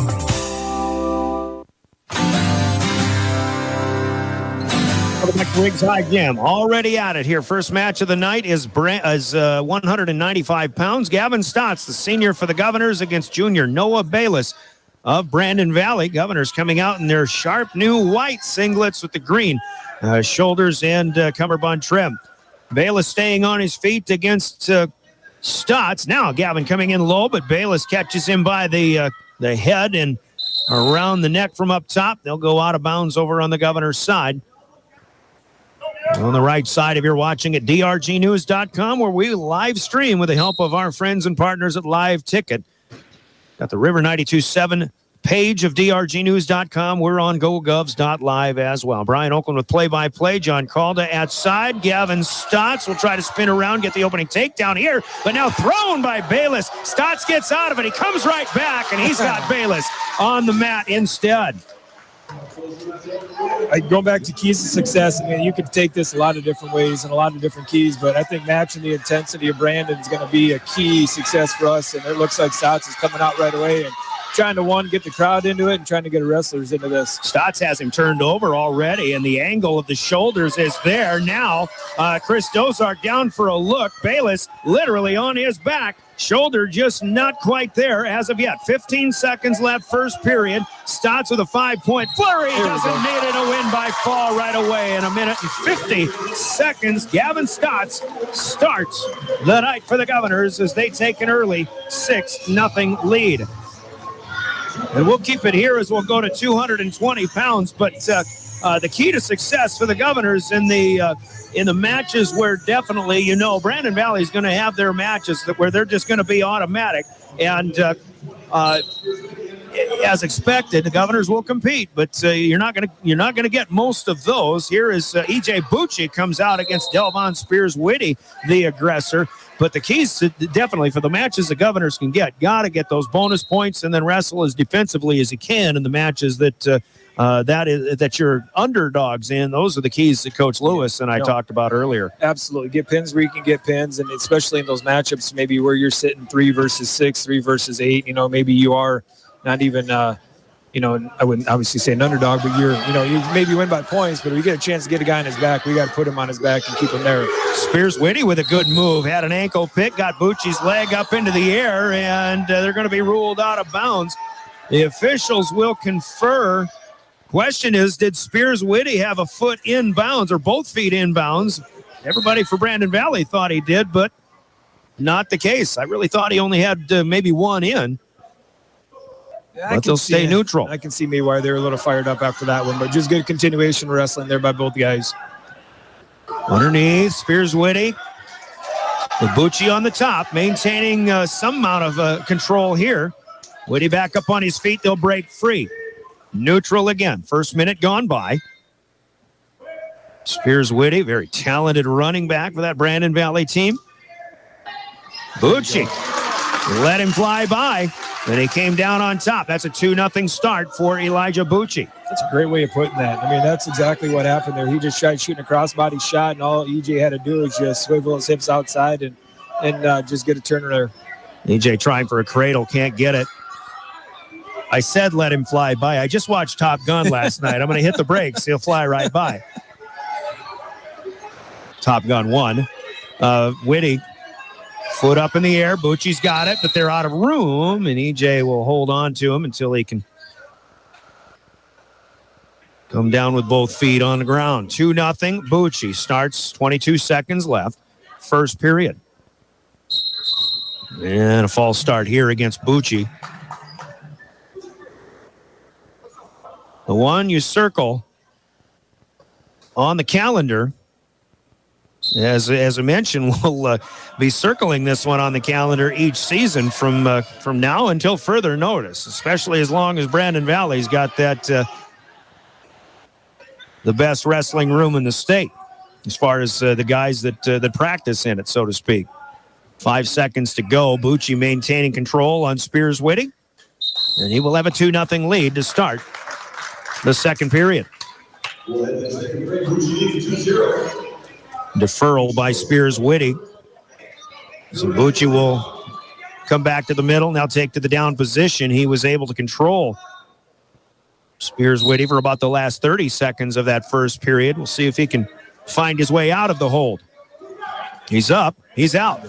Back to Riggs High Gym. Already at it here. First match of the night is 195 pounds. Gavin Stotts, the senior for the Governors, against junior Noah Bayless of Brandon Valley. Governors coming out in their sharp new white singlets with the green shoulders and cummerbund trim. Bayless staying on his feet against Stotts. Now Gavin coming in low, but Bayless catches him by the head and around the neck from up top. They'll go out of bounds over on the Governor's side. On the right side, if you're watching at drgnews.com, where we live stream with the help of our friends and partners at Live Ticket. Got the River 92.7 page of drgnews.com. We're on gogovs.live as well. Brian Oakland with play-by-play. John Calda at side. Gavin Stotts will try to spin around, get the opening takedown here, but now thrown by Bayless. Stotts gets out of it. He comes right back, and he's got Bayless on the mat instead. I go back to keys to success. I mean, you could take this a lot of different ways and a lot of different keys, but I think matching the intensity of Brandon is going to be a key success for us. And it looks like Stotts is coming out right away and trying to, get the crowd into it and trying to get wrestlers into this. Stotts has him turned over already, and the angle of the shoulders is there. Now, Chris Dozark down for a look. Bayless literally on his back. Shoulder just not quite there as of yet. 15 seconds left, first period. Stotts with a 5-point flurry. Doesn't need it, a win by fall right away. In a minute and 50 seconds, Gavin Stotts starts the night for the Governors as they take an early 6-0 lead. And we'll keep it here as we'll go to 220 pounds. But the key to success for the Governors in the matches where definitely, Brandon Valley is going to have their matches where they're just going to be automatic. And as expected, the Governors will compete, but you're not going to get most of those. Here is E.J. Bucci comes out against Delvon Spears-Whitty, the aggressor. But the keys to, definitely for the matches the Governors can get, got to get those bonus points and then wrestle as defensively as you can in the matches that you're underdogs in. Those are the keys that Coach Lewis and I talked about earlier. Absolutely. Get pins where you can get pins, and especially in those matchups, maybe where you're sitting 3 versus 6, 3 versus 8, maybe you are not even, I wouldn't obviously say an underdog, but you maybe win by points, but if you get a chance to get a guy on his back, we got to put him on his back and keep him there. Spears-Whitty with a good move, had an ankle pick, got Bucci's leg up into the air, and they're going to be ruled out of bounds. The officials will confer. Question is, did Spears-Whitty have a foot in bounds or both feet in bounds? Everybody for Brandon Valley thought he did, but not the case. I really thought he only had maybe one in. But they'll stay neutral. I can see maybe why they're a little fired up after that one, but just good continuation wrestling there by both guys. Underneath, Spears-Whitty with Bucci on the top, maintaining some amount of control here. Whitty back up on his feet. They'll break free. Neutral again. First minute gone by. Spears-Whitty, very talented running back for that Brandon Valley team. Bucci let him fly by. Then he came down on top. That's a 2-0 start for Elijah Bucci. That's a great way of putting that. I mean, that's exactly what happened there. He just tried shooting a crossbody shot, and all EJ had to do was just swivel his hips outside and just get a turner there. EJ trying for a cradle, can't get it. I said let him fly by. I just watched Top Gun last night. I'm going to hit the brakes. He'll fly right by. Top Gun 1. Whitty. Foot up in the air. Bucci's got it, but they're out of room, and EJ will hold on to him until he can come down with both feet on the ground. 2-0. Bucci starts, 22 seconds left. First period. And a false start here against Bucci. The one you circle on the calendar, as I mentioned, we'll be circling this one on the calendar each season from now until further notice, especially as long as Brandon Valley's got that the best wrestling room in the state as far as the guys that practice in it, so to speak. 5 seconds to go. Bucci maintaining control on Spears Whitty. And he will have a 2-0 lead to start the second period. Deferral by Spears Whitty. So Bucci will come back to the middle, now take to the down position. He was able to control Spears Whitty for about the last 30 seconds of that first period. We'll see if he can find his way out of the hold. He's up, he's out.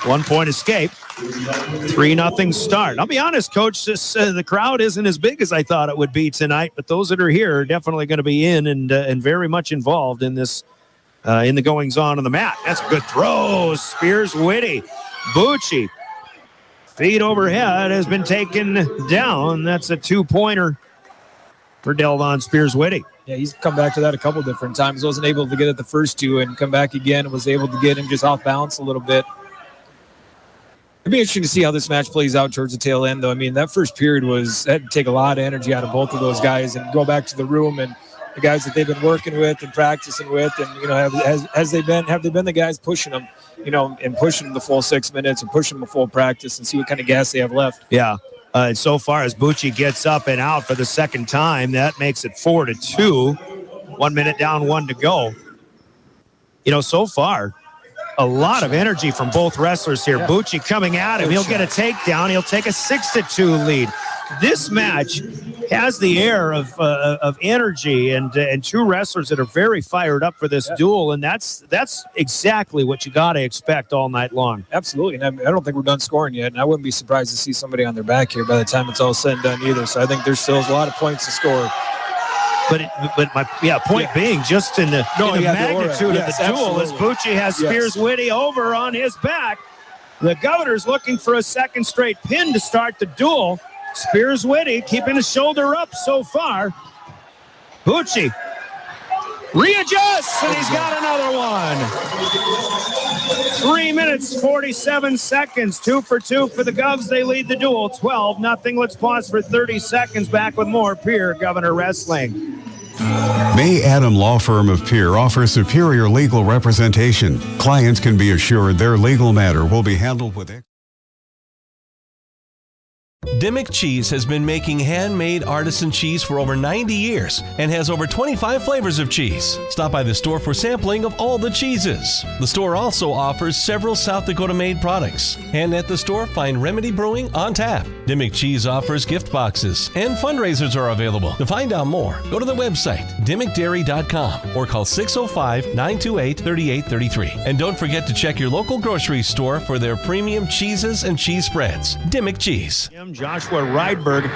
1 point escape. 3-0 start. I'll be honest, Coach, the crowd isn't as big as I thought it would be tonight, but those that are here are definitely going to be in and very much involved in this, in the goings-on the mat. That's a good throw. Spears Whitty. Bucci. Feet overhead has been taken down. That's a 2-pointer for Delvon Spears Whitty. Yeah, he's come back to that a couple different times. Wasn't able to get it the first two and come back again and was able to get him just off balance a little bit. It'd be interesting to see how this match plays out towards the tail end, though. I mean, that first period had to take a lot of energy out of both of those guys and go back to the room and the guys that they've been working with and practicing with, and have they been the guys pushing them, and pushing them the full 6 minutes and pushing them a full practice and see what kind of gas they have left. Yeah. So far as Bucci gets up and out for the second time, that makes it 4-2. 1 minute down, 1 to go. So far, a lot of energy from both wrestlers here. Yeah. Bucci coming at him. He'll get a takedown. He'll take a 6-2 lead. This match has the air of energy and two wrestlers that are very fired up for this duel, and that's exactly what you got to expect all night long. Absolutely, and I don't think we're done scoring yet, and I wouldn't be surprised to see somebody on their back here by the time it's all said and done either. So I think there's still a lot of points to score. But my point being, just in the magnitude of the duel, as Bucci has Spears Whitty over on his back. The Governors looking for a second straight pin to start the duel. Spears Whitty keeping his shoulder up so far. Bucci readjusts, and he's got another one. 3 minutes, 47 seconds. 2 for 2 for the Govs. They lead the duel 12-0. Let's pause for 30 seconds. Back with more Pierre Governor Wrestling. May Adam Law Firm of Pierre offers superior legal representation. Clients can be assured their legal matter will be handled with Dimmick Cheese has been making handmade artisan cheese for over 90 years and has over 25 flavors of cheese. Stop by the store for sampling of all the cheeses. The store also offers several South Dakota made products. And at the store, find Remedy Brewing on tap. Dimmick Cheese offers gift boxes and fundraisers are available. To find out more, go to the website dimmickdairy.com or call 605-928-3833. And don't forget to check your local grocery store for their premium cheeses and cheese spreads. Dimmick Cheese. Joshua Rydberg,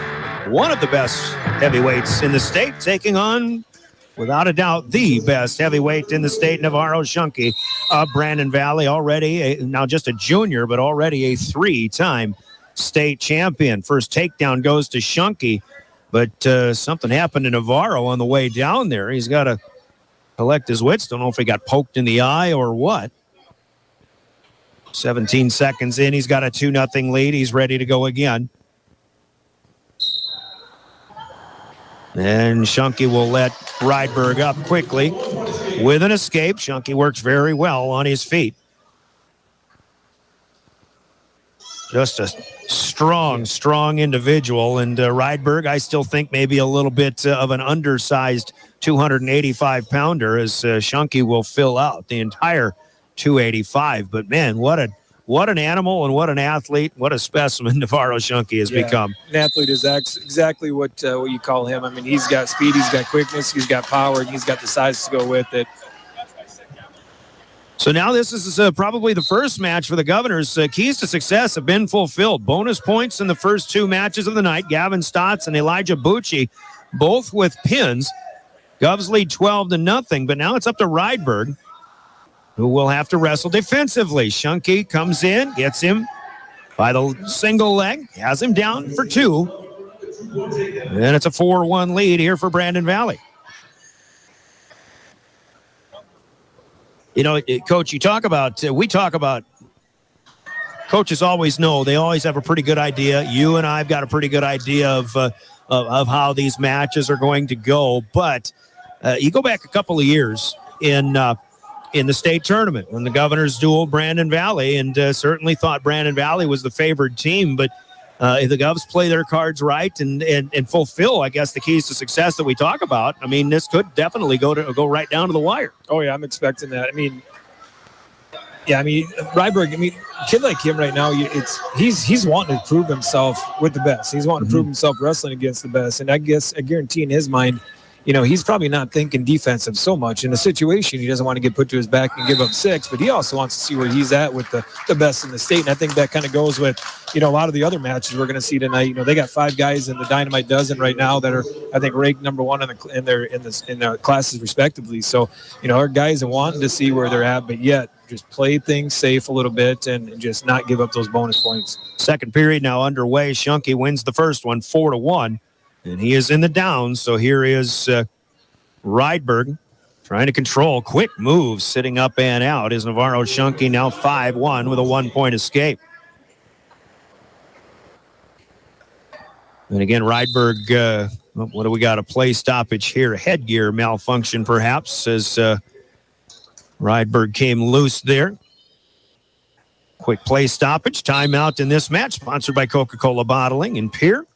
one of the best heavyweights in the state, taking on, without a doubt, the best heavyweight in the state, Navarro Shunky. Brandon Valley, already now just a junior, but already a 3-time state champion. First takedown goes to Shunky, but something happened to Navarro on the way down there. He's got to collect his wits. Don't know if he got poked in the eye or what. 17 seconds in, he's got a 2-0 lead. He's ready to go again. And Shunky will let Rydberg up quickly with an escape. Shunky works very well on his feet. Just a strong individual. And Rydberg, I still think maybe a little bit of an undersized 285-pounder as Shunky will fill out the entire 285. But, man, what an animal and what an athlete, what a specimen Navarro Shunky has become. An athlete is exactly what you call him. I mean, he's got speed, he's got quickness, he's got power, and he's got the size to go with it. So now this is probably the first match for the Governors. Keys to success have been fulfilled. Bonus points in the first two matches of the night. Gavin Stotts and Elijah Bucci, both with pins. Govs lead 12-0, but now it's up to Rydberg, who will have to wrestle defensively. Shunky comes in, gets him by the single leg, has him down for 2. And it's a 4-1 lead here for Brandon Valley. You know, Coach, we talk about, coaches always know, they always have a pretty good idea. You and I've got a pretty good idea of how these matches are going to go. But You go back a couple of years in the state tournament when the Governors dueled Brandon Valley, and certainly thought Brandon Valley was the favored team. But if the Govs play their cards right and fulfill, I guess, the keys to success that we talk about, I mean, this could definitely go right down to the wire. Oh yeah, I'm expecting that. I mean, Rydberg. I mean, a kid like him right now, he's wanting to prove himself with the best. He's wanting to prove himself wrestling against the best, and I guarantee in his mind, he's probably not thinking defensive so much. In a situation, he doesn't want to get put to his back and give up 6, but he also wants to see where he's at with the best in the state. And I think that kind of goes with, a lot of the other matches we're going to see tonight. They got 5 guys in the Dynamite Dozen right now that are, I think, ranked number 1 in their classes respectively. So, our guys are wanting to see where they're at, but yet just play things safe a little bit and just not give up those bonus points. Second period now underway. Shunky wins the first one 4-1. And he is in the downs, so here is Rydberg trying to control. Quick moves, sitting up and out is Navarro Shunky, now 5-1 with a 1-point escape. And again, Rydberg, what do we got? A play stoppage here. Headgear malfunction, perhaps, as Rydberg came loose there. Quick play stoppage. Timeout in this match, sponsored by Coca-Cola Bottling in Pierre.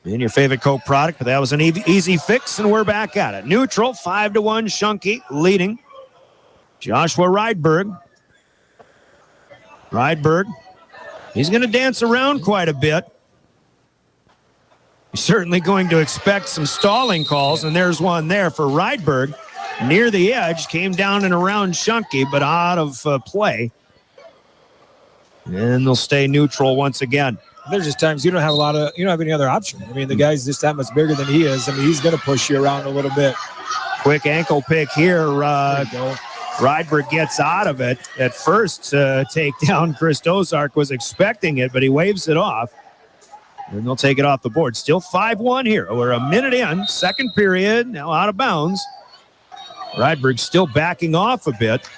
And your favorite Coke product, but that was an easy fix, and we're back at it. Neutral, 5-1, Shunky leading. Joshua Rydberg. He's going to dance around quite a bit. He's certainly going to expect some stalling calls, and there's one there for Rydberg. Near the edge, came down and around Shunky, but out of play. And they'll stay neutral once again. There's just times you don't have any other option. I mean, the guy's just that much bigger than he is. I mean, he's going to push you around a little bit. Quick ankle pick here. Rydberg gets out of it. At first, takedown, Chris Dozark was expecting it, but he waves it off. And they'll take it off the board. Still 5-1 here. We're a minute in. Second period, now out of bounds. Rydberg still backing off a bit.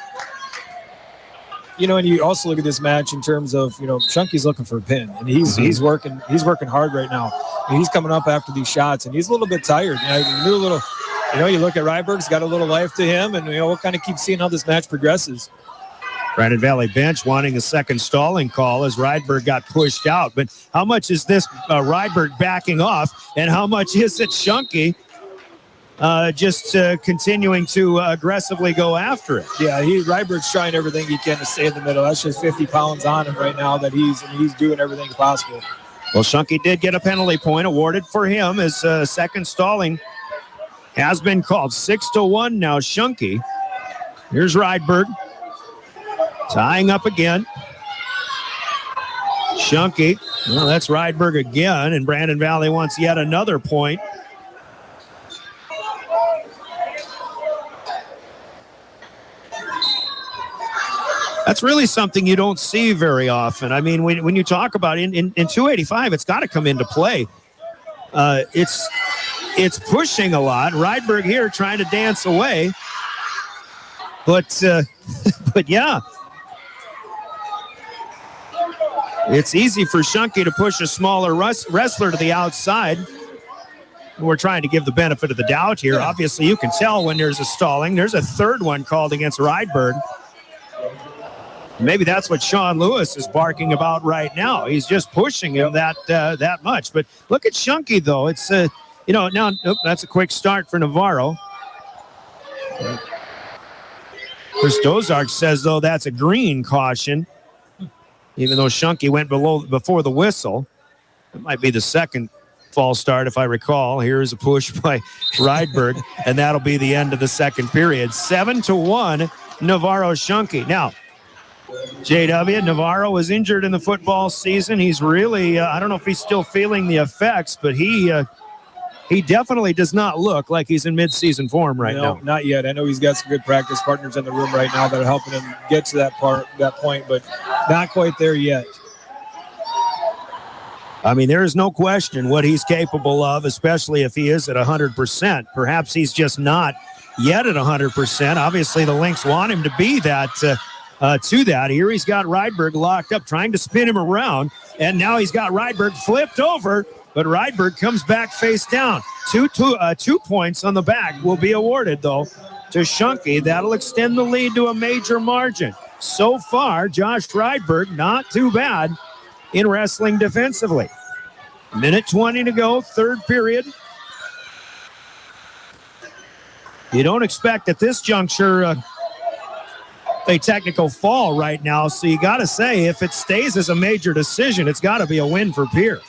And you also look at this match in terms of, Shunky's looking for a pin, and he's working hard right now. And he's coming up after these shots, and he's a little bit tired. You look at Rydberg's got a little life to him, and we'll kind of keep seeing how this match progresses. Brandon Valley bench wanting a second stalling call as Rydberg got pushed out. But how much is this Rydberg backing off, and how much is it Shunky just continuing to aggressively go after it? Yeah, Rydberg's trying everything he can to stay in the middle. That's just 50 pounds on him right now that he's doing everything possible. Well, Shunky did get a penalty point awarded for him as second stalling has been called. 6-1 now, Shunky. Here's Rydberg tying up again. Shunky, well, that's Rydberg again, and Brandon Valley wants yet another point. That's really something you don't see very often. I mean, when you talk about in 285, it's got to come into play. It's pushing a lot. Rydberg here trying to dance away. But yeah. It's easy for Shunky to push a smaller wrestler to the outside. We're trying to give the benefit of the doubt here. Obviously, you can tell when there's a stalling. There's a third one called against Rydberg. Maybe that's what Sean Lewis is barking about right now. He's just pushing him that much. But look at Shunky, though. It's now that's a quick start for Navarro. Chris Dozark says, though, that's a green caution, even though Shunky went before the whistle. It might be the second false start, if I recall. Here's a push by Rydberg, and that'll be the end of the second period. 7-1, Navarro Shunky. Now, JW, Navarro was injured in the football season. He's really, I don't know if he's still feeling the effects, but he definitely does not look like he's in mid-season form right now. Not yet. I know he's got some good practice partners in the room right now that are helping him get to that point, but not quite there yet. I mean, there is no question what he's capable of, especially if he is at 100%. Perhaps he's just not yet at 100%. Obviously, the Lynx want him to be that. To that, here he's got Rydberg locked up, trying to spin him around, and now he's got Rydberg flipped over, but Rydberg comes back face down. 2 points on the back will be awarded, though, to Shunky. That'll extend the lead to a major margin. So far, Josh Rydberg, not too bad in wrestling defensively. Minute 20 to go, third period. You don't expect at this juncture a technical fall right now, so you got to say, if it stays as a major decision, it's got to be a win for Pierre.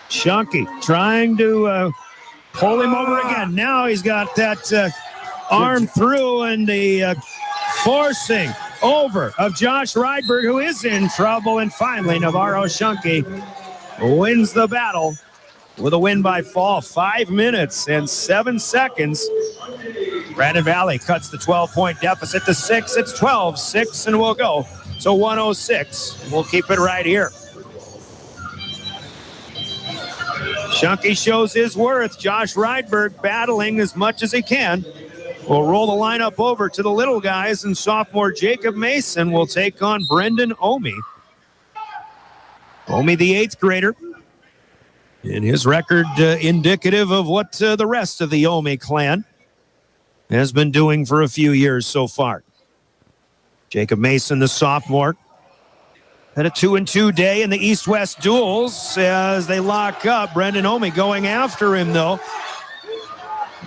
Shunky trying to pull him over again. Now he's got that arm through, and the forcing over of Josh Rydberg, who is in trouble. And finally, Navarro Shunky wins the battle with a win by fall. 5 minutes and 7 seconds. Brandon Valley cuts the 12-point deficit to 6. It's 12-6, and we'll go to 106. We'll keep it right here. Shunky shows his worth. Josh Rydberg battling as much as he can. We'll roll the lineup over to the little guys, and sophomore Jacob Mason will take on Brendan Omi. Omi, the 8th grader. And his record indicative of what the rest of the Omi clan has been doing for a few years so far. Jacob Mason, the sophomore, had a 2-2 day in the East-West duels as they lock up. Brendan Omi going after him, though.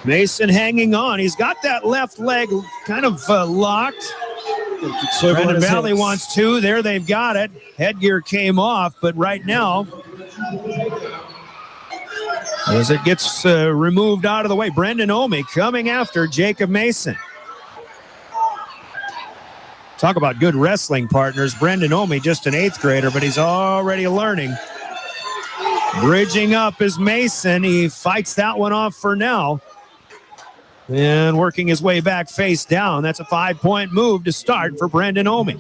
Mason hanging on. He's got that left leg kind of locked. Brandon Valley wants 2. There they've got it. Headgear came off, but right now, as it gets removed out of the way, Brendan Omi coming after Jacob Mason. Talk about good wrestling partners. Brendan Omi, just an 8th grader, but he's already learning. Bridging up is Mason. He fights that one off for now. And working his way back face down. That's a 5-point move to start for Brendan Omi.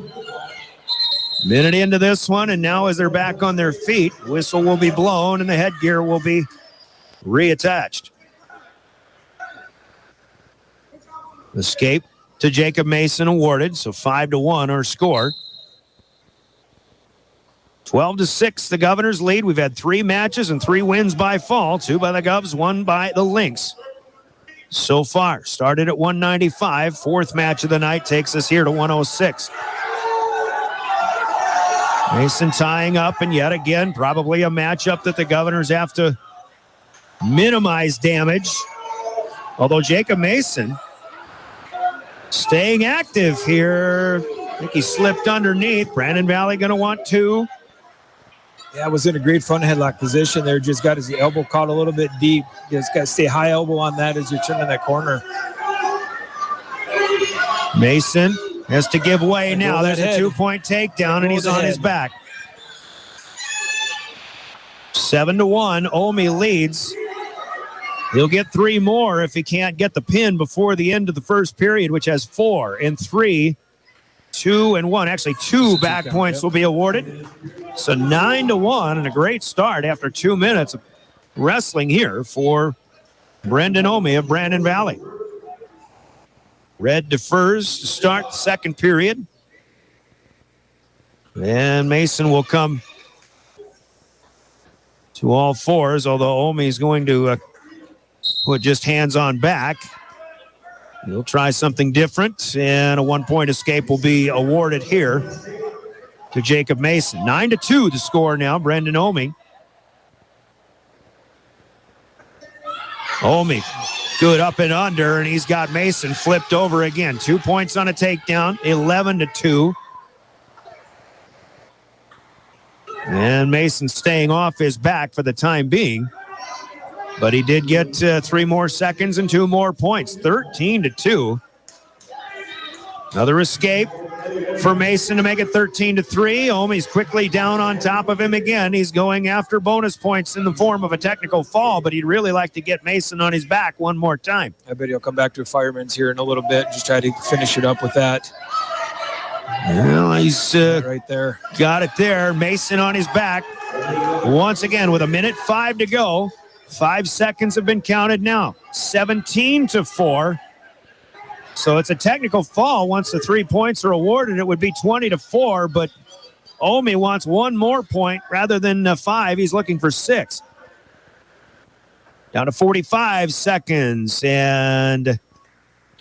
Minute into this one, and now as they're back on their feet, whistle will be blown and the headgear will be reattached. Escape to Jacob Mason awarded, so 5-1 our score. 12-6, the Governors lead. We've had 3 matches and 3 wins by fall. 2 by the Govs, 1 by the Lynx. So far, started at 195. 4th match of the night takes us here to 106. Mason tying up, and yet again, probably a matchup that the Governors have to minimize damage. Although Jacob Mason staying active here. I think he slipped underneath. Brandon Valley going to want 2. Yeah, was in a great front headlock position there. Just got his elbow caught a little bit deep. Just got to stay high elbow on that as you're turning that corner. Mason has to give way now. There's a 2-point takedown, and he's on his back. 7-1, Omi leads. He'll get 3 more if he can't get the pin before the end of the first period, which has 4 and 3, 2 and 1. Actually, 2 back points will be awarded. So 9-1, and a great start after 2 minutes of wrestling here for Brendan Omi of Brandon Valley. Red defers to start the second period. And Mason will come to all 4s, although Omi is going to put just hands on back. He'll try something different, and a 1-point escape will be awarded here to Jacob Mason. 9-2 the score now, Brendan Omi. Omi, good up and under, and he's got Mason flipped over again. 2 points on a takedown, 11-2. And Mason staying off his back for the time being. But he did get 3 more seconds and 2 more points, 13-2. Another escape for Mason to make it 13-3. Omi's quickly down on top of him again. He's going after bonus points in the form of a technical fall, but he'd really like to get Mason on his back one more time. I bet he'll come back to a fireman's here in a little bit. Just try to finish it up with that. Well, he's right there. Got it there. Mason on his back. Once again with 1:05 to go. 5 seconds have been counted now. 17-4. So it's a technical fall. Once the 3 points are awarded, it would be 20-4, but Omi wants 1 more point rather than 5. He's looking for 6. Down to 45 seconds, and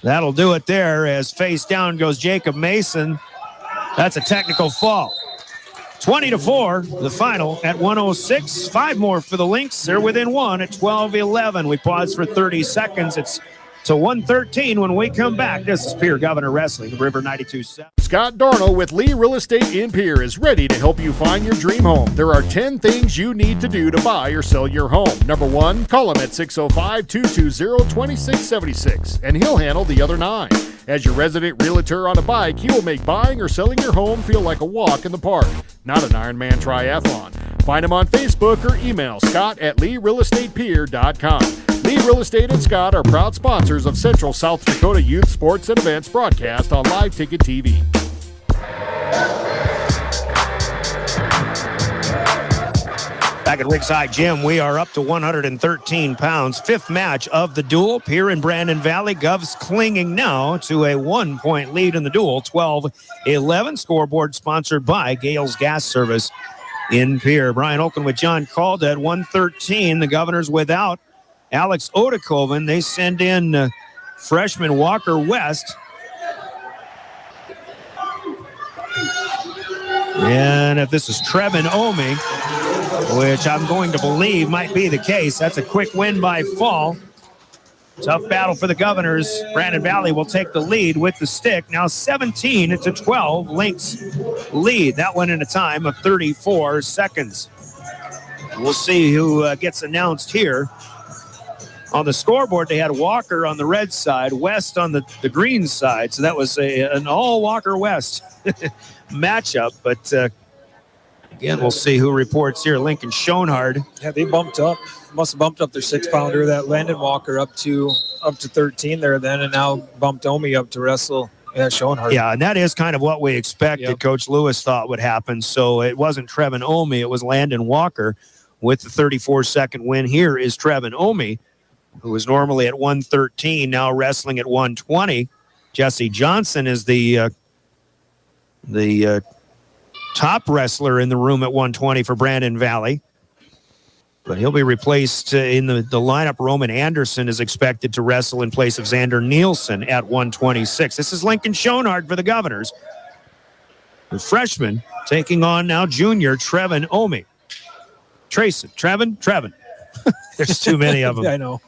that'll do it there as face down goes Jacob Mason. That's a technical fall. 20-4, the final at 1:06. 5 more for the Lynx. They're within 1 at 12:11. We pause for 30 seconds. It's to 1:13 when we come back. This is Pierre Governor Wrestling, River 92.7. Scott Darno with Lee Real Estate in Pierre is ready to help you find your dream home. There are 10 things you need to do to buy or sell your home. Number 1, call him at 605-220-2676, and he'll handle the other 9. As your resident realtor on a bike, he will make buying or selling your home feel like a walk in the park, not an Ironman triathlon. Find him on Facebook or email scott@LeeRealEstatePierre.com. Lee Real Estate and Scott are proud sponsors of Central South Dakota Youth Sports and Events broadcast on Live Ticket TV. Back at Ringside Gym, we are up to 113 pounds. 5th match of the duel. Pierre and Brandon Valley. Govs clinging now to a 1-point lead in the duel. 12-11. Scoreboard sponsored by Gales Gas Service in Pierre. Brian Oakland with John Calda at 113. The Governors without Alex Odekoven. They send in freshman Walker West. And if this is Trevin Omi, which I'm going to believe might be the case, that's a quick win by fall. Tough battle for the Governors. Brandon Valley will take the lead with the stick. Now 17-12. Lynx lead. That one in a time of 34 seconds. We'll see who gets announced here. On the scoreboard, they had Walker on the red side, West on the green side. So that was an all Walker West matchup. But again, we'll see who reports here. Lincoln Schoenhard. Yeah, they bumped up. Must have bumped up their 6-pounder. That Landon Walker up to 13 there then, and now bumped Omi up to wrestle. Yeah, Schoenhard. Yeah, and that is kind of what we expected. Yep. Coach Lewis thought would happen. So it wasn't Trevin Omi, it was Landon Walker with the 34-second win. Here is Trevin Omi, who was normally at 113, now wrestling at 120. Jesse Johnson is the top wrestler in the room at 120 for Brandon Valley. But he'll be replaced in the lineup. Roman Anderson is expected to wrestle in place of Xander Nielsen at 126. This is Lincoln Schoenhard for the Governors. The freshman taking on now junior Trevin Omi. Trevin. There's too many of them. I know.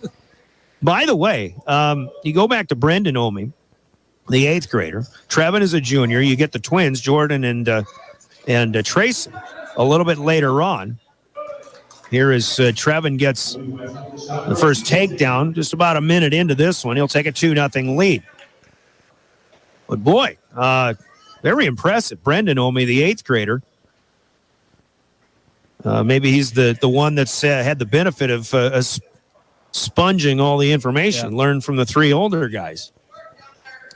By the way, you go back to Brendan Omi, the 8th grader. Trevin is a junior. You get the twins, Jordan and Tracy, a little bit later on. Here is Trevin gets the first takedown just about a minute into this one. He'll take a 2-0 lead. But boy, very impressive. Brendan Omi, the 8th grader. Maybe he's the one that's had the benefit of sponging all the information, learned from the 3 older guys.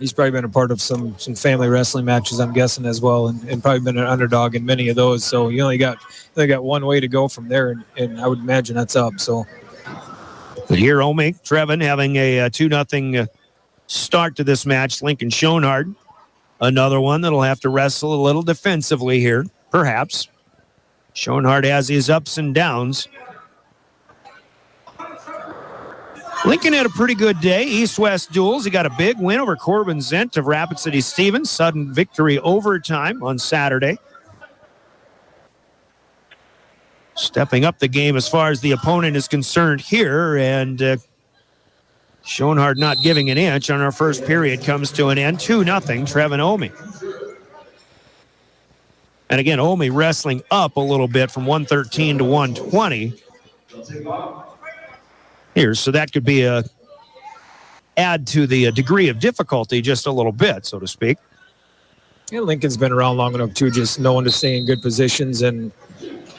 He's probably been a part of some family wrestling matches, I'm guessing, as well, and probably been an underdog in many of those. So you only got one way to go from there, and I would imagine that's up. So, but here, Omi, Trevin having a 2-0 start to this match. Lincoln Schoenhard, another one that'll have to wrestle a little defensively here, perhaps. Schoenhard has his ups and downs. Lincoln had a pretty good day. East-West duels. He got a big win over Corbin Zent of Rapid City Stevens. Sudden victory overtime on Saturday. Stepping up the game as far as the opponent is concerned here. And Schoenhard not giving an inch on our first period comes to an end. 2-0, Trevin Omi. And again, Omi wrestling up a little bit from 113 to 120. Here, so that could be add to the degree of difficulty just a little bit, so to speak. Yeah, Lincoln's been around long enough too, just knowing to stay in good positions and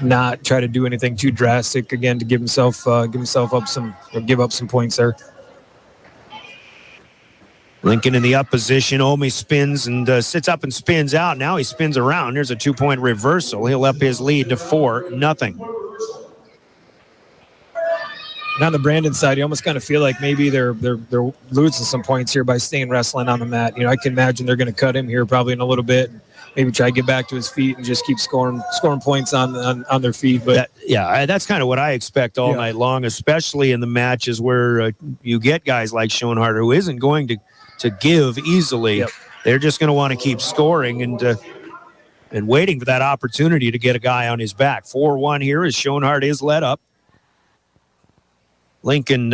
not try to do anything too drastic again to give himself up some points there. Lincoln in the up position. Omi spins and sits up and spins out. Now he spins around. There's a 2-point reversal. He'll up his lead to 4-0. And on the Brandon side, you almost kind of feel like maybe they're losing some points here by staying wrestling on the mat. You know, I can imagine they're going to cut him here probably in a little bit, maybe try to get back to his feet and just keep scoring points on their feet. But that's kind of what I expect all night long, especially in the matches where you get guys like Schoenhardt who isn't going to give easily. Yep. They're just going to want to keep scoring and waiting for that opportunity to get a guy on his back. 4-1 here as Schoenhardt is led up. Lincoln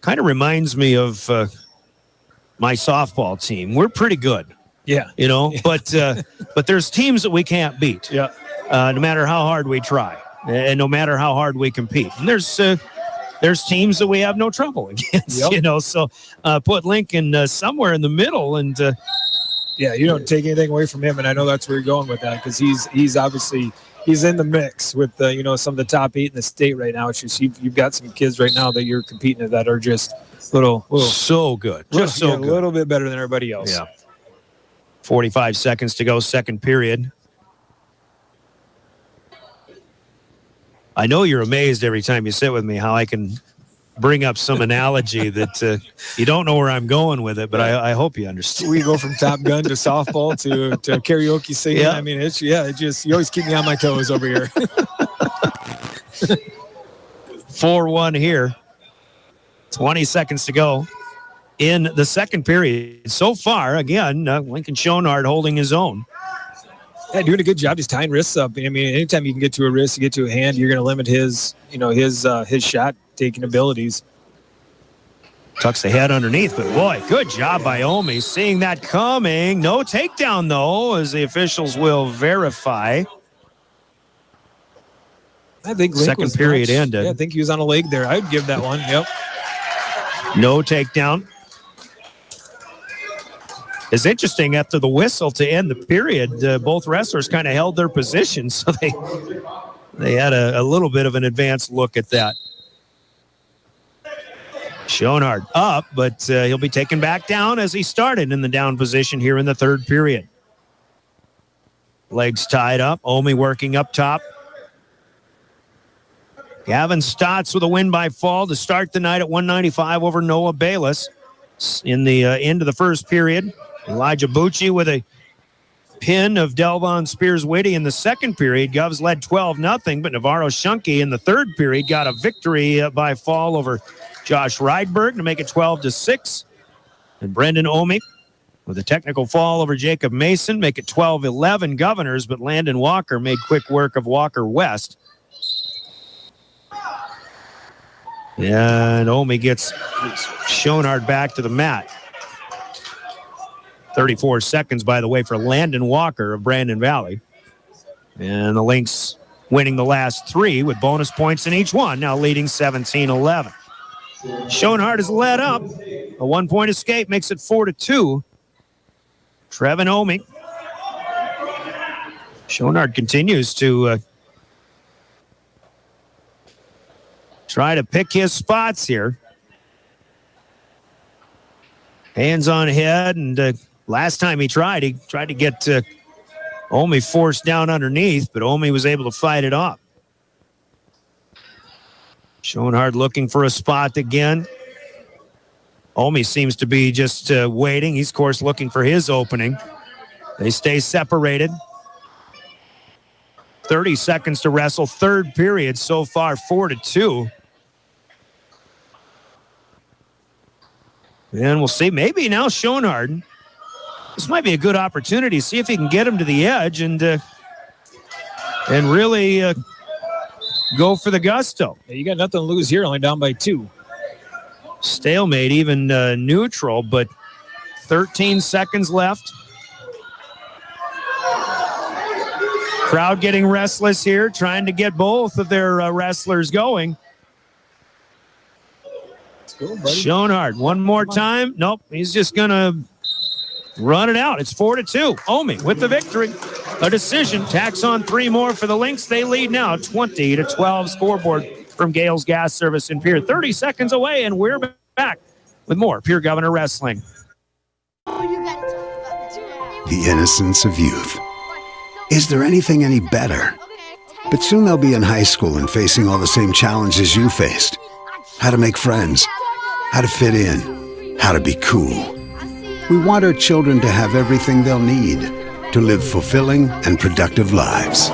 kind of reminds me of my softball team. We're pretty good. Yeah. But there's teams that we can't beat. Yeah. No matter how hard we try and no matter how hard we compete. And there's teams that we have no trouble against, so put Lincoln somewhere in the middle and you don't take anything away from him, and I know that's where you're going with that because he's obviously in the mix with some of the top 8 in the state right now. It's just you've got some kids right now that you're competing with that are just little so good, just so good. A little bit better than everybody else. Yeah. 45 seconds to go, second period. I know you're amazed every time you sit with me how I can bring up some analogy that you don't know where I'm going with it, but I hope you understand. We go from Top Gun to softball to karaoke singing. Yeah. I mean, you always keep me on my toes over here. 4-1 here. 20 seconds to go in the second period. So far, again, Lincoln Schoenhardt holding his own. Yeah, doing a good job just tying wrists up. I mean, anytime you can get to a wrist, you get to a hand, you're going to limit his shot taking abilities. Tucks the head underneath, but boy, good job by Omi. Seeing that coming. No takedown, though, as the officials will verify. I think Link second period ended. Yeah, I think he was on a leg there. I'd give that one. Yep. No takedown. It's interesting, after the whistle to end the period, both wrestlers kind of held their position, so they had a little bit of an advanced look at that. Schoenhardt up, but he'll be taken back down as he started in the down position here in the third period. Legs tied up. Omi working up top. Gavin Stotts with a win by fall to start the night at 195 over Noah Bayless. In the end of the first period, Elijah Bucci with a pin of Delvon Spears-Whitty in the second period. Govs led 12-0, but Navarro Shunke in the third period got a victory by fall over Josh Rydberg to make it 12-6. And Brendan Omi with a technical fall over Jacob Mason, make it 12-11 Governors, but Landon Walker made quick work of Walker West. And Omi gets Schoenhardt back to the mat. 34 seconds, by the way, for Landon Walker of Brandon Valley. And the Lynx winning the last 3 with bonus points in each one, now leading 17-11. Schoenhardt is led up. A 1-point escape makes it 4-2. Trevin Omi. Schoenhardt continues to try to pick his spots here. Hands on head, and last time he tried to get Omi forced down underneath, but Omi was able to fight it off. Schoenhardt looking for a spot again. Omi seems to be just waiting. He's, of course, looking for his opening. They stay separated. 30 seconds to wrestle. Third period so far, 4-2. And we'll see. Maybe now Schoenhardt. This might be a good opportunity. See if he can get him to the edge and really go for the gusto. Yeah, you got nothing to lose here, only down by 2. Stalemate, even neutral, but 13 seconds left. Crowd getting restless here, trying to get both of their wrestlers going. Let's go, buddy. Schoenhardt, one more time. Nope, he's just going to run it out. It's 4-2. Omi with the victory. A decision. Tax on 3 more for the Lynx. They lead now 20-12. Scoreboard from Gales Gas Service in Pierre. 30 seconds away, and we're back with more Pierre Governor Wrestling. The innocence of youth. Is there anything any better? But soon they'll be in high school and facing all the same challenges you faced. How to make friends, how to fit in, how to be cool. We want our children to have everything they'll need to live fulfilling and productive lives.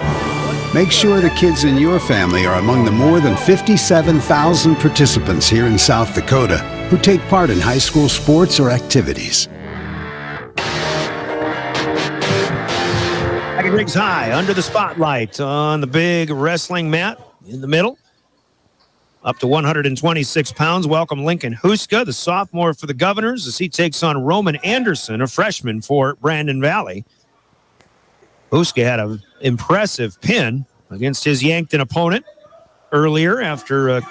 Make sure the kids in your family are among the more than 57,000 participants here in South Dakota who take part in high school sports or activities. Rigs high under the spotlight on the big wrestling mat in the middle. Up to 126 pounds. Welcome Lincoln Huska, the sophomore for the Governors, as he takes on Roman Anderson, a freshman for Brandon Valley. Huska had an impressive pin against his Yankton opponent earlier after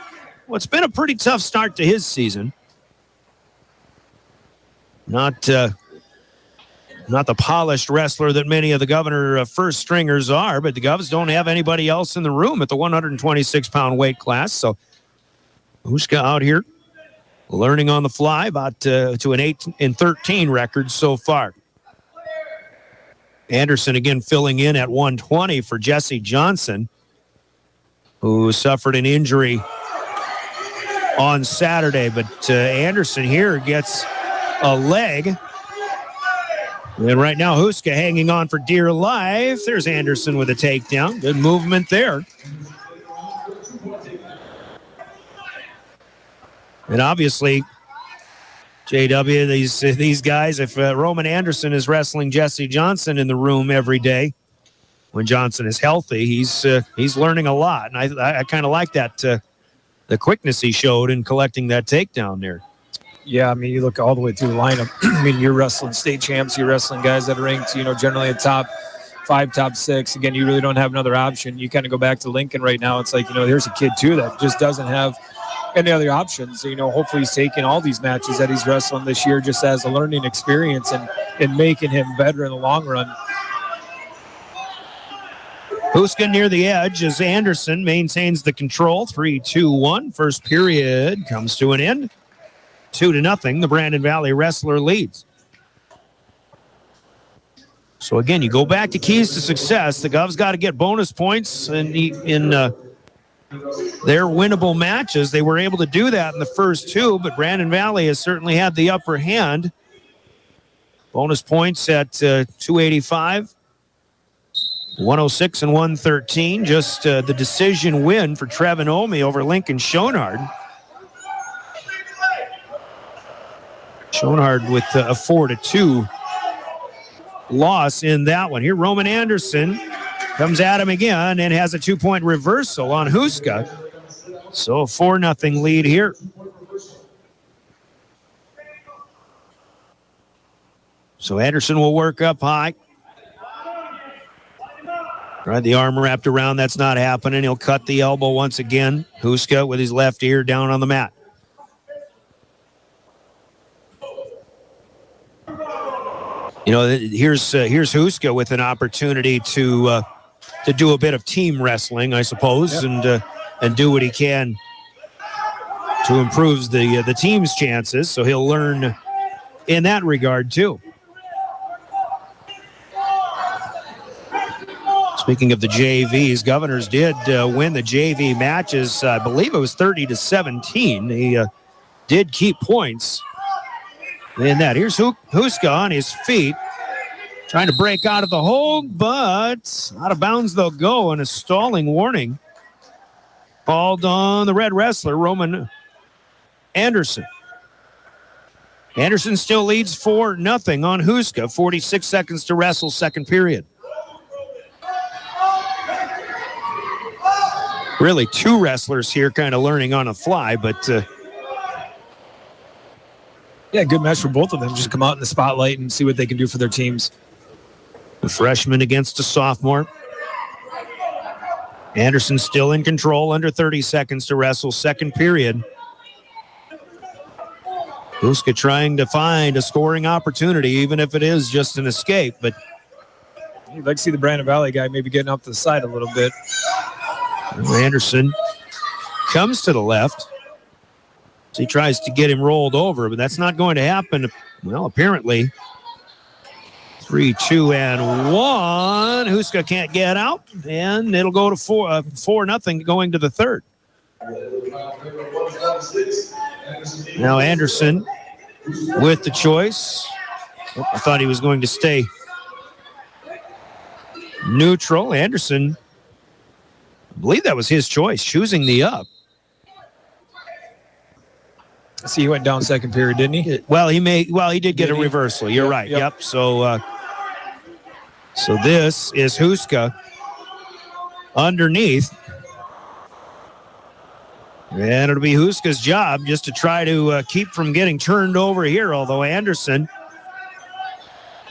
what's been a pretty tough start to his season. Not the polished wrestler that many of the Governor first stringers are, but the Govs don't have anybody else in the room at the 126-pound weight class. So Huska out here learning on the fly, about to an 8-13 record so far. Anderson again filling in at 120 for Jesse Johnson, who suffered an injury on Saturday. But Anderson here gets a leg. And right now, Huska hanging on for dear life. There's Anderson with a takedown. Good movement there. And obviously, JW, these guys, if Roman Anderson is wrestling Jesse Johnson in the room every day, when Johnson is healthy, he's learning a lot. And I kind of like that, the quickness he showed in collecting that takedown there. Yeah, I mean, you look all the way through the lineup. I mean, you're wrestling state champs. You're wrestling guys that are ranked, generally a top 5, top 6. Again, you really don't have another option. You kind of go back to Lincoln right now. It's like, there's a kid, too, that just doesn't have any other options. Hopefully he's taking all these matches that he's wrestling this year just as a learning experience and making him better in the long run. Huska near the edge as Anderson maintains the control. 3-2-1. First period comes to an end. 2-0, the Brandon Valley wrestler leads. So again, you go back to keys to success. The Govs got to get bonus points in their winnable matches. They were able to do that in the first two, but Brandon Valley has certainly had the upper hand. Bonus points at 285, 106, and 113. Just the decision win for Trevin Omi over Lincoln Schonard. Schonard with a 4-2 loss in that one. Here, Roman Anderson comes at him again and has a 2-point reversal on Huska. So a 4-0 lead here. So Anderson will work up high. Right, the arm wrapped around. That's not happening. He'll cut the elbow once again. Huska with his left ear down on the mat. Here's Huska with an opportunity to do a bit of team wrestling, I suppose, and do what he can to improve the team's chances. So he'll learn in that regard too. Speaking of the JVs, Governors did win the JV matches. I believe it was 30-17. He did keep points in that. Here's Huska on his feet, trying to break out of the hold, but out of bounds they'll go, and a stalling warning called on the red wrestler, Roman Anderson. Anderson still leads 4-0 on Huska. 46 seconds to wrestle, second period. Really, two wrestlers here kind of learning on a fly, but yeah, good match for both of them. Just come out in the spotlight and see what they can do for their teams. The freshman against a sophomore. Anderson still in control, under 30 seconds to wrestle, second period. Huska trying to find a scoring opportunity, even if it is just an escape, but you'd like to see the Brandon Valley guy maybe getting off to the side a little bit. Anderson comes to the left. So he tries to get him rolled over, but that's not going to happen. Well, apparently. 3-2-1. Huska can't get out, and it'll go to 4-0 going to the third. Now Anderson with the choice. I thought he was going to stay neutral. Anderson, I believe that was his choice, choosing the up. See, he went down second period, didn't he? He did get a reversal. You're right. Yep. So this is Huska underneath. And it'll be Huska's job just to try to keep from getting turned over here, although Anderson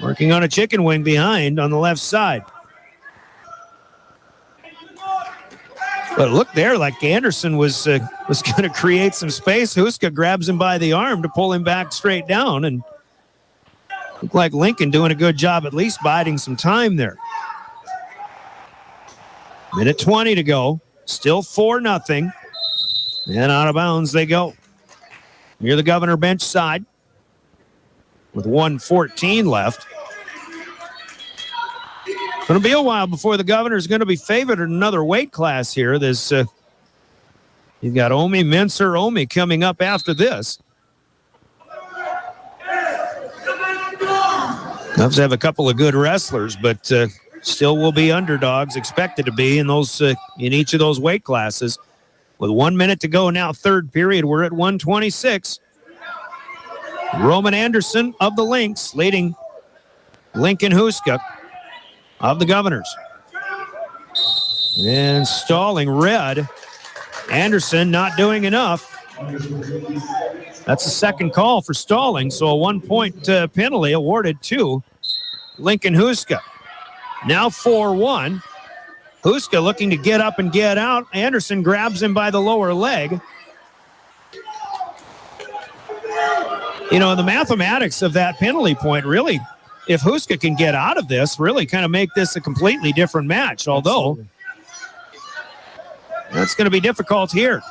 working on a chicken wing behind on the left side. But look there, like Anderson was going to create some space. Huska grabs him by the arm to pull him back straight down, and looked like Lincoln doing a good job at least biding some time there. Minute 20 to go. Still 4-0. And out of bounds they go. Near the Governor bench side with 1:14 left. It's going to be a while before the Governor is going to be favored in another weight class here. There's you've got Omi, Mincer, Omi coming up after this. Cubs have a couple of good wrestlers, but still will be underdogs, expected to be in those in each of those weight classes. With 1 minute to go now, third period, we're at 1:26. Roman Anderson of the Lynx leading Lincoln Huska of the Governors. And stalling red. Anderson not doing enough. That's the second call for stalling, so a 1-point penalty awarded to Lincoln Huska. Now 4-1. Huska looking to get up and get out. Anderson grabs him by the lower leg. You know, the mathematics of that penalty point really, if Huska can get out of this, really kind of make this a completely different match, although that's going to be difficult here.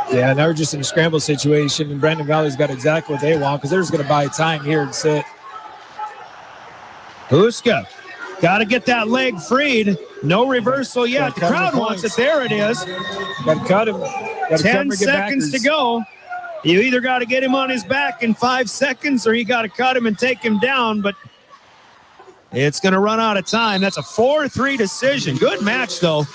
Yeah, now we're just in a scramble situation, and Brandon Valley's got exactly what they want because they're just going to buy time here and sit. Huska, got to get that leg freed. No reversal yet. The crowd wants it. There it is. Got to cut him. 10 seconds to go. You either got to get him on his back in 5 seconds or you got to cut him and take him down, but it's going to run out of time. That's a 4-3 decision. Good match, though,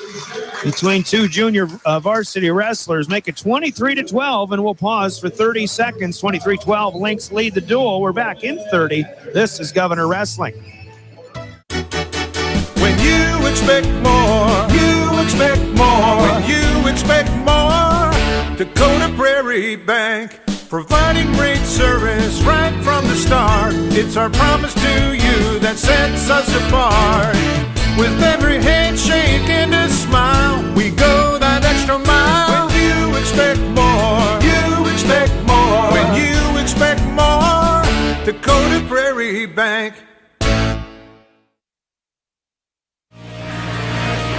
between two junior varsity wrestlers. Make it 23-12, and we'll pause for 30 seconds. 23-12, Lynx lead the duel. We're back in 30. This is Governor Wrestling. When you expect more, you expect more. When you expect more, Dakota Prairie Bank, providing great service right from the start. It's our promise to you that sets us apart. With every handshake and a smile, we go that extra mile. When you expect more, you expect more. When you expect more, Dakota Prairie Bank.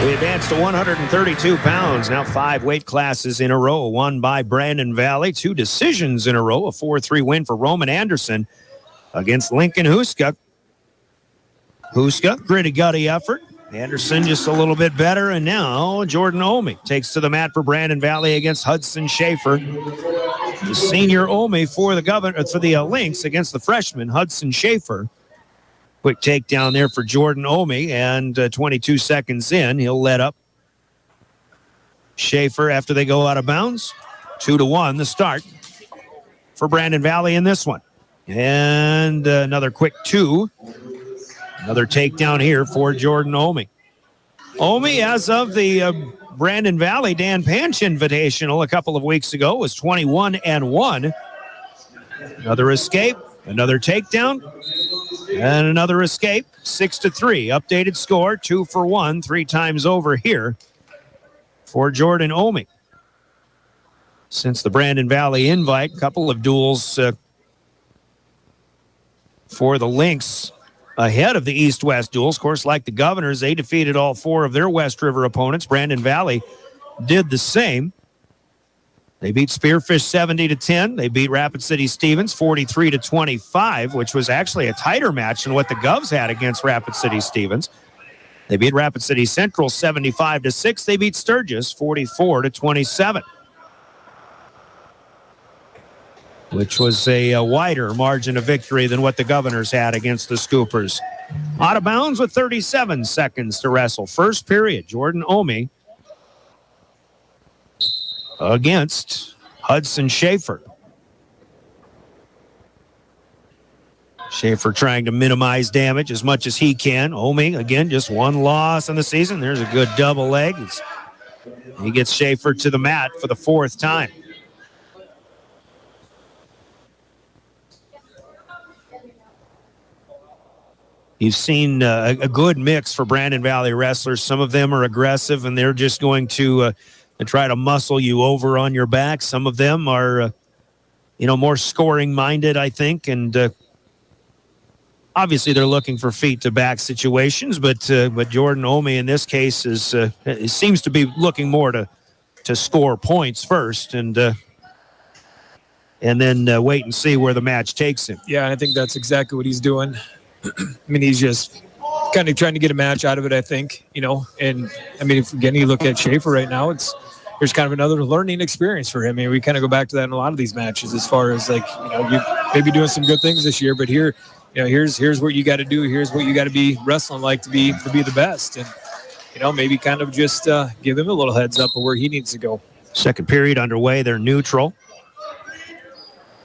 We advance to 132 pounds. Now 5 weight classes in a row won by Brandon Valley. 2 decisions in a row. A 4-3 win for Roman Anderson against Lincoln Huska. Huska, pretty gutty effort. Anderson just a little bit better. And now Jordan Omi takes to the mat for Brandon Valley against Hudson Schaefer. The senior Omi for the Lynx against the freshman Hudson Schaefer. Quick takedown there for Jordan Omi, and 22 seconds in, he'll let up Schaefer after they go out of bounds. 2-1, the start for Brandon Valley in this one. And another quick 2. Another takedown here for Jordan Omi. Omi, as of the Brandon Valley Dan Panch Invitational a couple of weeks ago, was 21-1. Another escape, another takedown. And another escape, 6-3. Updated score, 2 for 1, 3 times over here for Jordan Omi. Since the Brandon Valley invite, a couple of duels for the Lynx ahead of the East-West duels. Of course, like the Governors, they defeated all 4 of their West River opponents. Brandon Valley did the same. They beat Spearfish 70-10. They beat Rapid City Stevens 43-25, which was actually a tighter match than what the Govs had against Rapid City Stevens. They beat Rapid City Central 75-6. They beat Sturgis 44-27. which was a wider margin of victory than what the Governors had against the Scoopers. Out of bounds with 37 seconds to wrestle. First period, Jordan Omi against Hudson Schaefer. Schaefer trying to minimize damage as much as he can. Omi, again, just one loss in the season. There's a good double leg. He gets Schaefer to the mat for the fourth time. You've seen a good mix for Brandon Valley wrestlers. Some of them are aggressive, and they're just going to try to muscle you over on your back. Some of them are, more scoring-minded, I think, and obviously they're looking for feet-to-back situations. But Jordan Omi in this case seems to be looking more to score points first, and then wait and see where the match takes him. Yeah, I think that's exactly what he's doing. I mean, he's just kind of trying to get a match out of it, I think, And, I mean, if, again, you look at Schaefer right now, there's kind of another learning experience for him. I mean, we kind of go back to that in a lot of these matches as far as, you may be doing some good things this year, but here, here's what you got to do. Here's what you got to be wrestling like to be the best. And, maybe kind of just give him a little heads up of where he needs to go. Second period underway. They're neutral.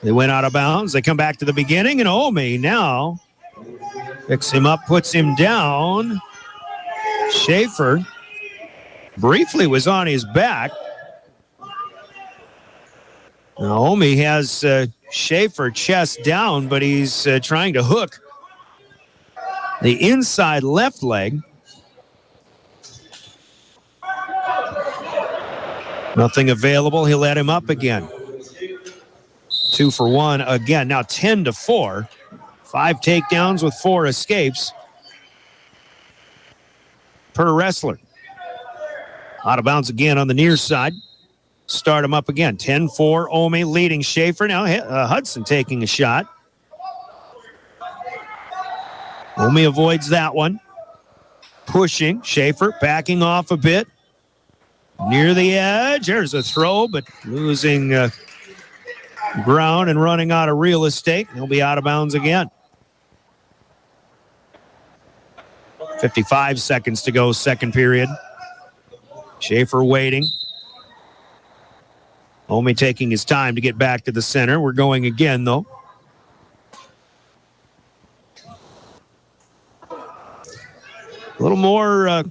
They went out of bounds. They come back to the beginning, and Omi now picks him up, puts him down. Schaefer briefly was on his back. Omi has Schaefer chest down, but he's trying to hook the inside left leg. Nothing available. He'll let him up again. 2 for 1 again. Now 10-4. 5 takedowns with 4 escapes per wrestler. Out of bounds again on the near side. Start him up again. 10-4. Omi leading Schaefer. Now Hudson taking a shot. Omi avoids that one. Pushing. Schaefer backing off a bit. Near the edge. There's a throw, but losing ground and running out of real estate. He'll be out of bounds again. 55 seconds to go, second period. Schaefer waiting. Omi taking his time to get back to the center. We're going again, though. A little more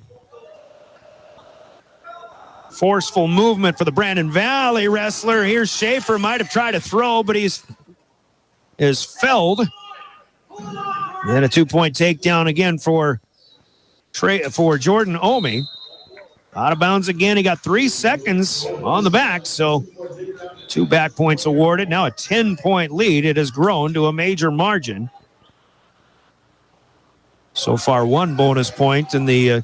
forceful movement for the Brandon Valley wrestler. Here's Schaefer. Might have tried to throw, but is felled. Then a 2-point takedown again for Jordan Omi. Out of bounds again. He got 3 seconds on the back, so 2 back points awarded. Now a 10-point lead. It has grown to a major margin. So far, 1 bonus point in the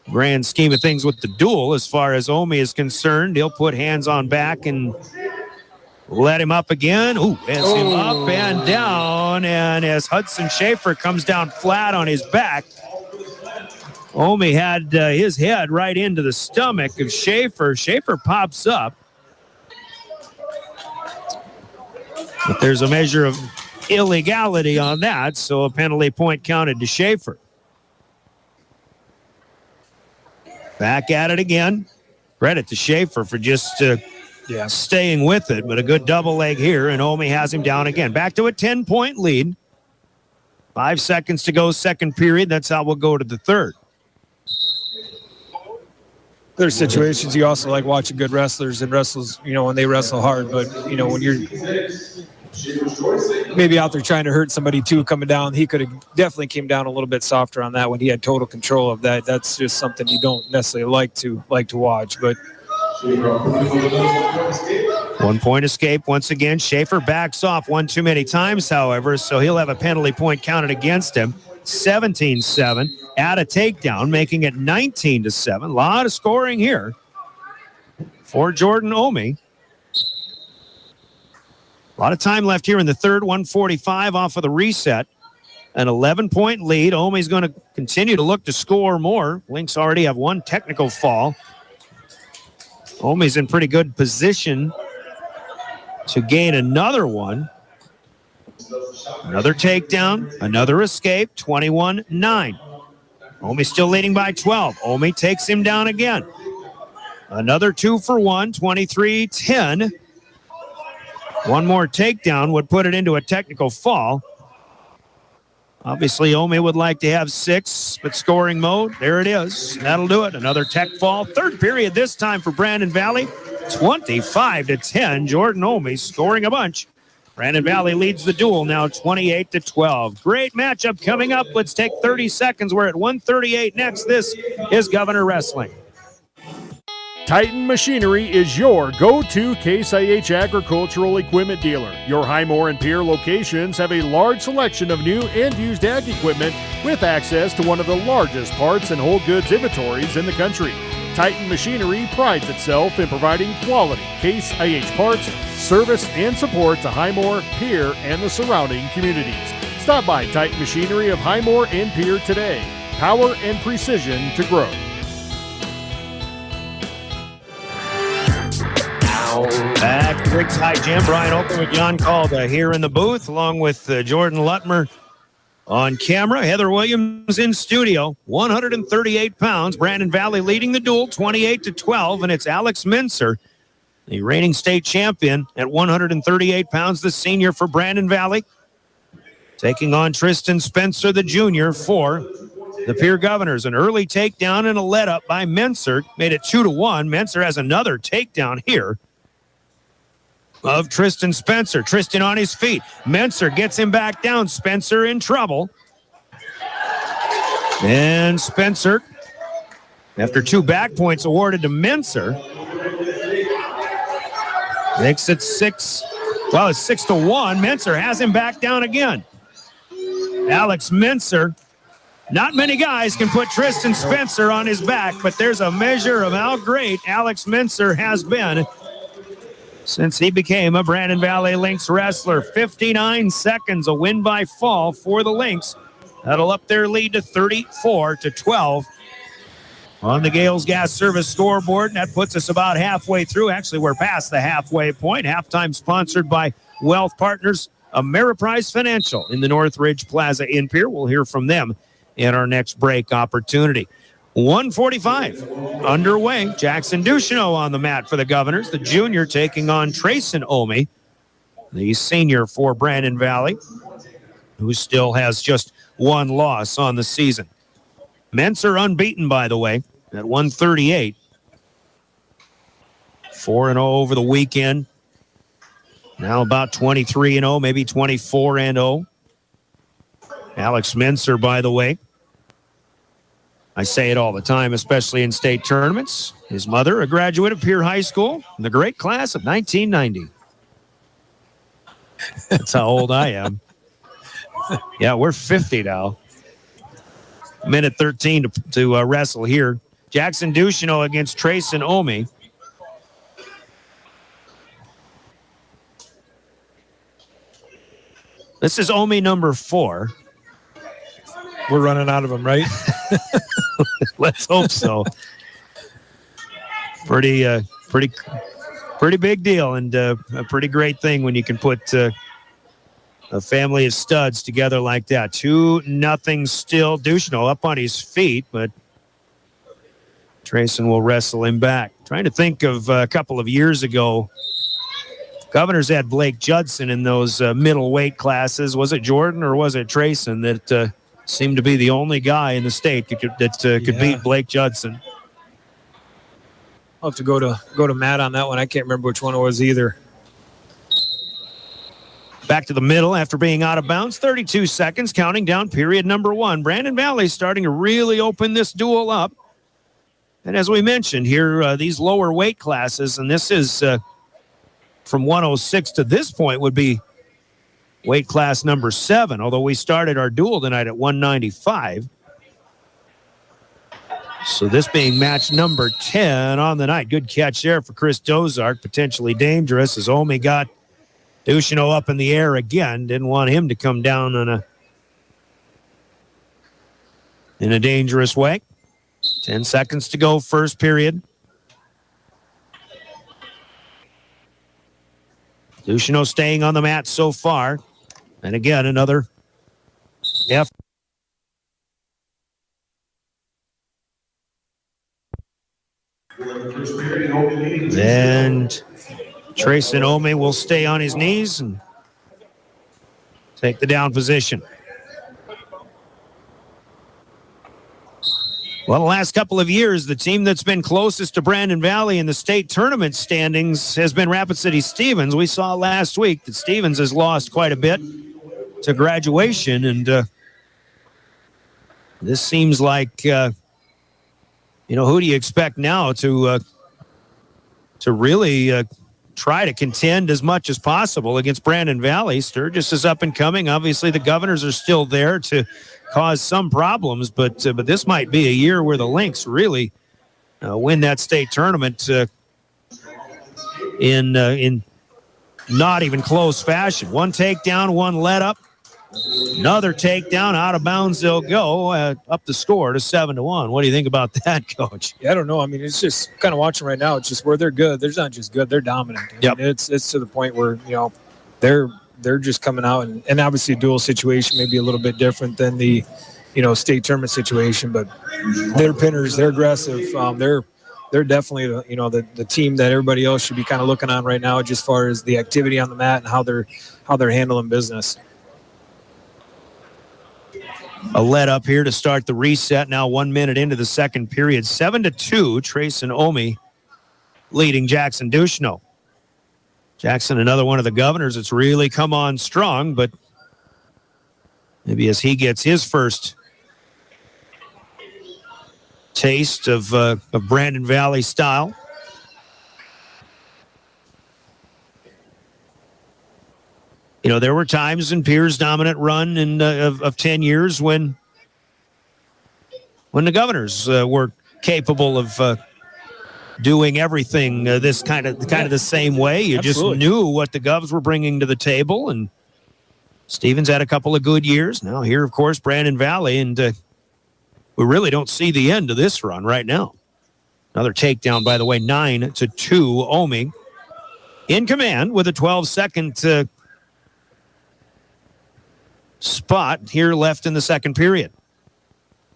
grand scheme of things with the duel. As far as Omi is concerned, he'll put hands on back and let him up again. Has him up and down. And as Hudson Schaefer comes down flat on his back, Omi had his head right into the stomach of Schaefer. Schaefer pops up. But there's a measure of illegality on that, so a penalty point counted to Schaefer. Back at it again. Credit to Schaefer for just staying with it, but a good double leg here, and Omi has him down again. Back to a 10-point lead. 5 seconds to go, second period. That's how we'll go to the third. There's situations you also like watching good wrestlers and wrestlers, when they wrestle hard, but, when you're maybe out there trying to hurt somebody too coming down, he could have definitely came down a little bit softer on that when he had total control of that. That's just something you don't necessarily like to watch, but 1-point escape once again. Schaefer backs off one too many times, however, so he'll have a penalty point counted against him. 17-7. Add a takedown, making it 19-7. A lot of scoring here for Jordan Omi. A lot of time left here in the third. 1:45 off of the reset. An 11-point lead. Omi's going to continue to look to score more. Lynx already have 1 technical fall. Omi's in pretty good position to gain another one. Another takedown, another escape, 21-9. Omi still leading by 12. Omi takes him down again. Another 2-for-1, 23-10. One more takedown would put it into a technical fall. Obviously, Omi would like to have 6, but scoring mode, there it is. That'll do it. Another tech fall. Third period this time for Brandon Valley. 25-10. Jordan Omi scoring a bunch. Brandon Valley leads the duel now 28-12. Great matchup coming up. Let's take 30 seconds. We're at 138 next. This is Governor Wrestling. Titan Machinery is your go-to Case IH agricultural equipment dealer. Your Highmore and Pierre locations have a large selection of new and used ag equipment with access to one of the largest parts and whole goods inventories in the country. Titan Machinery prides itself in providing quality Case IH parts, service, and support to Highmore, Pierre, and the surrounding communities. Stop by Titan Machinery of Highmore and Pierre today. Power and precision to grow. Back to Rick's High Gym. Brian Oakley with Jan Calda here in the booth, along with Jordan Lutmer on camera. Heather Williams in studio. 138 pounds. Brandon Valley leading the duel 28-12, and it's Alex Mincer, the reigning state champion at 138 pounds, the senior for Brandon Valley, taking on Tristan Spencer, the junior for the Pierre Governors. An early takedown and a let up by Mincer made it 2-1. Mincer has another takedown here of Tristan Spencer. Tristan on his feet. Mincer gets him back down. Spencer in trouble. And Spencer, after 2 back points awarded to Mincer, makes it 6. Well, it's 6-1. Mincer has him back down again. Alex Mincer. Not many guys can put Tristan Spencer on his back, but there's a measure of how great Alex Mincer has been since he became a Brandon Valley Lynx wrestler. 59 seconds, a win by fall for the Lynx. That'll up their lead to 34-12 on the Gales Gas Service scoreboard. And that puts us about halfway through. Actually, we're past the halfway point. Halftime sponsored by Wealth Partners, Ameriprise Financial in the Northridge Plaza in Pierre. We'll hear from them in our next break opportunity. 1:45 underway. Jackson Ducheneau on the mat for the Governors. The junior taking on Trayson Omi, the senior for Brandon Valley, who still has just 1 loss on the season. Mincer unbeaten, by the way, at 138. 4-0 over the weekend. Now about 23-0, maybe 24-0. Alex Mincer, by the way, I say it all the time, especially in state tournaments. His mother, a graduate of Pierre High School in the great class of 1990. That's how old I am. Yeah, we're 50 now. Minute 13 to wrestle here. Jackson Ducheneau against Trayson Omi. This is Omi number 4. We're running out of them, right? Let's hope so. Pretty big deal, and a pretty great thing when you can put a family of studs together like that. 2-0 still. Ducheneau up on his feet, but Trayson will wrestle him back. Trying to think of a couple of years ago. Governors had Blake Judson in those middleweight classes. Was it Jordan or was it Trayson that seemed to be the only guy in the state that could beat Blake Judson? I'll have to go to Matt on that one. I can't remember which one it was either. Back to the middle after being out of bounds. 32 seconds, counting down period number 1. Brandon Valley starting to really open this duel up. And as we mentioned here, these lower weight classes, and this is from 106 to this point would be weight class number 7, although we started our duel tonight at 195. So this being match number 10 on the night. Good catch there for Chris Dozart, potentially dangerous as Omi got Ducheneau up in the air again. Didn't want him to come down in a dangerous way. 10 seconds to go, first period. Ducheneau staying on the mat so far. And again, another F. And Trayson Ome will stay on his knees and take the down position. Well, the last couple of years, the team that's been closest to Brandon Valley in the state tournament standings has been Rapid City Stevens. We saw last week that Stevens has lost quite a bit to graduation, and this seems like, who do you expect now to really try to contend as much as possible against Brandon Valley? Sturgis is up and coming. Obviously, the Governors are still there to cause some problems, but this might be a year where the Lynx really win that state tournament in not even close fashion. One takedown, one let up, another takedown, out of bounds they'll go, up the score to 7-1. What do you think about that, Coach? Yeah, I don't know. I mean, it's just kind of watching right now. It's just where they're good. They're not just good; they're dominant. Yep. It's to the point where they're just coming out, and obviously a dual situation may be a little bit different than the state tournament situation, but they're pinners, they're aggressive. They're definitely the team that everybody else should be kind of looking on right now, just as far as the activity on the mat and how they're handling business. A let up here to start the reset. Now 1 minute into the second period. 7-2, Trayson Ome leading Jackson Ducheneau. Jackson, another one of the Governors that's really come on strong, but maybe as he gets his first taste of Brandon Valley style. There were times in Pierre's dominant run of 10 years when the Governors were capable of doing everything this kind of the same way. You Absolutely. just knew what the Govs were bringing to the table, and Stevens had a couple of good years. Now here, of course, Brandon Valley, and we really don't see the end of this run right now. Another takedown, by the way, 9-2. Ome in command with a 12-second spot here left in the second period.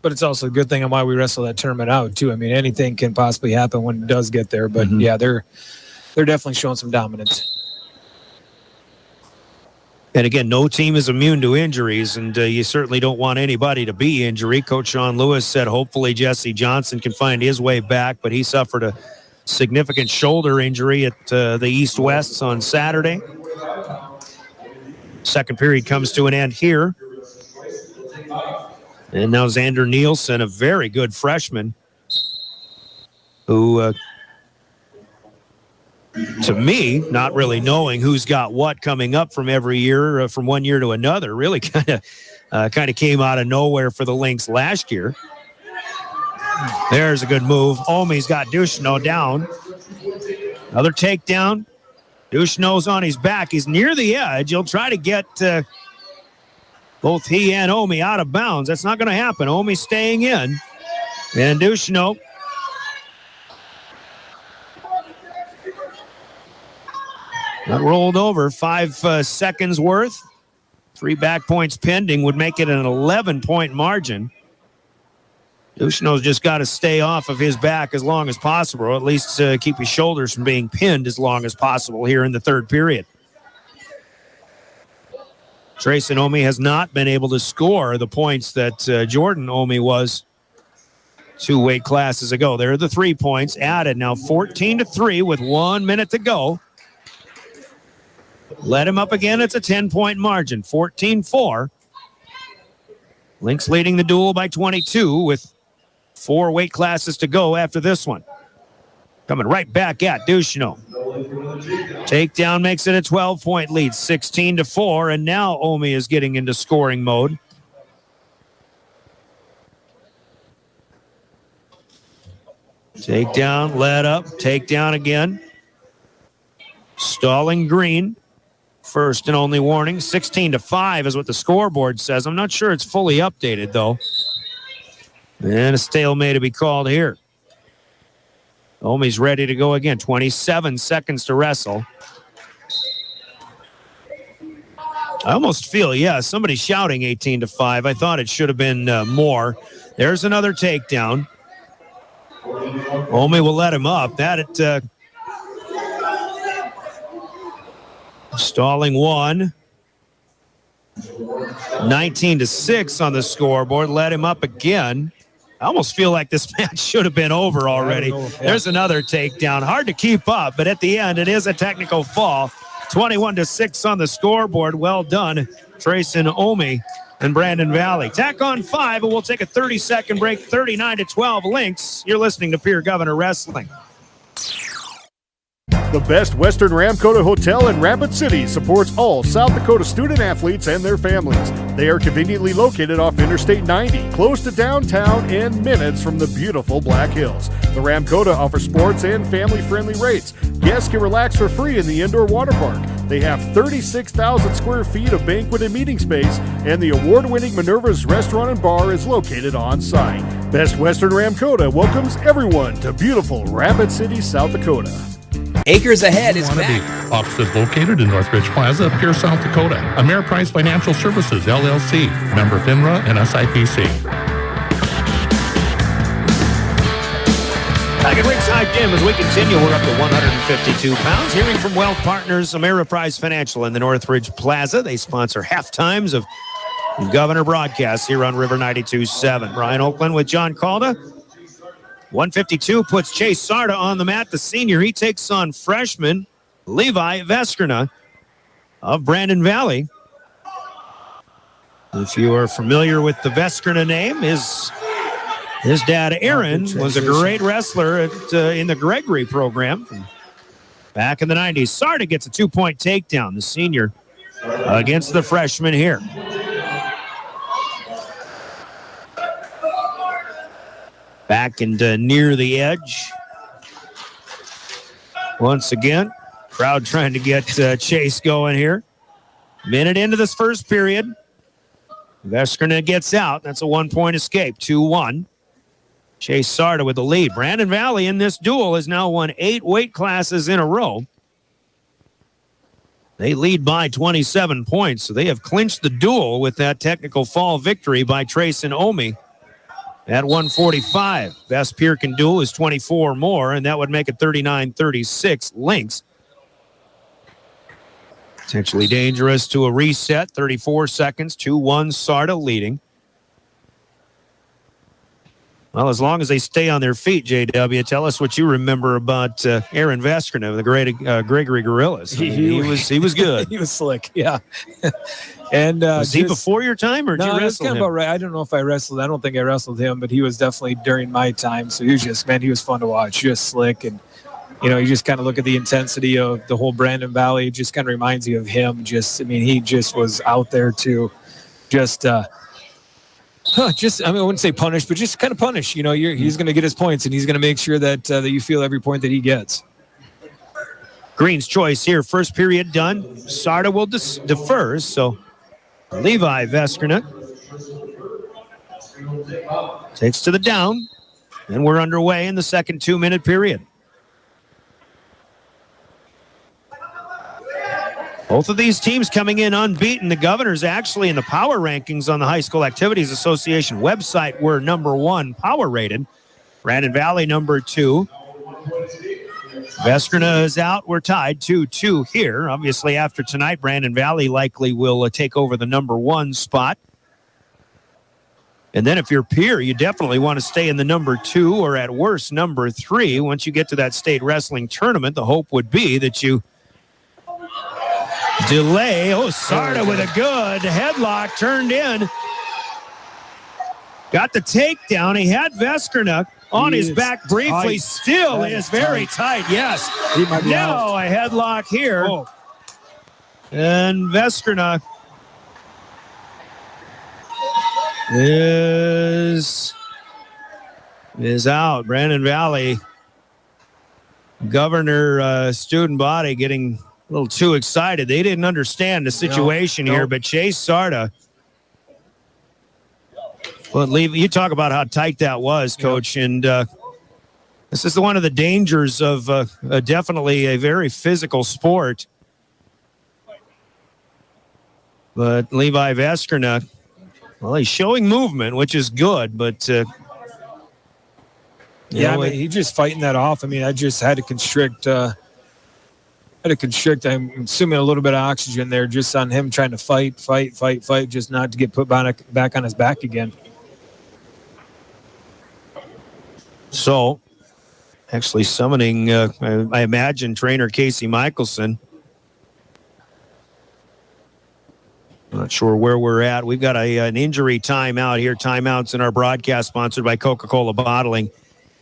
But it's also a good thing on why we wrestle that tournament out too. I mean, anything can possibly happen when it does get there. But yeah, they're definitely showing some dominance. And again, no team is immune to injuries, and you certainly don't want anybody to be injured. Coach Sean Lewis said hopefully Jesse Johnson can find his way back, but he suffered a significant shoulder injury at the East-Wests on Saturday. Second period comes to an end here. And now Xander Nielsen, a very good freshman, who, to me, not really knowing who's got what coming up from every year, from one year to another, really kind of came out of nowhere for the Lynx last year. There's a good move. Ome's got Ducheneau down. Another takedown. Ducheneau's on his back. He's near the edge. He'll try to get both he and Ome out of bounds. That's not going to happen. Ome's staying in. And Ducheneau got rolled over. 5 seconds worth. 3 back points pending would make it an 11-point margin. Ducheneau's just got to stay off of his back as long as possible, or at least keep his shoulders from being pinned as long as possible here in the third period. Trayson Ome has not been able to score the points that Jordan Ome was 2 weight classes ago. There are the 3 points added. Now 14-3 with 1 minute to go. Let him up again. It's a 10-point margin. 14-4. Lynx leading the duel by 22 with 4 weight classes to go after this one. Coming right back at Ducheneau. Takedown makes it a 12-point lead, 16-4, and now Ome is getting into scoring mode. Takedown, let up, takedown again. Stalling green. First and only warning. 16-5 is what the scoreboard says. I'm not sure it's fully updated, though. And a stalemate to be called here. Ome's ready to go again. 27 seconds to wrestle. I almost feel, somebody shouting 18-5. I thought it should have been more. There's another takedown. Omi will let him up. Stalling one. 19-6 on the scoreboard. Let him up again. I almost feel like this match should have been over already. There's another takedown. Hard to keep up, but at the end, it is a technical fall. 21-6 on the scoreboard. Well done, Trayson Omi and Brandon Valley. Tack on 5, and we'll take a 30-second break. 39-12 Lynx. You're listening to Pierre Governor Wrestling. The Best Western Ramkota Hotel in Rapid City supports all South Dakota student athletes and their families. They are conveniently located off Interstate 90, close to downtown and minutes from the beautiful Black Hills. The Ramkota offers sports and family-friendly rates. Guests can relax for free in the indoor water park. They have 36,000 square feet of banquet and meeting space, and the award-winning Minerva's Restaurant and Bar is located on site. Best Western Ramkota welcomes everyone to beautiful Rapid City, South Dakota. Acres Ahead is back. Offices located in Northridge Plaza, Pierre, South Dakota. Ameriprise Financial Services, LLC. Member FINRA and SIPC. Back at Ringside Gym as we continue, we're up to 152 pounds. Hearing from Wealth Partners, Ameriprise Financial in the Northridge Plaza. They sponsor half times of Governor broadcasts here on River 92.7. Brian Oakland with John Calda. 152 puts Chase Sarda on the mat. The senior, he takes on freshman Levi Veskerna of Brandon Valley. If you are familiar with the Veskerna name, his dad Aaron was a great wrestler in the Gregory program back in the 90s. Sarda gets a 2-point takedown, the senior, against the freshman here. Back and near the edge. Once again, crowd trying to get Chase going here. Minute into this first period. Veskerna gets out. That's a 1-point escape, 2-1. Chase Sarda with the lead. Brandon Valley in this duel has now won 8 weight classes in a row. They lead by 27 points, so they have clinched the duel with that technical fall victory by Trayson Omi. At 145, best Pierre can do is 24 more, and that would make it 39-36 Lynx. Potentially dangerous to a reset, 34 seconds, 2-1 Sarda leading. Well, as long as they stay on their feet, JW, tell us what you remember about Aaron Veskerna of the great Gregory Gorillas. I mean, he was good. He was slick, yeah. And was he before your time, or did you no, wrestle kind him? of about right. I don't know if I wrestled. I don't think I wrestled him, but he was definitely during my time. So he was just, man, he was fun to watch, just slick. And, you know, you just kind of look at the intensity of the whole Brandon Valley. It just kind of reminds you of him. Just, I mean, he just was out there to just I wouldn't say punish, but just kind of punish. You know, he's going to get his points, and he's going to make sure that you feel every point that he gets. Green's choice here. First period done. Sarda will defer, so Levi Veskerna takes to the down, and we're underway in the second 2-minute period. Both of these teams coming in unbeaten. The Governors actually in the power rankings on the High School Activities Association website were number 1 power rated. Brandon Valley number 2. Veskerna is out. We're tied 2-2 here. Obviously, after tonight, Brandon Valley likely will take over the number 1 spot. And then if you're Pierre, you definitely want to stay in the number 2 or at worst number 3. Once you get to that state wrestling tournament, the hope would be that you delay. Oh, Sarda with a good headlock turned in. Got the takedown. He had Veskerna on his back briefly. Tight. Still is very tight. Yes. Now a headlock here. Oh. And Veskerna is out. Brandon Valley, Governor student body getting a little too excited. They didn't understand the situation here, but Chase Sarda. Well, you talk about how tight that was, Coach, and this is one of the dangers of definitely a very physical sport. But Levi Veskerna, well, he's showing movement, which is good, but he's just fighting that off. I mean, I just had to constrict. I'm assuming a little bit of oxygen there, just on him trying to fight, just not to get put back on his back again. So, actually summoning, I imagine, trainer Casey Michelson. Not sure where we're at. We've got an injury timeout here. Timeouts in our broadcast sponsored by Coca-Cola Bottling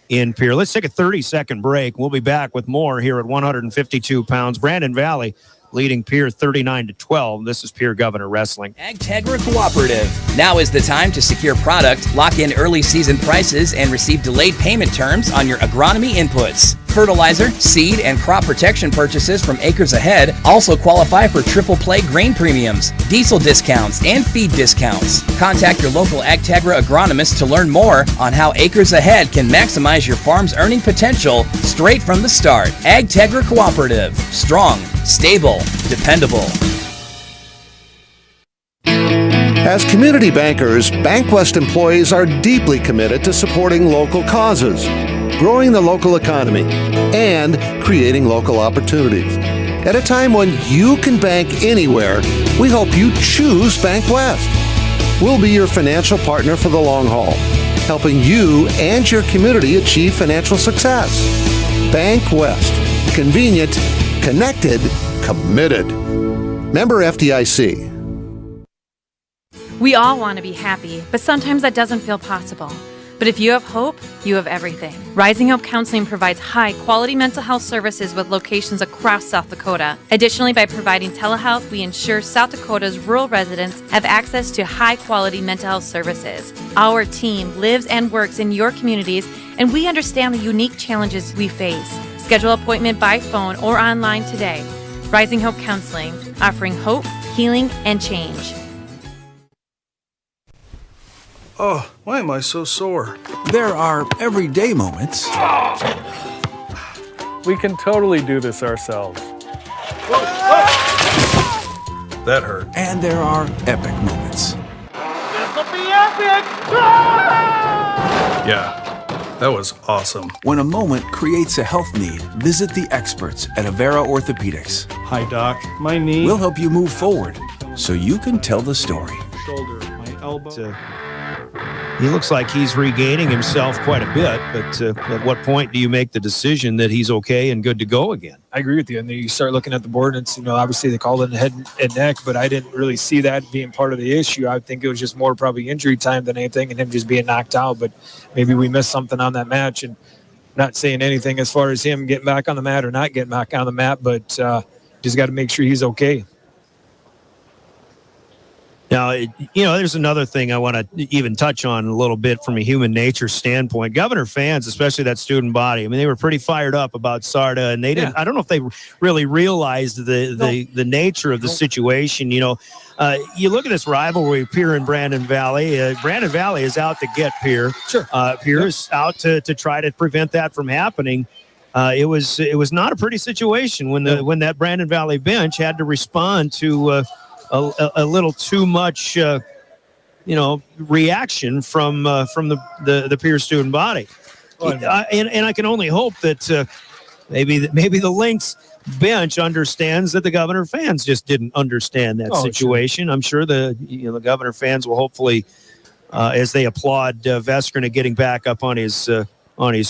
in Pierre. Let's take a 30-second break. We'll be back with more here at 152 pounds. Brandon Valley leading Pierre 39-12. This is Pierre Governor Wrestling. AgTegra Cooperative. Now is the time to secure product, lock in early season prices, and receive delayed payment terms on your agronomy inputs. Fertilizer, seed, and crop protection purchases from Acres Ahead also qualify for triple play grain premiums, diesel discounts, and feed discounts. Contact your local AgTegra agronomist to learn more on how Acres Ahead can maximize your farm's earning potential straight from the start. AgTegra Cooperative. Strong, stable, dependable. As community bankers, BankWest employees are deeply committed to supporting local causes, growing the local economy, and creating local opportunities. At a time when you can bank anywhere, we hope you choose BankWest. We'll be your financial partner for the long haul, helping you and your community achieve financial success. BankWest. Convenient, connected, committed. Member FDIC. We all want to be happy, but sometimes that doesn't feel possible. But if you have hope, you have everything. Rising Hope Counseling provides high-quality mental health services with locations across South Dakota. Additionally, by providing telehealth, we ensure South Dakota's rural residents have access to high-quality mental health services. Our team lives and works in your communities, and we understand the unique challenges we face. Schedule an appointment by phone or online today. Rising Hope Counseling, offering hope, healing, and change. Oh, why am I so sore? There are everyday moments. We can totally do this ourselves. That hurt. And there are epic moments. This'll be epic! Yeah, that was awesome. When a moment creates a health need, visit the experts at Avera Orthopedics. Hi, Doc. My knee. We'll help you move forward so you can tell the story. Shoulder, my elbow. He looks like he's regaining himself quite a bit, but at what point do you make the decision that he's okay and good to go again? I agree with you. And then you start looking at the board, and it's, obviously they called it head and neck, but I didn't really see that being part of the issue. I think it was just more probably injury time than anything, and him just being knocked out. But maybe we missed something on that match, and not saying anything as far as him getting back on the mat or not getting back on the mat, but just got to make sure he's okay. Now, there's another thing I want to even touch on a little bit from a human nature standpoint. Governor fans, especially that student body, I mean, they were pretty fired up about SARTA, and they didn't. I don't know if they really realized the nature of the situation. You look at this rivalry, Pierre and Brandon Valley. Brandon Valley is out to get Pierre. Sure. Pierre is out to try to prevent that from happening. It was not a pretty situation when that Brandon Valley bench had to respond to a little too much, reaction from the Pierce student body, and I can only hope that maybe the Lynx bench understands that the Governor fans just didn't understand that situation. Sure. I'm sure the Governor fans will hopefully, as they applaud Veskerna getting back up on his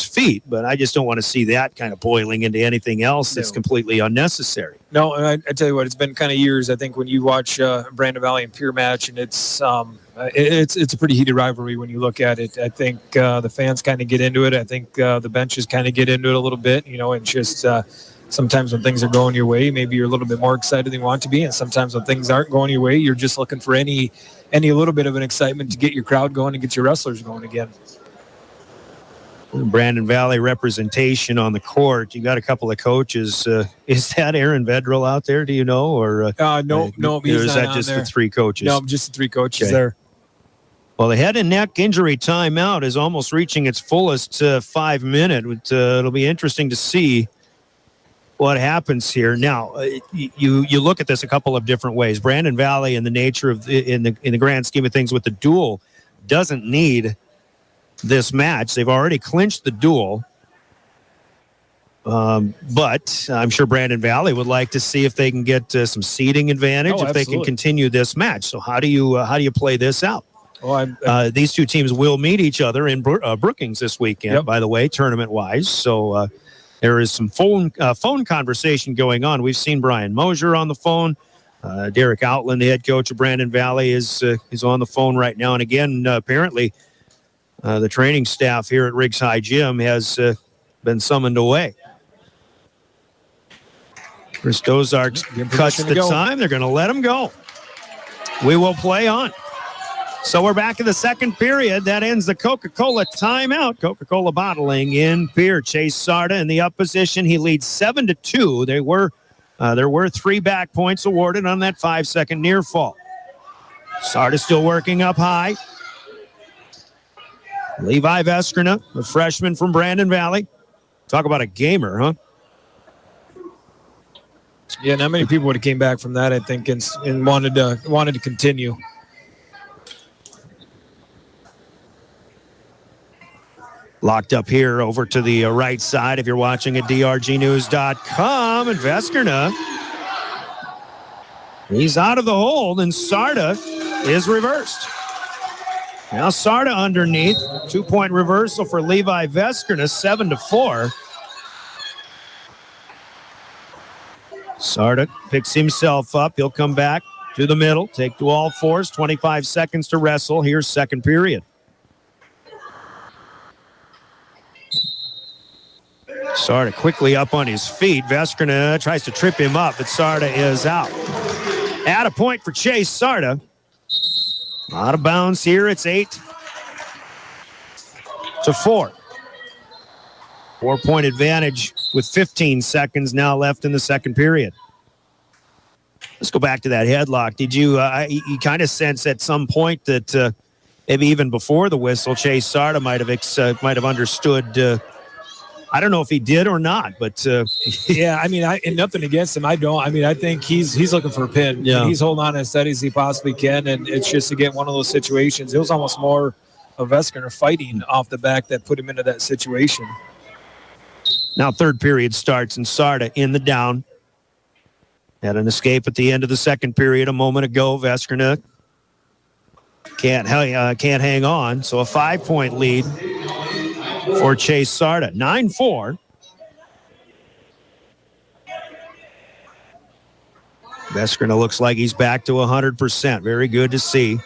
feet, but I just don't want to see that kind of boiling into anything else that's completely unnecessary. No, I tell you what, it's been kind of years. I think when you watch Brandon Valley and Pierre match, and it's a pretty heated rivalry when you look at it. I think the fans kind of get into it. I think the benches kind of get into it a little bit. And just sometimes when things are going your way, maybe you're a little bit more excited than you want to be, and sometimes when things aren't going your way, you're just looking for any little bit of an excitement to get your crowd going and get your wrestlers going again. Brandon Valley representation on the court. You got a couple of coaches. Is that Aaron Vedral out there? Do you know? Or no, he's is that just there. The three coaches? No, just the three coaches there. Well, the head and neck injury timeout is almost reaching its fullest 5 minute. It'll be interesting to see what happens here. Now, you look at this a couple of different ways. Brandon Valley, in the nature of in the grand scheme of things with the duel, doesn't need this match. They've already clinched the duel. But I'm sure Brandon Valley would like to see if they can get some seeding advantage if they can continue this match. So how do you play this out? These two teams will meet each other in Brookings this weekend, by the way, tournament-wise. So there is some phone conversation going on. We've seen Brian Mosier on the phone. Derek Outland, the head coach of Brandon Valley, is on the phone right now. And again, apparently, the training staff here at Riggs High Gym has been summoned away. Chris Dozark cuts the time. They're going to let him go. We will play on. So we're back in the second period. That ends the Coca-Cola timeout. Coca-Cola bottling in Pierre. Chase Sarda in the up position. He leads 7-2. There were 3 back points awarded on that 5-second near fall. Sarda still working up high. Levi Veskrina, the freshman from Brandon Valley. Talk about a gamer, huh? Yeah, not many people would have came back from that, I think, and wanted to continue. Locked up here over to the right side if you're watching at drgnews.com. And Veskrina, he's out of the hold, and Sarda is reversed. Now Sarda underneath. 2-point reversal for Levi Veskrina, 7-4. Sarda picks himself up. He'll come back to the middle, take to all fours, 25 seconds to wrestle. Here's second period. Sarda quickly up on his feet. Veskrina tries to trip him up, but Sarda is out. Add a point for Chase Sarda. Out of bounds here. It's 8-4. 4-point advantage with 15 seconds now left in the second period. Let's go back to that headlock. Did you kind of sense at some point that maybe even before the whistle, Chase Sarda might have understood? I don't know if he did or not, but yeah, I mean, and nothing against him. I think he's looking for a pin. Yeah. He's holding on as steady as he possibly can, and it's just to get one of those situations. It was almost more of Veskrina fighting off the back that put him into that situation. Now third period starts, and Sarda in the down. Had an escape at the end of the second period a moment ago. Veskrina can't hang on, so a 5-point lead for Chase Sarda. 9-4. Veskrina looks like he's back to 100%. Very good to see.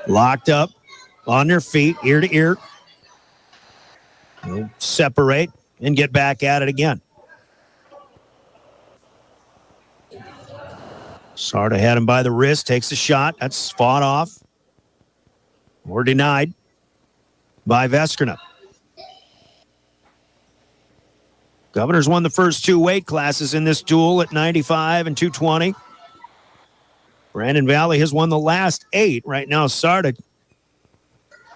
Locked up on their feet, ear to ear. They'll separate and get back at it again. Sarda had him by the wrist, takes a shot. That's fought off or denied by Veskrina. Governors won the first 2 weight classes in this duel at 95 and 220. Brandon Valley has won the last 8. Right now, Sarda,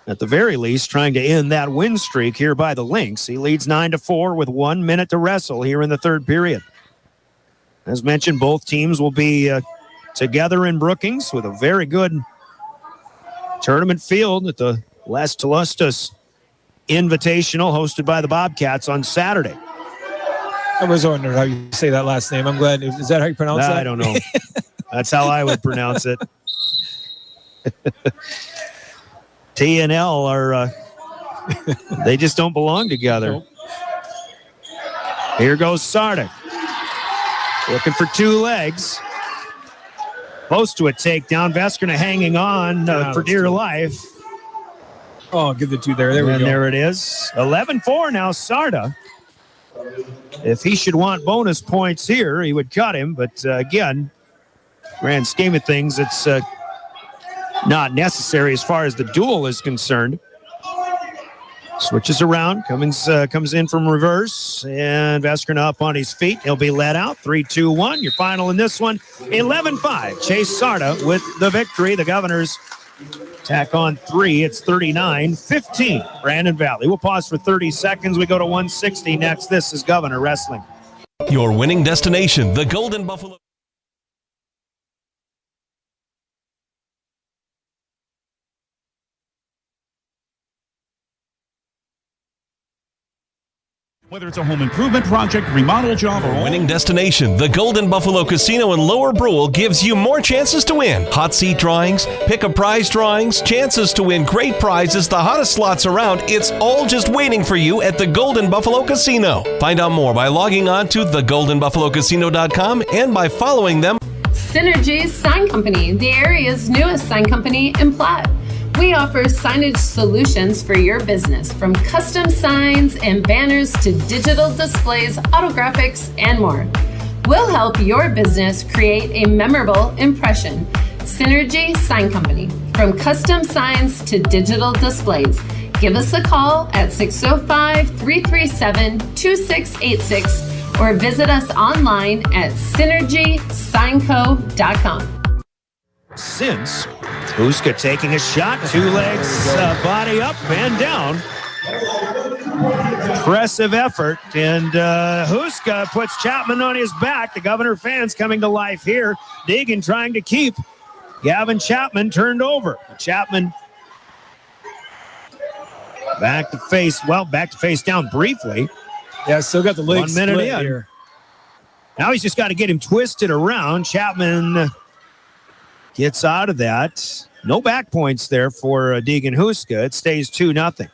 at the very least, trying to end that win streak here by the Lynx. He leads 9-4 with 1 minute to wrestle here in the third period. As mentioned, both teams will be together in Brookings with a very good tournament field at the Les Telustas Invitational hosted by the Bobcats on Saturday. I was wondering how you say that last name. I'm glad. Is that how you pronounce that? I don't know. That's how I would pronounce it. T and L are, they just don't belong together. Nope. Here goes Sarda. Looking for 2 legs. Close to a takedown. Veskrina hanging on for dear life. Oh, give the 2 there. There we go. And there it is. 11-4 now, Sarda. If he should want bonus points here, he would cut him. But again, grand scheme of things, it's not necessary as far as the duel is concerned. Switches around, comes in from reverse, and Veskrina up on his feet. He'll be let out. 3-2-1. Your final in this one, 11-5. Chase Sarda with the victory. The Governors Tack on 3. It's 39-15. Brandon Valley. We'll pause for 30 seconds. We go to 160 next. This is Governor Wrestling. Your winning destination, the Golden Buffalo. Whether it's a home improvement project, remodel job, or Winning destination, the Golden Buffalo Casino in Lower Brule gives you more chances to win. Hot seat drawings, pick a prize drawings, chances to win great prizes, the hottest slots around. It's all just waiting for you at the Golden Buffalo Casino. Find out more by logging on to thegoldenbuffalocasino.com and by following them. Synergy Sign Company, the area's newest sign company in Platte. We offer signage solutions for your business, from custom signs and banners to digital displays, autographics, and more. We'll help your business create a memorable impression. Synergy Sign Company, from custom signs to digital displays. Give us a call at 605-337-2686 or visit us online at synergysignco.com. Since Huska taking a shot, 2 legs, body up and down. Impressive effort, and Huska puts Chapman on his back. The Governor fans coming to life here. Deegan trying to keep Gavin Chapman turned over. Chapman back to face down briefly. Yeah, still got the leg 1 minute in. here. Now he's just got to get him twisted around. Chapman gets out of that. No back points there for Deegan Huska. It stays 2-0. That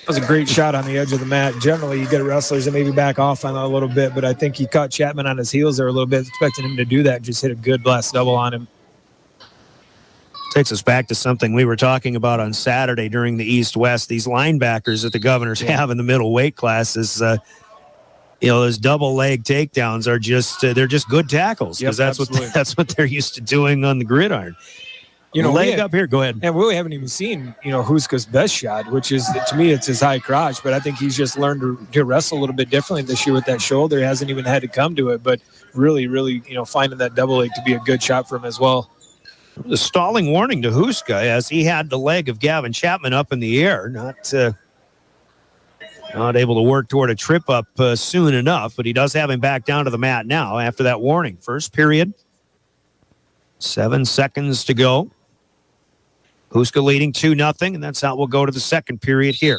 was a great shot on the edge of the mat. Generally, you get wrestlers that maybe back off on that a little bit, but I think he caught Chapman on his heels there a little bit, expecting him to do that, just hit a good blast double on him. Takes us back to something we were talking about on Saturday during the East-West. These linebackers that the Governors have in the middle weight classes, those double leg takedowns are just they're just good tackles, because that's what they're used to doing on the gridiron. Leg up here. Go ahead. And we really haven't even seen Huska's best shot, which is, to me, it's his high crotch. But I think he's just learned to wrestle a little bit differently this year with that shoulder. He hasn't even had to come to it, but really, finding that double leg to be a good shot for him as well. The stalling warning to Huska as he had the leg of Gavin Chapman up in the air, not able to work toward a trip up soon enough, but he does have him back down to the mat now after that warning. First period, 7 seconds to go. Huska leading 2-0, and that's how we'll go to the second period here.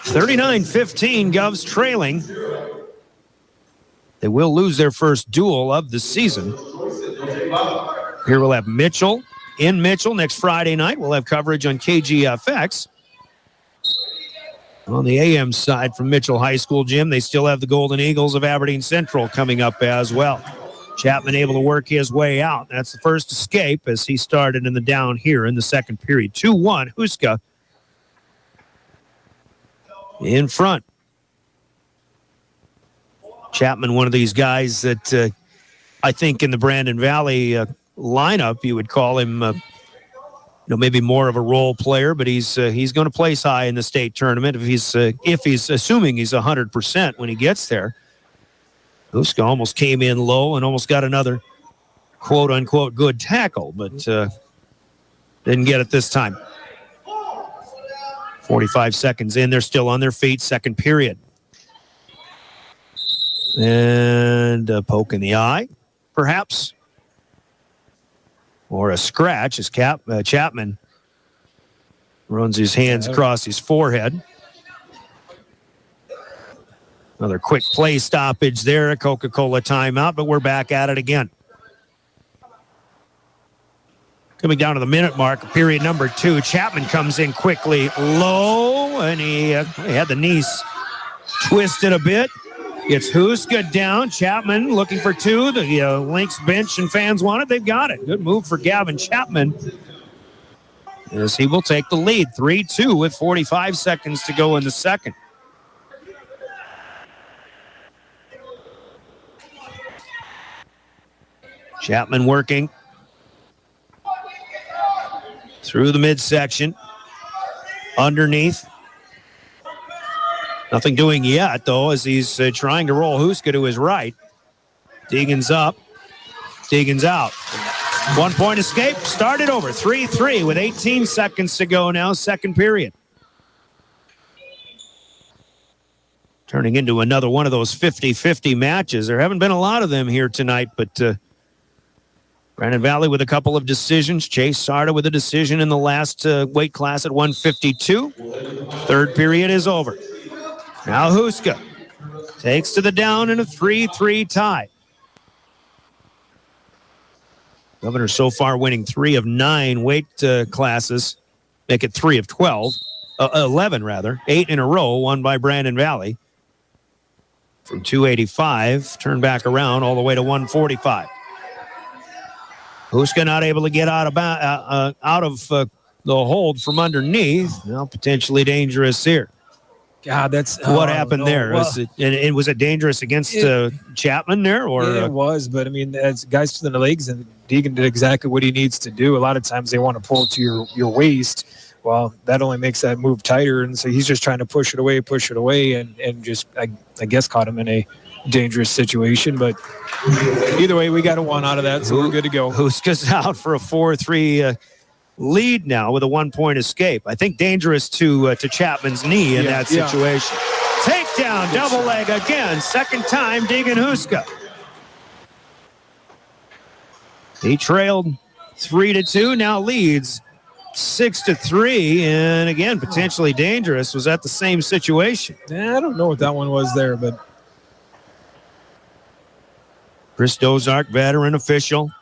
39-15, Govs trailing. They will lose their first duel of the season. Here we'll have Mitchell in Mitchell next Friday night. We'll have coverage on KGFX. On the AM side from Mitchell High School, Jim, they still have the Golden Eagles of Aberdeen Central coming up as well. Chapman able to work his way out. That's the first escape as he started in the down here in the second period. 2-1, Huska in front. Chapman, one of these guys that I think in the Brandon Valley lineup, you would call him maybe more of a role player, but he's going to place high in the state tournament if he's assuming he's 100% when he gets there. Huska almost came in low and almost got another quote unquote good tackle, but didn't get it this time. 45 seconds in, they're still on their feet. Second period, and a poke in the eye, perhaps. Or a scratch as Chapman runs his hands across his forehead. Another quick play stoppage there, a Coca-Cola timeout, but we're back at it again. Coming down to the minute mark, period number 2. Chapman comes in quickly low, and he had the knees twisted a bit. It's Huska down. Chapman looking for 2. The Lynx bench and fans want it. They've got it. Good move for Gavin Chapman, as he will take the lead. 3-2 with 45 seconds to go in the second. Chapman working through the midsection. Underneath. Nothing doing yet, though, as he's trying to roll Huska to his right. Deegan's up. Deegan's out. 1 point escape. Started over. 3-3 with 18 seconds to go now. Second period. Turning into another one of those 50-50 matches. There haven't been a lot of them here tonight, but Brandon Valley with a couple of decisions. Chase Sarda with a decision in the last weight class at 152. Third period is over. Now Huska takes to the down in a 3-3 tie. Governor so far winning 3 of 9 weight classes. Make it 3 of 11 rather. 8 in a row won by Brandon Valley. From 285, turn back around all the way to 145. Huska not able to get out of the hold from underneath. Now potentially dangerous here. God, that's what happened no, there. well, Was it dangerous against Chapman there, or it was? But I mean, as guys to the legs, and Deegan did exactly what he needs to do. A lot of times they want to pull to your waist. Well, that only makes that move tighter, and so he's just trying to push it away, and just I guess caught him in a dangerous situation. But either way, we got a 1 out of that, so we're good to go. Huska's out for a 4-3 lead now with a 1 point escape. I think dangerous to Chapman's knee in that situation. Takedown, double leg again. Second time, Deegan Huska. He trailed 3-2, now leads 6-3, and again, potentially dangerous. Was that the same situation? I don't know what that one was there, but Chris Dozark, veteran official.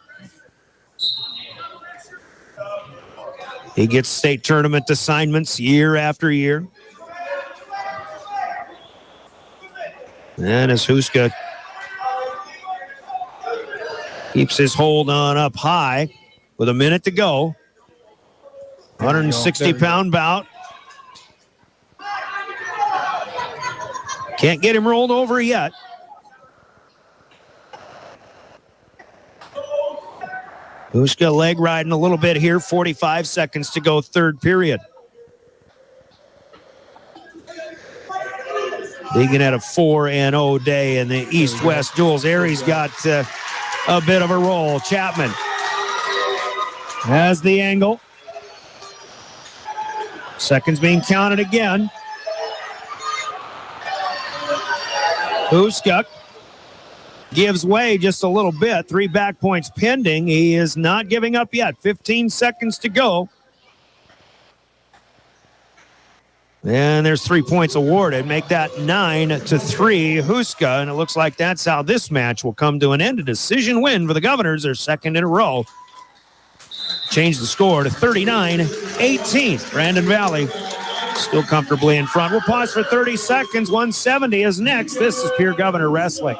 He gets state tournament assignments year after year. And as Huska keeps his hold on up high with a minute to go. 160-pound bout. Can't get him rolled over yet. Huska leg riding a little bit here. 45 seconds to go, third period. Deegan had a 4-0 day in the East-West duels. Aries got a bit of a roll. Chapman has the angle. Seconds being counted again. Huska gives way just a little bit. 3 back points pending. He is not giving up yet. 15 seconds to go. And there's 3 points awarded. Make that 9-3 Huska. And it looks like that's how this match will come to an end. A decision win for the Governors, their second in a row. Change the score to 39-18. Brandon Valley still comfortably in front. We'll pause for 30 seconds. 170 is next. This is Pierre Governor Wrestling.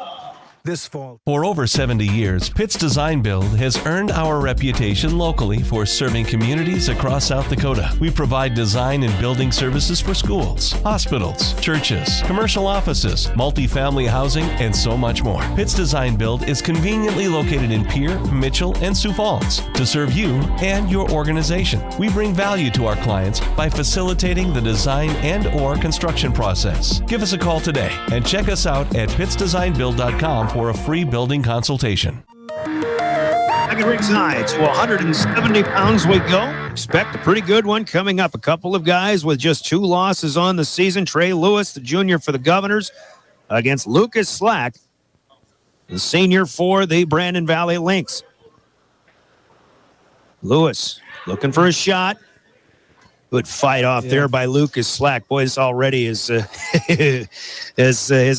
This fall. For over 70 years, Pitt's Design Build has earned our reputation locally for serving communities across South Dakota. We provide design and building services for schools, hospitals, churches, commercial offices, multifamily housing, and so much more. Pitt's Design Build is conveniently located in Pierre, Mitchell, and Sioux Falls to serve you and your organization. We bring value to our clients by facilitating the design and/or construction process. Give us a call today and check us out at pittsdesignbuild.com for a free building consultation. Second rigs high to 170 pounds we go. Expect a pretty good one coming up. A couple of guys with just 2 losses on the season. Trey Lewis, the junior for the Governors, against Lucas Slack, the senior for the Brandon Valley Lynx. Lewis looking for a shot. Good fight off there by Lucas Slack. Boy, this already has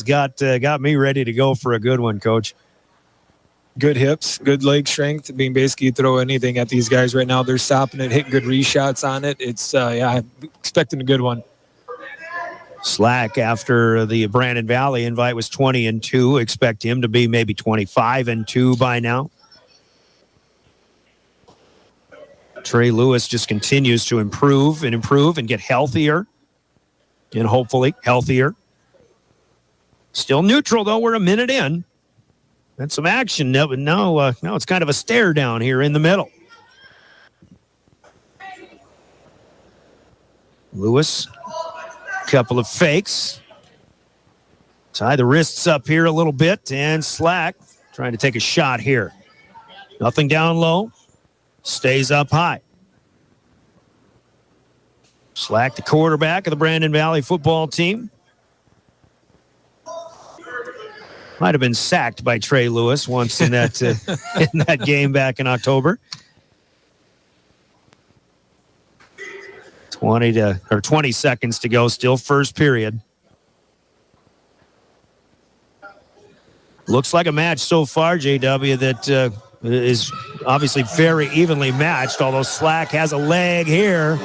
got me ready to go for a good one, Coach. Good hips, good leg strength. I mean, basically, you throw anything at these guys right now. They're stopping it, hitting good reshots on it. It's, I'm expecting a good one. Slack, after the Brandon Valley invite, was 20-2. Expect him to be maybe 25-2 by now. Trey Lewis just continues to improve and get healthier, and hopefully healthier. Still neutral, though. We're a minute in. And some action. No, it's kind of a stare down here in the middle. Lewis, couple of fakes. Tie the wrists up here a little bit, and Slack trying to take a shot here. Nothing down low. Stays up high. Slack, the quarterback of the Brandon Valley football team. Might have been sacked by Trey Lewis once in that in that game back in October. 20 seconds to go, still first period. Looks like a match so far, JW, that is obviously very evenly matched, although Slack has a leg here.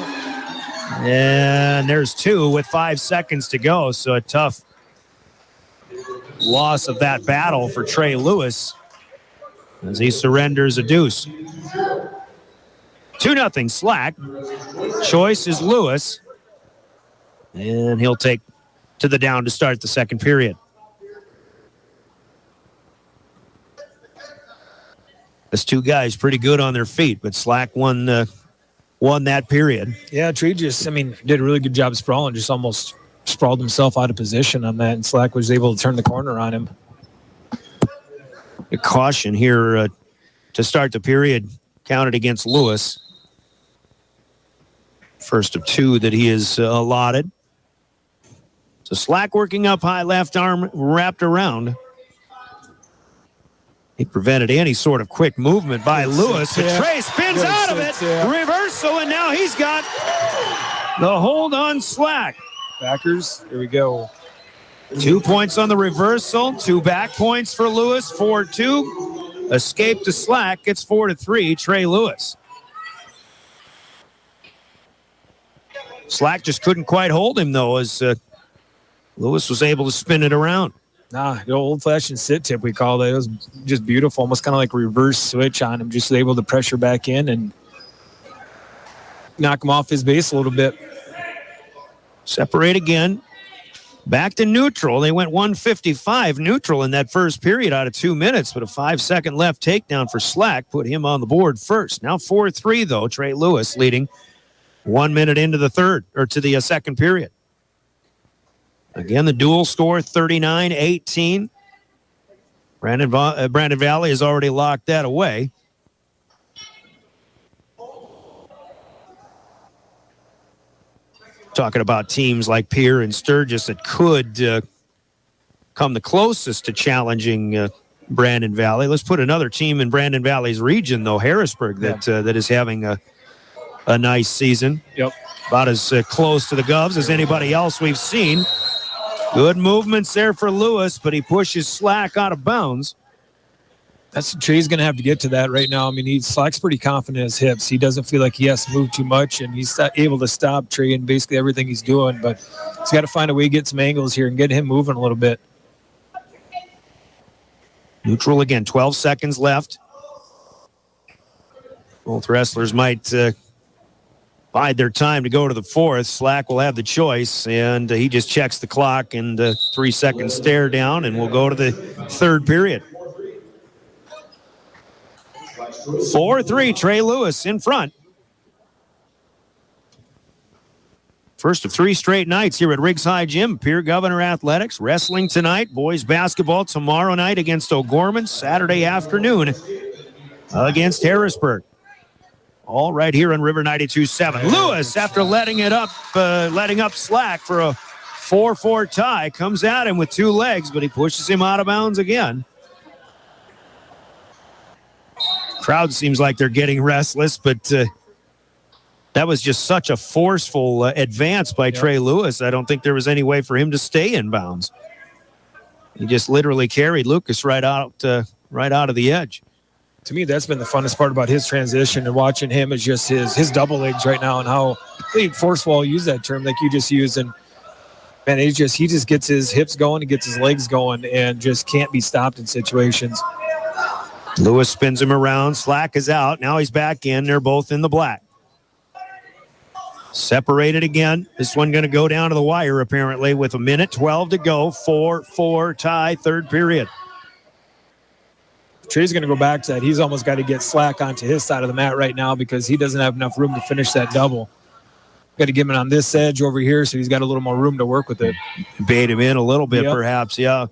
And there's two with 5 seconds to go, so a tough loss of that battle for Trey Lewis as he surrenders a deuce. 2-0 Slack. Choice is Lewis. And he'll take to the down to start the second period. Those two guys pretty good on their feet, but Slack won that period. Yeah, Trey just, did a really good job sprawling, just almost sprawled himself out of position on that, and Slack was able to turn the corner on him. A caution here to start the period counted against Lewis. First of two that he is allotted. So Slack working up high, left arm wrapped around. He prevented any sort of quick movement by Lewis. And Trey spins out of it. Reversal, and now he's got the hold on Slack. Backers, here we go. 2 points on the reversal. 2 back points for Lewis. 4-2. Escape to Slack. It's 4-3. Trey Lewis. Slack just couldn't quite hold him, though, as Lewis was able to spin it around. The old-fashioned sit tip, we call it. It was just beautiful, almost kind of like a reverse switch on him, just able to pressure back in and knock him off his base a little bit. Separate again. Back to neutral. They went 155 neutral in that first period out of 2 minutes, but a 5-second left takedown for Slack put him on the board first. Now 4-3, though. Trey Lewis leading 1 minute into the second period. Again, the dual score, 39-18. Brandon Valley has already locked that away. Talking about teams like Pierre and Sturgis that could come the closest to challenging Brandon Valley. Let's put another team in Brandon Valley's region, though, Harrisburg, that is having a nice season. Yep. About as close to the Govs as anybody else we've seen. Good movements there for Lewis, but he pushes Slack out of bounds. Trey's going to have to get to that right now. Slack's pretty confident in his hips. He doesn't feel like he has to move too much, and he's able to stop Trey in basically everything he's doing. But he's got to find a way to get some angles here and get him moving a little bit. Neutral again, 12 seconds left. Both wrestlers might bide their time to go to the fourth. Slack will have the choice, and he just checks the clock and 3-second stare down, and we'll go to the third period. 4-3, Trey Lewis in front. First of 3 straight nights here at Riggs High Gym. Pierre Governor Athletics, wrestling tonight, boys basketball tomorrow night against O'Gorman, Saturday afternoon against Harrisburg. All right here on River 92.7. Lewis, after letting up Slack for a 4-4 tie, comes at him with 2 legs, but he pushes him out of bounds again. Crowd seems like they're getting restless, but that was just such a forceful advance by Trey Lewis. I don't think there was any way for him to stay in bounds. He just literally carried Lucas right out of the edge. To me, that's been the funnest part about his transition, and watching him is just his double legs right now and how forceful, I'll use that term like you just used. And man, he just gets his hips going, he gets his legs going, and just can't be stopped in situations. Lewis spins him around. Slack is out. Now he's back in. They're both in the black. Separated again. This one going to go down to the wire, apparently, with 1:12 to go. 4-4 tie, third period. Trey's going to go back to that. He's almost got to get Slack onto his side of the mat right now because he doesn't have enough room to finish that double. Got to get him on this edge over here so he's got a little more room to work with it. Bait him in a little bit, perhaps, yeah.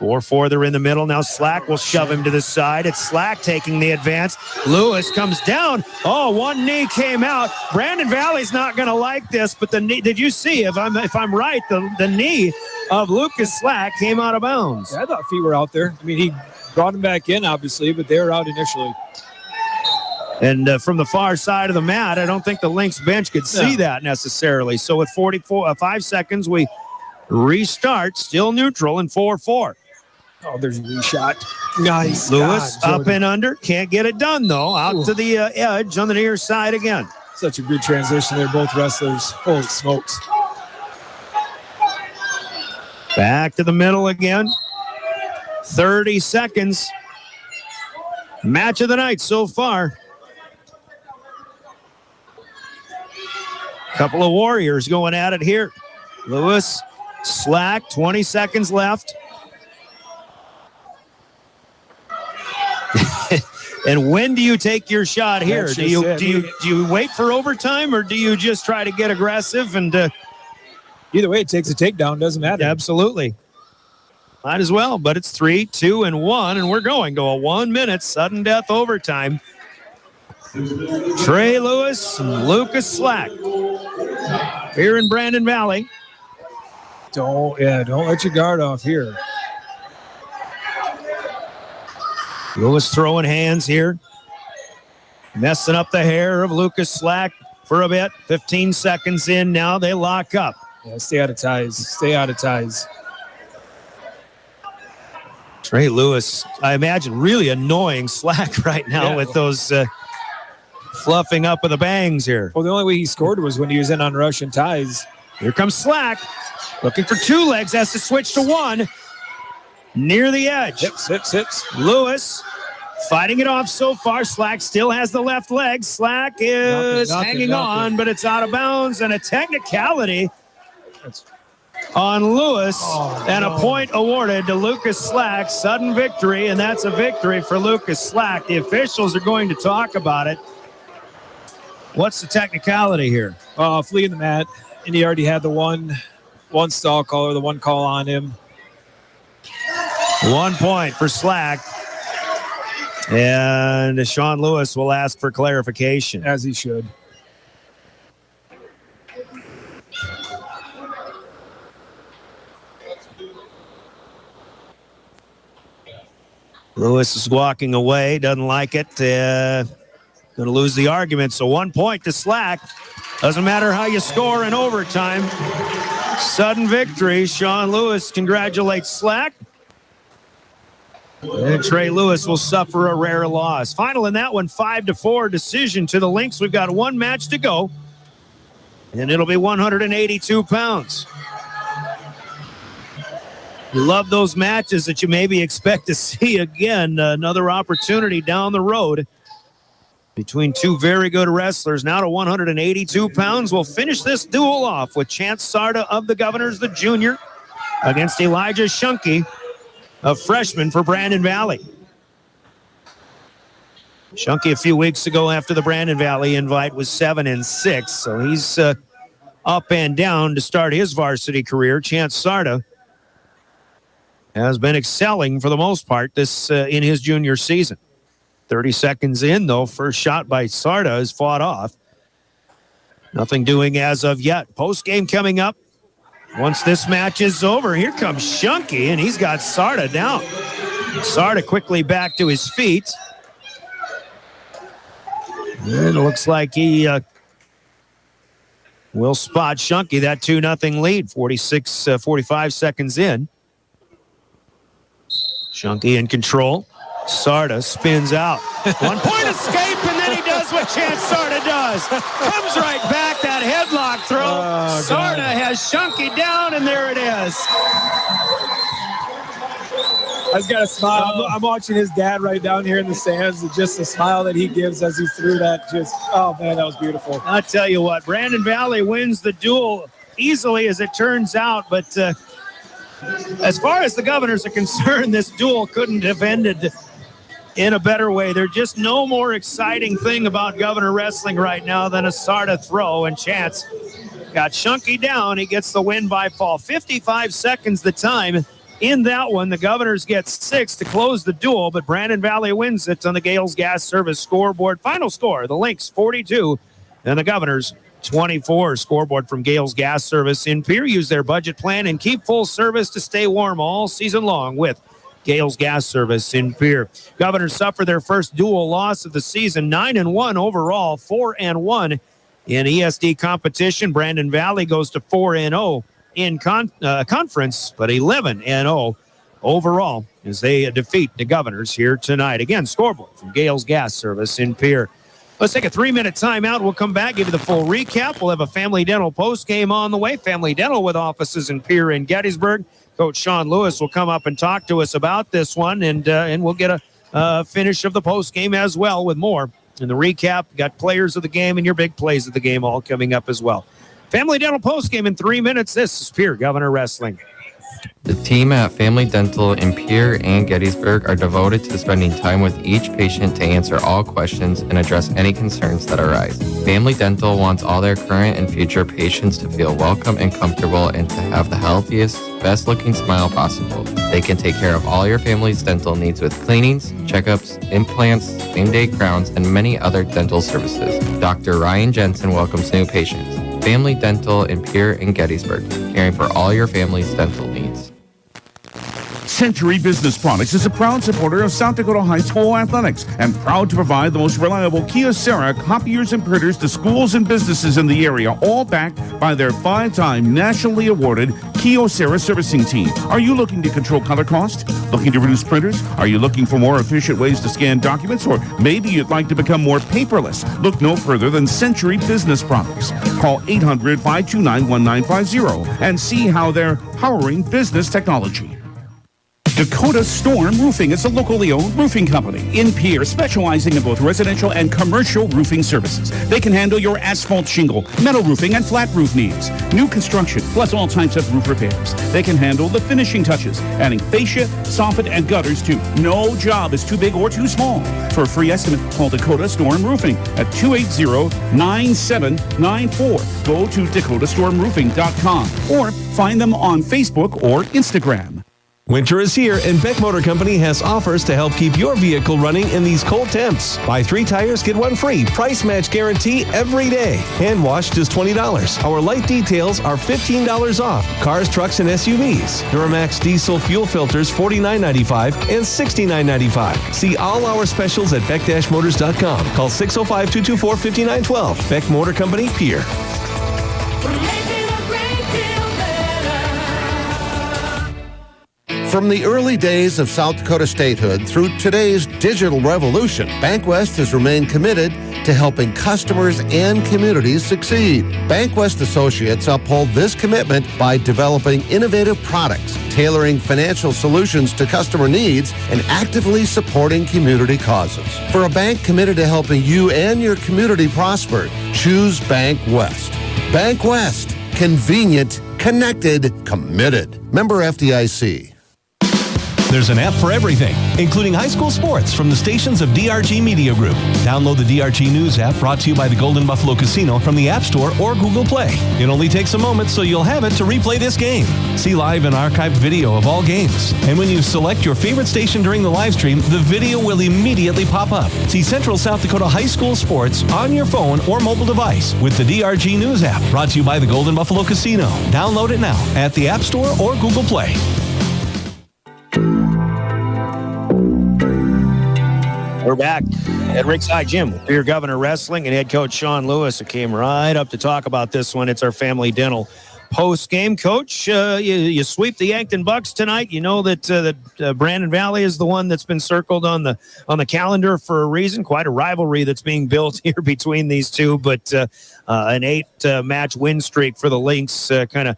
4-4, they're in the middle. Now Slack will shove him to the side. It's Slack taking the advance. Lewis comes down. Oh, one knee came out. Brandon Valley's not going to like this, but the knee, did you see, if I'm right, the knee of Lucas Slack came out of bounds. Yeah, I thought feet were out there. I mean, he brought him back in, obviously, but they were out initially. And from the far side of the mat, I don't think the Lynx bench could see that necessarily. So with 5 seconds, we restart, still neutral, and 4-4. Oh, there's a wee shot. Nice. Lewis God, up and under. Can't get it done, though. Out to the edge on the near side again. Such a good transition there, both wrestlers. Holy smokes. Back to the middle again. 30 seconds. Match of the night so far. Couple of warriors going at it here. Lewis, Slack, 20 seconds left. And when do you take your shot here? Do you wait for overtime, or do you just try to get aggressive? And either way, it takes a takedown. Doesn't matter. Absolutely. Might as well, but it's 3, 2, and 1, and we're going to a 1 minute sudden death overtime. Trey Lewis and Lucas Slack here in Brandon Valley. Don't let your guard off here. Lewis throwing hands here. Messing up the hair of Lucas Slack for a bit. 15 seconds in now. They lock up. Yeah, stay out of ties. Stay out of ties. Trey Lewis, I imagine, really annoying Slack right now with those fluffing up of the bangs here. Well, the only way he scored was when he was in on Russian ties. Here comes Slack. Looking for 2 legs. Has to switch to 1. Near the edge. Hips. Lewis fighting it off so far. Slack still has the left leg. Slack is hanging on, but it's out of bounds. And a technicality on Lewis. And a point awarded to Lucas Slack. Sudden victory, and that's a victory for Lucas Slack. The officials are going to talk about it. What's the technicality here? Flea in the mat, and he already had the one stall call, or the one call on him. 1 point for Slack. And Sean Lewis will ask for clarification. As he should. Lewis is walking away, doesn't like it. Going to lose the argument. So 1 point to Slack. Doesn't matter how you score in overtime. Sudden victory. Sean Lewis congratulates Slack. And Trey Lewis will suffer a rare loss. Final in that one, 5-4 decision to the Lynx. We've got 1 match to go. And it'll be 182 pounds. You love those matches that you maybe expect to see again. Another opportunity down the road between 2 very good wrestlers. Now to 182 pounds. We'll finish this duel off with Chance Sarda of the Governors, the junior, against Elijah Shunke, a freshman for Brandon Valley. Shunke a few weeks ago after the Brandon Valley invite was 7-6. So he's up and down to start his varsity career. Chance Sarda has been excelling for the most part this in his junior season. 30 seconds in, though, first shot by Sarda is fought off. Nothing doing as of yet. Post game coming up. Once this match is over, here comes Shunke, and he's got Sarda down. Sarda quickly back to his feet. And it looks like he will spot Shunke, that 2-0 lead, 45 seconds in. Shunke in control. Sarda spins out. 1 point escape, and then he does what Chance Sarda does. Comes right back, that headlock throw. Sarda has Shunke down, and there it is. I just got to smile. I'm watching his dad right down here in the stands. Just the smile that he gives as he threw that. Oh, man, that was beautiful. I'll tell you what, Brandon Valley wins the duel easily, as it turns out, but as far as the Governors are concerned, this duel couldn't have ended in a better way. There's just no more exciting thing about Governor Wrestling right now than a Sarda throw, and Chance got Shunke down. He gets the win by fall. 55 seconds the time. in that one. The Governors get 6 to close the duel, but Brandon Valley wins it on the Gales Gas Service scoreboard. Final score, the Lynx 42 and the Governors 24. Scoreboard from Gales Gas Service in Pierre. Use their budget plan and keep full service to stay warm all season long with Gales Gas Service in Pierre. Governors suffer their first dual loss of the season, 9-1 overall, 4-1 in ESD competition. Brandon Valley goes to 4-0 in conference, but 11-0 overall as they defeat the Governors here tonight. Again, scoreboard from Gales Gas Service in Pierre. Let's take a 3-minute timeout. We'll come back, give you the full recap. We'll have a Family Dental post-game on the way. Family Dental with offices in Pierre and Gettysburg. Coach Sean Lewis will come up and talk to us about this one, and we'll get a finish of the post-game as well with more. In the recap, got players of the game and your big plays of the game all coming up as well. Family Dental post-game in 3 minutes. This is Pierre Governor Wrestling. The team at Family Dental in Pierre and Gettysburg are devoted to spending time with each patient to answer all questions and address any concerns that arise. Family Dental wants all their current and future patients to feel welcome and comfortable and to have the healthiest, best-looking smile possible. They can take care of all your family's dental needs with cleanings, checkups, implants, same-day crowns, and many other dental services. Dr. Ryan Jensen welcomes new patients. Family Dental in Pierre and Gettysburg, caring for all your family's dental needs. Century Business Products is a proud supporter of South Dakota High School athletics and proud to provide the most reliable Kyocera copiers and printers to schools and businesses in the area, all backed by their 5-time nationally awarded Kyocera servicing team. Are you looking to control color cost? Looking to reduce printers? Are you looking for more efficient ways to scan documents? Or maybe you'd like to become more paperless? Look no further than Century Business Products. Call 800-529-1950 and see how they're powering business technology. Dakota Storm Roofing is a locally owned roofing company in Pierre, specializing in both residential and commercial roofing services. They can handle your asphalt shingle, metal roofing, and flat roof needs. New construction, plus all types of roof repairs. They can handle the finishing touches, adding fascia, soffit, and gutters too. No job is too big or too small. For a free estimate, call Dakota Storm Roofing at 280-9794. Go to dakotastormroofing.com or find them on Facebook or Instagram. Winter is here, and Beck Motor Company has offers to help keep your vehicle running in these cold temps. Buy 3 tires, get 1 free. Price match guarantee every day. Hand wash just $20. Our light details are $15 off. Cars, trucks, and SUVs. Duramax diesel fuel filters $49.95 and $69.95. See all our specials at beck-motors.com. Call 605-224-5912. Beck Motor Company, Pierre. From the early days of South Dakota statehood through today's digital revolution, BankWest has remained committed to helping customers and communities succeed. BankWest Associates uphold this commitment by developing innovative products, tailoring financial solutions to customer needs, and actively supporting community causes. For a bank committed to helping you and your community prosper, choose BankWest. BankWest. Convenient, connected, committed. Member FDIC. There's an app for everything, including high school sports from the stations of DRG Media Group. Download the DRG News app brought to you by the Golden Buffalo Casino from the App Store or Google Play. It only takes a moment, so you'll have it to replay this game. See live and archived video of all games. And when you select your favorite station during the live stream, the video will immediately pop up. See Central South Dakota high school sports on your phone or mobile device with the DRG News app brought to you by the Golden Buffalo Casino. Download it now at the App Store or Google Play. We're back at Ringside Gym with Pierre Governor Wrestling and head coach Sean Lewis, who came right up to talk about this one. It's our Family Dental post-game. Coach, you sweep the Yankton Bucks tonight. You know that Brandon Valley is the one that's been circled on the calendar for a reason. Quite a rivalry that's being built here between these two, but an 8-match win streak for the Lynx kind of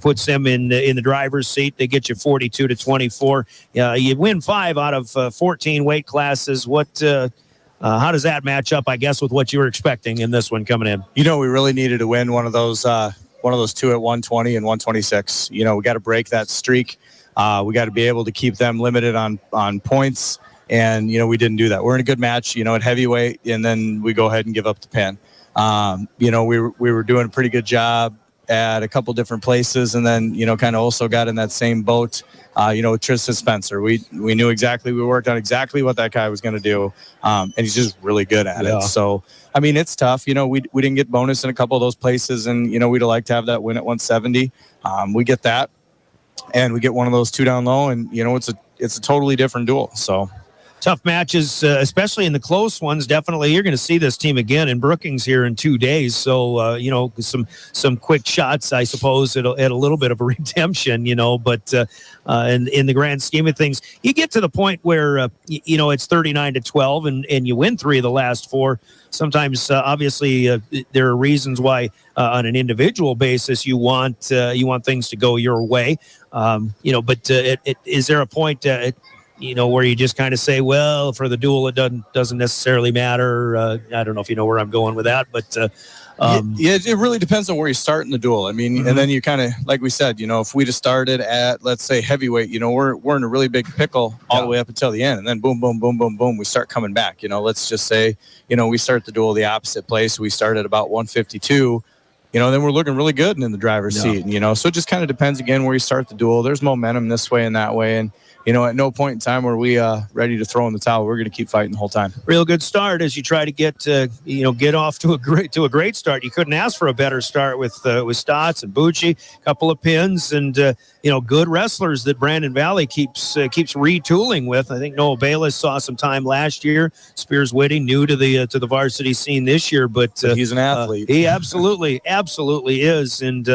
puts them in the driver's seat. They get you 42-24. You win 5 out of 14 weight classes. How does that match up, I guess, with what you were expecting in this one coming in? You know, we really needed to win one of those 2 at 120 and 126. You know, we got to break that streak. We got to be able to keep them limited on points. And, you know, we didn't do that. We're in a good match, you know, at heavyweight, and then we go ahead and give up the pin. You know, we were doing a pretty good job at a couple different places, and then, kind of also got in that same boat, with Tristan Spencer. We knew exactly, we worked on exactly what that guy was going to do, and he's just really good at it. So, I mean, it's tough. We didn't get bonus in a couple of those places, and, we'd like to have that win at 170. We get that, and we get one of those 2 down low, and, it's a totally different duel. So. Tough matches, especially in the close ones. Definitely, you're going to see this team again in Brookings here in 2 days. So, some quick shots, I suppose, at a little bit of a redemption, But in the grand scheme of things, you get to the point where, it's 39-12 and you win 3 of the last 4. Sometimes, obviously, there are reasons why on an individual basis you want things to go your way. But is there a point where you just kind of say, well, for the duel, it doesn't necessarily matter. I don't know if you know where I'm going with that, but it really depends on where you start in the duel. I mean, and then you kind of, like we said, if we just started at, let's say, heavyweight, we're in a really big pickle all the way up until the end, and then boom, boom, boom, boom, boom, we start coming back. Let's just say, we start the duel the opposite place. We start at about 152. Then we're looking really good in the driver's seat. So it just kind of depends again where you start the duel. There's momentum this way and that way, and at no point in time were we ready to throw in the towel. We're going to keep fighting the whole time. Real good start as you try to get off to a great start. You couldn't ask for a better start with Stotts and Bucci, a couple of pins, and good wrestlers that Brandon Valley keeps retooling with. I think Noah Bayless saw some time last year. Spears Whitting new to the varsity scene this year, but he's an athlete. He absolutely is, and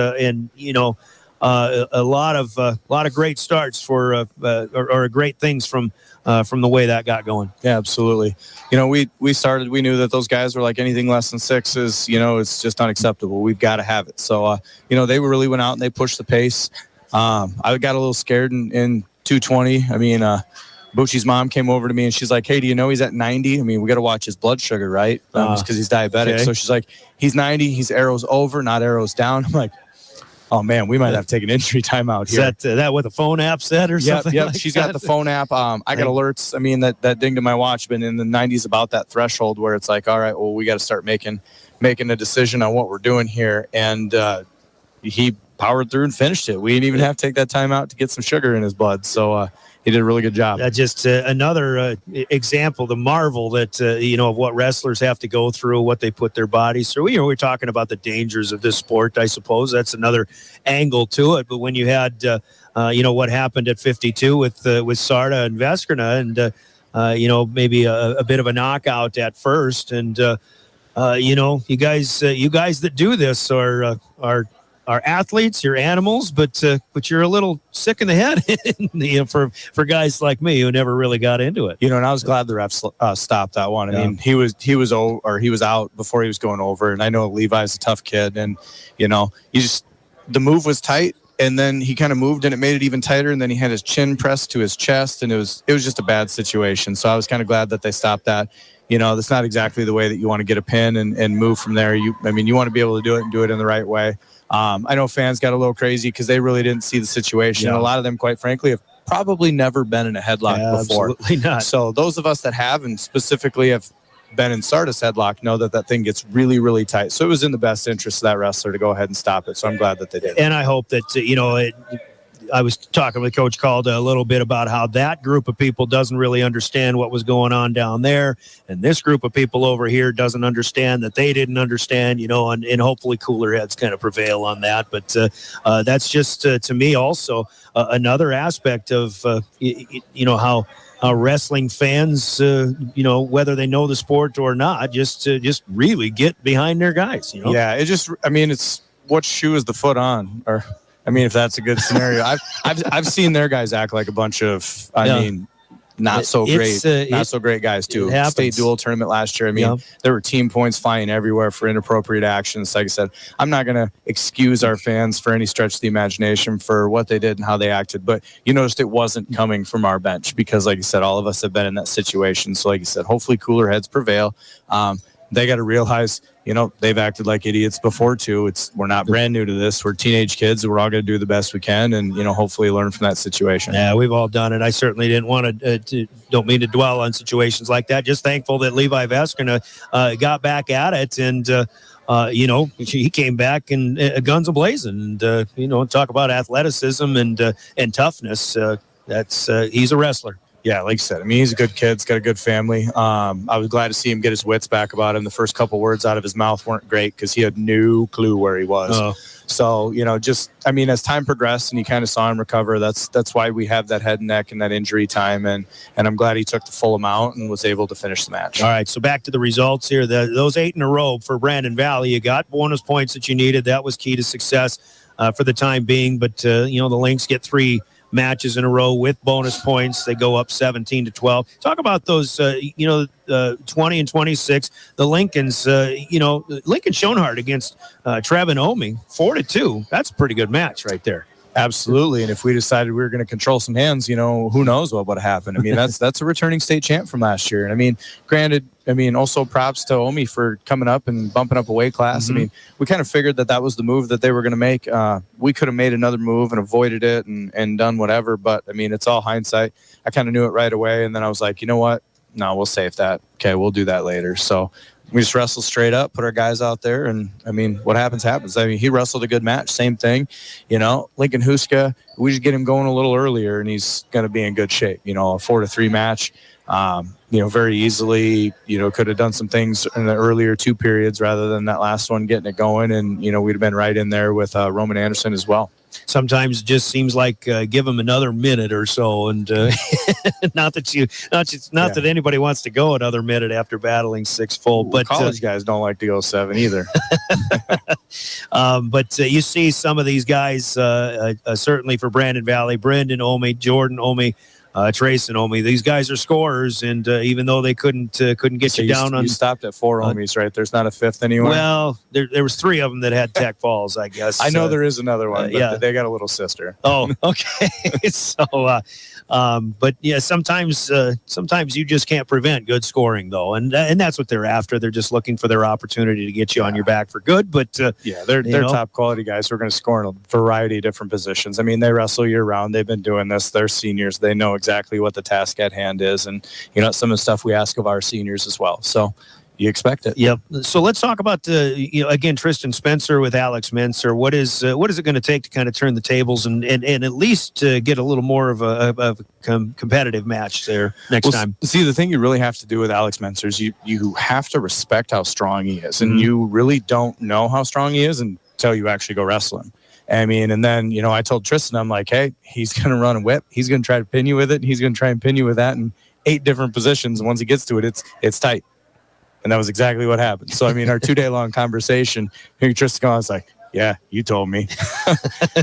a lot of great starts or great things from the way that got going. Yeah, absolutely. We started, we knew that those guys were like anything less than 6 is, it's just unacceptable. We've got to have it. So, they really went out and they pushed the pace. I got a little scared in 220. I mean, Bucci's mom came over to me and she's like, hey, do you know he's at 90? I mean, we got to watch his blood sugar, right? Just because he's diabetic. Okay. So she's like, he's 90, he's arrows over, not arrows down. I'm like, oh man, we might have to take an injury timeout here. Is that what the phone app said or something? Yep, like she's that? got the phone app. I got alerts. I mean, that dinged in my watch, but in the 90s about that threshold where it's like, all right, well, we got to start making a decision on what we're doing here. And he powered through and finished it. We didn't even have to take that time out to get some sugar in his blood. So he did a really good job. Just another example, the marvel that, of what wrestlers have to go through, what they put their bodies through. We're talking about the dangers of this sport, I suppose. That's another angle to it. But when you had, what happened at 52 with Sarda and Veskrina and, maybe a bit of a knockout at first. And, you guys that do this are athletes, you're animals, but you're a little sick in the head for guys like me who never really got into it. And I was glad the ref stopped that one. I mean, he was out before he was going over, and I know Levi's a tough kid, and the move was tight, and then he kind of moved and it made it even tighter, and then he had his chin pressed to his chest, and it was just a bad situation. So I was kind of glad that they stopped that. That's not exactly the way that you want to get a pin and move from there. You want to be able to do it and do it in the right way. I know fans got a little crazy because they really didn't see the situation. Yeah. A lot of them, quite frankly, have probably never been in a headlock before. Absolutely not. So those of us that have, and specifically have been in Sardis headlock, know that thing gets really, really tight. So it was in the best interest of that wrestler to go ahead and stop it. So I'm glad that they did. And I hope that, I was talking with Coach Calda a little bit about how that group of people doesn't really understand what was going on down there. And this group of people over here doesn't understand that they didn't understand, and hopefully cooler heads kind of prevail on that. But that's just, to me, also another aspect of, how wrestling fans, whether they know the sport or not, just really get behind their guys. Yeah, it's what shoe is the foot on, or if that's a good scenario. I've seen their guys act like a bunch of, not so great guys too. State dual tournament last year. There were team points flying everywhere for inappropriate actions. Like I said, I'm not going to excuse our fans for any stretch of the imagination for what they did and how they acted. But you noticed it wasn't coming from our bench because, like you said, all of us have been in that situation. So, like you said, hopefully cooler heads prevail. They got to realize, they've acted like idiots before too. We're not brand new to this. We're teenage kids. We're all going to do the best we can, and hopefully learn from that situation. Yeah, we've all done it. I certainly didn't want to. Don't mean to dwell on situations like that. Just thankful that Levi Veskrina got back at it, and he came back and guns a-blazing. And, talk about athleticism and toughness. He's a wrestler. Yeah, like you said, I mean, he's a good kid. He's got a good family. I was glad to see him get his wits back about him. The first couple words out of his mouth weren't great because he had no clue where he was. Oh. So, as time progressed and you kind of saw him recover, that's why we have that head and neck and that injury time. And I'm glad he took the full amount and was able to finish the match. All right, so back to the results here. Those 8 in a row for Brandon Valley. You got bonus points that you needed. That was key to success for the time being. But, the Lynx get 3 matches in a row with bonus points. They go up 17-12. Talk about those, 20 and 26. The Lincolns, Lincoln Schoenhardt against Trev and Omi, 4-2. That's a pretty good match right there. Absolutely. And if we decided we were going to control some hands, who knows what would have happened. I mean, that's a returning state champ from last year. And I mean, granted, also props to Omi for coming up and bumping up a weight class. Mm-hmm. I mean, we kind of figured that was the move that they were going to make. We could have made another move and avoided it and done whatever. But I mean, it's all hindsight. I kind of knew it right away. And then I was like, you know what? No, we'll save that. Okay, we'll do that later. So we just wrestled straight up, put our guys out there, and what happens. I mean, he wrestled a good match, same thing. Lincoln Huska, we just get him going a little earlier, and he's going to be in good shape. A 4-3 match, very easily. Could have done some things in the earlier 2 periods rather than that last one getting it going, and we'd have been right in there with Roman Anderson as well. Sometimes it just seems like give them another minute or so, and not that anybody wants to go another minute after battling 6 full. But college guys don't like to go 7 either. But you see some of these guys, certainly for Brandon Valley, Brendan Omi, Jordan Omi, Trace and Omi. These guys are scorers, and even though they couldn't get you down on, you stopped at 4 Omis, right? There's not a 5th anywhere. Well, there was 3 of them that had tech balls, I guess. I know there is another one, but yeah, they got a little sister. Oh, okay. So, but yeah, sometimes you just can't prevent good scoring, though, and that's what they're after. They're just looking for their opportunity to get you on your back for good. But they're top quality guys who are going to score in a variety of different positions. I mean, they wrestle year round. They've been doing this. They're seniors. They know exactly what the task at hand is, and some of the stuff we ask of our seniors as well. So you expect it. Yep. So let's talk about again, Tristan Spencer with Alex Menser. What is it going to take to kind of turn the tables and at least get a little more of a competitive match there next time? See, the thing you really have to do with Alex Menser is you have to respect how strong he is, and you really don't know how strong he is until you actually go wrestle him. I mean, and then, I told Tristan, I'm like, hey, he's going to run a whip. He's going to try to pin you with it. And he's going to try and pin you with that in 8 different positions. And once he gets to it, it's tight. And that was exactly what happened. So, I mean, our 2-day-long conversation, hearing Tristan go, I was like, yeah, you told me.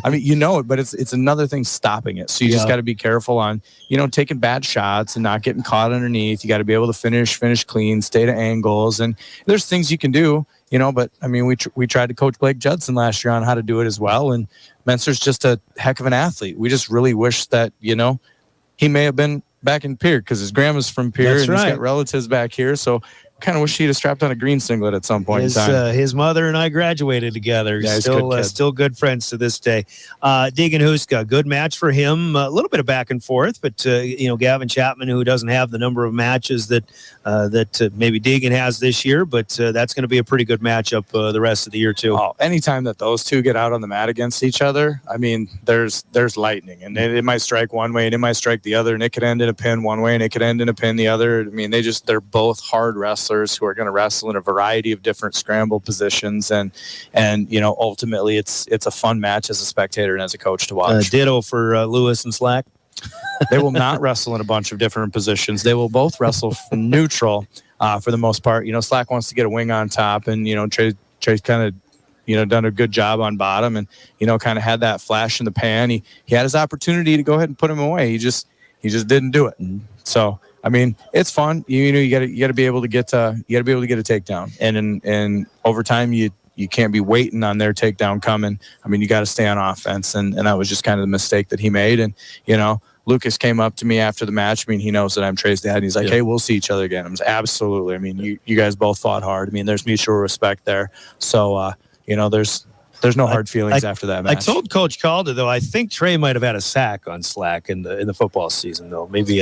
I mean, it, but it's another thing stopping it. So you just got to be careful on, taking bad shots and not getting caught underneath. You got to be able to finish clean, stay to angles. And there's things you can do. But I mean, we tried to coach Blake Judson last year on how to do it as well. And Menser's just a heck of an athlete. We just really wish that, he may have been back in Pierre because his grandma's from Pierre. That's and right. He's got relatives back here. So kind of wish he'd have strapped on a green singlet at some point in time. His mother and I graduated together. Yeah, Still good friends to this day. Deegan Huska, good match for him. A little bit of back and forth, but Gavin Chapman, who doesn't have the number of matches that maybe Deegan has this year, but that's going to be a pretty good matchup the rest of the year too. Oh, anytime that those two get out on the mat against each other, I mean, there's lightning, and it might strike one way and it might strike the other, and it could end in a pin one way and it could end in a pin the other. I mean, they're both hard wrestlers who are going to wrestle in a variety of different scramble positions, and ultimately it's a fun match as a spectator and as a coach to watch. Ditto for Lewis and Slack. They will not wrestle in a bunch of different positions. They will both wrestle from neutral for the most part. Slack wants to get a wing on top, and Trey's kind of done a good job on bottom, and kind of had that flash in the pan. He had his opportunity to go ahead and put him away. He just didn't do it. And so I mean, it's fun. You got to be able to get a takedown, and in overtime you can't be waiting on their takedown coming. I mean, you got to stay on offense, and that was just kind of the mistake that he made. And Lucas came up to me after the match. I mean, he knows that I'm Trey's dad, and he's like, "Hey, we'll see each other again." I'm like, absolutely. I mean, you guys both fought hard. I mean, there's mutual respect there. So there's no hard feelings after that match. I told Coach Calder, though, I think Trey might have had a sack on Slack in the football season, though. Maybe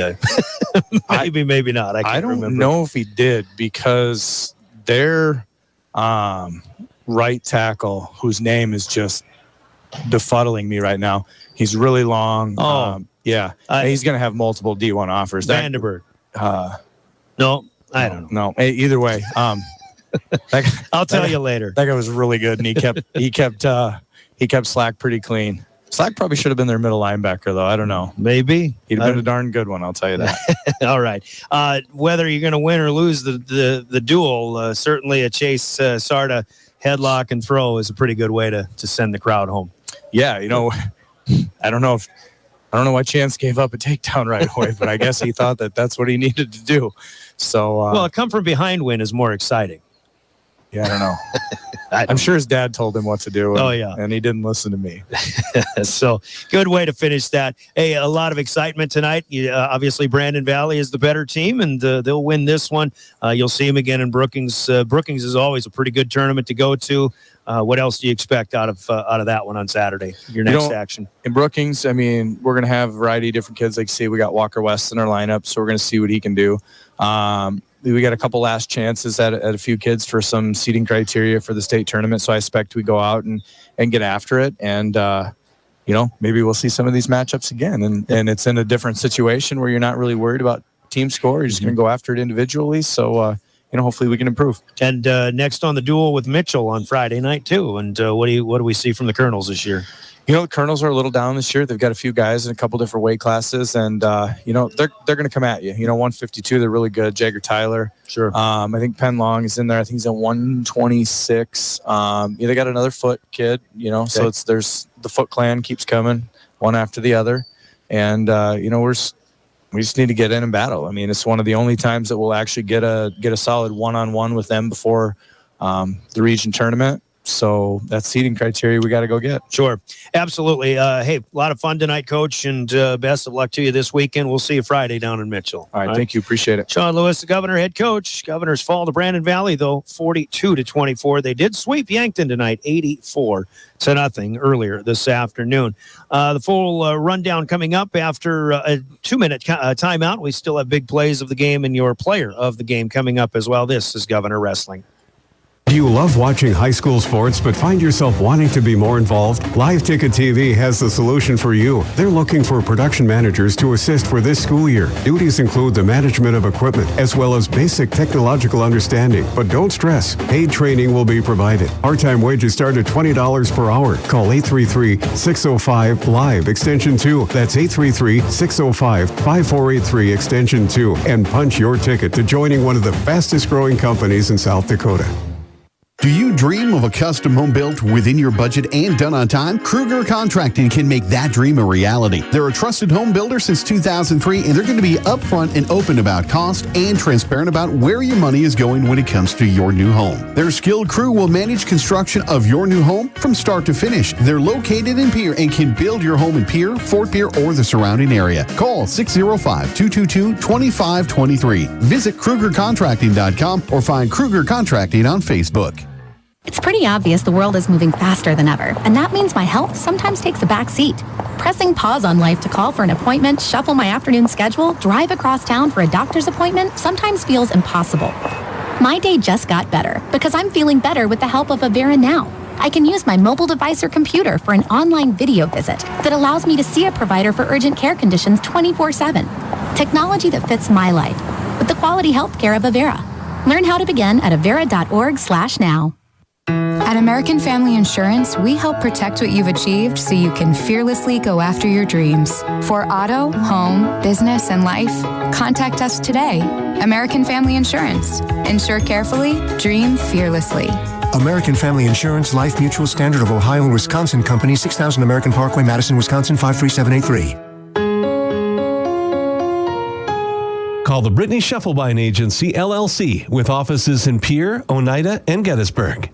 maybe not. I don't know if he did, because right tackle whose name is just befuddling me right now. He's really long. Yeah. He's going to have multiple D1 offers. Vandenberg. No, I don't know. No, hey, either way. I'll tell you later. That guy was really good, and he kept Slack pretty clean. Slack probably should have been their middle linebacker, though. I don't know. Maybe. He'd have been a darn good one, I'll tell you that. All right. Whether you're going to win or lose the duel, certainly a Chase Sarda headlock and throw is a pretty good way to send the crowd home. Yeah, I don't know why Chance gave up a takedown right away, but I guess he thought that's what he needed to do. So, well, a come from behind win is more exciting. Yeah, I don't know. I'm sure his dad told him what to do. And he didn't listen to me. So good way to finish that. Hey, a lot of excitement tonight. Obviously, Brandon Valley is the better team, and they'll win this one. You'll see him again in Brookings. Brookings is always a pretty good tournament to go to. What else do you expect out of that one on Saturday? Your next action in Brookings. I mean, we're gonna have a variety of different kids. Like you see, we got Walker West in our lineup, so we're gonna see what he can do. We got a couple last chances at a few kids for some seeding criteria for the state tournament. So I expect we go out and get after it. And, maybe we'll see some of these matchups again. And it's in a different situation where you're not really worried about team score. You're just going to go after it individually. So, hopefully we can improve. And next on the duel with Mitchell on Friday night too. And what do we see from the Colonels this year? The Colonels are a little down this year. They've got a few guys in a couple different weight classes, and they're going to come at you. 152, they're really good. Jagger Tyler, sure. I think Penn Long is in there. I think he's at 126. They got another Foot kid. Okay. So there's the Foot clan keeps coming one after the other, and we just need to get in and battle. I mean, it's one of the only times that we'll actually get a solid one-on-one with them before the region tournament. So that's seeding criteria we got to go get. Sure. Absolutely. Hey, a lot of fun tonight, Coach, and best of luck to you this weekend. We'll see you Friday down in Mitchell. All right. Thank you. Appreciate it. Sean Lewis, the Governor head coach. Governors fall to Brandon Valley, though, 42-24. They did sweep Yankton tonight, 84-0 earlier this afternoon. The full rundown coming up after a 2-minute timeout. We still have big plays of the game and your player of the game coming up as well. This is Governor Wrestling. Do you love watching high school sports but find yourself wanting to be more involved? Live Ticket TV has the solution for you. They're looking for production managers to assist for this school year. Duties include the management of equipment as well as basic technological understanding. But don't stress, paid training will be provided. Part-time wages start at $20 per hour. Call 833-605-LIVE extension 2. That's 833-605-5483 extension 2 and punch your ticket to joining one of the fastest growing companies in South Dakota. Do you dream of a custom home built within your budget and done on time? Kruger Contracting can make that dream a reality. They're a trusted home builder since 2003, and they're going to be upfront and open about cost and transparent about where your money is going when it comes to your new home. Their skilled crew will manage construction of your new home from start to finish. They're located in Pierre and can build your home in Pierre, Fort Pierre, or the surrounding area. Call 605-222-2523. Visit KrugerContracting.com or find Kruger Contracting on Facebook. It's pretty obvious the world is moving faster than ever, and that means my health sometimes takes a back seat. Pressing pause on life to call for an appointment, shuffle my afternoon schedule, drive across town for a doctor's appointment sometimes feels impossible. My day just got better because I'm feeling better with the help of Avera Now. I can use my mobile device or computer for an online video visit that allows me to see a provider for urgent care conditions 24/7. Technology that fits my life with the quality health care of Avera. Learn how to begin at avera.org/now. At American Family Insurance, we help protect what you've achieved so you can fearlessly go after your dreams. For auto, home, business, and life, contact us today. American Family Insurance. Insure carefully, dream fearlessly. American Family Insurance, Life Mutual, Standard of Ohio and Wisconsin Company, 6000 American Parkway, Madison, Wisconsin, 53783. Call the Brittany Shufflebine Agency, LLC, with offices in Pierre, Oneida, and Gettysburg.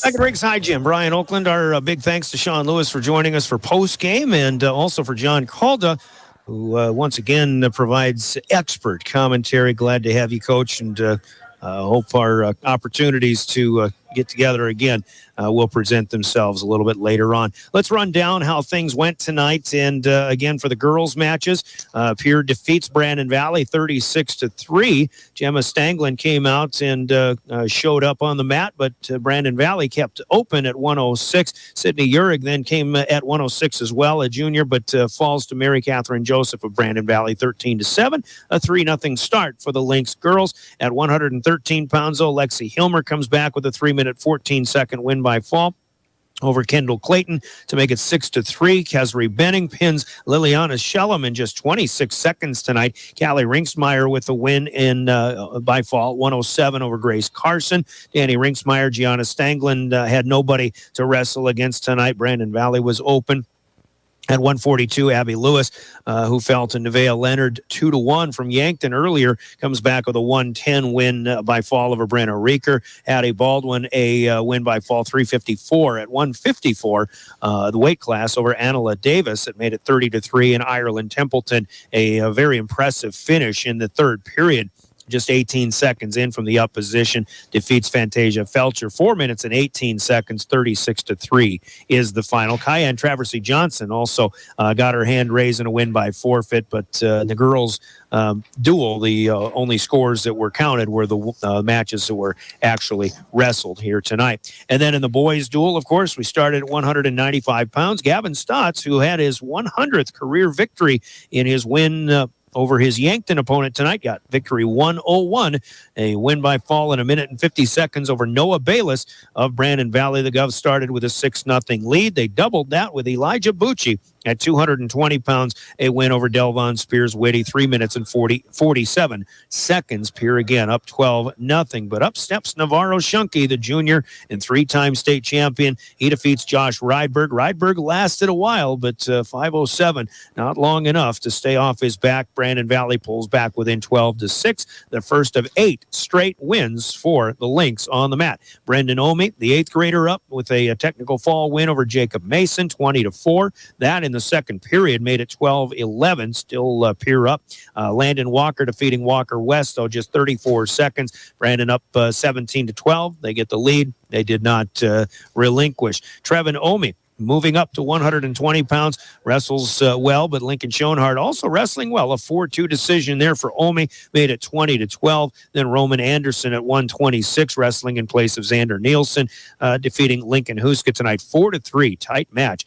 Back at Ringside Gym, Brian Oakland. Our big thanks to Sean Lewis for joining us for post-game, and also for John Calda, who once again provides expert commentary. Glad to have you, Coach, and hope our opportunities to get together again will present themselves a little bit later on. Let's run down how things went tonight. And again, for the girls' matches, Pierre defeats Brandon Valley 36-3. Gemma Stanglin came out and showed up on the mat, but Brandon Valley kept open at 106. Sydney Urig then came at 106 as well, a junior, but falls to Mary Catherine Joseph of Brandon Valley 13-7. A 3-0 start for the Lynx girls. At 113 pounds, Lexi Hilmer comes back with a 3-minute 14-second win by fall over Kendall Clayton to make it 6-3. Kesri Benning pins Liliana Shellum in just 26 seconds tonight. Callie Rinksmeyer with the win in by fall, 107 over Grace Carson. Danny Rinksmeyer, Gianna Stanglin had nobody to wrestle against tonight. Brandon Valley was open. At 142, Abby Lewis, who fell to Nevaeh Leonard 2-1 from Yankton earlier, comes back with a 110 win by fall over Brenna Reeker. Addie Baldwin, a win by fall 354 at 154, the weight class over Anela Davis. It made it 30-3, and Ireland Templeton, a very impressive finish in the third period. Just 18 seconds in from the up position, defeats Fantasia Felcher. 4 minutes and 18 seconds, 36-3 is the final. Kyan Traversey Johnson also got her hand raised in a win by forfeit, but the girls' duel, the only scores that were counted were the matches that were actually wrestled here tonight. And then in the boys' duel, of course, we started at 195 pounds. Gavin Stotts, who had his 100th career victory in his win over his Yankton opponent tonight, got victory 101, a win by fall in a minute and 50 seconds over Noah Bayless of Brandon Valley. The Govs started with a 6-0 lead. They doubled that with Elijah Bucci at 220 pounds, a win over Delvon Spears Whitty, 3 minutes and 47 seconds. Pierre again up 12-0, but up steps Navarro Shunke, the junior and 3-time state champion. He defeats Josh Rydberg. Rydberg lasted a while, but 5:07, not long enough to stay off his back. Brandon Valley pulls back within 12-6, the first of 8 straight wins for the Lynx on the mat. Brendan Omi, the 8th grader, up with a technical fall win over Jacob Mason, 20-4. That in the second period made it 12-11, still Pierre up. Landon Walker defeating Walker West, though just 34 seconds. Brandon up 17-12. They get the lead. They did not relinquish. Trevin Omi, moving up to 120 pounds, wrestles well, but Lincoln Schoenhardt also wrestling well. A 4-2 decision there for Omi, made it 20-12. Then Roman Anderson at 126, wrestling in place of Xander Nielsen, defeating Lincoln Huska tonight 4-3, tight match.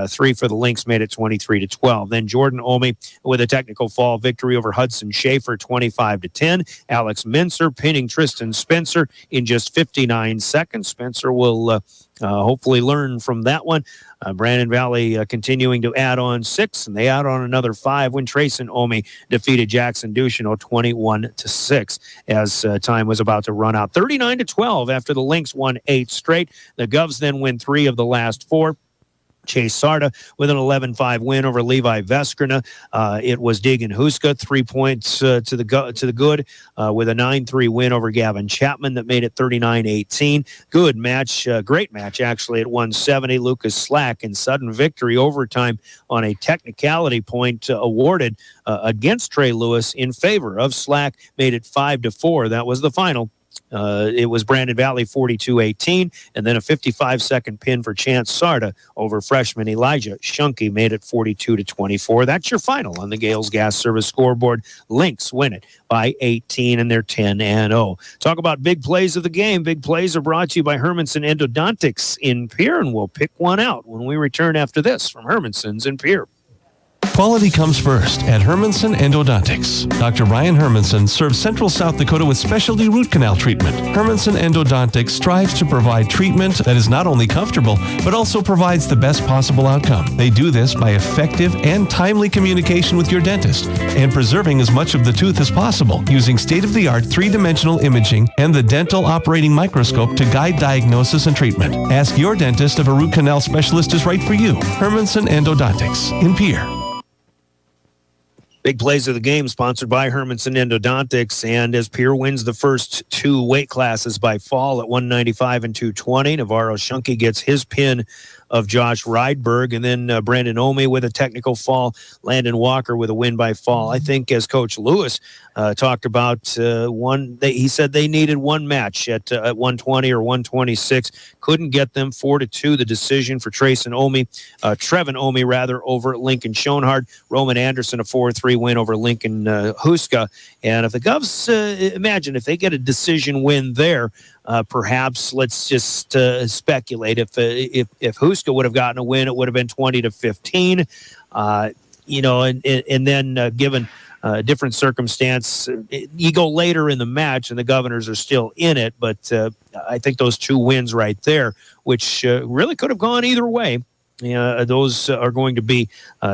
3 for the Lynx, made it 23-12. Then Jordan Omi with a technical fall victory over Hudson Schaefer, 25-10. Alex Mincer pinning Tristan Spencer in just 59 seconds. Spencer will hopefully learn from that one. Brandon Valley continuing to add on 6, and they add on another 5 when Trayson Omi defeated Jackson Duchesneau 21-6 as time was about to run out. 39-12 after the Lynx won 8 straight. The Govs then win 3 of the last 4. Chase Sarda with an 11-5 win over Levi Veskrina. It was Deegan Huska, 3 points to the good with a 9-3 win over Gavin Chapman that made it 39-18. Good match, great match actually at 170. Lucas Slack in sudden victory overtime on a technicality point awarded against Trey Lewis in favor of Slack, made it 5-4. That was the final. It was Brandon Valley 42-18, and then a 55-second pin for Chance Sarda over freshman Elijah Shunke, made it 42-24. That's your final on the Gales Gas Service scoreboard. Lynx win it by 18, and they're 10-0. Talk about big plays of the game. Big plays are brought to you by Hermanson Endodontics in Pierre, and we'll pick one out when we return after this from Hermanson's in Pierre. Quality comes first at Hermanson Endodontics. Dr. Ryan Hermanson serves Central South Dakota with specialty root canal treatment. Hermanson Endodontics strives to provide treatment that is not only comfortable, but also provides the best possible outcome. They do this by effective and timely communication with your dentist and preserving as much of the tooth as possible using state-of-the-art 3-dimensional imaging and the dental operating microscope to guide diagnosis and treatment. Ask your dentist if a root canal specialist is right for you. Hermanson Endodontics in Pierre. Big plays of the game sponsored by Hermanson Endodontics. And as Pierre wins the first two weight classes by fall at 195 and 220, Navarro Shunke gets his pin of Josh Rydberg, and then Brandon Omi with a technical fall, Landon Walker with a win by fall. I think as Coach Lewis talked about he said they needed one match at 120 or 126, couldn't get them. 4-2 the decision for Trevin Omi over Lincoln Schoenhardt. Roman Anderson a 4-3 win over Lincoln Huska. And if the Govs, imagine if they get a decision win there, perhaps let's just speculate if Huska would have gotten a win, it would have been 20-15. And then given a different circumstance, you go later in the match and the Governors are still in it. But I think those two wins right there, which really could have gone either way. Those are going to be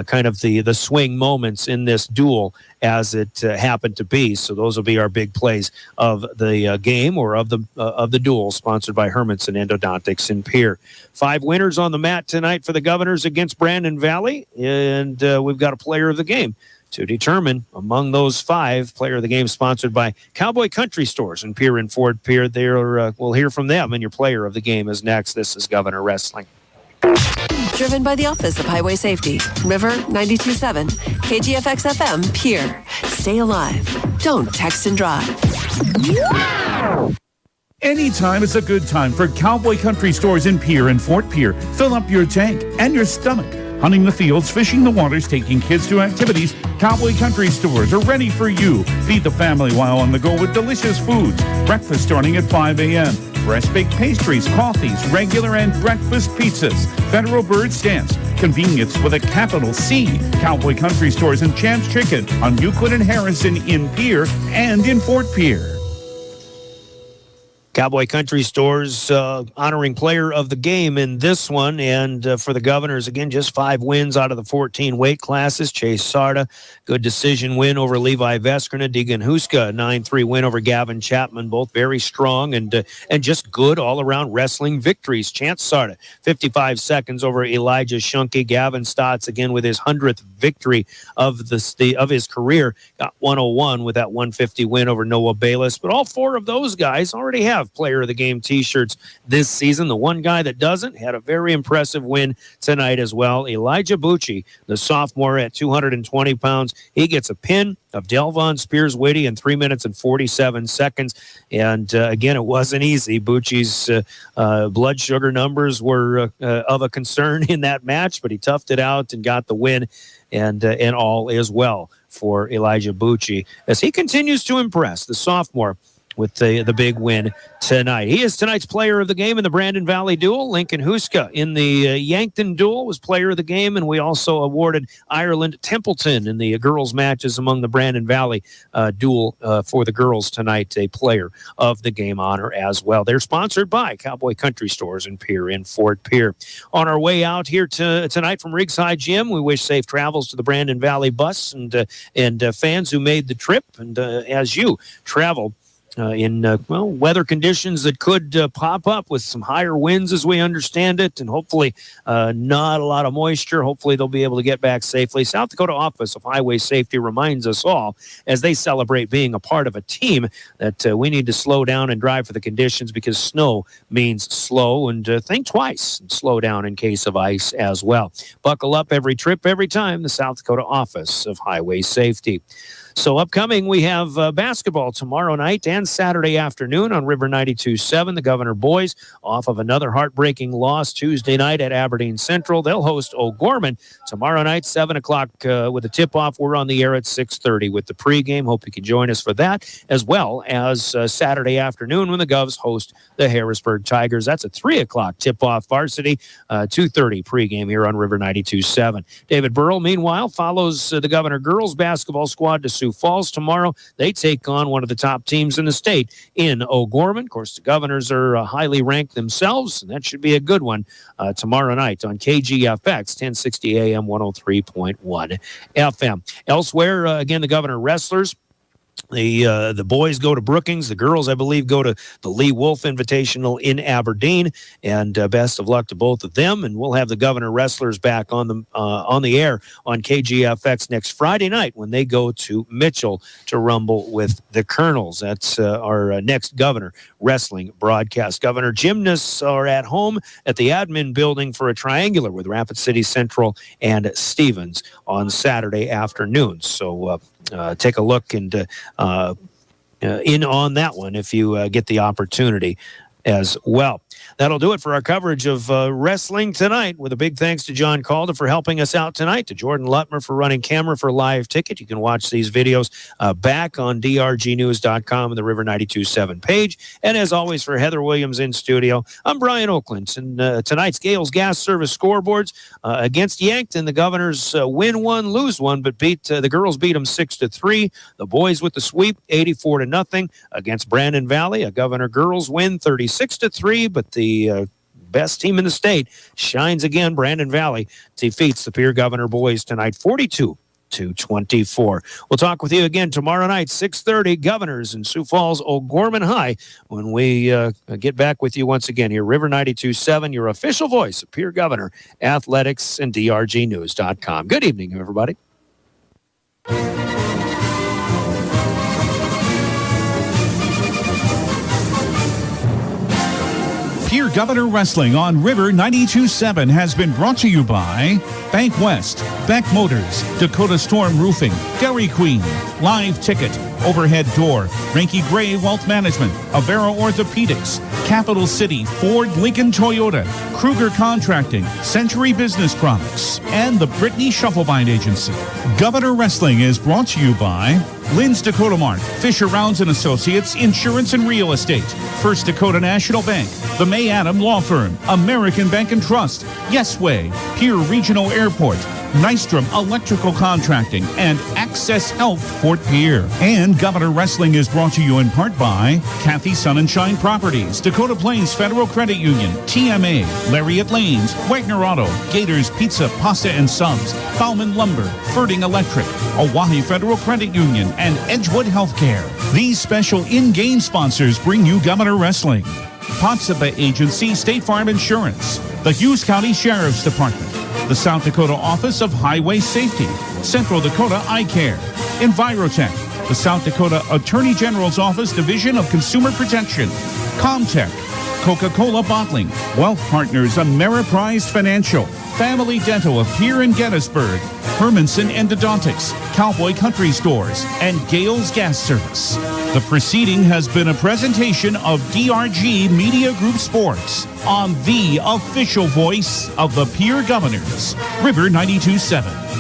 kind of the swing moments in this duel as it happened to be. So those will be our big plays of the game or of the duel, sponsored by Hermanson Endodontics in Pierre. 5 winners on the mat tonight for the Governors against Brandon Valley, and we've got a player of the game to determine among those 5. Player of the game sponsored by Cowboy Country Stores in Pierre and Fort Pierre. We'll hear from them, and your player of the game is next. This is Governor Wrestling. Driven by the Office of Highway Safety. River 92.7, KGFX FM, Pierre. Stay alive. Don't text and drive. Anytime is a good time for Cowboy Country Stores in Pierre and Fort Pierre. Fill up your tank and your stomach. Hunting the fields, fishing the waters, taking kids to activities, Cowboy Country Stores are ready for you. Feed the family while on the go with delicious foods. Breakfast starting at 5 a.m. Fresh baked pastries, coffees, regular and breakfast pizzas. Federal Bird Stance. Convenience with a capital C. Cowboy Country Stores and Champs Chicken on Euclid and Harrison in Pierre and in Fort Pierre. Cowboy Country Stores honoring player of the game in this one. And for the Governors, again, just 5 wins out of the 14 weight classes. Chase Sarda, good decision win over Levi Veskerna. Deegan Huska, a 9-3 win over Gavin Chapman. Both very strong and just good all-around wrestling victories. Chance Sarda, 55 seconds over Elijah Shunke. Gavin Stotts, again, with his 100th victory of his career, got 101 with that 150 win over Noah Bayless. But all 4 of those guys already have player of the game t-shirts this season. The one guy that doesn't had a very impressive win tonight as well. Elijah Bucci, the sophomore at 220 pounds, he gets a pin of Delvon Spears-Whitty in 3 minutes and 47 seconds. And again, it wasn't easy. Bucci's blood sugar numbers were of a concern in that match, but he toughed it out and got the win. And all is well for Elijah Bucci as he continues to impress, the sophomore, with the big win tonight. He is tonight's player of the game in the Brandon Valley duel. Lincoln Huska in the Yankton duel was player of the game, and we also awarded Ireland Templeton in the girls' matches among the Brandon Valley duel for the girls tonight, a player of the game honor as well. They're sponsored by Cowboy Country Stores in Pierre in Fort Pierre. On our way out here tonight from Riggs High Gym, we wish safe travels to the Brandon Valley bus and fans who made the trip. And as you travel in weather conditions that could pop up with some higher winds as we understand it, and hopefully not a lot of moisture. Hopefully they'll be able to get back safely. South Dakota Office of Highway Safety reminds us all as they celebrate being a part of a team that we need to slow down and drive for the conditions, because snow means slow, and think twice and slow down in case of ice as well. Buckle up every trip, every time. The South Dakota Office of Highway Safety. So upcoming, we have basketball tomorrow night and Saturday afternoon on River 92.7. The Governor boys off of another heartbreaking loss Tuesday night at Aberdeen Central. They'll host O'Gorman tomorrow night, 7 o'clock with a tip-off. We're on the air at 6:30 with the pregame. Hope you can join us for that, as well as Saturday afternoon when the Govs host the Harrisburg Tigers. That's a 3 o'clock tip-off varsity, 2:30 pregame here on River 92.7. David Burrell, meanwhile, follows the Governor girls basketball squad to Sioux Falls tomorrow. They take on one of the top teams in the state in O'Gorman. Of course, the Governors are highly ranked themselves, and that should be a good one tomorrow night on KGFX, 1060 AM, 103.1 FM. Elsewhere, again, the Governor wrestlers The boys go to Brookings. The girls, I believe, go to the Lee Wolf Invitational in Aberdeen. And best of luck to both of them. And we'll have the Governor Wrestlers back on the air on KGFX next Friday night when they go to Mitchell to rumble with the Colonels. That's our next Governor Wrestling broadcast. Governor Gymnasts are at home at the admin building for a triangular with Rapid City Central and Stevens on Saturday afternoon. So take a look and in on that one if you get the opportunity as well. That'll do it for our coverage of wrestling tonight, with a big thanks to John Calder for helping us out tonight, to Jordan Lutmer for running camera for Live Ticket. You can watch these videos back on drgnews.com and the River 92.7 page. And as always, for Heather Williams in studio, I'm Brian Oakland. And tonight's Gales Gas Service scoreboards against Yankton, the Governors win one, lose one, but the girls beat them 6-3. The boys with the sweep, 84-0 against Brandon Valley. A Governor girls win 36-3, but the best team in the state shines again. Brandon Valley defeats the Pierre Governor boys tonight 42-24. We'll talk with you again tomorrow night, 6:30, Governors in Sioux Falls, O'Gorman High, when we get back with you once again here. River 92.7, your official voice of Pierre Governor Athletics and drgnews.com. Good evening, everybody. Pierre Governor Wrestling on River 92.7 has been brought to you by Bank West, Beck Motors, Dakota Storm Roofing, Dairy Queen, Live Ticket, Overhead Door, Ranky Gray Wealth Management, Avera Orthopedics, Capital City, Ford, Lincoln, Toyota, Kruger Contracting, Century Business Products, and the Brittany Shufflebind Agency. Governor Wrestling is brought to you by Lynn's Dakota Mart, Fisher Rounds & Associates, Insurance and Real Estate, First Dakota National Bank, the May Adam Law Firm, American Bank and Trust, Yes Way, Pierre Regional Airport, Nystrom Electrical Contracting, and Access Health Fort Pierre. And Governor Wrestling is brought to you in part by Kathy Sun&Shine Properties, Dakota Plains Federal Credit Union, TMA, Lariat Lanes, Wagner Auto, Gators Pizza, Pasta and Subs, Bauman Lumber, Ferding Electric, Oahe Federal Credit Union, and Edgewood Healthcare. These special in-game sponsors bring you Governor Wrestling. Potsdam Agency, State Farm Insurance, the Hughes County Sheriff's Department, the South Dakota Office of Highway Safety, Central Dakota Eye Care, Envirotech, the South Dakota Attorney General's Office Division of Consumer Protection, Comtech, Coca-Cola Bottling, Wealth Partners Ameriprise Financial, Family Dental of Pierre and Gettysburg, Hermanson Endodontics, Cowboy Country Stores, and Gales Gas Service. The proceeding has been a presentation of DRG Media Group Sports on the official voice of the Pierre Governors, River 92.7.